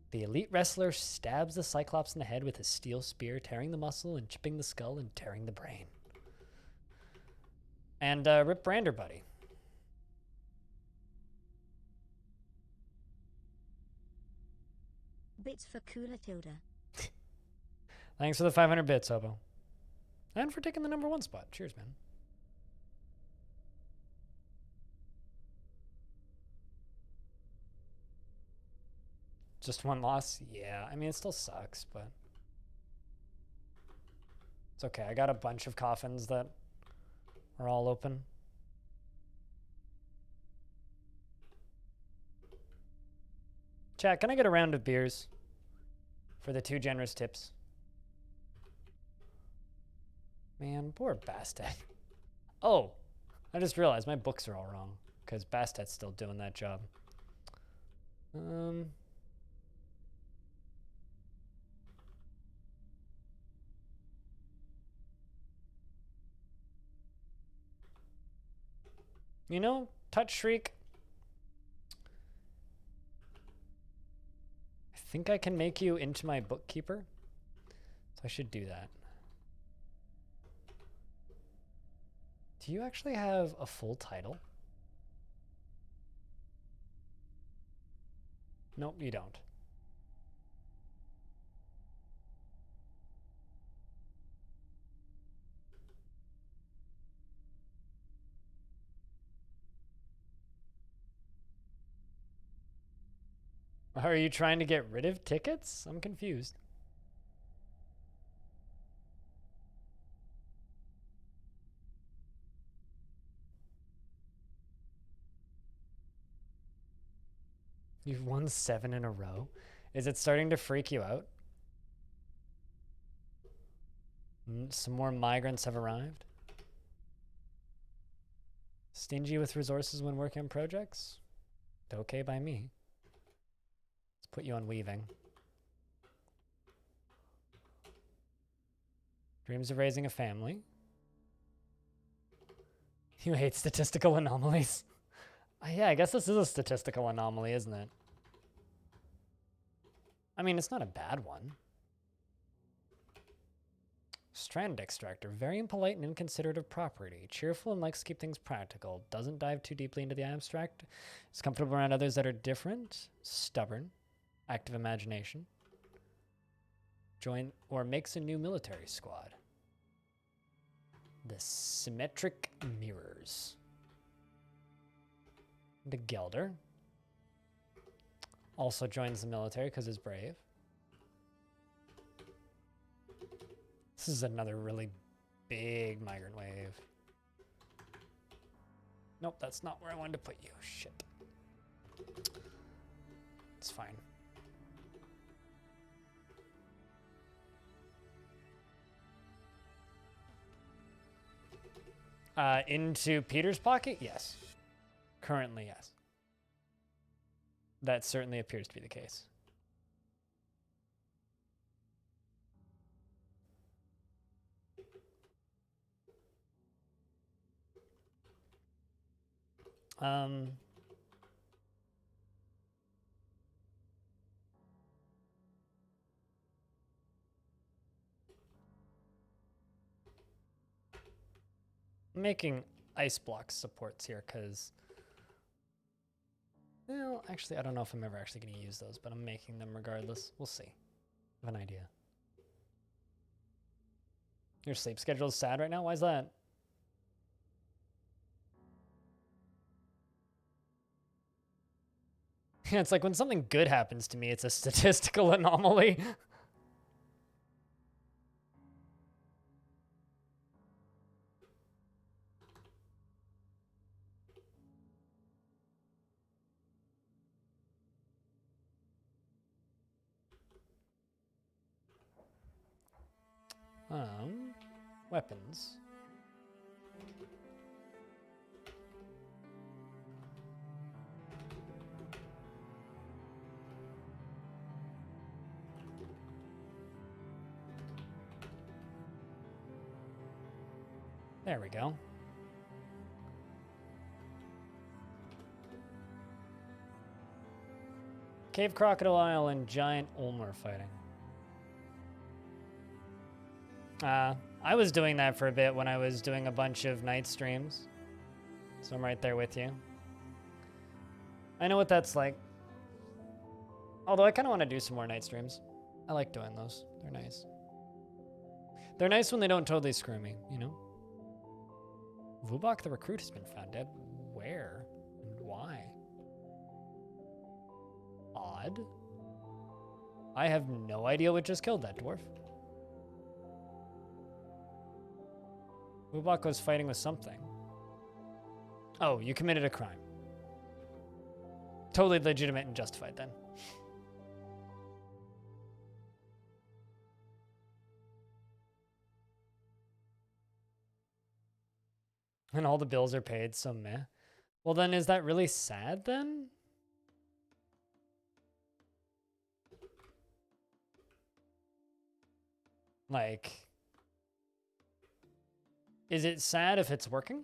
The elite wrestler stabs the Cyclops in the head with his steel spear, tearing the muscle and chipping the skull and tearing the brain. And Rip Brander, buddy. Bits for Cooler Tilda. Thanks for the 500 bits, Hobo. And for taking the #1 spot. Cheers, man. Just 1 loss? Yeah, I mean, it still sucks, but it's okay. I got a bunch of coffins that are all open. Chat, can I get a round of beers for the 2 generous tips? Man, poor Bastet. Oh, I just realized my books are all wrong because Bastet's still doing that job. You know, Touch Shriek. I think I can make you into my bookkeeper. So I should do that. Do you actually have a full title? Nope, you don't. Are you trying to get rid of tickets? I'm confused. You've won 7 in a row. Is it starting to freak you out? Some more migrants have arrived. Stingy with resources when working on projects? Okay by me. Let's put you on weaving. Dreams of raising a family. You hate statistical anomalies. Yeah, I guess this is a statistical anomaly, isn't it? I mean, it's not a bad one. Strand extractor, very impolite and inconsiderate of property. Cheerful and likes to keep things practical. Doesn't dive too deeply into the abstract. Is comfortable around others that are different. Stubborn. Active imagination. Join or makes a new military squad. The Symmetric Mirrors. The Gelder. Also joins the military because he's brave. This is another really big migrant wave. Nope, that's not where I wanted to put you. Shit. It's fine. Into Peter's pocket? Yes. Currently, yes. That certainly appears to be the case. Making ice block supports here because, well, actually, I don't know if I'm ever actually going to use those, but I'm making them regardless. We'll see. I have an idea. Your sleep schedule is sad right now? Why is that? Yeah, it's like when something good happens to me, it's a statistical anomaly. Weapons. There we go. Cave Crocodile and Giant Ulmer fighting. I was doing that for a bit when I was doing a bunch of night streams. So I'm right there with you. I know what that's like. Although I kind of want to do some more night streams. I like doing those. They're nice. They're nice when they don't totally screw me, you know? Vubok the recruit has been found dead. Where? And why? Odd. I have no idea what just killed that dwarf. Vubok was fighting with something. Oh, you committed a crime. Totally legitimate and justified then. And all the bills are paid, so meh. Well then, is that really sad then? Like, is it sad if it's working?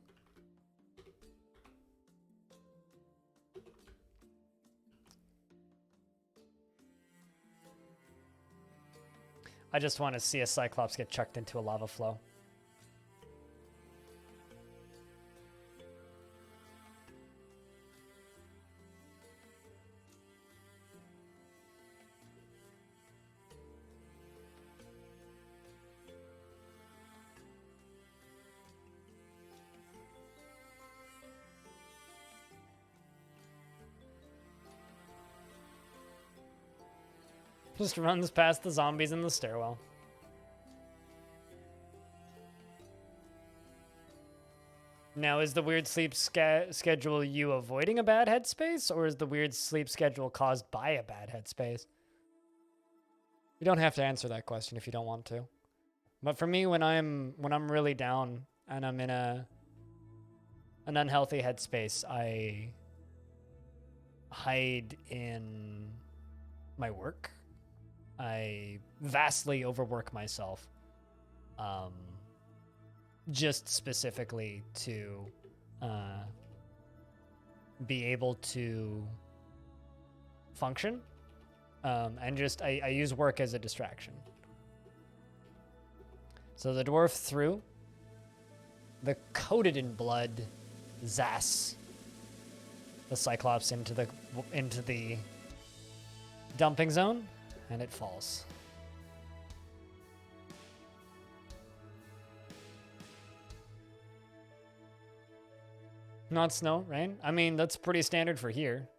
I just want to see a Cyclops get chucked into a lava flow. Just runs past the zombies in the stairwell. Now, is the weird sleep schedule you avoiding a bad headspace, or is the weird sleep schedule caused by a bad headspace? You don't have to answer that question if you don't want to. But for me, when I'm really down and I'm in an unhealthy headspace, I hide in my work. I vastly overwork myself, just specifically to be able to function, and just I use work as a distraction. So the dwarf threw the coated in blood Zas, the Cyclops, into the dumping zone. And it falls. Not snow, rain. I mean, that's pretty standard for here,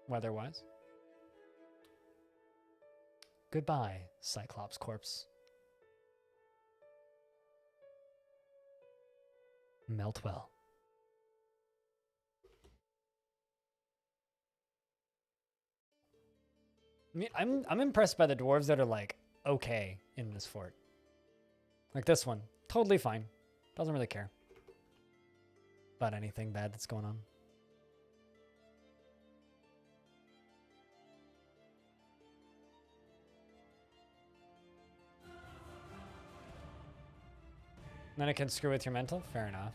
weather-wise. Goodbye, Cyclops corpse. Melt well. I mean, I'm impressed by the dwarves that are like okay in this fort. Like this one, totally fine. Doesn't really care about anything bad that's going on. Then it can screw with your mental. Fair enough.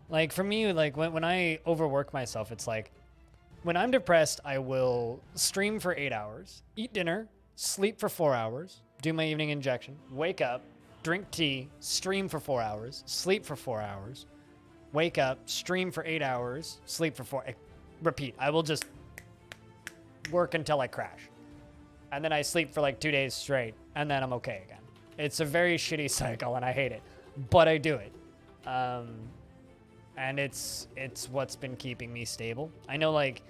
Like for me, like when I overwork myself, it's like, when I'm depressed, I will stream for 8 hours, eat dinner, sleep for 4 hours, do my evening injection, wake up, drink tea, stream for 4 hours, sleep for 4 hours, wake up, stream for 8 hours, sleep for 4, repeat. I will just work until I crash. And then I sleep for like 2 days straight, and then I'm okay again. It's a very shitty cycle, and I hate it, but I do it. And it's what's been keeping me stable. I know, like,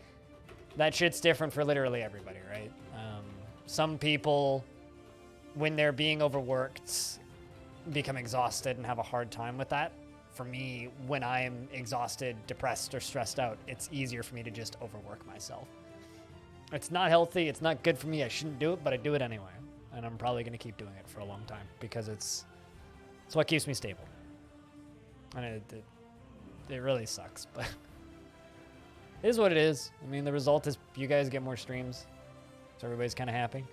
that shit's different for literally everybody, right? Some people, when they're being overworked, become exhausted and have a hard time with that. For me, when I'm exhausted, depressed, or stressed out, it's easier for me to just overwork myself. It's not healthy. It's not good for me. I shouldn't do it, but I do it anyway. And I'm probably going to keep doing it for a long time because it's what keeps me stable. And it really sucks, but it is what it is. I mean, the result is you guys get more streams, so everybody's kind of happy.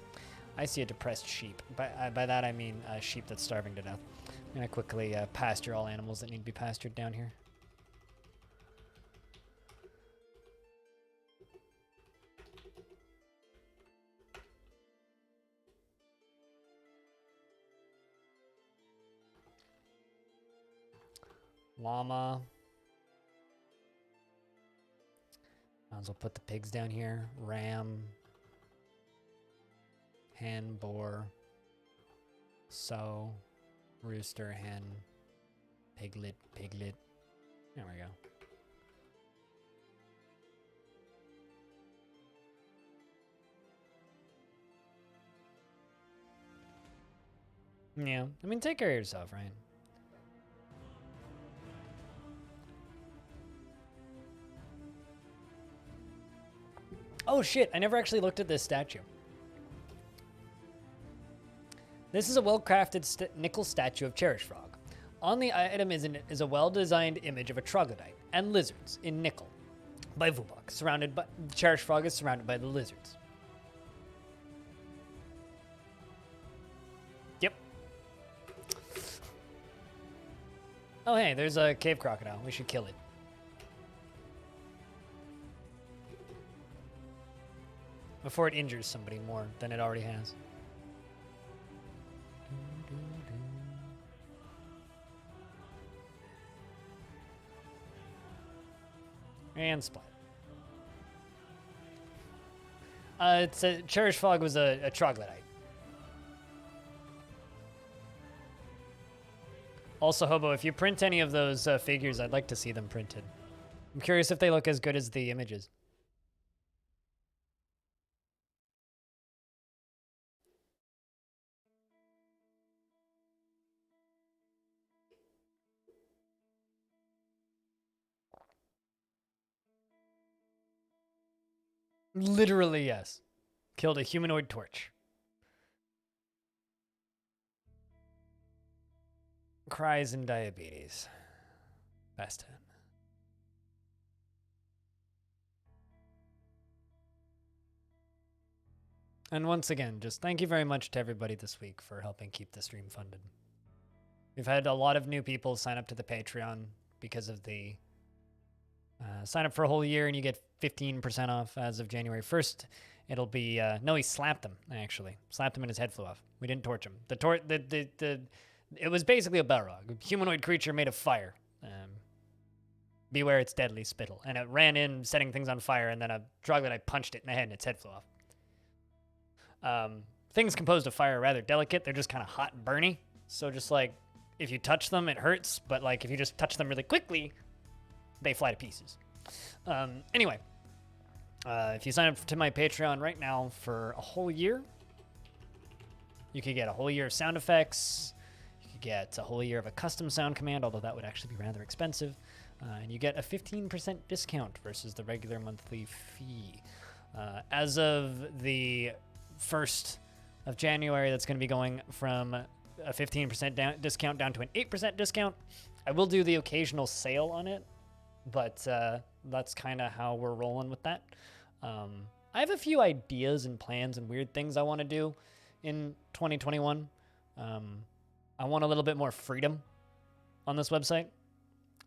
I see a depressed sheep. By that, I mean a sheep that's starving to death. I'm going to quickly pasture all animals that need to be pastured down here. Llama. Might as well put the pigs down here. Ram. Hen, boar. Sow. Rooster, hen. Piglet, piglet. There we go. Yeah, I mean, take care of yourself, right? Oh shit, I never actually looked at this statue. This is a well-crafted nickel statue of Cherish Frog. On the item is a well-designed image of a troglodyte and lizards in nickel by Vubok. Cherish Frog is surrounded by the lizards. Yep. Oh hey, there's a cave crocodile. We should kill it. Before it injures somebody more than it already has. And splat. It's a Cherish Frog was a troglodyte. Also, Hobo, if you print any of those figures, I'd like to see them printed. I'm curious if they look as good as the images. Literally, yes. Killed a humanoid torch. Cries and diabetes. Best 10. And once again, just thank you very much to everybody this week for helping keep the stream funded. We've had a lot of new people sign up to the Patreon because of the sign up for a whole year and you get 15% off as of January 1st. It'll be, no, he slapped him, actually. Slapped him and his head flew off. We didn't torch him. It was basically a Balrog, a humanoid creature made of fire. Beware its deadly spittle. And it ran in, setting things on fire, and then a troglodyte punched it in the head and its head flew off. Things composed of fire are rather delicate. They're just kind of hot and burny. So just like, if you touch them, it hurts. But like, if you just touch them really quickly, they fly to pieces. Anyway, if you sign up to my Patreon right now for a whole year, you could get a whole year of sound effects. You could get a whole year of a custom sound command, although that would actually be rather expensive. And you get a 15% discount versus the regular monthly fee. As of the 1st of January, that's going to be going from a 15% discount down to an 8% discount. I will do the occasional sale on it, but that's kind of how we're rolling with that. I have a few ideas and plans and weird things I want to do in 2021. I want a little bit more freedom on this website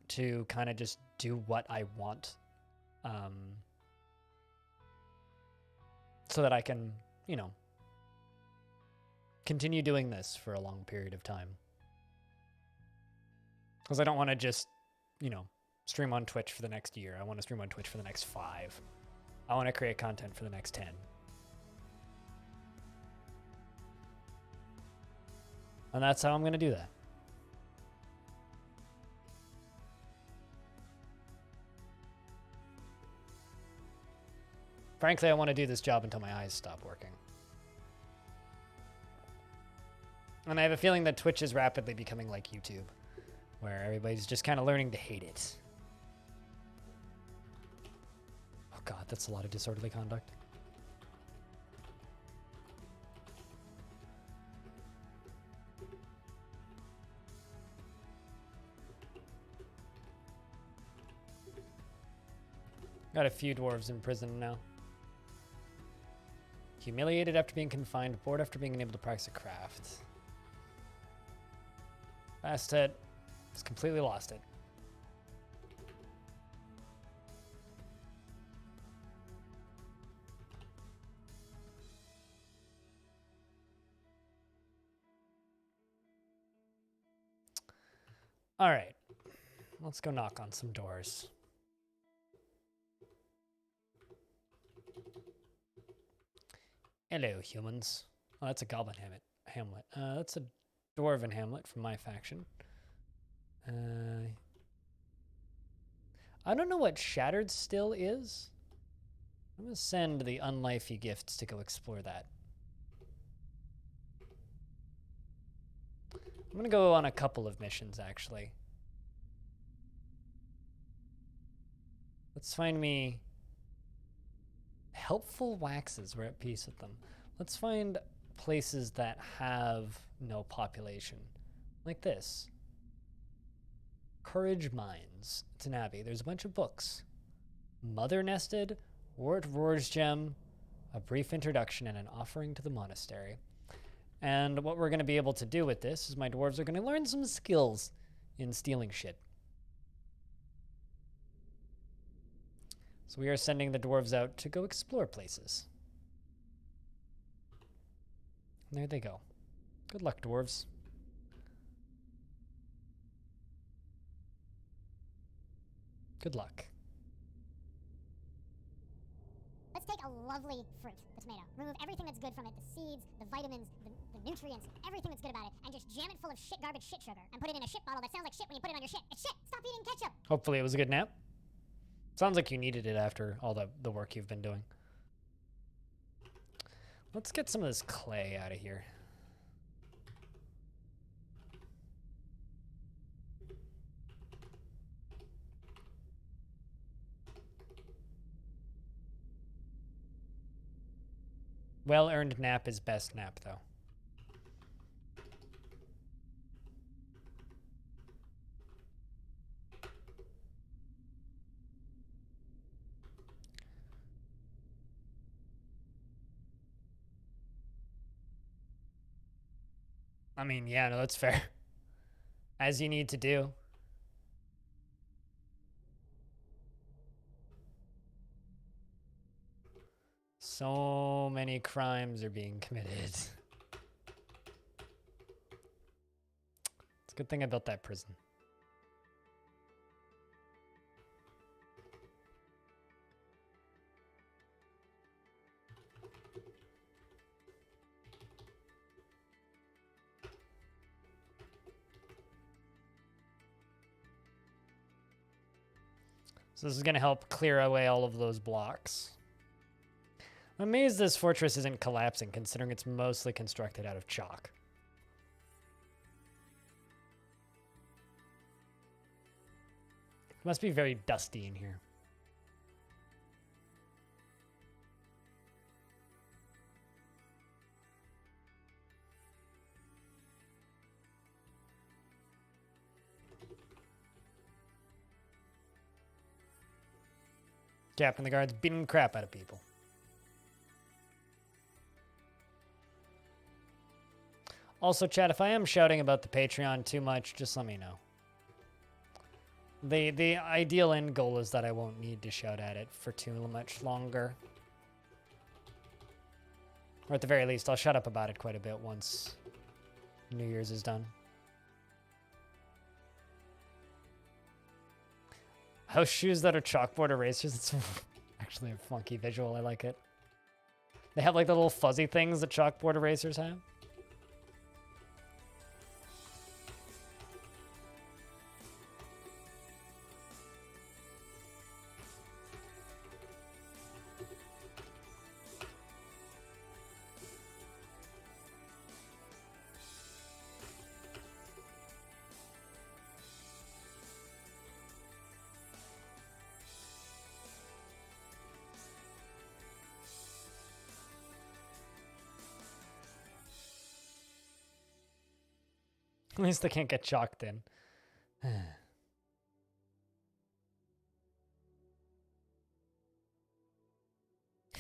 to kind of just do what I want, so that I can, you know, continue doing this for a long period of time. Because I don't want to just, you know, stream on Twitch for the next year. I want to stream on Twitch for the next 5. I want to create content for the next 10. And that's how I'm going to do that. Frankly, I want to do this job until my eyes stop working. And I have a feeling that Twitch is rapidly becoming like YouTube, where everybody's just kind of learning to hate it. Oh god, that's a lot of disorderly conduct. Got a few dwarves in prison now. Humiliated after being confined, bored after being unable to practice a craft. Fast hit. Just completely lost it. All right. Let's go knock on some doors. Hello, humans. Oh, that's a goblin hamlet. That's a dwarven hamlet from my faction. I don't know what Shattered Still is. I'm going to send the Unlifey Gifts to go explore that. I'm going to go on a couple of missions, actually. Let's find me helpful waxes. We're at peace with them. Let's find places that have no population. Like this. Courage Mines. It's an abbey. There's a bunch of books. Mother Nested, Wart Roar's Gem, a brief introduction, and an offering to the monastery. And what we're going to be able to do with this is my dwarves are going to learn some skills in stealing shit. So we are sending the dwarves out to go explore places. And there they go. Good luck, dwarves. Good luck. Let's take a lovely fruit, the tomato. Remove everything that's good from it, the seeds, the vitamins, the nutrients, everything that's good about it, and just jam it full of shit garbage shit sugar and put it in a shit bottle that sounds like shit when you put it on your shit. It's shit! Stop eating ketchup! Hopefully it was a good nap. Sounds like you needed it after all the work you've been doing. Let's get some of this clay out of here. Well-earned nap is best nap, though. I mean, yeah, no, that's fair. As you need to do. So many crimes are being committed. It's a good thing I built that prison. So this is going to help clear away all of those blocks. I'm amazed this fortress isn't collapsing, considering it's mostly constructed out of chalk. It must be very dusty in here. Captain the guard's beating the crap out of people. Also, chat, if I am shouting about the Patreon too much, just let me know. The ideal end goal is that I won't need to shout at it for too much longer. Or at the very least, I'll shut up about it quite a bit once New Year's is done. House shoes that are chalkboard erasers. It's actually a funky visual. I like it. They have like the little fuzzy things that chalkboard erasers have. At least they can't get chalked in.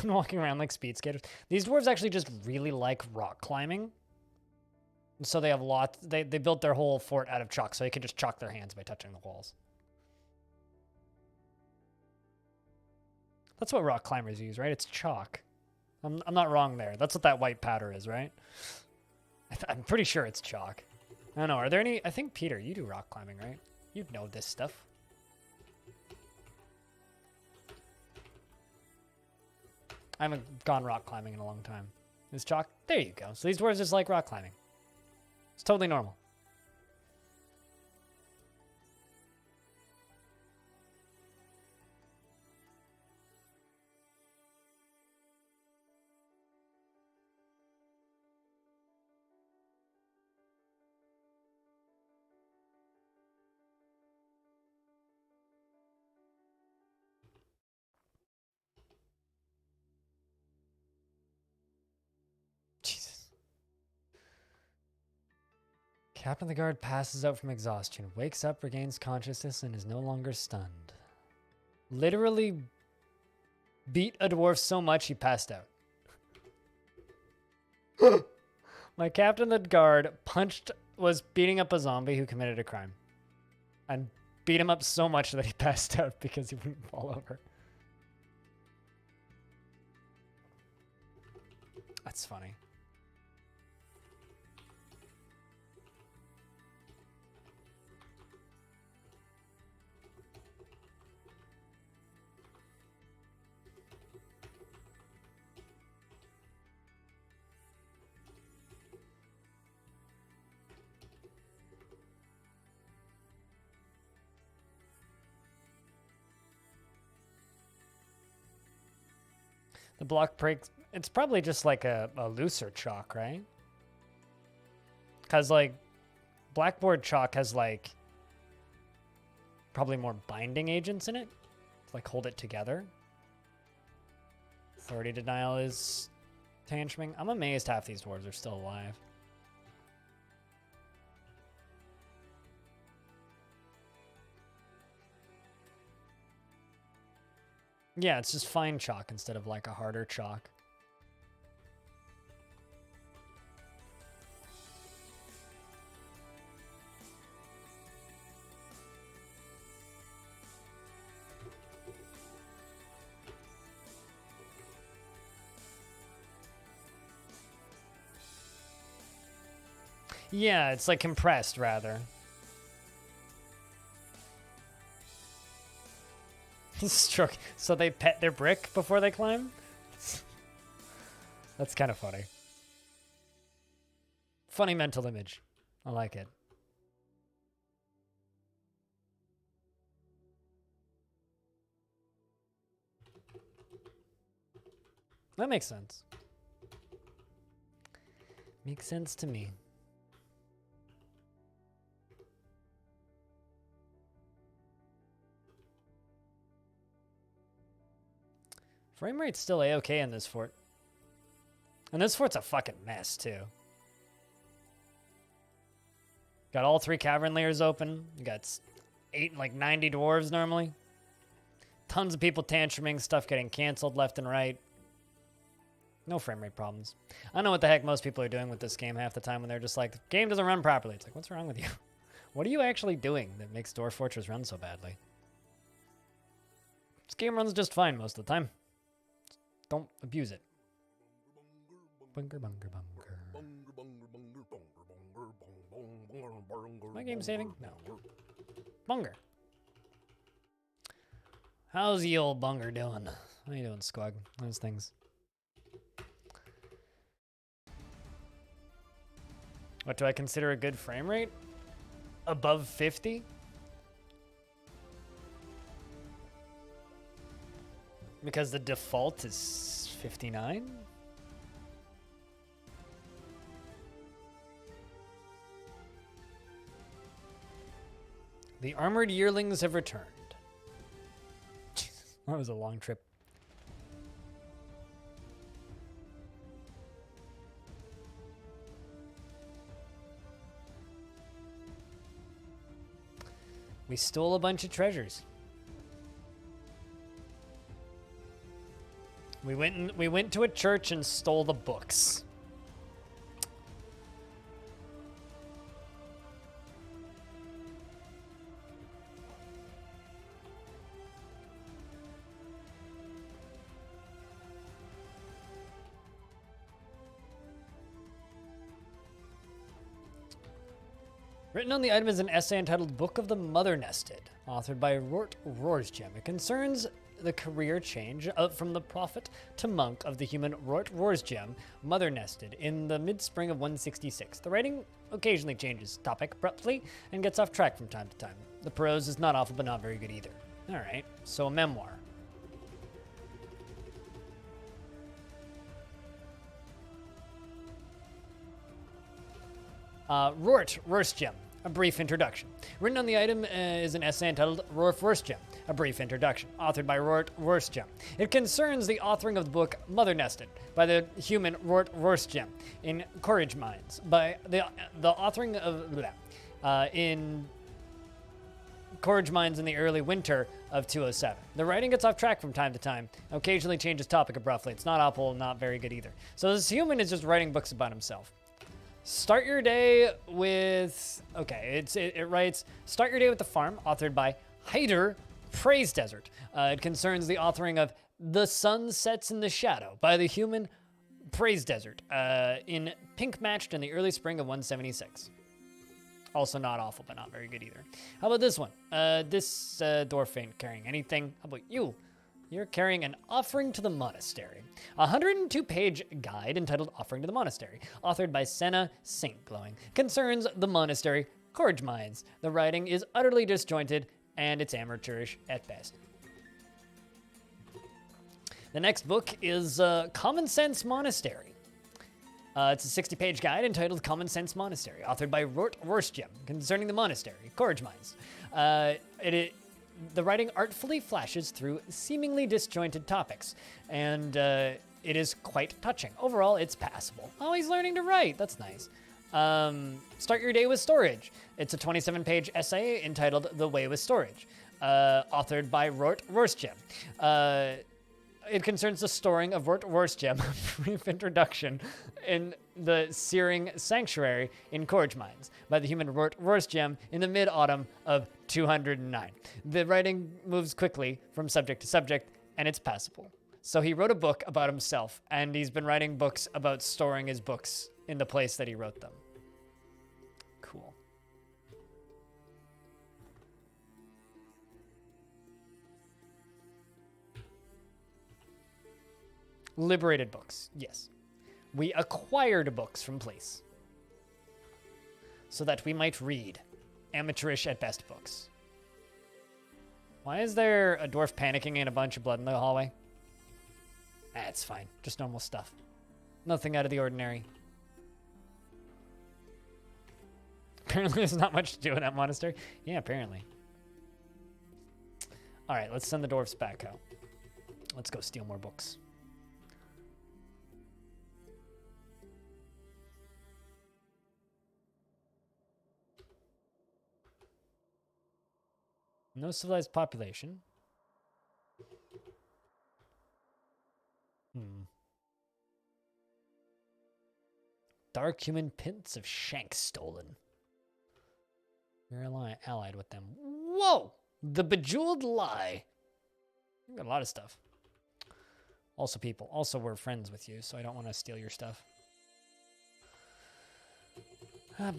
Walking around like speed skaters. These dwarves actually just really like rock climbing. So they have lots. They built their whole fort out of chalk, so they could just chalk their hands by touching the walls. That's what rock climbers use, right? It's chalk. I'm not wrong there. That's what that white powder is, right? I'm pretty sure it's chalk. I don't know. Are there any? I think Peter, you do rock climbing, right? You know this stuff. I haven't gone rock climbing in a long time. Is chalk? There you go. So these dwarves just like rock climbing. It's totally normal. Jesus. Captain of the guard passes out from exhaustion, wakes up, regains consciousness, and is no longer stunned. Literally beat a dwarf so much he passed out. My captain of the guard was beating up a zombie who committed a crime. And beat him up so much that he passed out because he wouldn't fall over. That's funny. The block breaks. It's probably just like a looser chalk, right? Because like blackboard chalk has like probably more binding agents in it to like hold it together. Authority denial is tantruming. I'm amazed half these dwarves are still alive. Yeah, it's just fine chalk instead of like a harder chalk. Yeah, it's like compressed rather. Struck. So they pet their brick before they climb? That's kind of funny. Funny mental image. I like it. That makes sense. Makes sense to me. Frame rate's still A-okay in this fort. And this fort's a fucking mess, too. Got all 3 cavern layers open. You got 90 dwarves normally. Tons of people tantruming, stuff getting canceled left and right. No frame rate problems. I don't know what the heck most people are doing with this game half the time when they're just like, the game doesn't run properly. It's like, what's wrong with you? What are you actually doing that makes Dwarf Fortress run so badly? This game runs just fine most of the time. Don't abuse it. Bunger, bunger, bunger. My game saving? No. Bunger. How's the old Bunger doing? How you doing, Squag? Those things. What do I consider a good frame rate? Above 50? Because the default is 59? The armored yearlings have returned. Jesus, that was a long trip. We stole a bunch of treasures. We went to a church and stole the books. Written on the item is an essay entitled Book of the Mother Nested, authored by Rort Rorsgem. It concerns the career change from the prophet to monk of the human Rort Rorsgem, Mother Nested, in the mid-spring of 166. The writing occasionally changes topic abruptly and gets off track from time to time. The prose is not awful, but not very good either. All right, so a memoir. Rort Rorsgem. A brief introduction. Written on the item is an essay entitled Rort Rorsgem, a brief introduction, authored by Rort Rorsgem. It concerns the authoring of the book Mother Nested by the human Rort Rorsgem in Courage Mines, by the authoring of in Courage Mines in the early winter of 207. The writing gets off track from time to time, occasionally changes topic abruptly. It's not awful, not very good either. So this human is just writing books about himself. Start your day with, it writes, start your day with the farm, authored by Hyder Praise Desert. It concerns the authoring of The Sun Sets in the Shadow by the human Praise Desert in Pink Matched in the early spring of 176. Also not awful, but not very good either. How about this one? This dwarf ain't carrying anything. How about you? You're carrying an offering to the monastery. A 102-page guide entitled Offering to the Monastery, authored by Senna Saint Glowing, concerns the monastery Courage Mines. The writing is utterly disjointed, and it's amateurish at best. The next book is Common Sense Monastery. It's a 60-page guide entitled Common Sense Monastery, authored by Rort Rorsgem, concerning the monastery, Courage Mines. The writing artfully flashes through seemingly disjointed topics, and it is quite touching. Overall, it's passable. Oh, he's learning to write. That's nice. Start your day with storage. It's a 27-page essay entitled The Way with Storage, authored by Rort Rorsgem. It concerns the storing of Rort Rorsgem, a brief introduction in the Searing Sanctuary in Courage Mines by the human Rort Rorsgem in the mid-autumn of 209. The writing moves quickly from subject to subject, and it's passable. So he wrote a book about himself, and he's been writing books about storing his books in the place that he wrote them. Cool. Liberated books, yes. We acquired books from place so that we might read amateurish at best books. Why is there a dwarf panicking and a bunch of blood in the hallway? It's fine. Just normal stuff. Nothing out of the ordinary. Apparently there's not much to do in that monastery. Yeah, apparently. All right, let's send the dwarves back out. Let's go steal more books. No civilized population. Dark human pints of shank stolen. You're allied with them. Whoa! The Bejeweled Lie. You got a lot of stuff. Also people. Also, we're friends with you, so I don't want to steal your stuff. A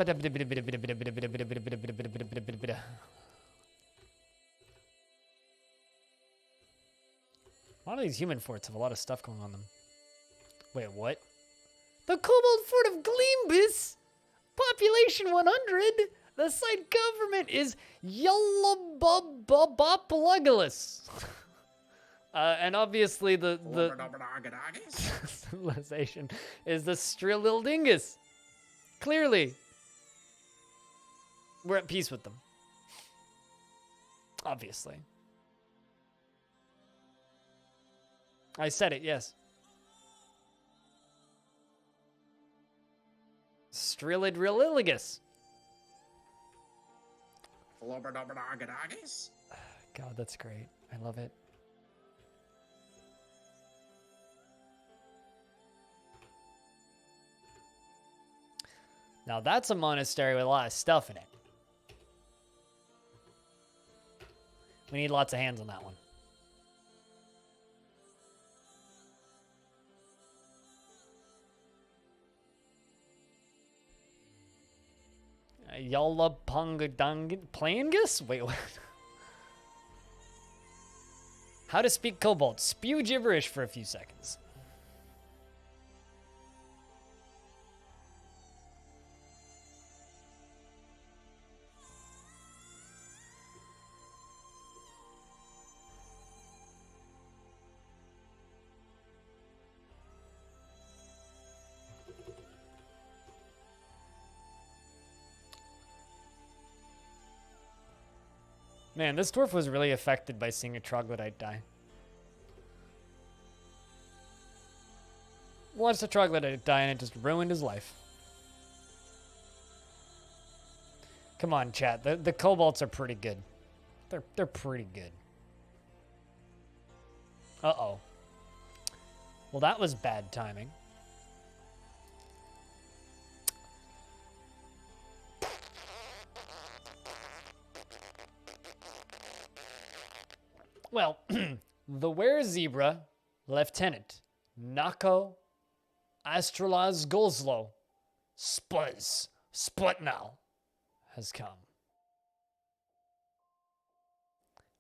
lot of these human forts have a lot of stuff going on them. Wait, what? The Kobold Fort of Gleambus! Population 100! The site government is Yullabububopologulus. And obviously the civilization is the Strilildingus. Clearly. We're at peace with them. Obviously. I said it, yes. Strilidriligus. Flobberdobberdoggadoggies? God, that's great. I love it. Now that's a monastery with a lot of stuff in it. We need lots of hands on that one. Yalla Plangus? Wait, what? How to speak Kobold. Spew gibberish for a few seconds. Man, this dwarf was really affected by seeing a troglodyte die. Watched a troglodyte die and it just ruined his life. Come on, chat. The kobolds are pretty good. They're pretty good. Uh-oh. Well, that was bad timing. Well, the were-zebra, Lieutenant Nako Astralaz Golzlo Sputnal has come.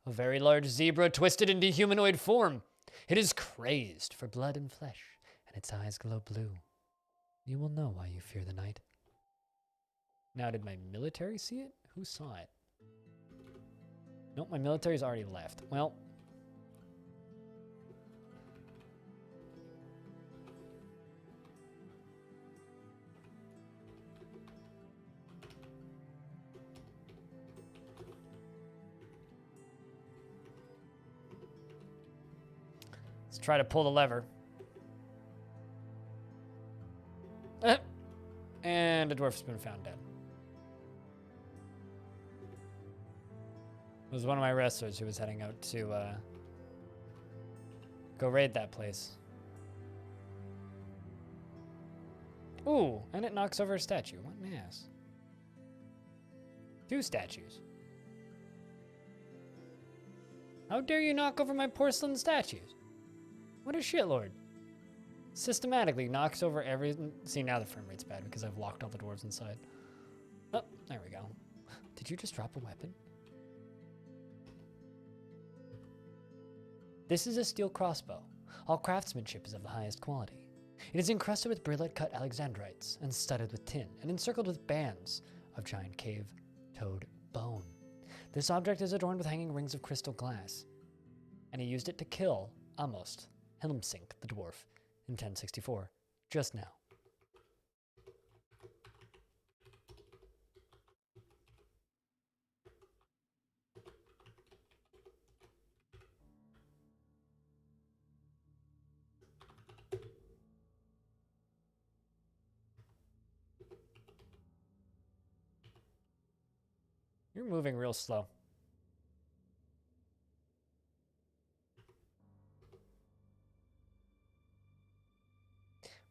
A very large zebra twisted into humanoid form. It is crazed for blood and flesh, and its eyes glow blue. You will know why you fear the night. Now, did my military see it? Who saw it? Nope, my military's already left. Well. Let's try to pull the lever. And a dwarf's been found dead. It was one of my wrestlers who was heading out to go raid that place. Ooh, and it knocks over a statue. What an ass. 2 statues. How dare you knock over my porcelain statues? What a shitlord. Systematically knocks over everything. See, now the frame rate's bad because I've locked all the dwarves inside. Oh, there we go. Did you just drop a weapon? This is a steel crossbow. All craftsmanship is of the highest quality. It is encrusted with brilliant-cut alexandrites and studded with tin and encircled with bands of giant cave-toed bone. This object is adorned with hanging rings of crystal glass, and he used it to kill Amos Helmsink the dwarf in 1064, just now. You're moving real slow.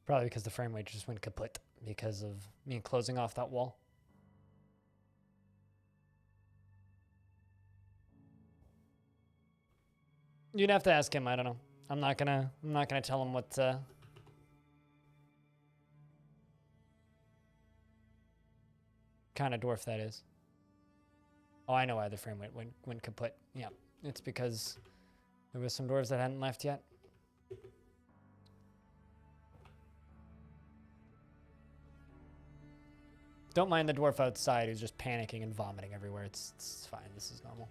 Probably because the frame rate just went kaput because of me closing off that wall. You'd have to ask him, I don't know. I'm not gonna tell him what kind of dwarf that is. Oh, I know why the frame rate went kaput. Yeah, it's because there was some dwarves that hadn't left yet. Don't mind the dwarf outside who's just panicking and vomiting everywhere. It's fine. This is normal.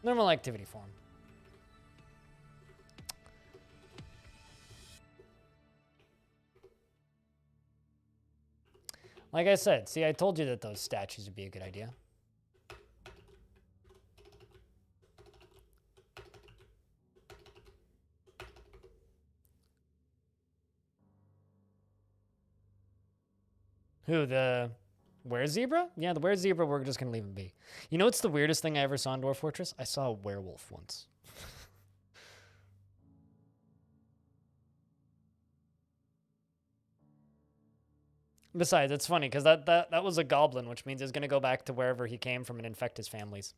Normal activity for him. Like I said, see, I told you that those statues would be a good idea. Who, the Were-zebra? Yeah, the were-zebra, we're just gonna leave him be. You know what's the weirdest thing I ever saw in Dwarf Fortress? I saw a werewolf once. Besides, it's funny, because that was a goblin, which means he's gonna go back to wherever he came from and infect his families.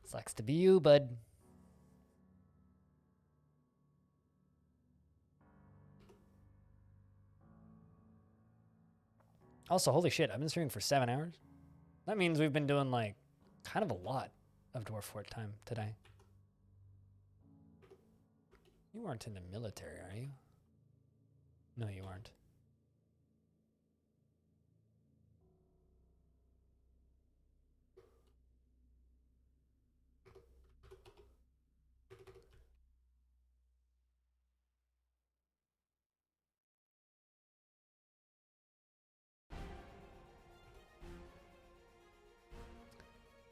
Sucks to be you, bud. Also, holy shit, I've been streaming for 7 hours. That means we've been doing, like, kind of a lot of Dwarf Fort time today. You weren't in the military, are you? No, you aren't.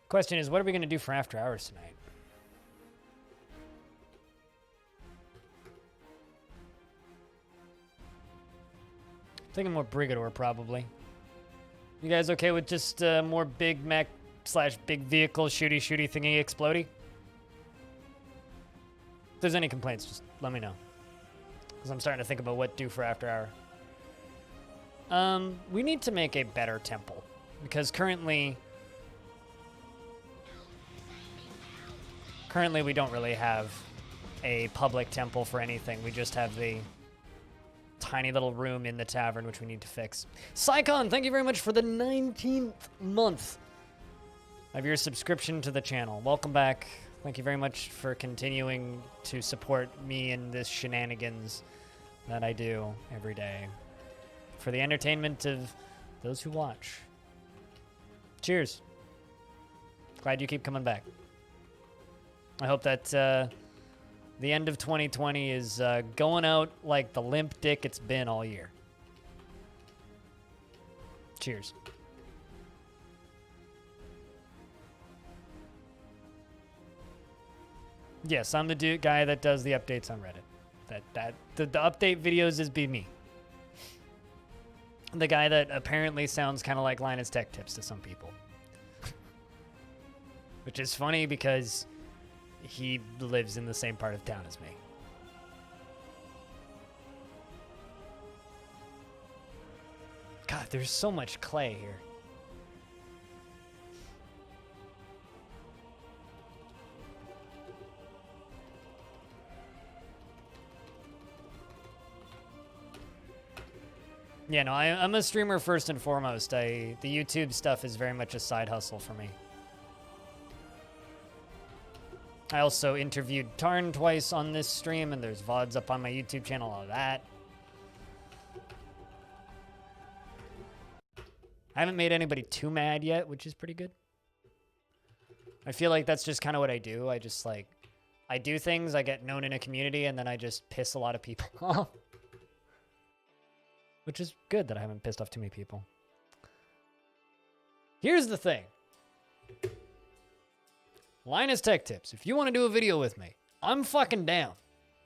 Question is, what are we going to do for after hours tonight? Thinking more Brigador, probably. You guys okay with just more Big Mech / big vehicle shooty thingy explodey? If there's any complaints, just let me know. Because I'm starting to think about what to do for after hour. We need to make a better temple. Because currently we don't really have a public temple for anything. We just have the tiny little room in the tavern, which we need to fix. Psycon, thank you very much for the 19th month of your subscription to the channel. Welcome back. Thank you very much for continuing to support me in this shenanigans that I do every day for the entertainment of those who watch. Cheers. Glad you keep coming back. I hope that the end of 2020 is going out like the limp dick it's been all year. Cheers. Yes, I'm the guy that does the updates on Reddit. The update videos is be me. The guy that apparently sounds kind of like Linus Tech Tips to some people. Which is funny because he lives in the same part of town as me. God, there's so much clay here. Yeah, no, I'm a streamer first and foremost. The YouTube stuff is very much a side hustle for me. I also interviewed Tarn twice on this stream, and there's VODs up on my YouTube channel, all of that. I haven't made anybody too mad yet, which is pretty good. I feel like that's just kind of what I do. I just, like, I do things, I get known in a community, and then I just piss a lot of people off. Which is good that I haven't pissed off too many people. Here's the thing. Linus Tech Tips, if you want to do a video with me, I'm fucking down.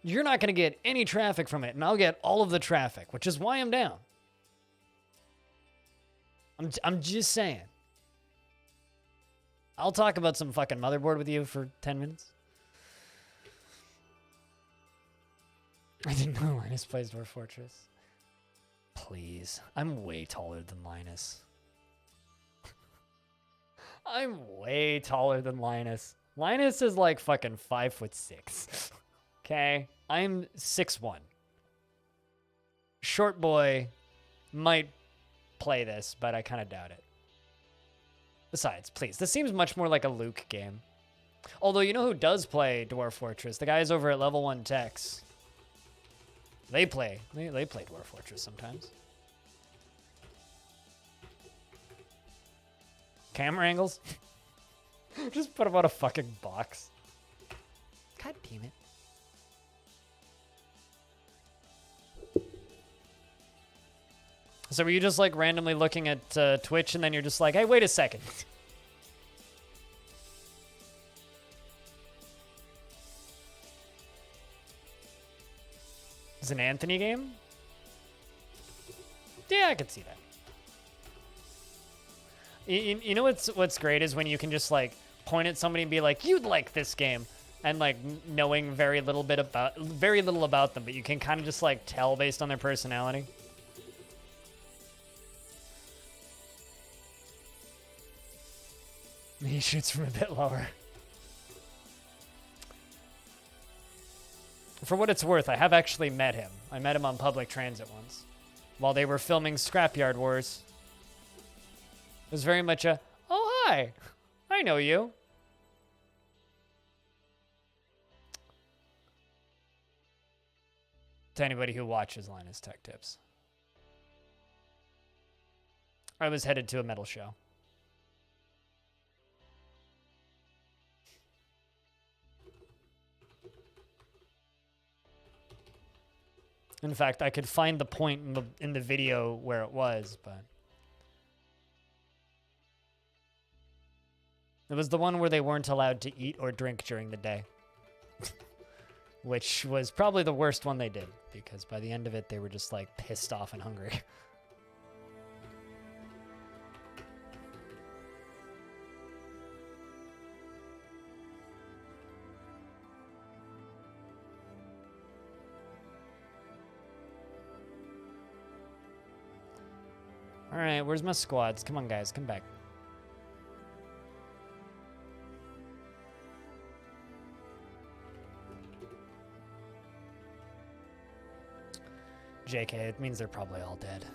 You're not going to get any traffic from it, and I'll get all of the traffic, which is why I'm down. I'm just saying. I'll talk about some fucking motherboard with you for 10 minutes. I didn't know Linus plays Dwarf Fortress. Please. I'm way taller than Linus. I'm way taller than Linus. Linus is like fucking 5'6". Okay? I'm 6'1". Short boy might play this, but I kind of doubt it. Besides, please, this seems much more like a Luke game. Although, you know who does play Dwarf Fortress? The guys over at Level 1 Techs. They play Dwarf Fortress sometimes. Camera angles? Just put them on a fucking box. God damn it. So were you just like randomly looking at Twitch and then you're just like, hey, wait a second. Is it an Anthony game? Yeah, I could see that. You know what's great is when you can just like point at somebody and be like, you'd like this game, and like knowing very little about them, but you can kind of just like tell based on their personality. He shoots from a bit lower. For what it's worth, I have actually met him. I met him on public transit once while they were filming Scrapyard Wars. It was very much a, oh, hi, I know you. To anybody who watches Linus Tech Tips. I was headed to a metal show. In fact, I could find the point in the video where it was, but it was the one where they weren't allowed to eat or drink during the day, which was probably the worst one they did, because by the end of it, they were just like pissed off and hungry. All right, where's my squads? Come on, guys, come back. JK, it means they're probably all dead.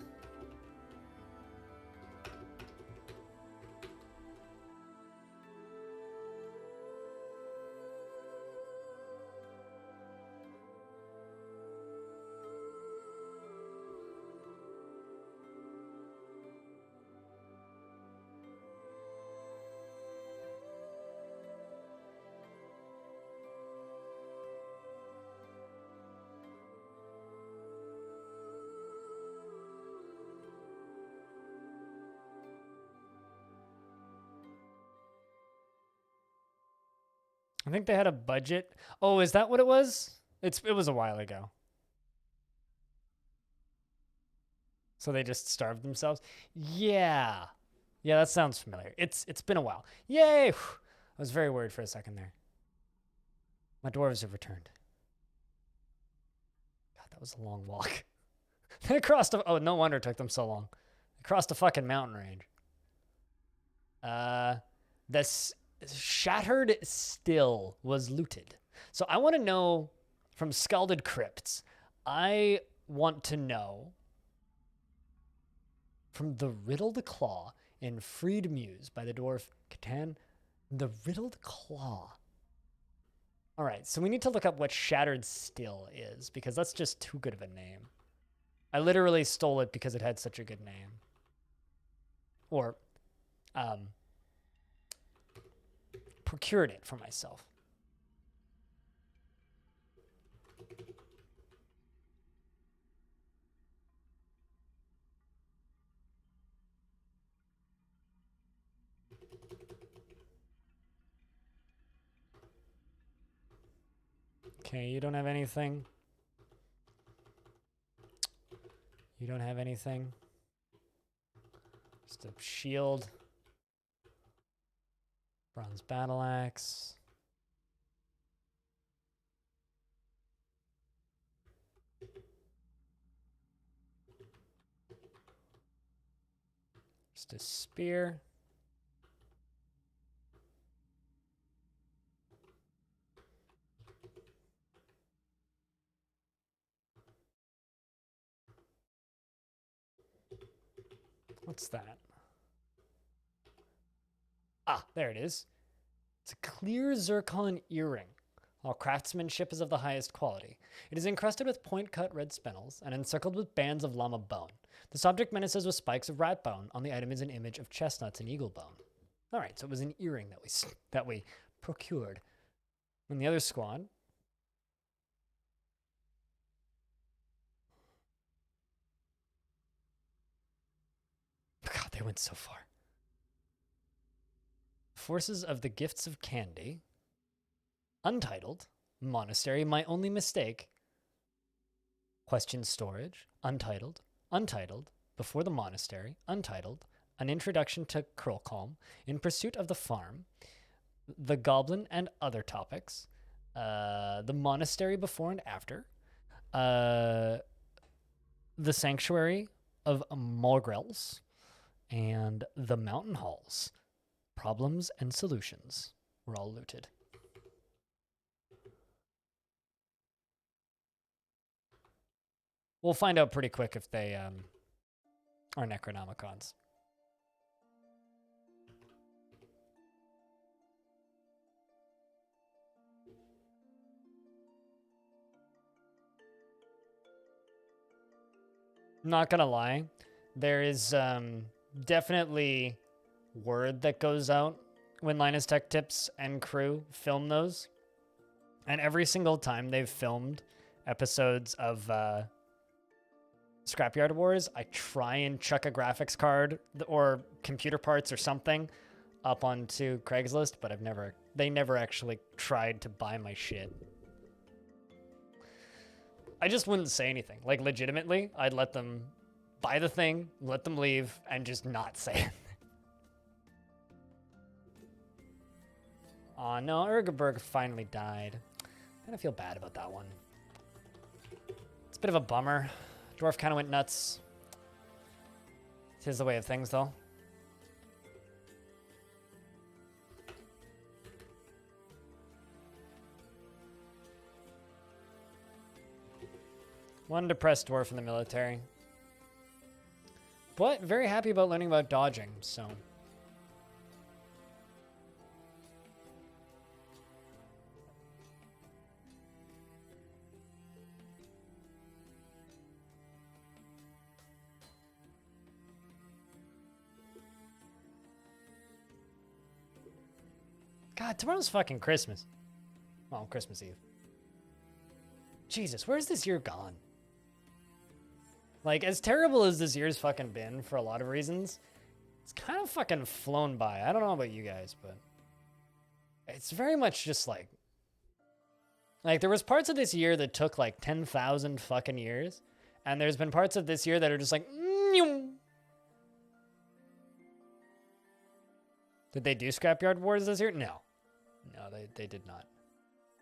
I think they had a budget. Oh, is that what it was? It was a while ago. So they just starved themselves? Yeah. Yeah, that sounds familiar. It's been a while. Yay! I was very worried for a second there. My dwarves have returned. God, that was a long walk. They crossed a, oh, no wonder it took them so long. They crossed a fucking mountain range. This Shattered Still was looted. So I want to know from Scalded Crypts. I want to know from the Riddled Claw in Freed Muse by the dwarf Catan. The Riddled Claw. All right, so we need to look up what Shattered Still is, because that's just too good of a name. I literally stole it because it had such a good name. Or, procured it for myself. Okay, you don't have anything. You don't have anything. Just a shield. Bronze battle axe. Just a spear. What's that? Ah, there it is. It's a clear zircon earring. All craftsmanship is of the highest quality. It is encrusted with point-cut red spinels and encircled with bands of llama bone. This object menaces with spikes of rat bone. On the item is an image of chestnuts and eagle bone. All right, so it was an earring that we procured. And the other squad. God, they went so far. Forces of the Gifts of Candy. Untitled. Monastery, my only mistake. Question storage. Untitled. Untitled. Before the Monastery, Untitled, An Introduction to Krulkalm, In Pursuit of the Farm, The Goblin and Other Topics, The Monastery Before and After, The Sanctuary of Morgrels, and The Mountain Halls. Problems and Solutions were all looted. We'll find out pretty quick if they are Necronomicons. Not gonna lie, there is definitely word that goes out when Linus Tech Tips and crew film those. And every single time they've filmed episodes of Scrapyard Wars, I try and chuck a graphics card or computer parts or something up onto Craigslist, but they never actually tried to buy my shit. I just wouldn't say anything. Like, legitimately, I'd let them buy the thing, let them leave, and just not say it. Aw, no, Ergeberg finally died. I kind of feel bad about that one. It's a bit of a bummer. Dwarf kind of went nuts. Tis the way of things, though. One depressed dwarf in the military. But very happy about learning about dodging, so. God, tomorrow's fucking Christmas. Well, Christmas Eve. Jesus, where's this year gone? Like, as terrible as this year's fucking been for a lot of reasons, it's kind of fucking flown by. I don't know about you guys, but it's very much just like there was parts of this year that took like 10,000 fucking years, and there's been parts of this year that are just like, Did they do Scrapyard Wars this year? No. No, they did not.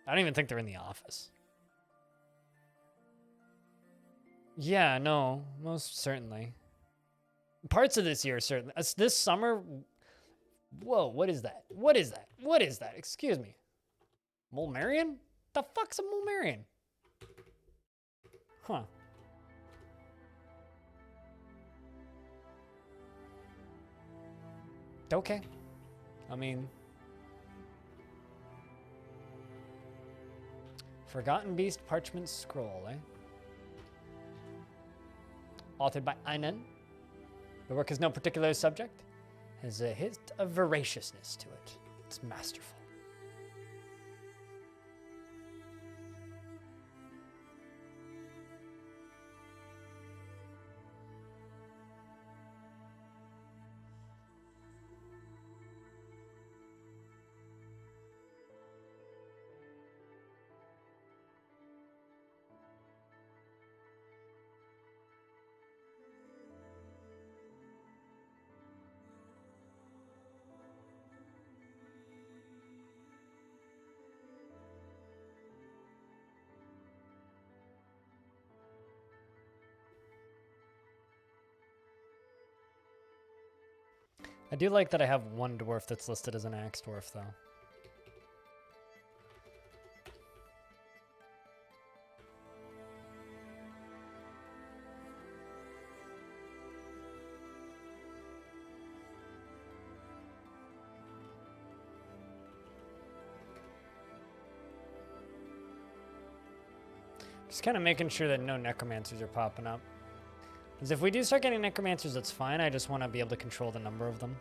I don't even think they're in the office. Yeah, no, most certainly. Parts of this year, certainly. This summer... Whoa, what is that? What is that? What is that? Excuse me. Mulmarian? The fuck's a Mulmarian? Huh. Okay. I mean... Forgotten Beast Parchment Scroll, eh? Authored by Einan. The work has no particular subject. Has a hint of voraciousness to it. It's masterful. I do like that I have one dwarf that's listed as an axe dwarf, though. Just kind of making sure that no necromancers are popping up. Because if we do start getting necromancers, that's fine. I just want to be able to control the number of them.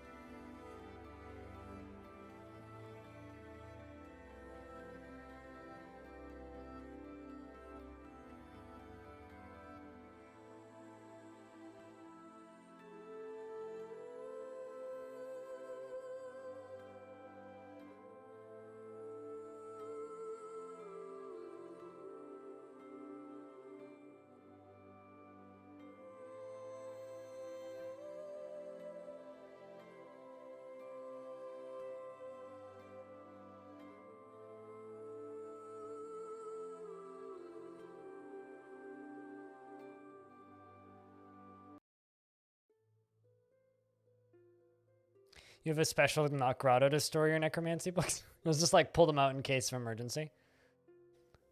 You have a special knock grotto to store your necromancy books? It was just like pull them out in case of emergency.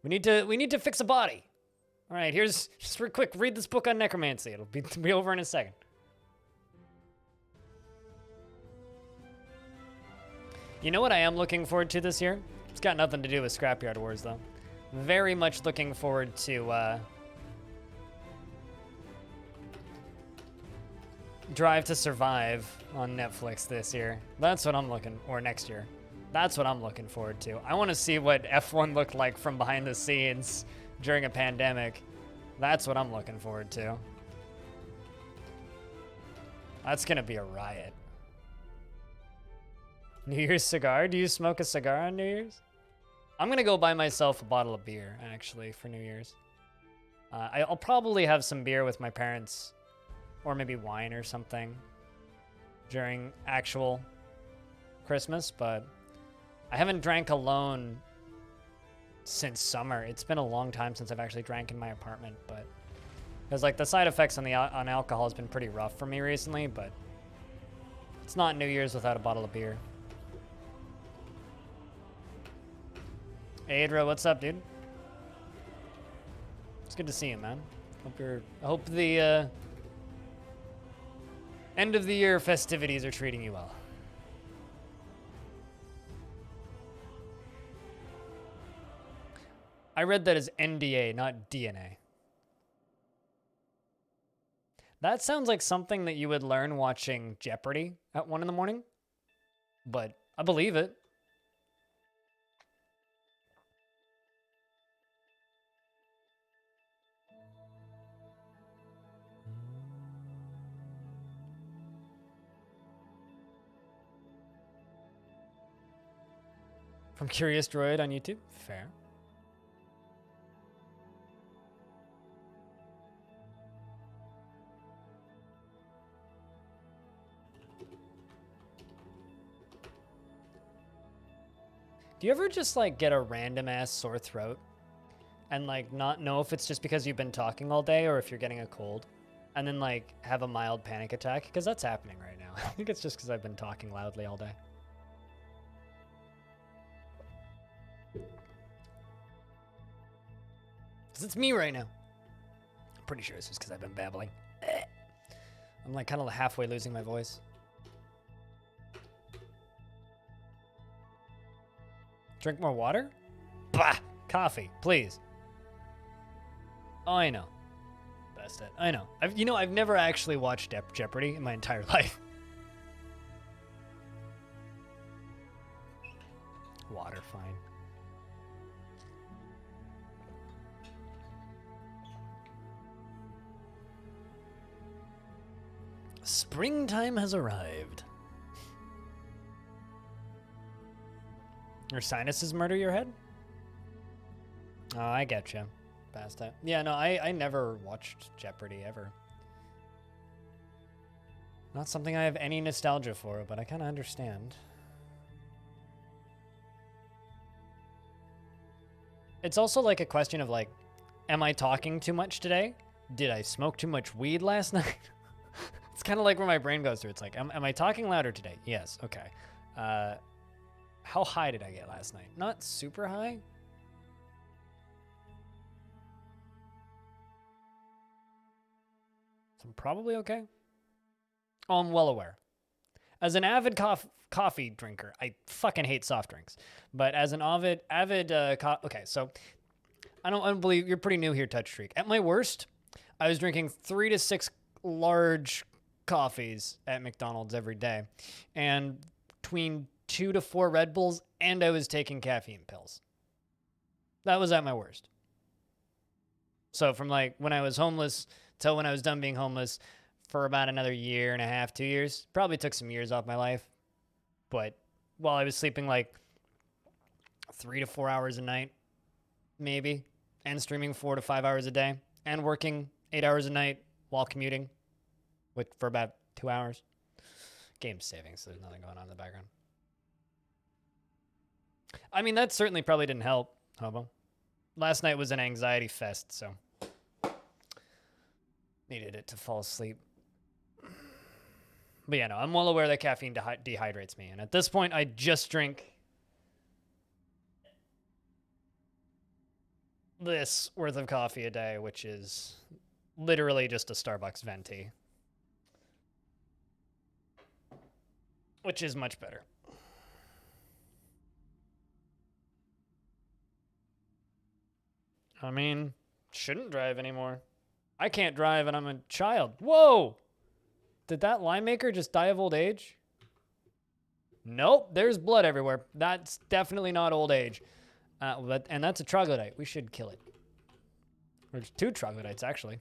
We need to fix a body. All right, here's just real quick. Read this book on necromancy. It'll be over in a second. You know what I am looking forward to this year? It's got nothing to do with Scrapyard Wars though. Very much looking forward to Drive to Survive on Netflix this year. That's what I'm or next year. That's what I'm looking forward to. I want to see what F1 looked like from behind the scenes during a pandemic. That's what I'm looking forward to. That's gonna be a riot. New Year's cigar? Do you smoke a cigar on New Year's? I'm gonna go buy myself a bottle of beer, actually, for New Year's. I'll probably have some beer with my parents, or maybe wine or something, during actual Christmas, but I haven't drank alone since summer. It's been a long time since I've actually drank in my apartment, but because like the side effects on alcohol has been pretty rough for me recently, but it's not New Year's without a bottle of beer. Hey Adra, what's up, dude? It's good to see you, man. I hope the end of the year festivities are treating you well. I read that as NDA, not DNA. That sounds like something that you would learn watching Jeopardy at 1 in the morning, but I believe it. From Curious Droid on YouTube? Fair. Do you ever just like get a random ass sore throat and like not know if it's just because you've been talking all day or if you're getting a cold and then like have a mild panic attack? Because that's happening right now. I think it's just because I've been talking loudly all day. Because it's me right now. I'm pretty sure it's just because I've been babbling. I'm like kind of halfway losing my voice. Drink more water? Bah! Coffee, please. Oh, I know. Best it. I know. I've never actually watched Jeopardy in my entire life. Water, fine. Springtime has arrived. Your sinuses murder your head? Oh, I get you. Past it. Yeah, no, I never watched Jeopardy ever. Not something I have any nostalgia for, but I kind of understand. It's also like a question of like, am I talking too much today? Did I smoke too much weed last night? It's kind of like where my brain goes through. It's like, am I talking louder today? Yes, okay. How high did I get last night? Not super high. So I'm probably okay. Oh, I'm well aware. As an avid coffee drinker, I fucking hate soft drinks. But as an avid okay, so I don't believe you're pretty new here, Touch Streak. At my worst, I was drinking 3 to 6 large coffees at McDonald's every day, and between 2 to 4 Red Bulls, and I was taking caffeine pills. That was at my worst. So from like when I was homeless till when I was done being homeless for about another year and a half, 2 years, probably took some years off my life. But while I was sleeping like 3 to 4 hours a night, maybe, and streaming 4 to 5 hours a day, and working 8 hours a night while commuting for about 2 hours. Game's saving, so there's nothing going on in the background. I mean, that certainly probably didn't help, Hobo. Last night was an anxiety fest, so needed it to fall asleep. But yeah, no, I'm well aware that caffeine dehydrates me. And at this point, I just drink this worth of coffee a day, which is literally just a Starbucks venti. Which is much better. I mean, shouldn't drive anymore. I can't drive and I'm a child. Whoa! Did that lime maker just die of old age? Nope, there's blood everywhere. That's definitely not old age. And that's a troglodyte. We should kill it. There's 2 troglodytes, actually.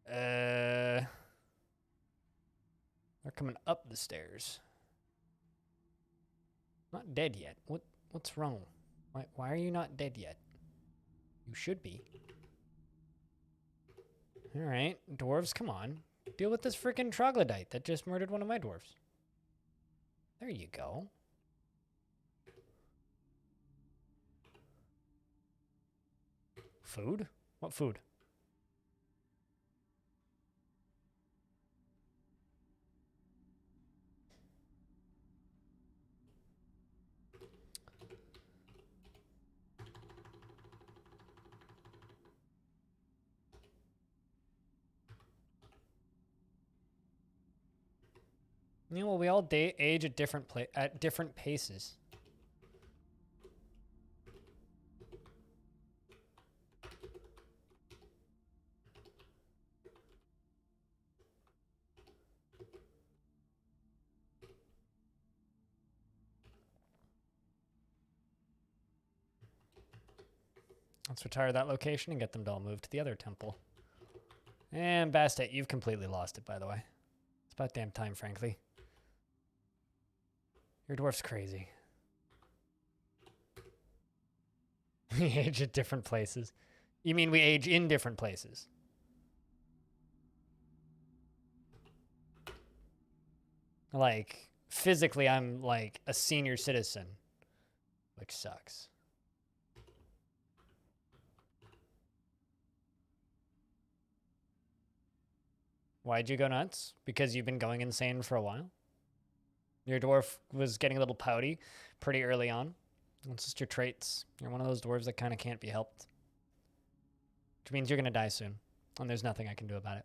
They're coming up the stairs. Not dead yet. What's wrong? Why are you not dead yet? You should be. Alright, dwarves, come on. Deal with this freaking troglodyte that just murdered one of my dwarves. There you go. Food? What food? You know, well, we all age at different paces. Let's retire that location and get them to all move to the other temple. And Bastet, you've completely lost it, by the way. It's about damn time, frankly. Your dwarf's crazy. We age at different places. You mean we age in different places? Like, physically, I'm like a senior citizen, which sucks. Why'd you go nuts? Because you've been going insane for a while? Your dwarf was getting a little pouty pretty early on. It's just your traits. You're one of those dwarves that kind of can't be helped. Which means you're going to die soon. And there's nothing I can do about it.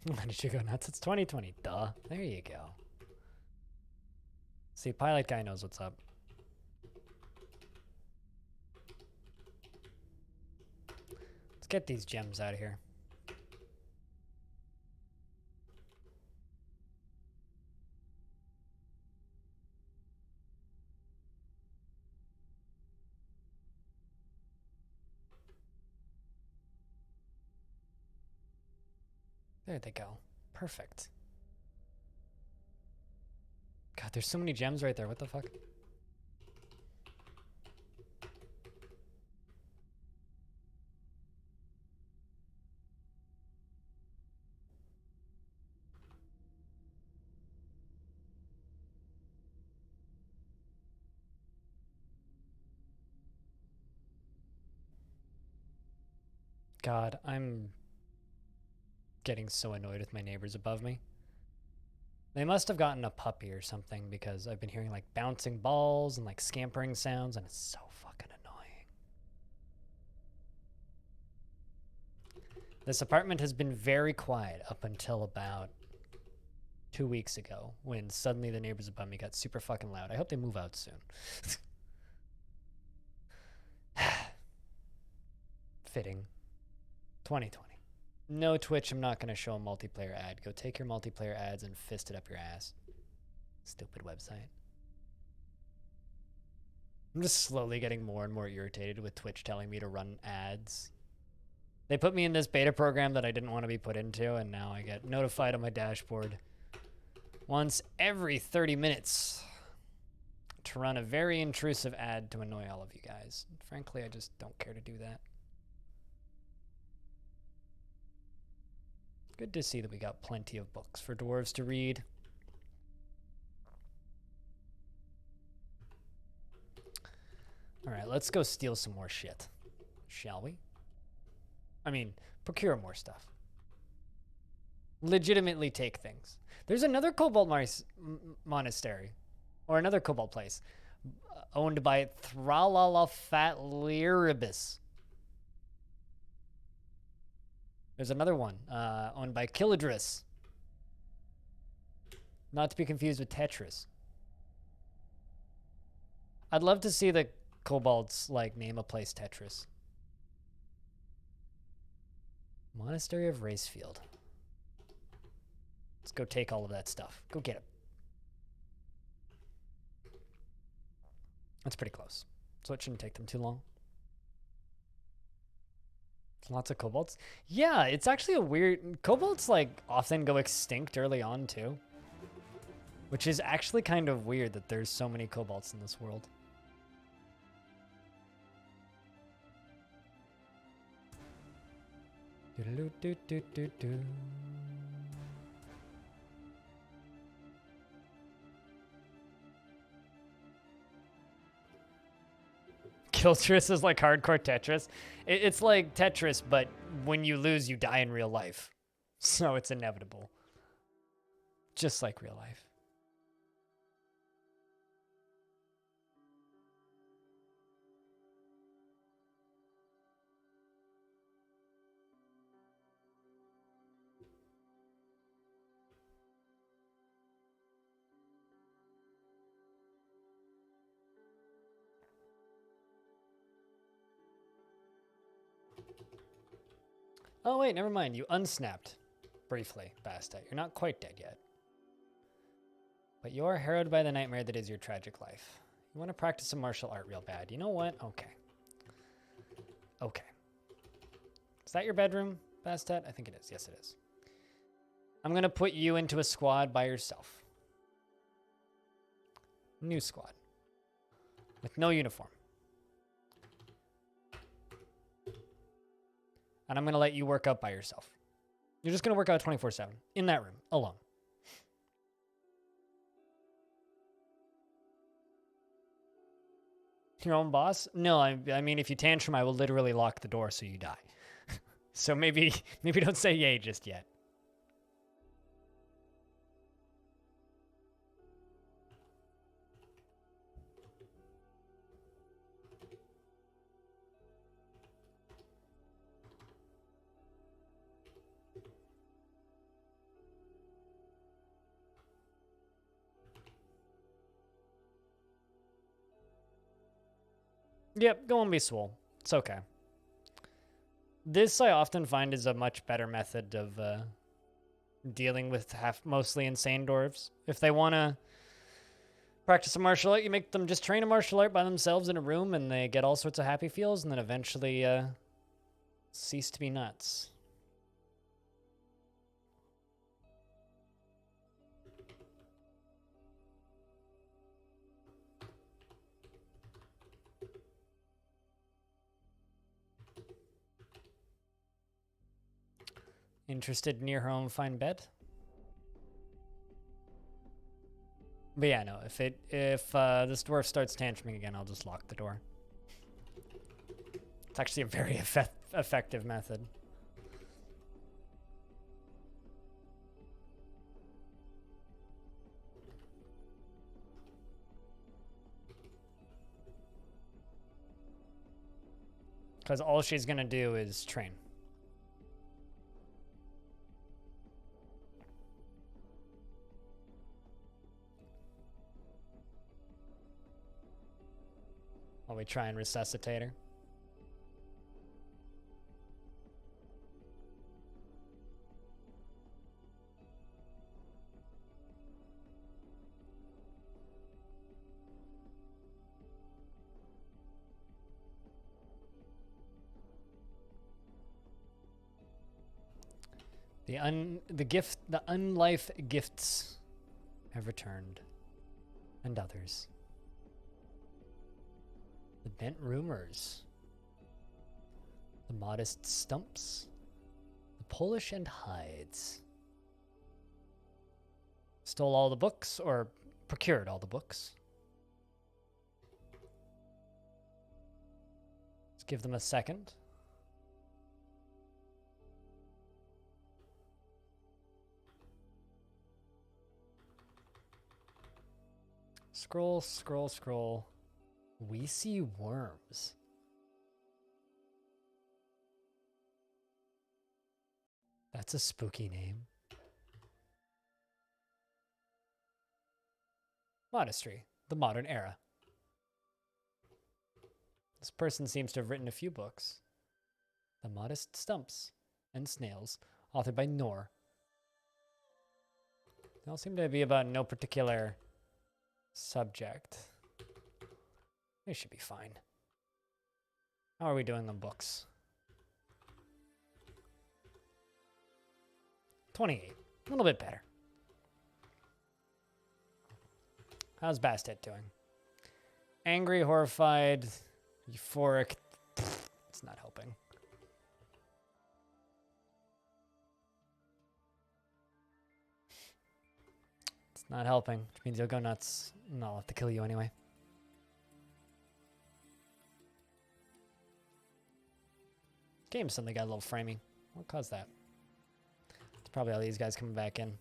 Why did you go nuts? It's 2020. Duh. There you go. See, Pilot Guy knows what's up. Let's get these gems out of here. There they go. Perfect. God, there's so many gems right there. What the fuck? God, I'm getting so annoyed with my neighbors above me. They must have gotten a puppy or something because I've been hearing like bouncing balls and like scampering sounds and it's so fucking annoying. This apartment has been very quiet up until about 2 weeks ago when suddenly the neighbors above me got super fucking loud. I hope they move out soon. Fitting. 2020. No Twitch, I'm not going to show a multiplayer ad. Go take your multiplayer ads and fist it up your ass. Stupid website. I'm just slowly getting more and more irritated with Twitch telling me to run ads. They put me in this beta program that I didn't want to be put into, and now I get notified on my dashboard once every 30 minutes to run a very intrusive ad to annoy all of you guys. Frankly, I just don't care to do that. Good to see that we got plenty of books for dwarves to read. All right, let's go steal some more shit, shall we? I mean, procure more stuff. Legitimately take things. There's another kobold monastery, or another kobold place, owned by Thralalafatliribus. There's another one, owned by Kilidris. Not to be confused with Tetris. I'd love to see the kobolds, like, name a place Tetris. Monastery of Racefield. Let's go take all of that stuff. Go get it. That's pretty close. So it shouldn't take them too long. Lots of kobolds. Yeah, it's actually a weird... Kobolds, like, often go extinct early on, too. Which is actually kind of weird that there's so many kobolds in this world. Do-do-do-do-do-do. Kiltris is like hardcore Tetris. It's like Tetris, but when you lose, you die in real life. So it's inevitable. Just like real life. Oh, wait, never mind. You unsnapped briefly, Basta. You're not quite dead yet. But you're harrowed by the nightmare that is your tragic life. You want to practice some martial art real bad. You know what? Okay. Okay. Is that your bedroom, Bastet? I think it is. Yes, it is. I'm going to put you into a squad by yourself. New squad. With no uniform. And I'm going to let you work out by yourself. You're just going to work out 24/7 in that room, alone. Your own boss? No, I mean, if you tantrum, I will literally lock the door so you die. So maybe don't say yay just yet. Yep, go and be swole. It's okay. This I often find is a much better method of dealing with mostly insane dwarves. If they want to practice a martial art, you make them just train a martial art by themselves in a room, and they get all sorts of happy feels, and then eventually cease to be nuts. Interested near her own fine bed? But yeah, no, if this dwarf starts tantruming again, I'll just lock the door. It's actually a very effective method. Because all she's gonna do is train. While we try and resuscitate her. The unlife gifts have returned, and others. The bent rumors, the modest stumps, the Polish and hides. Stole all the books, or procured all the books. Let's give them a second. Scroll, scroll, scroll. We see worms. That's a spooky name. Monastery, the modern era. This person seems to have written a few books. The Modest Stumps and Snails, authored by Nor. They all seem to be about no particular subject. They should be fine. How are we doing on books? 28. A little bit better. How's Bastet doing? Angry, horrified, euphoric. It's not helping. It's not helping, which means you'll go nuts. And I'll have to kill you anyway. Game suddenly got a little framey. What caused that? It's probably all these guys coming back in.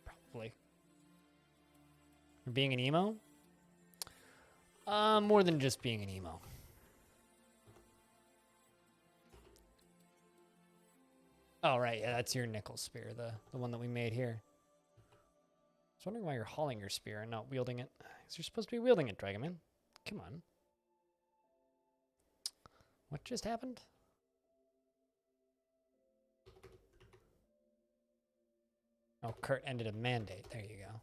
Probably. Or being an emo? More than just being an emo. Oh, right. Yeah, that's your nickel spear, the one that we made here. I was wondering why you're hauling your spear and not wielding it. Because you're supposed to be wielding it, Dragonman. Come on. What just happened? Oh, Kurt ended a mandate. There you go.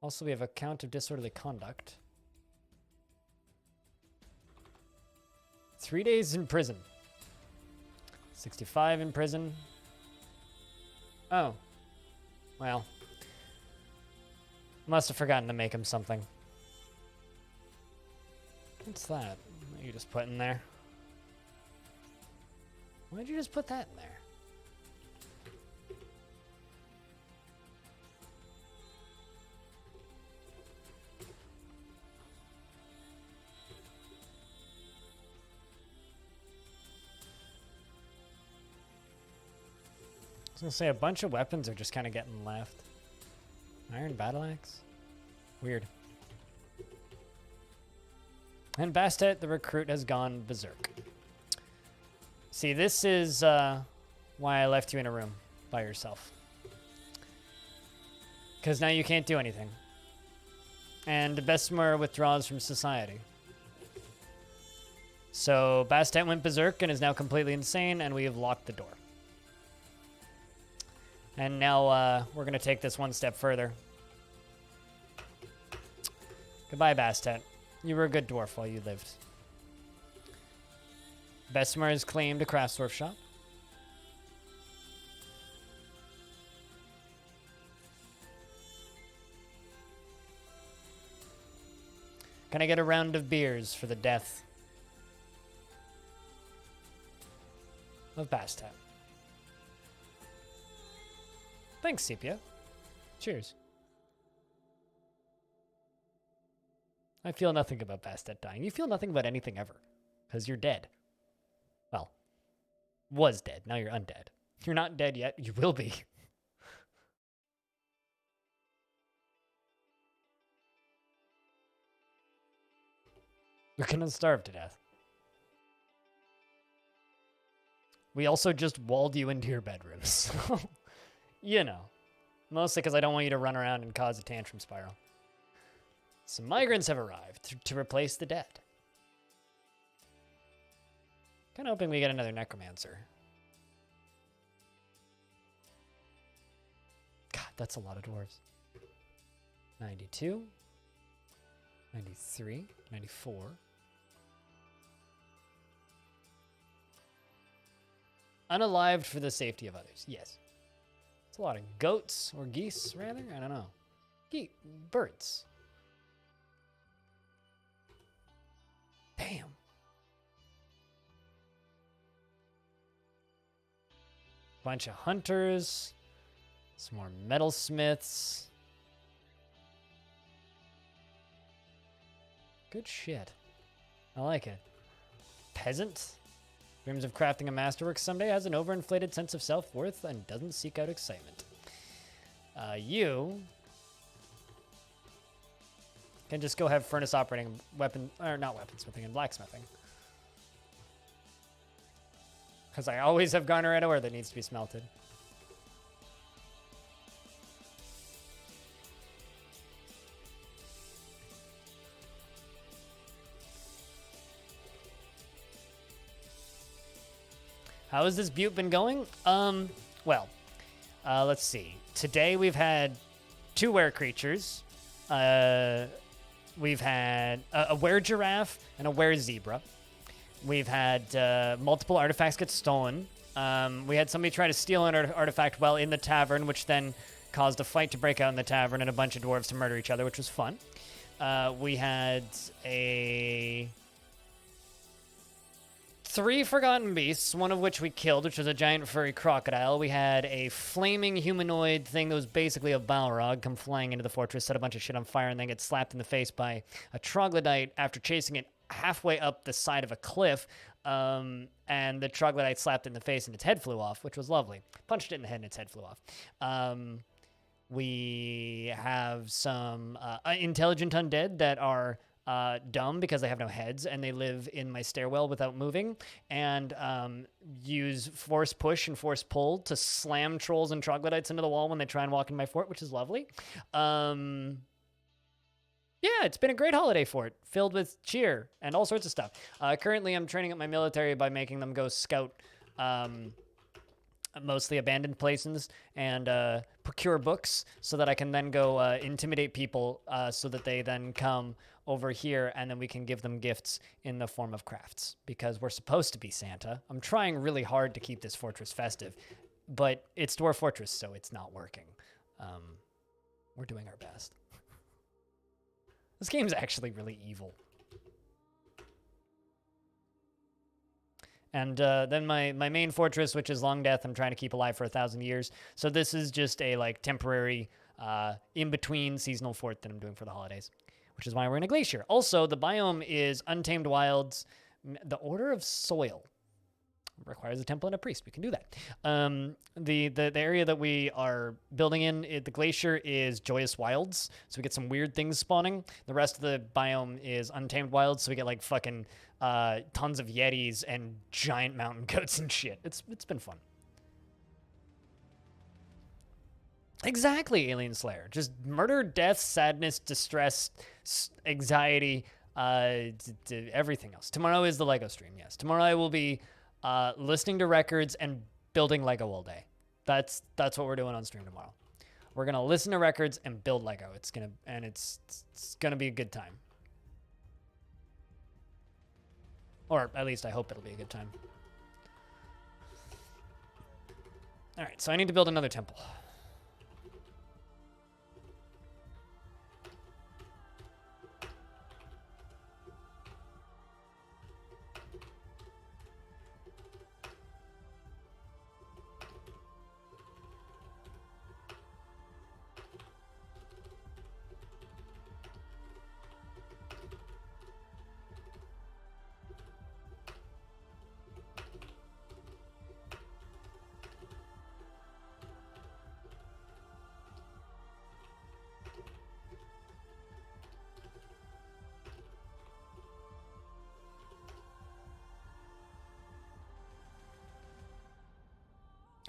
Also, we have a count of disorderly conduct. 3 days in prison. 65 in prison. Oh. Well. Must have forgotten to make him something. What's that? You just put in there? Why'd you just put that in there? I was gonna say a bunch of weapons are just kind of getting left. Iron battle axe? Weird. And Bastet, the recruit, has gone berserk. See, this is why I left you in a room by yourself. Because now you can't do anything. And Bessemer withdraws from society. So Bastet went berserk and is now completely insane, and we have locked the door. And now we're going to take this one step further. Goodbye, Bastet. You were a good dwarf while you lived. Bessemer has claimed a Craftsdwarf shop. Can I get a round of beers for the death of Bastet? Thanks, Sepia. Cheers. I feel nothing about Bastet dying. You feel nothing about anything ever, because you're dead. Well, was dead. Now you're undead. You're not dead yet. You will be. You're gonna starve to death. We also just walled you into your bedrooms. You know, mostly because I don't want you to run around and cause a tantrum spiral. Some migrants have arrived to replace the dead. Kind of hoping we get another necromancer. God, that's a lot of dwarves. 92, 93, 94. Unalived for the safety of others. Yes. It's a lot of goats or geese, rather. I don't know. Birds. Damn. Bunch of hunters. Some more metalsmiths. Good shit. I like it. Peasant. Dreams of crafting a masterwork someday, has an overinflated sense of self-worth and doesn't seek out excitement. You can just go have furnace operating weapon, or not weaponsmithing, and blacksmithing. Because I always have garner ore that needs to be smelted. How has this butte been going? Well, let's see. Today we've had 2 were creatures. We've had a were giraffe and a were zebra. We've had multiple artifacts get stolen. We had somebody try to steal an artifact while in the tavern, which then caused a fight to break out in the tavern and a bunch of dwarves to murder each other, which was fun. We had 3 forgotten beasts, one of which we killed, which was a giant furry crocodile. We had a flaming humanoid thing that was basically a Balrog come flying into the fortress, set a bunch of shit on fire, and then get slapped in the face by a troglodyte after chasing it halfway up the side of a cliff. And the troglodyte slapped it in the face and its head flew off, which was lovely. Punched it in the head and its head flew off. We have some intelligent undead that are dumb because they have no heads and they live in my stairwell without moving, and use force push and force pull to slam trolls and troglodytes into the wall when they try and walk in my fort, which is lovely. Yeah, it's been a great holiday fort filled with cheer and all sorts of stuff. Currently, I'm training up my military by making them go scout mostly abandoned places and procure books so that I can then go intimidate people so that they then come over here and then we can give them gifts in the form of crafts because we're supposed to be Santa. I'm trying really hard to keep this fortress festive, but it's Dwarf Fortress, so it's not working. We're doing our best. This game's actually really evil. And then my main fortress, which is Long Death, I'm trying to keep alive for 1,000 years. So this is just a like temporary in-between seasonal fort that I'm doing for the holidays, which is why we're in a glacier. Also, the biome is Untamed Wilds, the Order of Soil. Requires a temple and a priest. We can do that. The area that we are building in, the glacier, is Joyous Wilds, so we get some weird things spawning. The rest of the biome is Untamed Wilds, so we get like fucking tons of yetis and giant mountain goats and shit. It's been fun. Exactly, Alien Slayer. Just murder, death, sadness, distress, anxiety, everything else. Tomorrow is the Lego stream, yes. Tomorrow I will be listening to records and building Lego all day. That's what we're doing on stream tomorrow. We're gonna listen to records and build Lego. It's gonna be a good time. Or at least I hope it'll be a good time. All right, so I need to build another temple.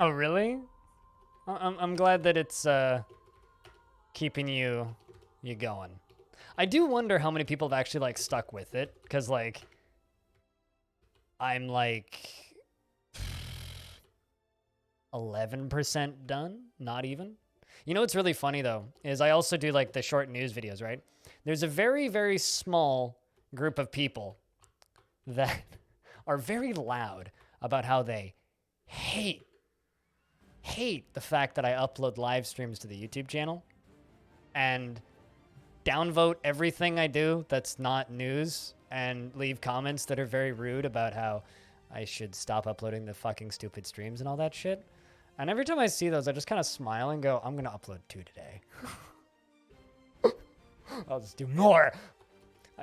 Oh, really? I'm glad that it's keeping you going. I do wonder how many people have actually like stuck with it, because like I'm like 11% done, not even. You know what's really funny though is I also do like the short news videos, right? There's a very, very small group of people that are very loud about how they hate the fact that I upload live streams to the YouTube channel and downvote everything I do that's not news and leave comments that are very rude about how I should stop uploading the fucking stupid streams and all that shit. And every time I see those, I just kind of smile and go, I'm going to upload 2 today. I'll just do more.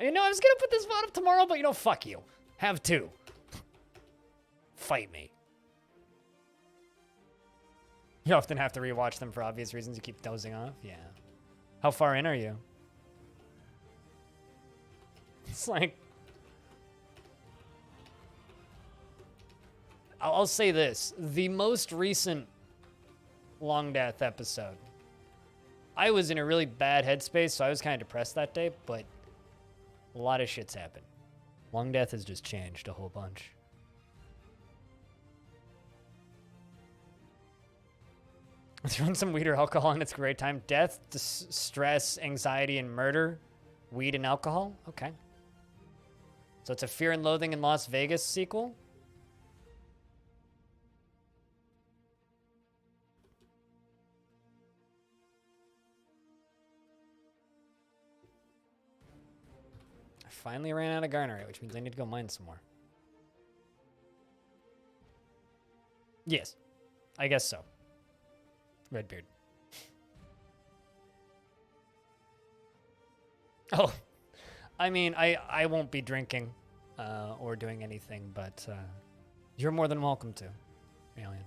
You know, I was going to put this VOD up tomorrow, but you know, fuck you. Have 2. Fight me. You often have to rewatch them for obvious reasons. You keep dozing off. Yeah. How far in are you? It's like... I'll say this. The most recent Long Death episode, I was in a really bad headspace, so I was kind of depressed that day, but a lot of shit's happened. Long Death has just changed a whole bunch. Throwing some weed or alcohol and it's a great time. Death, stress, anxiety, and murder. Weed and alcohol? Okay. So it's a Fear and Loathing in Las Vegas sequel? I finally ran out of garnerite, which means I need to go mine some more. Yes. I guess so. Redbeard. Oh, I mean, I won't be drinking or doing anything, but you're more than welcome to, Alien.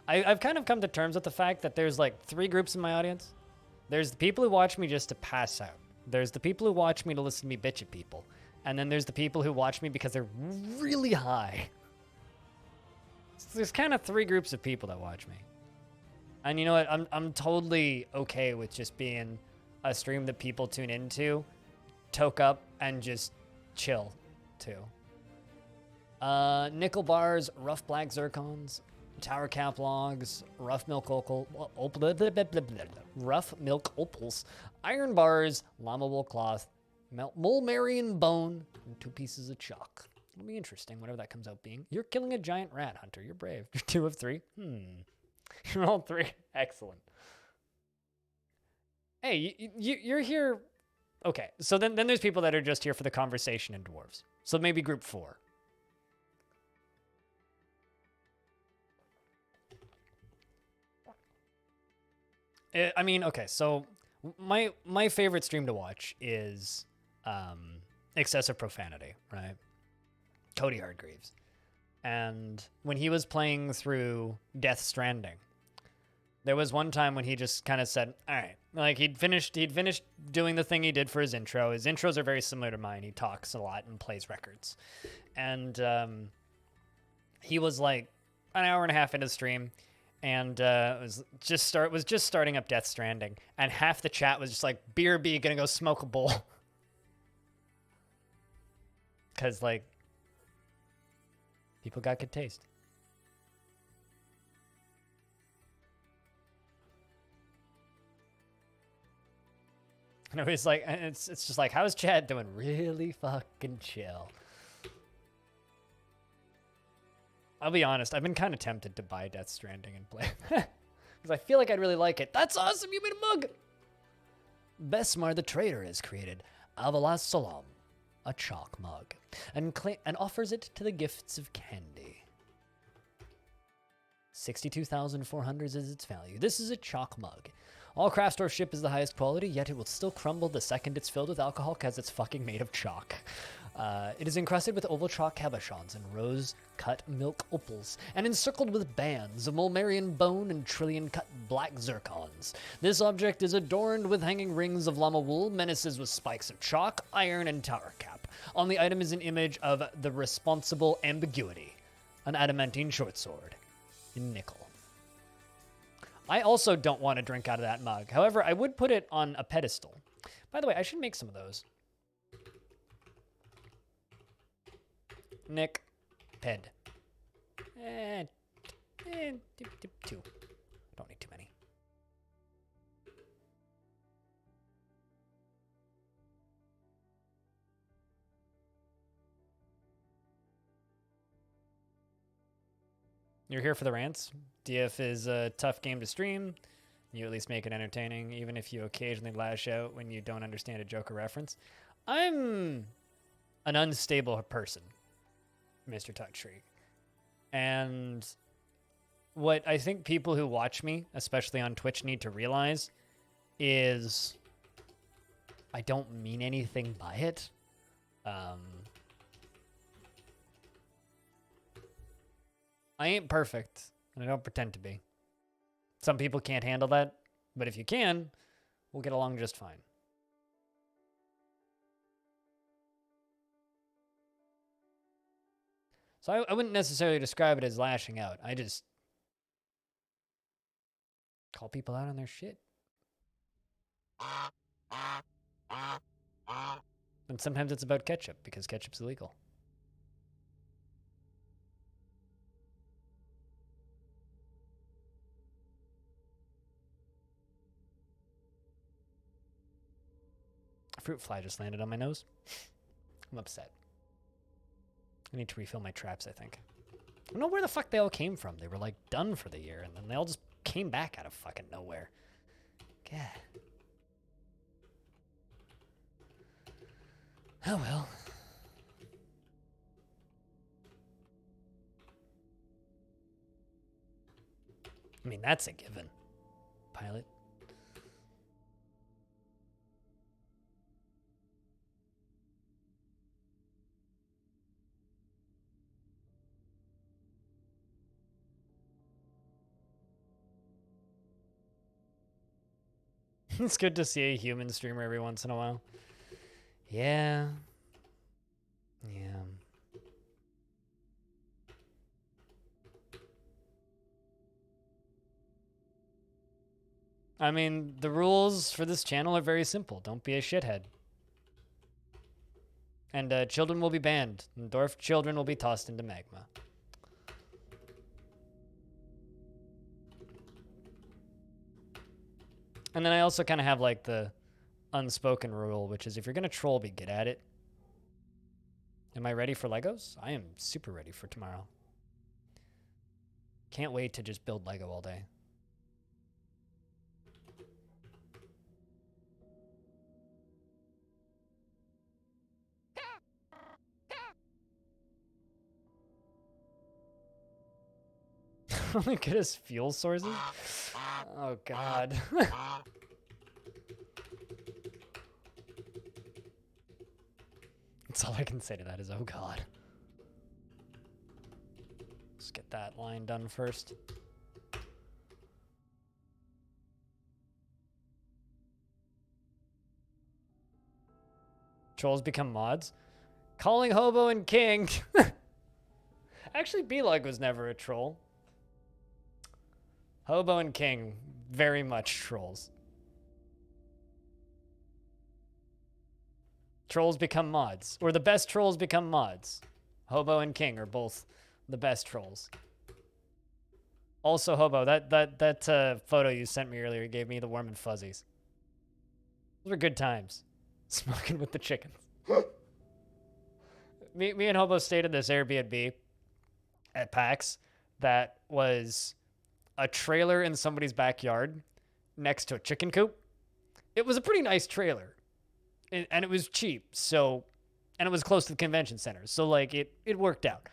I've kind of come to terms with the fact that there's like 3 groups in my audience. There's the people who watch me just to pass out. There's the people who watch me to listen to me bitch at people. And then there's the people who watch me because they're really high. So there's kind of 3 groups of people that watch me. And you know what? I'm totally okay with just being a stream that people tune into, toke up, and just chill, too. Nickel bars, rough black zircons, tower cap logs, rough milk opals, iron bars, llama wool cloth, mulmarian bone, and 2 pieces of chalk. It'll be interesting, whatever that comes out being. You're killing a giant rat, Hunter. You're brave. You're 2 of 3. You're all 3. Excellent. Hey, you're here. Okay, so then there's people that are just here for the conversation in dwarves. So maybe group 4. I mean, okay, so my favorite stream to watch is Excessive Profanity, right? Cody Hardgreaves. And when he was playing through Death Stranding, there was one time when he just kind of said, all right, like he'd finished doing the thing he did for his intro. His intros are very similar to mine. He talks a lot and plays records. And he was like an hour and a half into the stream and was just starting up Death Stranding. And half the chat was just like, BRB, gonna go smoke a bowl. Because like, people got good taste. And it was like, it's just like, how's Chad doing? Really fucking chill. I'll be honest, I've been kind of tempted to buy Death Stranding and play because I feel like I'd really like it. That's awesome, you made a mug! Besmar the Trader has created Avalas Salam, a chalk mug, and offers it to the gifts of candy. 62,400 is its value. This is a chalk mug. All craft store ship is the highest quality, yet it will still crumble the second it's filled with alcohol because it's fucking made of chalk. It is encrusted with oval chalk cabochons and rose-cut milk opals, and encircled with bands of mulmarian bone and trillion-cut black zircons. This object is adorned with hanging rings of llama wool, menaces with spikes of chalk, iron, and tower cap. On the item is an image of the responsible ambiguity, an adamantine short sword in nickel. I also don't want to drink out of that mug. However, I would put it on a pedestal. By the way, I should make some of those. Nick. Ped. 2. Don't need too many. You're here for the rants. DF is a tough game to stream. You at least make it entertaining, even if you occasionally lash out when you don't understand a joke or reference. I'm an unstable person, Mr. Tuck Tree. And what I think people who watch me, especially on Twitch, need to realize is I don't mean anything by it. I ain't perfect, and I don't pretend to be. Some people can't handle that, but if you can, we'll get along just fine. So I wouldn't necessarily describe it as lashing out. I just call people out on their shit. And sometimes it's about ketchup, because ketchup's illegal. A fruit fly just landed on my nose. I'm upset. I need to refill my traps, I think. I don't know where the fuck they all came from. They were like done for the year, and then they all just came back out of fucking nowhere. God. Oh well. I mean, that's a given. Pilot. It's good to see a human streamer every once in a while. Yeah. Yeah. I mean, the rules for this channel are very simple. Don't be a shithead. And children will be banned. And Dwarf children will be tossed into magma. And then I also kind of have like the unspoken rule, which is if you're going to troll, be good at it. Am I ready for Legos? I am super ready for tomorrow. Can't wait to just build Lego all day. Only good as fuel sources? Oh, God. That's all I can say to that is, oh, God. Let's get that line done first. Trolls become mods? Calling Hobo and King. Actually, B-Lug was never a troll. Hobo and King, very much trolls. Trolls become mods, or the best trolls become mods. Hobo and King are both the best trolls. Also, Hobo, that photo you sent me earlier gave me the warm and fuzzies. Those were good times. Smoking with the chickens. me and Hobo stayed in this Airbnb at PAX that was a trailer in somebody's backyard next to a chicken coop. It was a pretty nice trailer. And it was cheap, so, and it was close to the convention center, so like it worked out.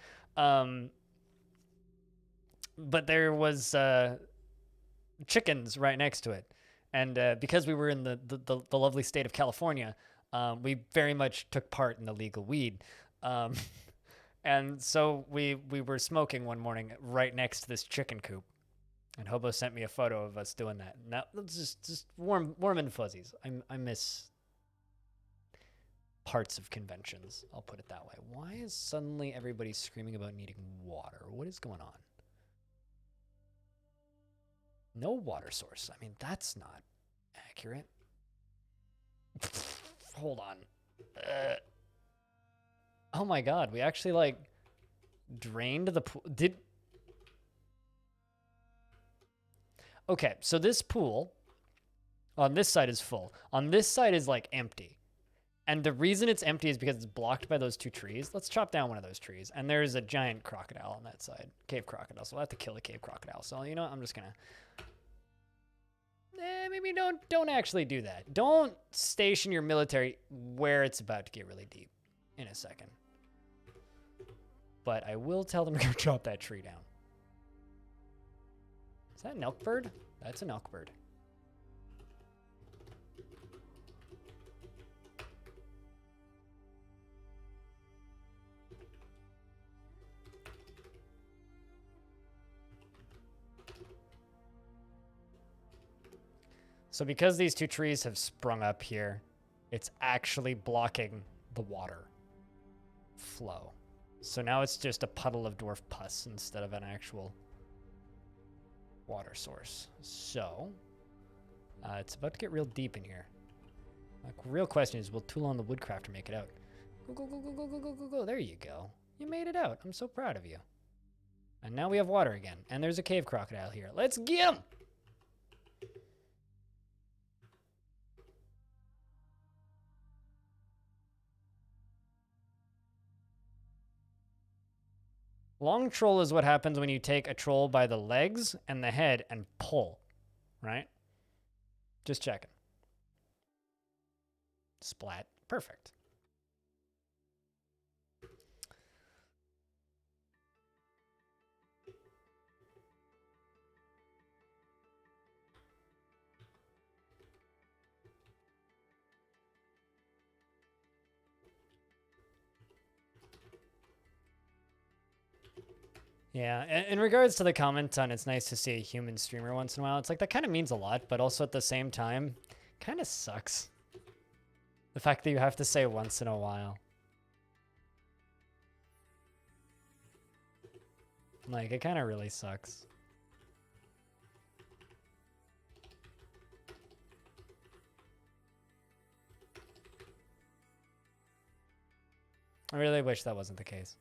But there was chickens right next to it, and because we were in the lovely state of California, we very much took part in the legal weed, and so we were smoking one morning right next to this chicken coop, and Hobo sent me a photo of us doing that. Now it's just warm and fuzzies. I miss parts of conventions, I'll put it that way. Why is suddenly everybody screaming about needing water? What is going on? No water source. I mean, that's not accurate. Hold on. Oh my God, we actually like drained the pool. Okay, so this pool on this side is full. On this side is like empty. And the reason it's empty is because it's blocked by those two trees. Let's chop down one of those trees. And there's a giant crocodile on that side. Cave crocodile. So we'll have to kill a cave crocodile. So, you know what? I'm just going to... maybe don't actually do that. Don't station your military where it's about to get really deep in a second. But I will tell them to go chop that tree down. Is that an elk bird? That's an elk bird. So because these two trees have sprung up here, it's actually blocking the water flow. So now it's just a puddle of dwarf pus instead of an actual water source. So it's about to get real deep in here. Like, real question is, will Toulon the Woodcrafter make it out? Go, go, go, go, go, go, go, go, go. There you go. You made it out. I'm so proud of you. And now we have water again. And there's a cave crocodile here. Let's get him! Long troll is what happens when you take a troll by the legs and the head and pull, right? Just checking. Splat. Perfect. Yeah, in regards to the comment on it's nice to see a human streamer once in a while, it's like that kind of means a lot, but also at the same time, kind of sucks. The fact that you have to say once in a while. Like, it kind of really sucks. I really wish that wasn't the case.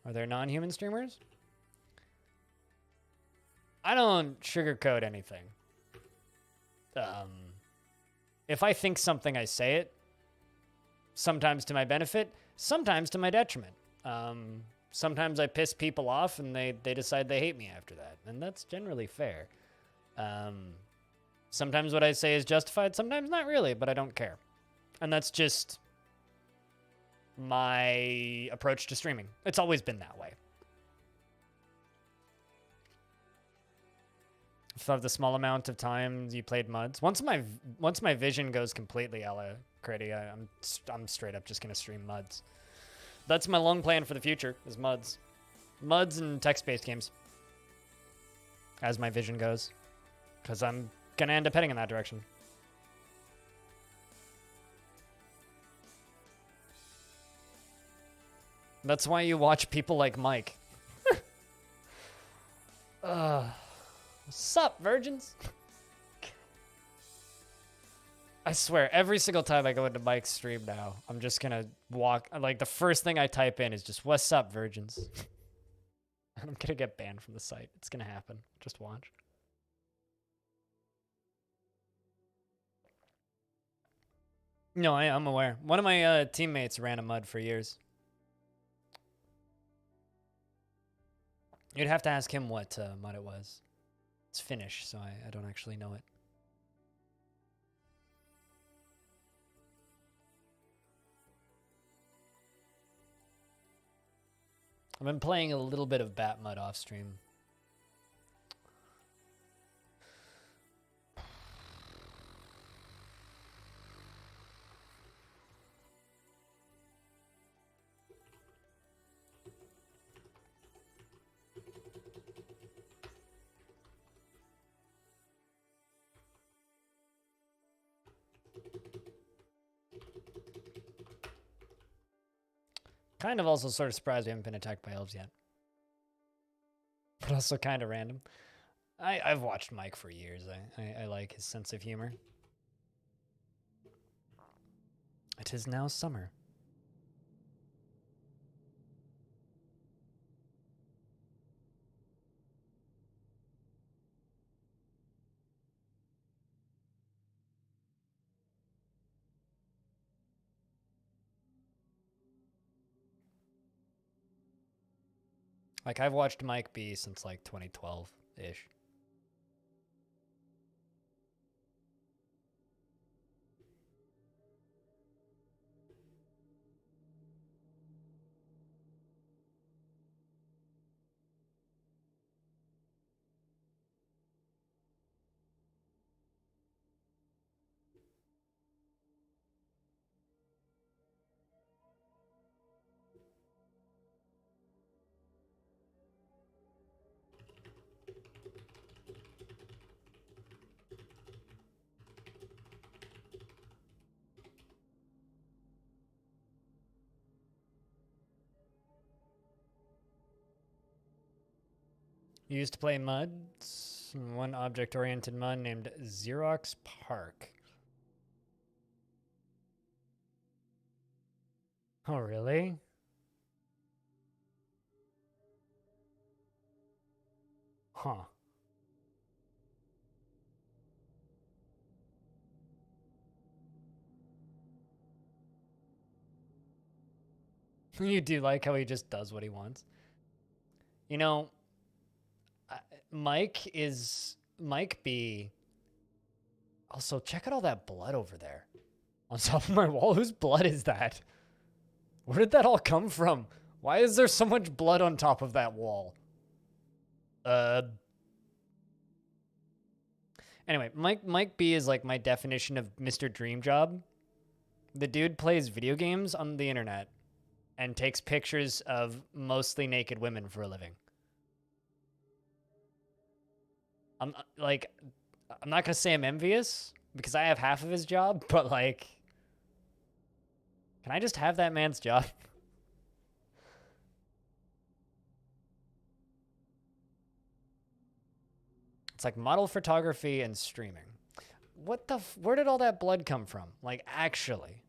Are there non-human streamers? I don't sugarcoat anything. If I think something, I say it. Sometimes to my benefit, sometimes to my detriment. Sometimes I piss people off and they decide they hate me after that. And that's generally fair. Sometimes what I say is justified, sometimes not really, but I don't care. And that's just my approach to streaming. It's always been that way. For the small amount of time you played Muds, once my vision goes completely a la Critty, I'm straight up just gonna stream Muds. That's my long plan for the future, is Muds. Muds and text-based games. As my vision goes. Because I'm gonna end up heading in that direction. That's why you watch people like Mike. What's up, virgins? I swear, every single time I go into Mike's stream now, I'm just gonna walk, like, the first thing I type in is just, what's up, virgins? And I'm gonna get banned from the site. It's gonna happen. Just watch. No, I'm aware. One of my teammates ran a mud for years. You'd have to ask him what mud it was. It's Finnish, so I don't actually know it. I've been playing a little bit of Bat Mud off stream. Kind of also sort of surprised we haven't been attacked by elves yet. But also kind of random. I've watched Mike for years. I like his sense of humor. It is now summer. Like, I've watched Mike B since, like, 2012-ish. You used to play MUDs? One object-oriented MUD named Xerox Park. Oh, really? Huh. You do like how he just does what he wants. You know, Mike B. Also, check out all that blood over there. On top of my wall, whose blood is that? Where did that all come from? Why is there so much blood on top of that wall? Anyway, Mike B is like my definition of Mr. Dream Job. The dude plays video games on the internet and takes pictures of mostly naked women for a living. I'm not gonna say I'm envious because I have half of his job, but like, can I just have that man's job? It's like model photography and streaming. What the where did all that blood come from? Like, actually.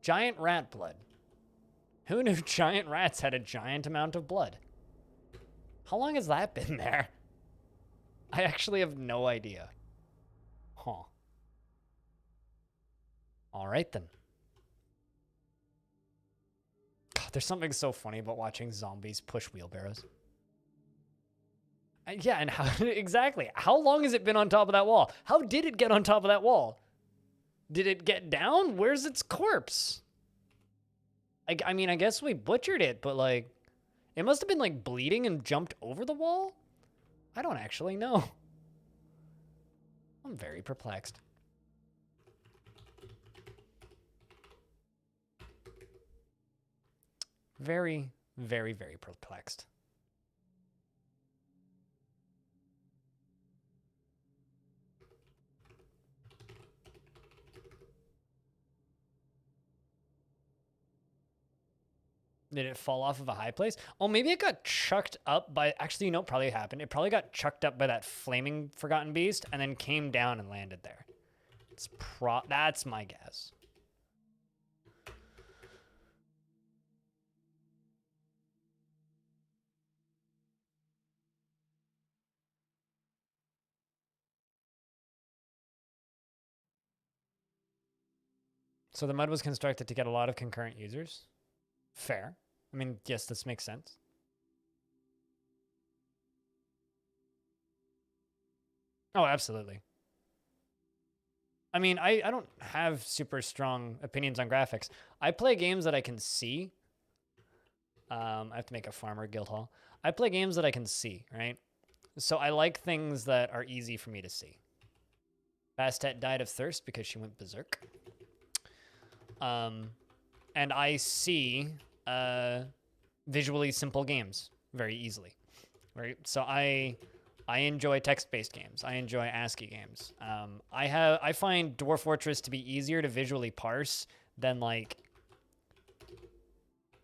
Giant rat blood. Who knew giant rats had a giant amount of blood? How long has that been there? I actually have no idea. Huh. All right, then. God, there's something so funny about watching zombies push wheelbarrows. Yeah, and how exactly? How long has it been on top of that wall? How did it get on top of that wall? Did it get down? Where's its corpse? I mean, I guess we butchered it, but like, it must have been like bleeding and jumped over the wall? I don't actually know. I'm very perplexed. Very, very, very perplexed. Did it fall off of a high place? Oh, maybe it got chucked up by... Actually, you know what probably happened? It probably got chucked up by that flaming Forgotten Beast and then came down and landed there. That's my guess. So the mud was constructed to get a lot of concurrent users? Fair. I mean, yes, this makes sense. Oh, absolutely. I mean, I don't have super strong opinions on graphics. I play games that I can see. I have to make a farmer guild hall. I play games that I can see, right? So I like things that are easy for me to see. Bastet died of thirst because she went berserk. And I see visually simple games very easily, right? So I enjoy text-based games. I enjoy ASCII games. I find Dwarf Fortress to be easier to visually parse than like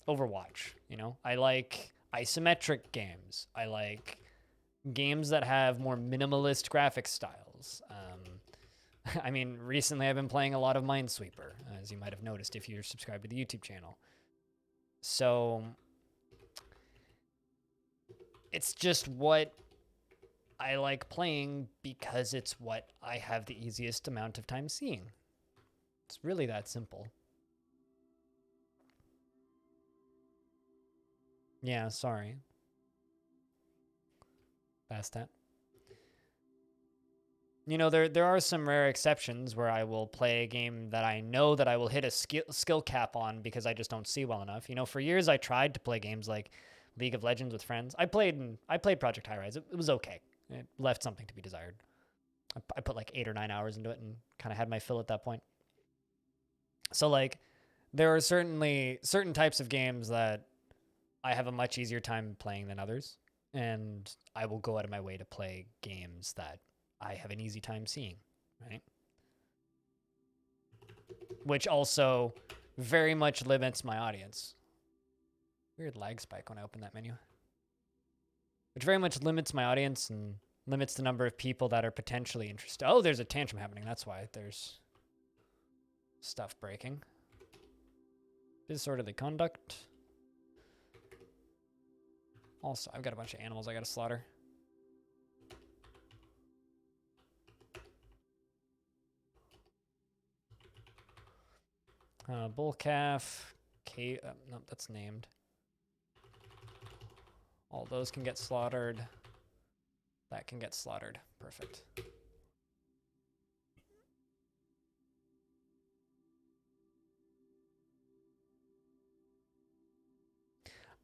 Overwatch. You know, I like isometric games. I like games that have more minimalist graphic styles. I mean, recently I've been playing a lot of Minesweeper, as you might have noticed if you're subscribed to the YouTube channel. So it's just what I like playing because it's what I have the easiest amount of time seeing. It's really that simple. Yeah, sorry. Past that. You know, there are some rare exceptions where I will play a game that I know that I will hit a skill cap on because I just don't see well enough. You know, for years I tried to play games like League of Legends with friends. I played Project High Rise. It was okay. It left something to be desired. I put like 8 or 9 hours into it and kind of had my fill at that point. So like, there are certainly certain types of games that I have a much easier time playing than others, and I will go out of my way to play games that I have an easy time seeing, right? Which also very much limits my audience. Weird lag spike when I open that menu. which very much limits my audience and limits the number of people that are potentially interested. Oh, there's a tantrum happening. That's why there's stuff breaking. Disorderly conduct. Also, I've got a bunch of animals I gotta slaughter. Bull calf. Nope, that's named. All those can get slaughtered. That can get slaughtered. Perfect.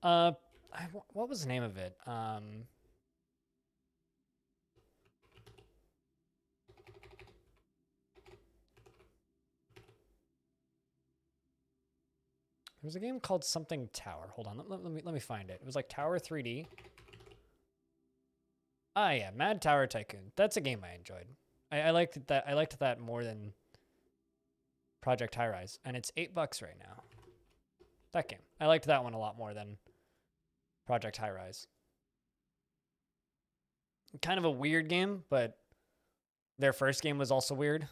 What was the name of it? There was a game called something Tower. Hold on, let me find it. It was like Tower 3D. Ah, yeah, Mad Tower Tycoon. That's a game I enjoyed. I liked that. I liked that more than Project High Rise, and it's $8 right now. That game. I liked that one a lot more than Project High Rise. Kind of a weird game, but their first game was also weird.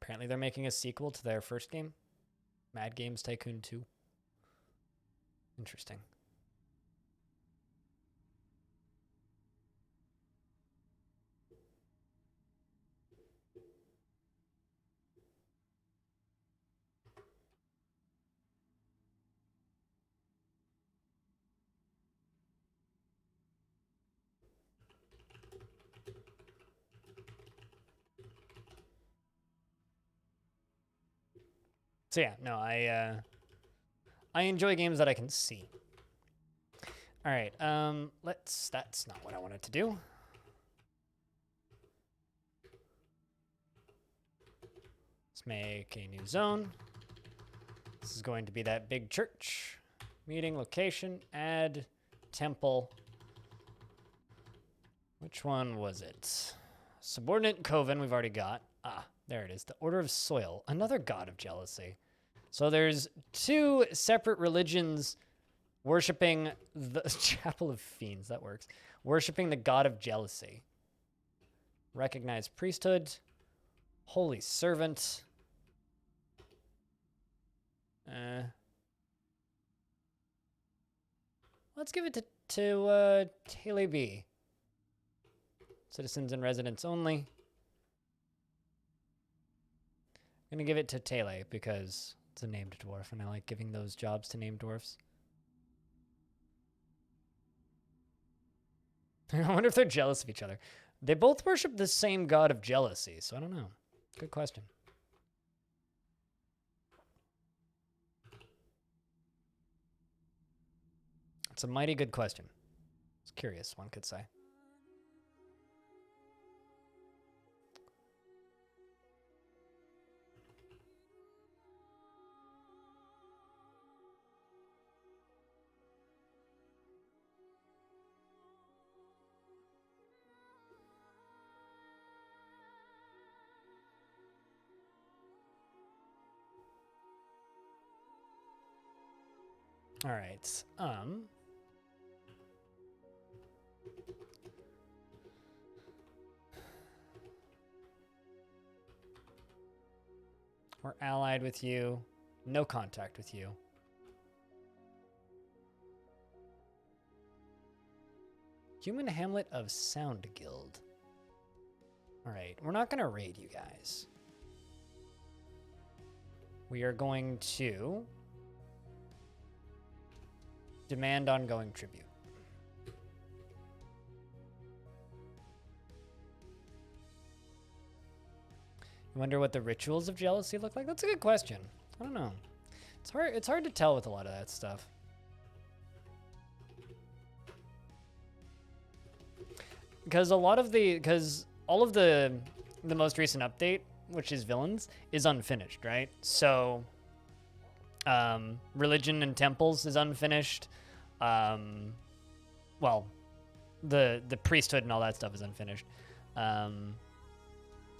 Apparently, they're making a sequel to their first game. Mad Games Tycoon 2. Interesting. So yeah, no, I enjoy games that I can see. All right, that's not what I wanted to do. Let's make a new zone. This is going to be that big church. Meeting location, add temple. Which one was it? Subordinate Coven, we've already got. Ah, there it is. The Order of Soil, another god of jealousy. So there's two separate religions worshiping the Chapel of Fiends. That works. Worshiping the god of jealousy. Recognized priesthood. Holy servant. Let's give it to Tele B. Citizens and residents only. I'm gonna give it to Tele because it's a named dwarf, and I like giving those jobs to named dwarfs. I wonder if they're jealous of each other. They both worship the same god of jealousy, so I don't know. Good question. It's a mighty good question. It's curious, one could say. All right. We're allied with you. No contact with you. Human Hamlet of Sound Guild. All right. We're not going to raid you guys. We are going to demand ongoing tribute. I wonder what the rituals of jealousy look like. That's a good question. I don't know. It's hard to tell with a lot of that stuff. Because all of the most recent update, which is villains, is unfinished, right? So religion and temples is unfinished. Well, the priesthood and all that stuff is unfinished.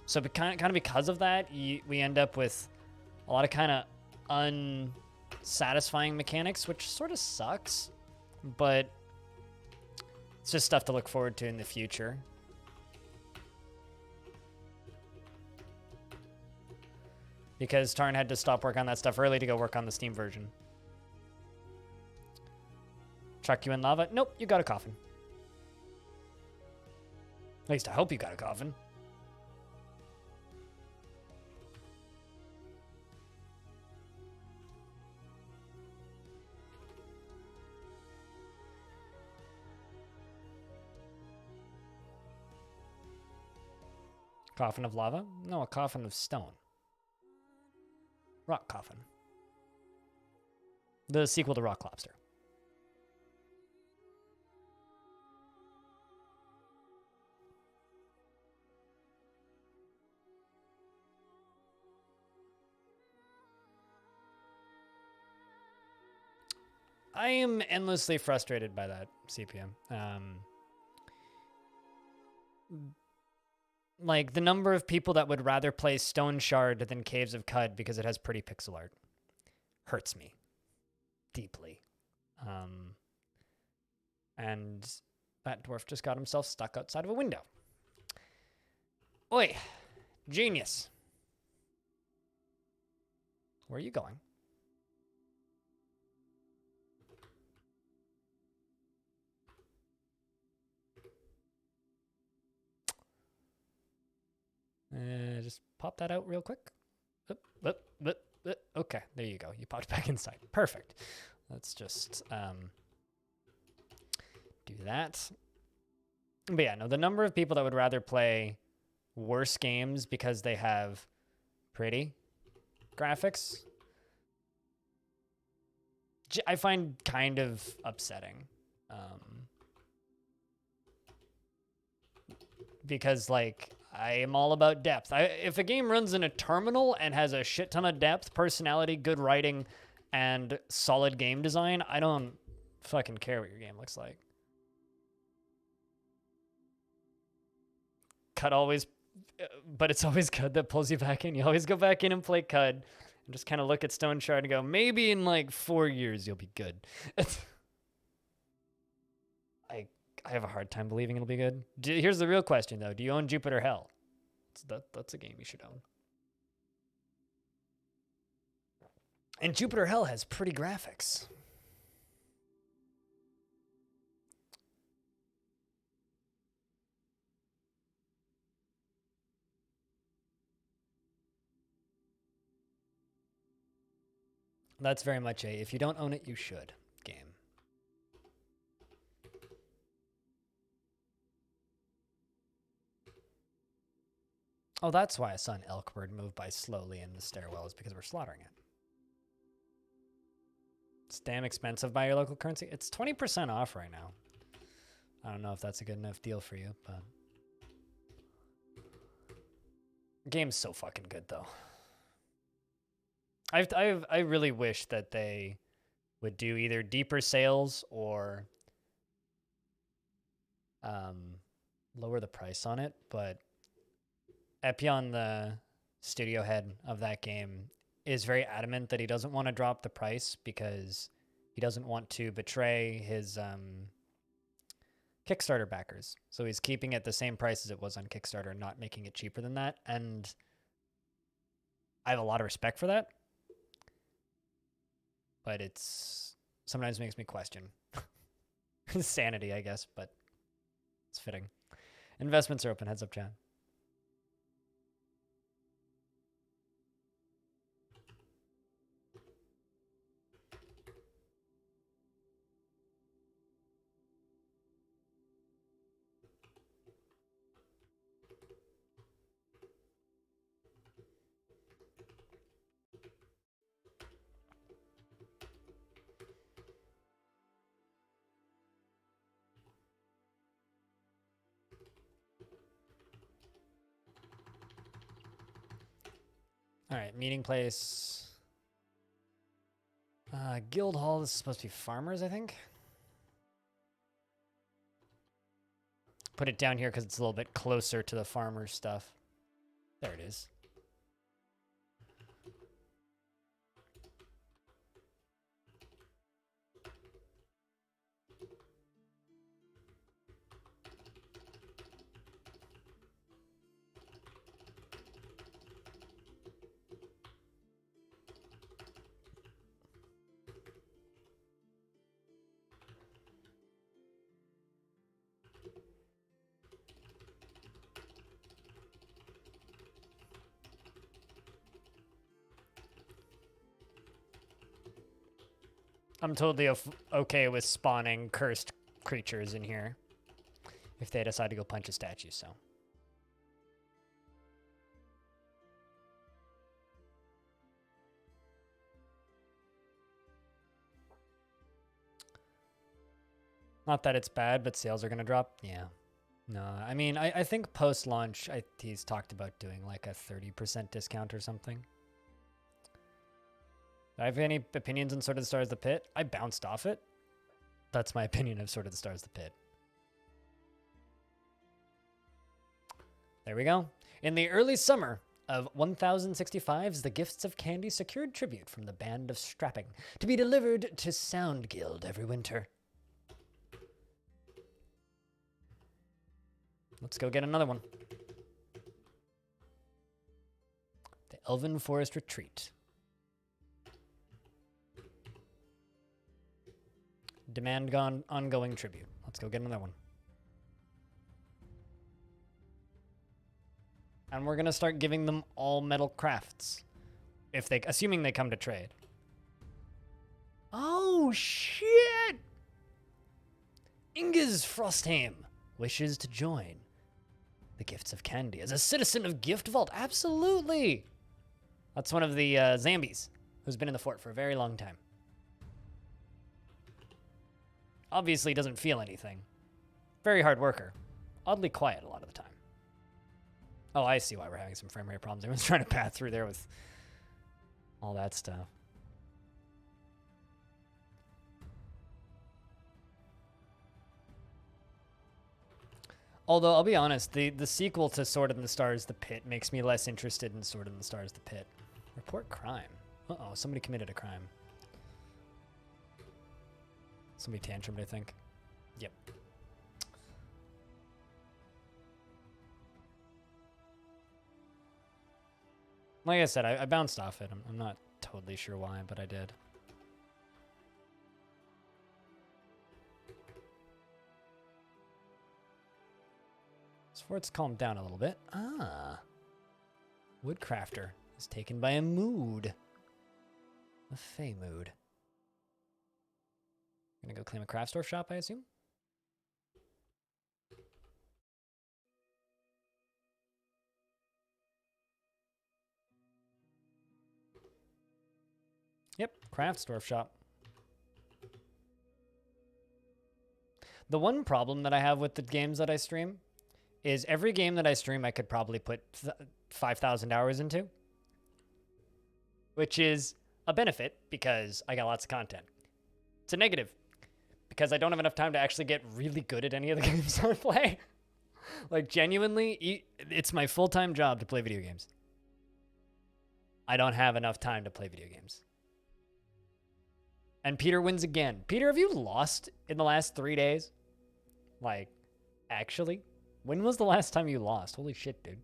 So kind of because of that, we end up with a lot of kind of unsatisfying mechanics, which sort of sucks. But It's just stuff to look forward to in the future. Because Tarn had to stop work on that stuff early to go work on the Steam version. Chuck you in lava? Nope, you got a coffin. At least I hope you got a coffin. Coffin of lava? No, a coffin of stone. Rock coffin. The sequel to Rock Lobster. I am endlessly frustrated by that CPM. Like, the number of people that would rather play Stone Shard than Caves of Cud because it has pretty pixel art hurts me deeply. And that dwarf just got himself stuck outside of a window. Oi, genius. Where are you going? Just pop that out real quick. Okay, there you go. You popped back inside. Perfect. Let's just do that. But yeah, no, the number of people that would rather play worse games because they have pretty graphics, I find kind of upsetting. Because, like, I am all about depth. If a game runs in a terminal and has a shit ton of depth, personality, good writing, and solid game design, I don't fucking care what your game looks like. Cud always, but it's always Cud that pulls you back in. You always go back in and play Cud and just kind of look at Stone Shard and go, maybe in like 4 years you'll be good. I have a hard time believing it'll be good. Here's the real question, though. Do you own Jupiter Hell? That's a game you should own. And Jupiter Hell has pretty graphics. That's very much a, if you don't own it, you should game. Oh, that's why I saw an elk bird move by slowly in the stairwell, is because we're slaughtering it. It's damn expensive by your local currency. It's 20% off right now. I don't know if that's a good enough deal for you, but the game's so fucking good, though. I really wish that they would do either deeper sales or lower the price on it, but Epion, the studio head of that game, is very adamant that he doesn't want to drop the price because he doesn't want to betray his Kickstarter backers. So he's keeping it the same price as it was on Kickstarter and not making it cheaper than that. And I have a lot of respect for that. But it's sometimes makes me question sanity, I guess, but it's fitting. Investments are open. Heads up, chat. All right, meeting place. Guild Hall, this is supposed to be farmers, I think. Put it down here because it's a little bit closer to the farmer stuff. There it is. I'm totally okay with spawning cursed creatures in here if they decide to go punch a statue, so. Not that it's bad, but sales are going to drop. Yeah. No, I mean, I think post-launch, he's talked about doing like a 30% discount or something. Do I have any opinions on Sword of the Stars the Pit? I bounced off it. That's my opinion of Sword of the Stars the Pit. There we go. In the early summer of 1065's, the Gifts of Candy secured tribute from the Band of Strapping to be delivered to Sound Guild every winter. Let's go get another one. The Elven Forest Retreat. Demand ongoing tribute. Let's go get another one. And we're going to start giving them all metal crafts. Assuming they come to trade. Oh, shit! Inges Frostheim wishes to join the Gifts of Candy as a citizen of Giftvault. Absolutely! That's one of the zombies who's been in the fort for a very long time. Obviously doesn't feel anything. Very hard worker. Oddly quiet a lot of the time. Oh, I see why we're having some frame rate problems. Everyone's trying to path through there with all that stuff. Although, I'll be honest, the sequel to Sword in the Stars, The Pit, makes me less interested in Sword in the Stars, The Pit. Report crime. Uh-oh, somebody committed a crime. Somebody tantrumed, I think. Yep. Like I said, I bounced off it. I'm not totally sure why, but I did. This fort's calmed down a little bit. Ah. Woodcrafter is taken by a mood. A fey mood. Gonna go claim a craft store shop, I assume? Yep, craft store shop. The one problem that I have with the games that I stream is every game that I stream I could probably put 5,000 hours into, which is a benefit because I got lots of content. It's a negative because I don't have enough time to actually get really good at any of the games I play. Like, genuinely, it's my full-time job to play video games. I don't have enough time to play video games. And Peter wins again. Peter, have you lost in the last 3 days? Like, actually? When was the last time you lost? Holy shit, dude.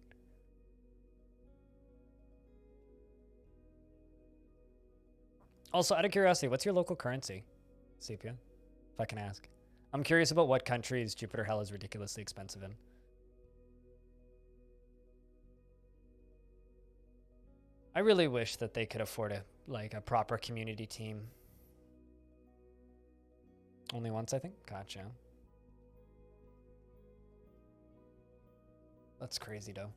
Also, out of curiosity, what's your local currency, Sepia? If I can ask. I'm curious about what countries Jupiter Hell is ridiculously expensive in. I really wish that they could afford a proper community team. Only once, I think? Gotcha. That's crazy, though.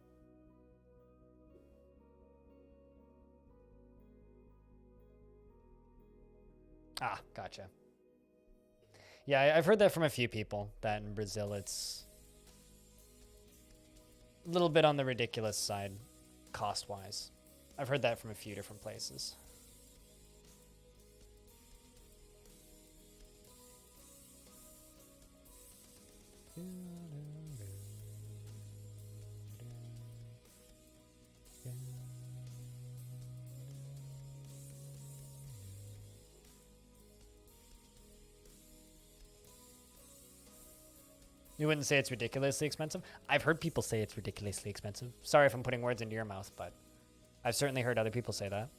Ah, gotcha. Yeah, I've heard that from a few people, that in Brazil it's a little bit on the ridiculous side, cost-wise. I've heard that from a few different places. You wouldn't say it's ridiculously expensive? I've heard people say it's ridiculously expensive. Sorry if I'm putting words into your mouth, but I've certainly heard other people say that.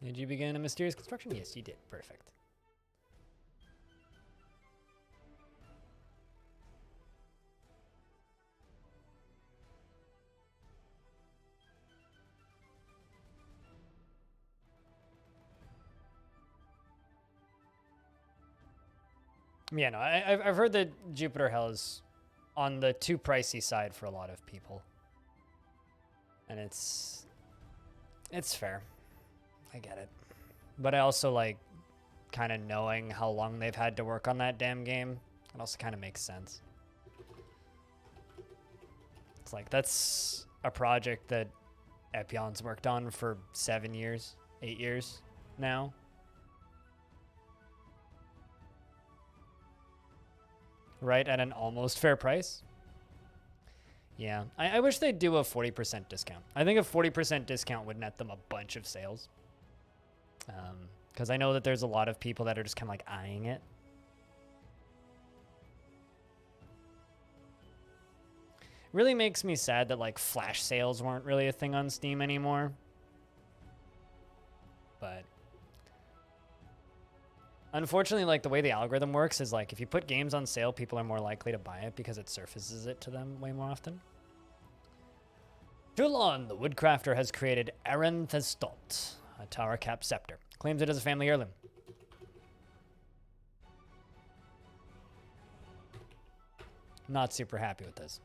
Did you begin a mysterious construction? Yes, you did. Perfect. Yeah, no, I've heard that Jupiter Hell is on the too pricey side for a lot of people. And it's fair. I get it. But I also like kind of knowing how long they've had to work on that damn game. It also kind of makes sense. It's like that's a project that Epion's worked on for 7 years, 8 years now. Right, at an almost fair price. Yeah, I wish they'd do a 40% discount. I think a 40% discount would net them a bunch of sales. Because I know that there's a lot of people that are just kind of like eyeing it. Really makes me sad that like flash sales weren't really a thing on Steam anymore. But unfortunately, like the way the algorithm works is like if you put games on sale, people are more likely to buy it because it surfaces it to them way more often. Julon, the woodcrafter, has created Aranthestot, a tower cap scepter. Claims it as a family heirloom. Not super happy with this.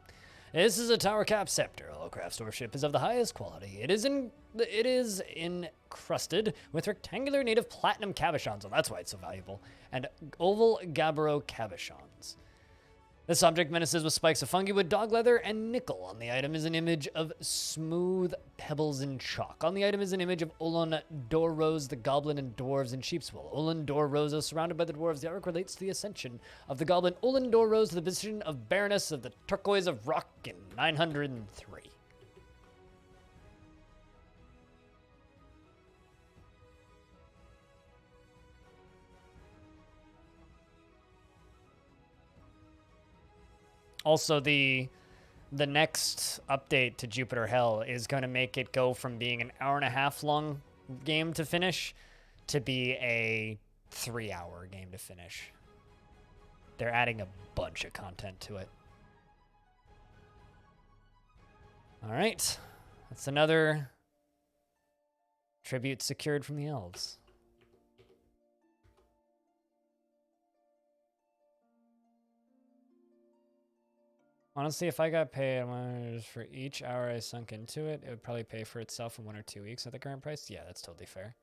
This is a tower cap scepter. Holocraft's worship is of the highest quality. It is encrusted with rectangular native platinum cabochons, so that's why it's so valuable, and oval gabbro cabochons. This object menaces with spikes of fungi wood, dog leather, and nickel. On the item is an image of smooth pebbles and chalk. On the item is an image of Olon Dorrose, the goblin, and dwarves in sheep's wool. Olon Dorrose is surrounded by the dwarves. The arc relates to the ascension of the goblin Olon Dorrose to the position of Baroness of the Turquoise of Rock in 903. Also, the next update to Jupiter Hell is going to make it go from being an hour-and-a-half long game to finish to be a 3-hour game to finish. They're adding a bunch of content to it. All right. That's another tribute secured from the elves. Honestly, if I got paid for each hour I sunk into it, it would probably pay for itself in 1 or 2 weeks at the current price. Yeah, that's totally fair.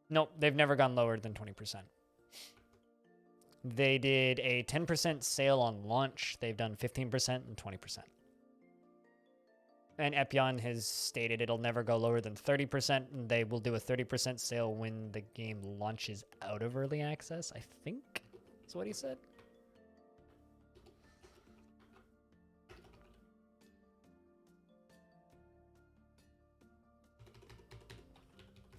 Nope, they've never gone lower than 20%. They did a 10% sale on launch. They've done 15% and 20%. And Epion has stated it'll never go lower than 30%, and they will do a 30% sale when the game launches out of early access, I think is what he said.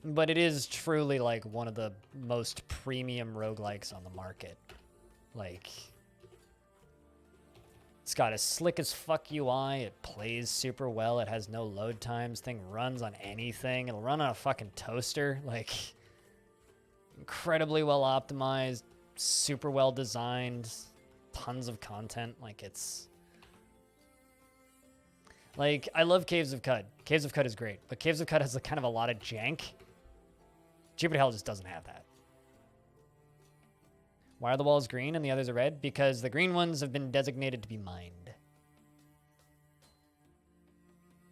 But it is truly like one of the most premium roguelikes on the market. Like, it's got a slick as fuck UI. It plays super well. It has no load times. Thing runs on anything. It'll run on a fucking toaster. Like, incredibly well optimized, super well designed, tons of content. Like, it's like, I love Caves of Cud. Caves of Cud is great, but Caves of Cud has kind of a lot of jank. Jupiter Hell just doesn't have that. Why are the walls green and the others are red? Because the green ones have been designated to be mined.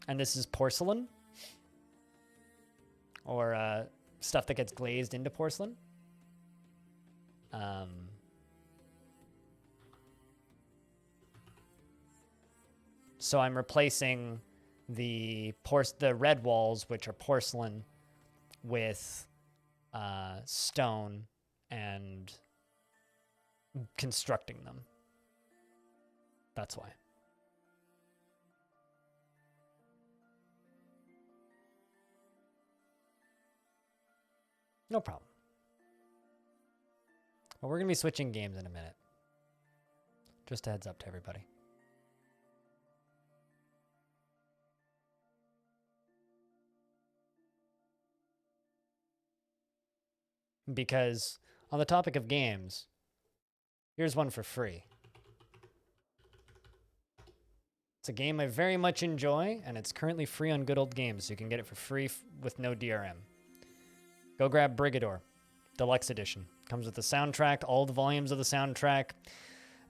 And this is porcelain. Or stuff that gets glazed into porcelain. So I'm replacing the red walls, which are porcelain, with stone and constructing them. That's why. No problem. Well, we're going to be switching games in a minute. Just a heads up to everybody. because on the topic of games, here's one for free. It's a game I very much enjoy, and it's currently free on Good Old Games, so you can get it for free with no DRM. Go grab Brigador, Deluxe Edition. Comes with the soundtrack, all the volumes of the soundtrack,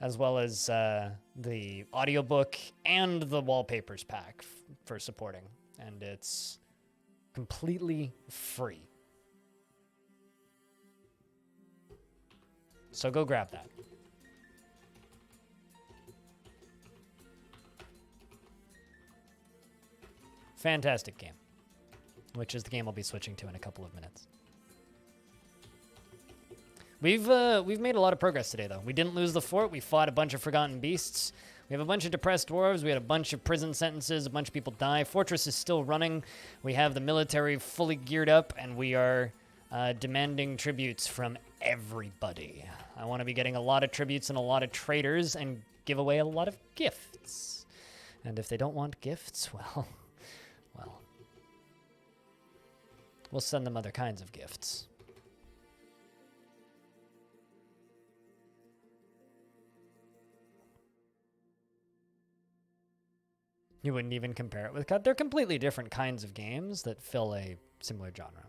as well as the audiobook and the wallpapers pack for supporting. And it's completely free. So go grab that. Fantastic game, which is the game I'll be switching to in a couple of minutes. We've made a lot of progress today, though. We didn't lose the fort. We fought a bunch of forgotten beasts. We have a bunch of depressed dwarves. We had a bunch of prison sentences. A bunch of people die. Fortress is still running. We have the military fully geared up, and we are demanding tributes from everybody. I want to be getting a lot of tributes and a lot of traders and give away a lot of gifts. And if they don't want gifts, well, we'll send them other kinds of gifts. You wouldn't even compare it with Cut. They're completely different kinds of games that fill a similar genre.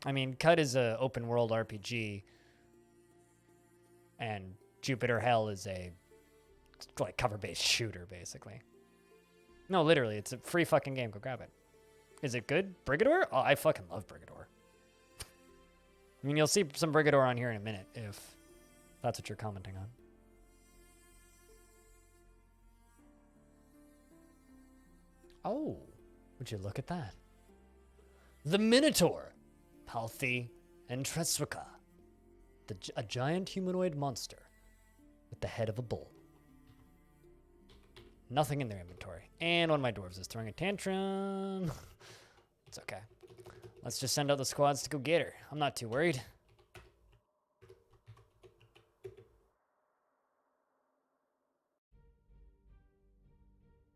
I mean, Cut is a open world RPG, and Jupiter Hell is a like cover-based shooter, basically. No, literally, it's a free fucking game. Go grab it. Is it good? Brigador? Oh, I fucking love Brigador. I mean, you'll see some Brigador on here in a minute if that's what you're commenting on. Oh, would you look at that? The Minotaur, Palthi and Treswika, a giant humanoid monster with the head of a bull. Nothing in their inventory. And one of my dwarves is throwing a tantrum. It's okay. Let's just send out the squads to go get her. I'm not too worried.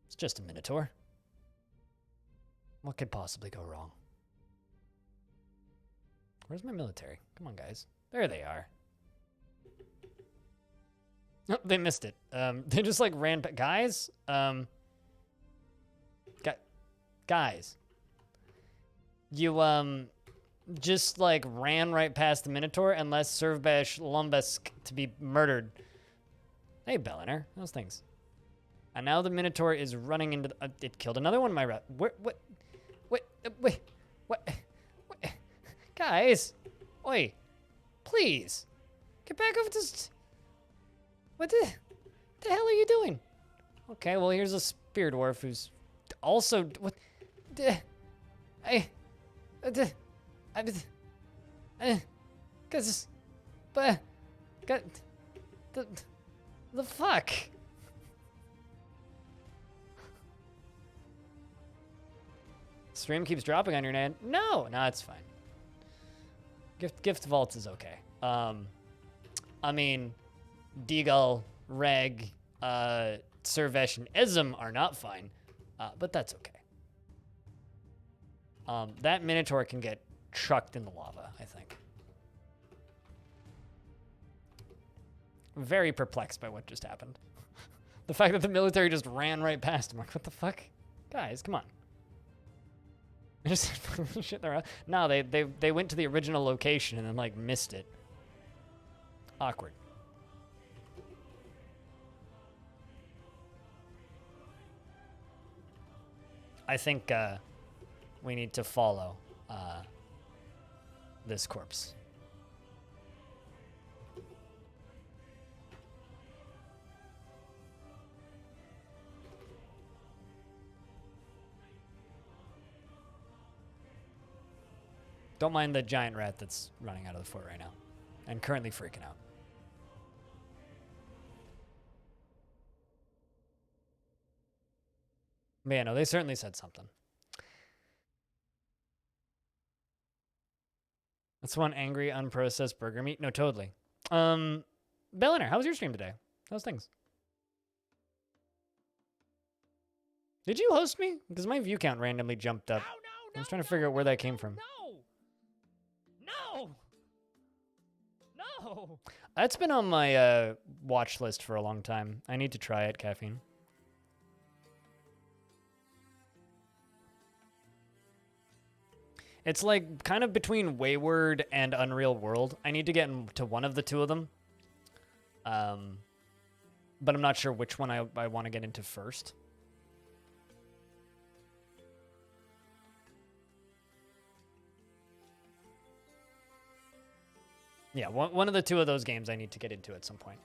It's just a Minotaur. What could possibly go wrong? Where's my military? Come on, guys. There they are. Oh, they missed it. They just like ran back. Guys? Guys. You, just like ran right past the Minotaur and left Servbesh Lumbesk to be murdered. Hey, Belliner. Those things. And now the Minotaur is running into the, it killed another one of my rep. What? Guys. Oi. Please. Get back over this. What the hell are you doing? Okay, well, here's a spear dwarf who's also, what? The fuck? Stream keeps dropping on your net. No, it's fine. Giftvault is okay. I mean, Deagle, Reg, Servesh, and Ism are not fine, but that's okay. That Minotaur can get chucked in the lava, I think. I'm very perplexed by what just happened. The fact that the military just ran right past him. Like, what the fuck? Guys, come on. They just shit their ass. No, they went to the original location and then, like, missed it. Awkward. I think we need to follow this corpse. Don't mind the giant rat that's running out of the fort right now and currently freaking out. But yeah, no, they certainly said something. That's one angry, unprocessed burger meat. No, totally. Belliner, how was your stream today? How's things? Did you host me? Because my view count randomly jumped up. I was trying to figure out where that came from. No. That's been on my watch list for a long time. I need to try it, Caffeine. It's like kind of between Wayward and Unreal World. I need to get into one of the two of them. But I'm not sure which one I want to get into first. Yeah, one of the two of those games I need to get into at some point.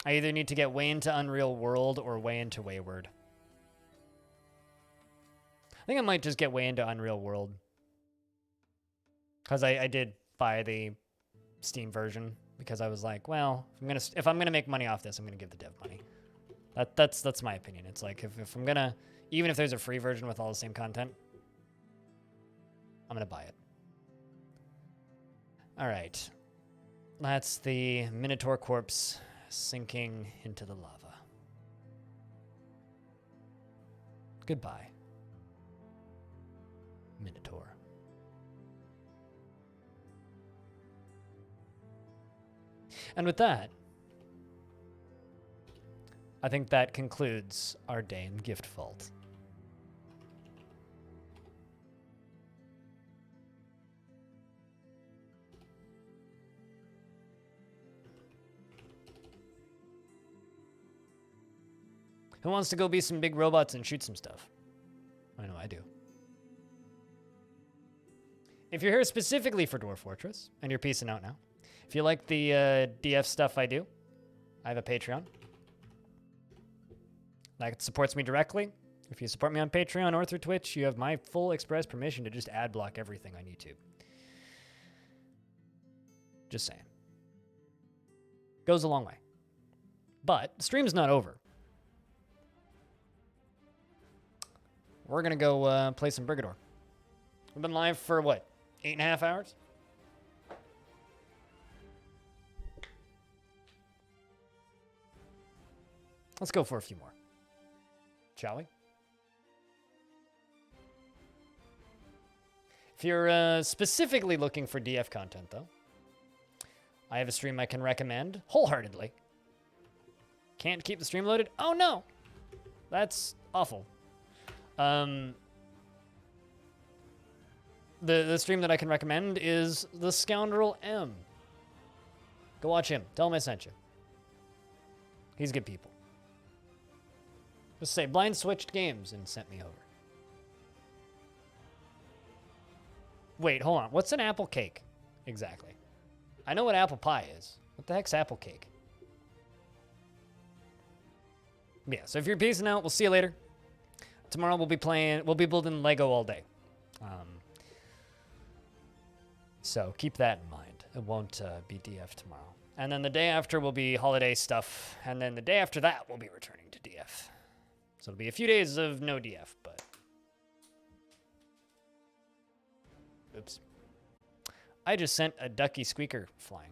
I either need to get way into Unreal World or way into Wayward. I think I might just get way into Unreal World. Because I did buy the Steam version because I was like, well, if I'm gonna make money off this, I'm gonna give the dev money. That's my opinion. It's like if I'm gonna, even if there's a free version with all the same content, I'm gonna buy it. All right, that's the Minotaur corpse sinking into the lava. Goodbye, Minotaur. And with that, I think that concludes our day in Giftvault. Who wants to go be some big robots and shoot some stuff? I know I do. If you're here specifically for Dwarf Fortress, and you're peacing out now, if you like the DF stuff I do, I have a Patreon. That supports me directly. If you support me on Patreon or through Twitch, you have my full express permission to just ad block everything on YouTube. Just saying. Goes a long way. But the stream's not over. We're going to go play some Brigador. We've been live for, what, 8.5 hours? Let's go for a few more. Shall we? If you're specifically looking for DF content, though, I have a stream I can recommend wholeheartedly. Can't keep the stream loaded? Oh, no! That's awful. The stream that I can recommend is The Scoundrel M. Go watch him. Tell him I sent you. He's good people. Just say, blind switched games and sent me over. Wait, hold on. What's an apple cake? Exactly. I know what apple pie is. What the heck's apple cake? Yeah, so if you're peacing out, we'll see you later. Tomorrow we'll be building Lego all day. So keep that in mind. It won't be DF tomorrow. And then the day after will be holiday stuff. And then the day after that, we'll be returning to DF. So it'll be a few days of no DF, but... Oops. I just sent a ducky squeaker flying.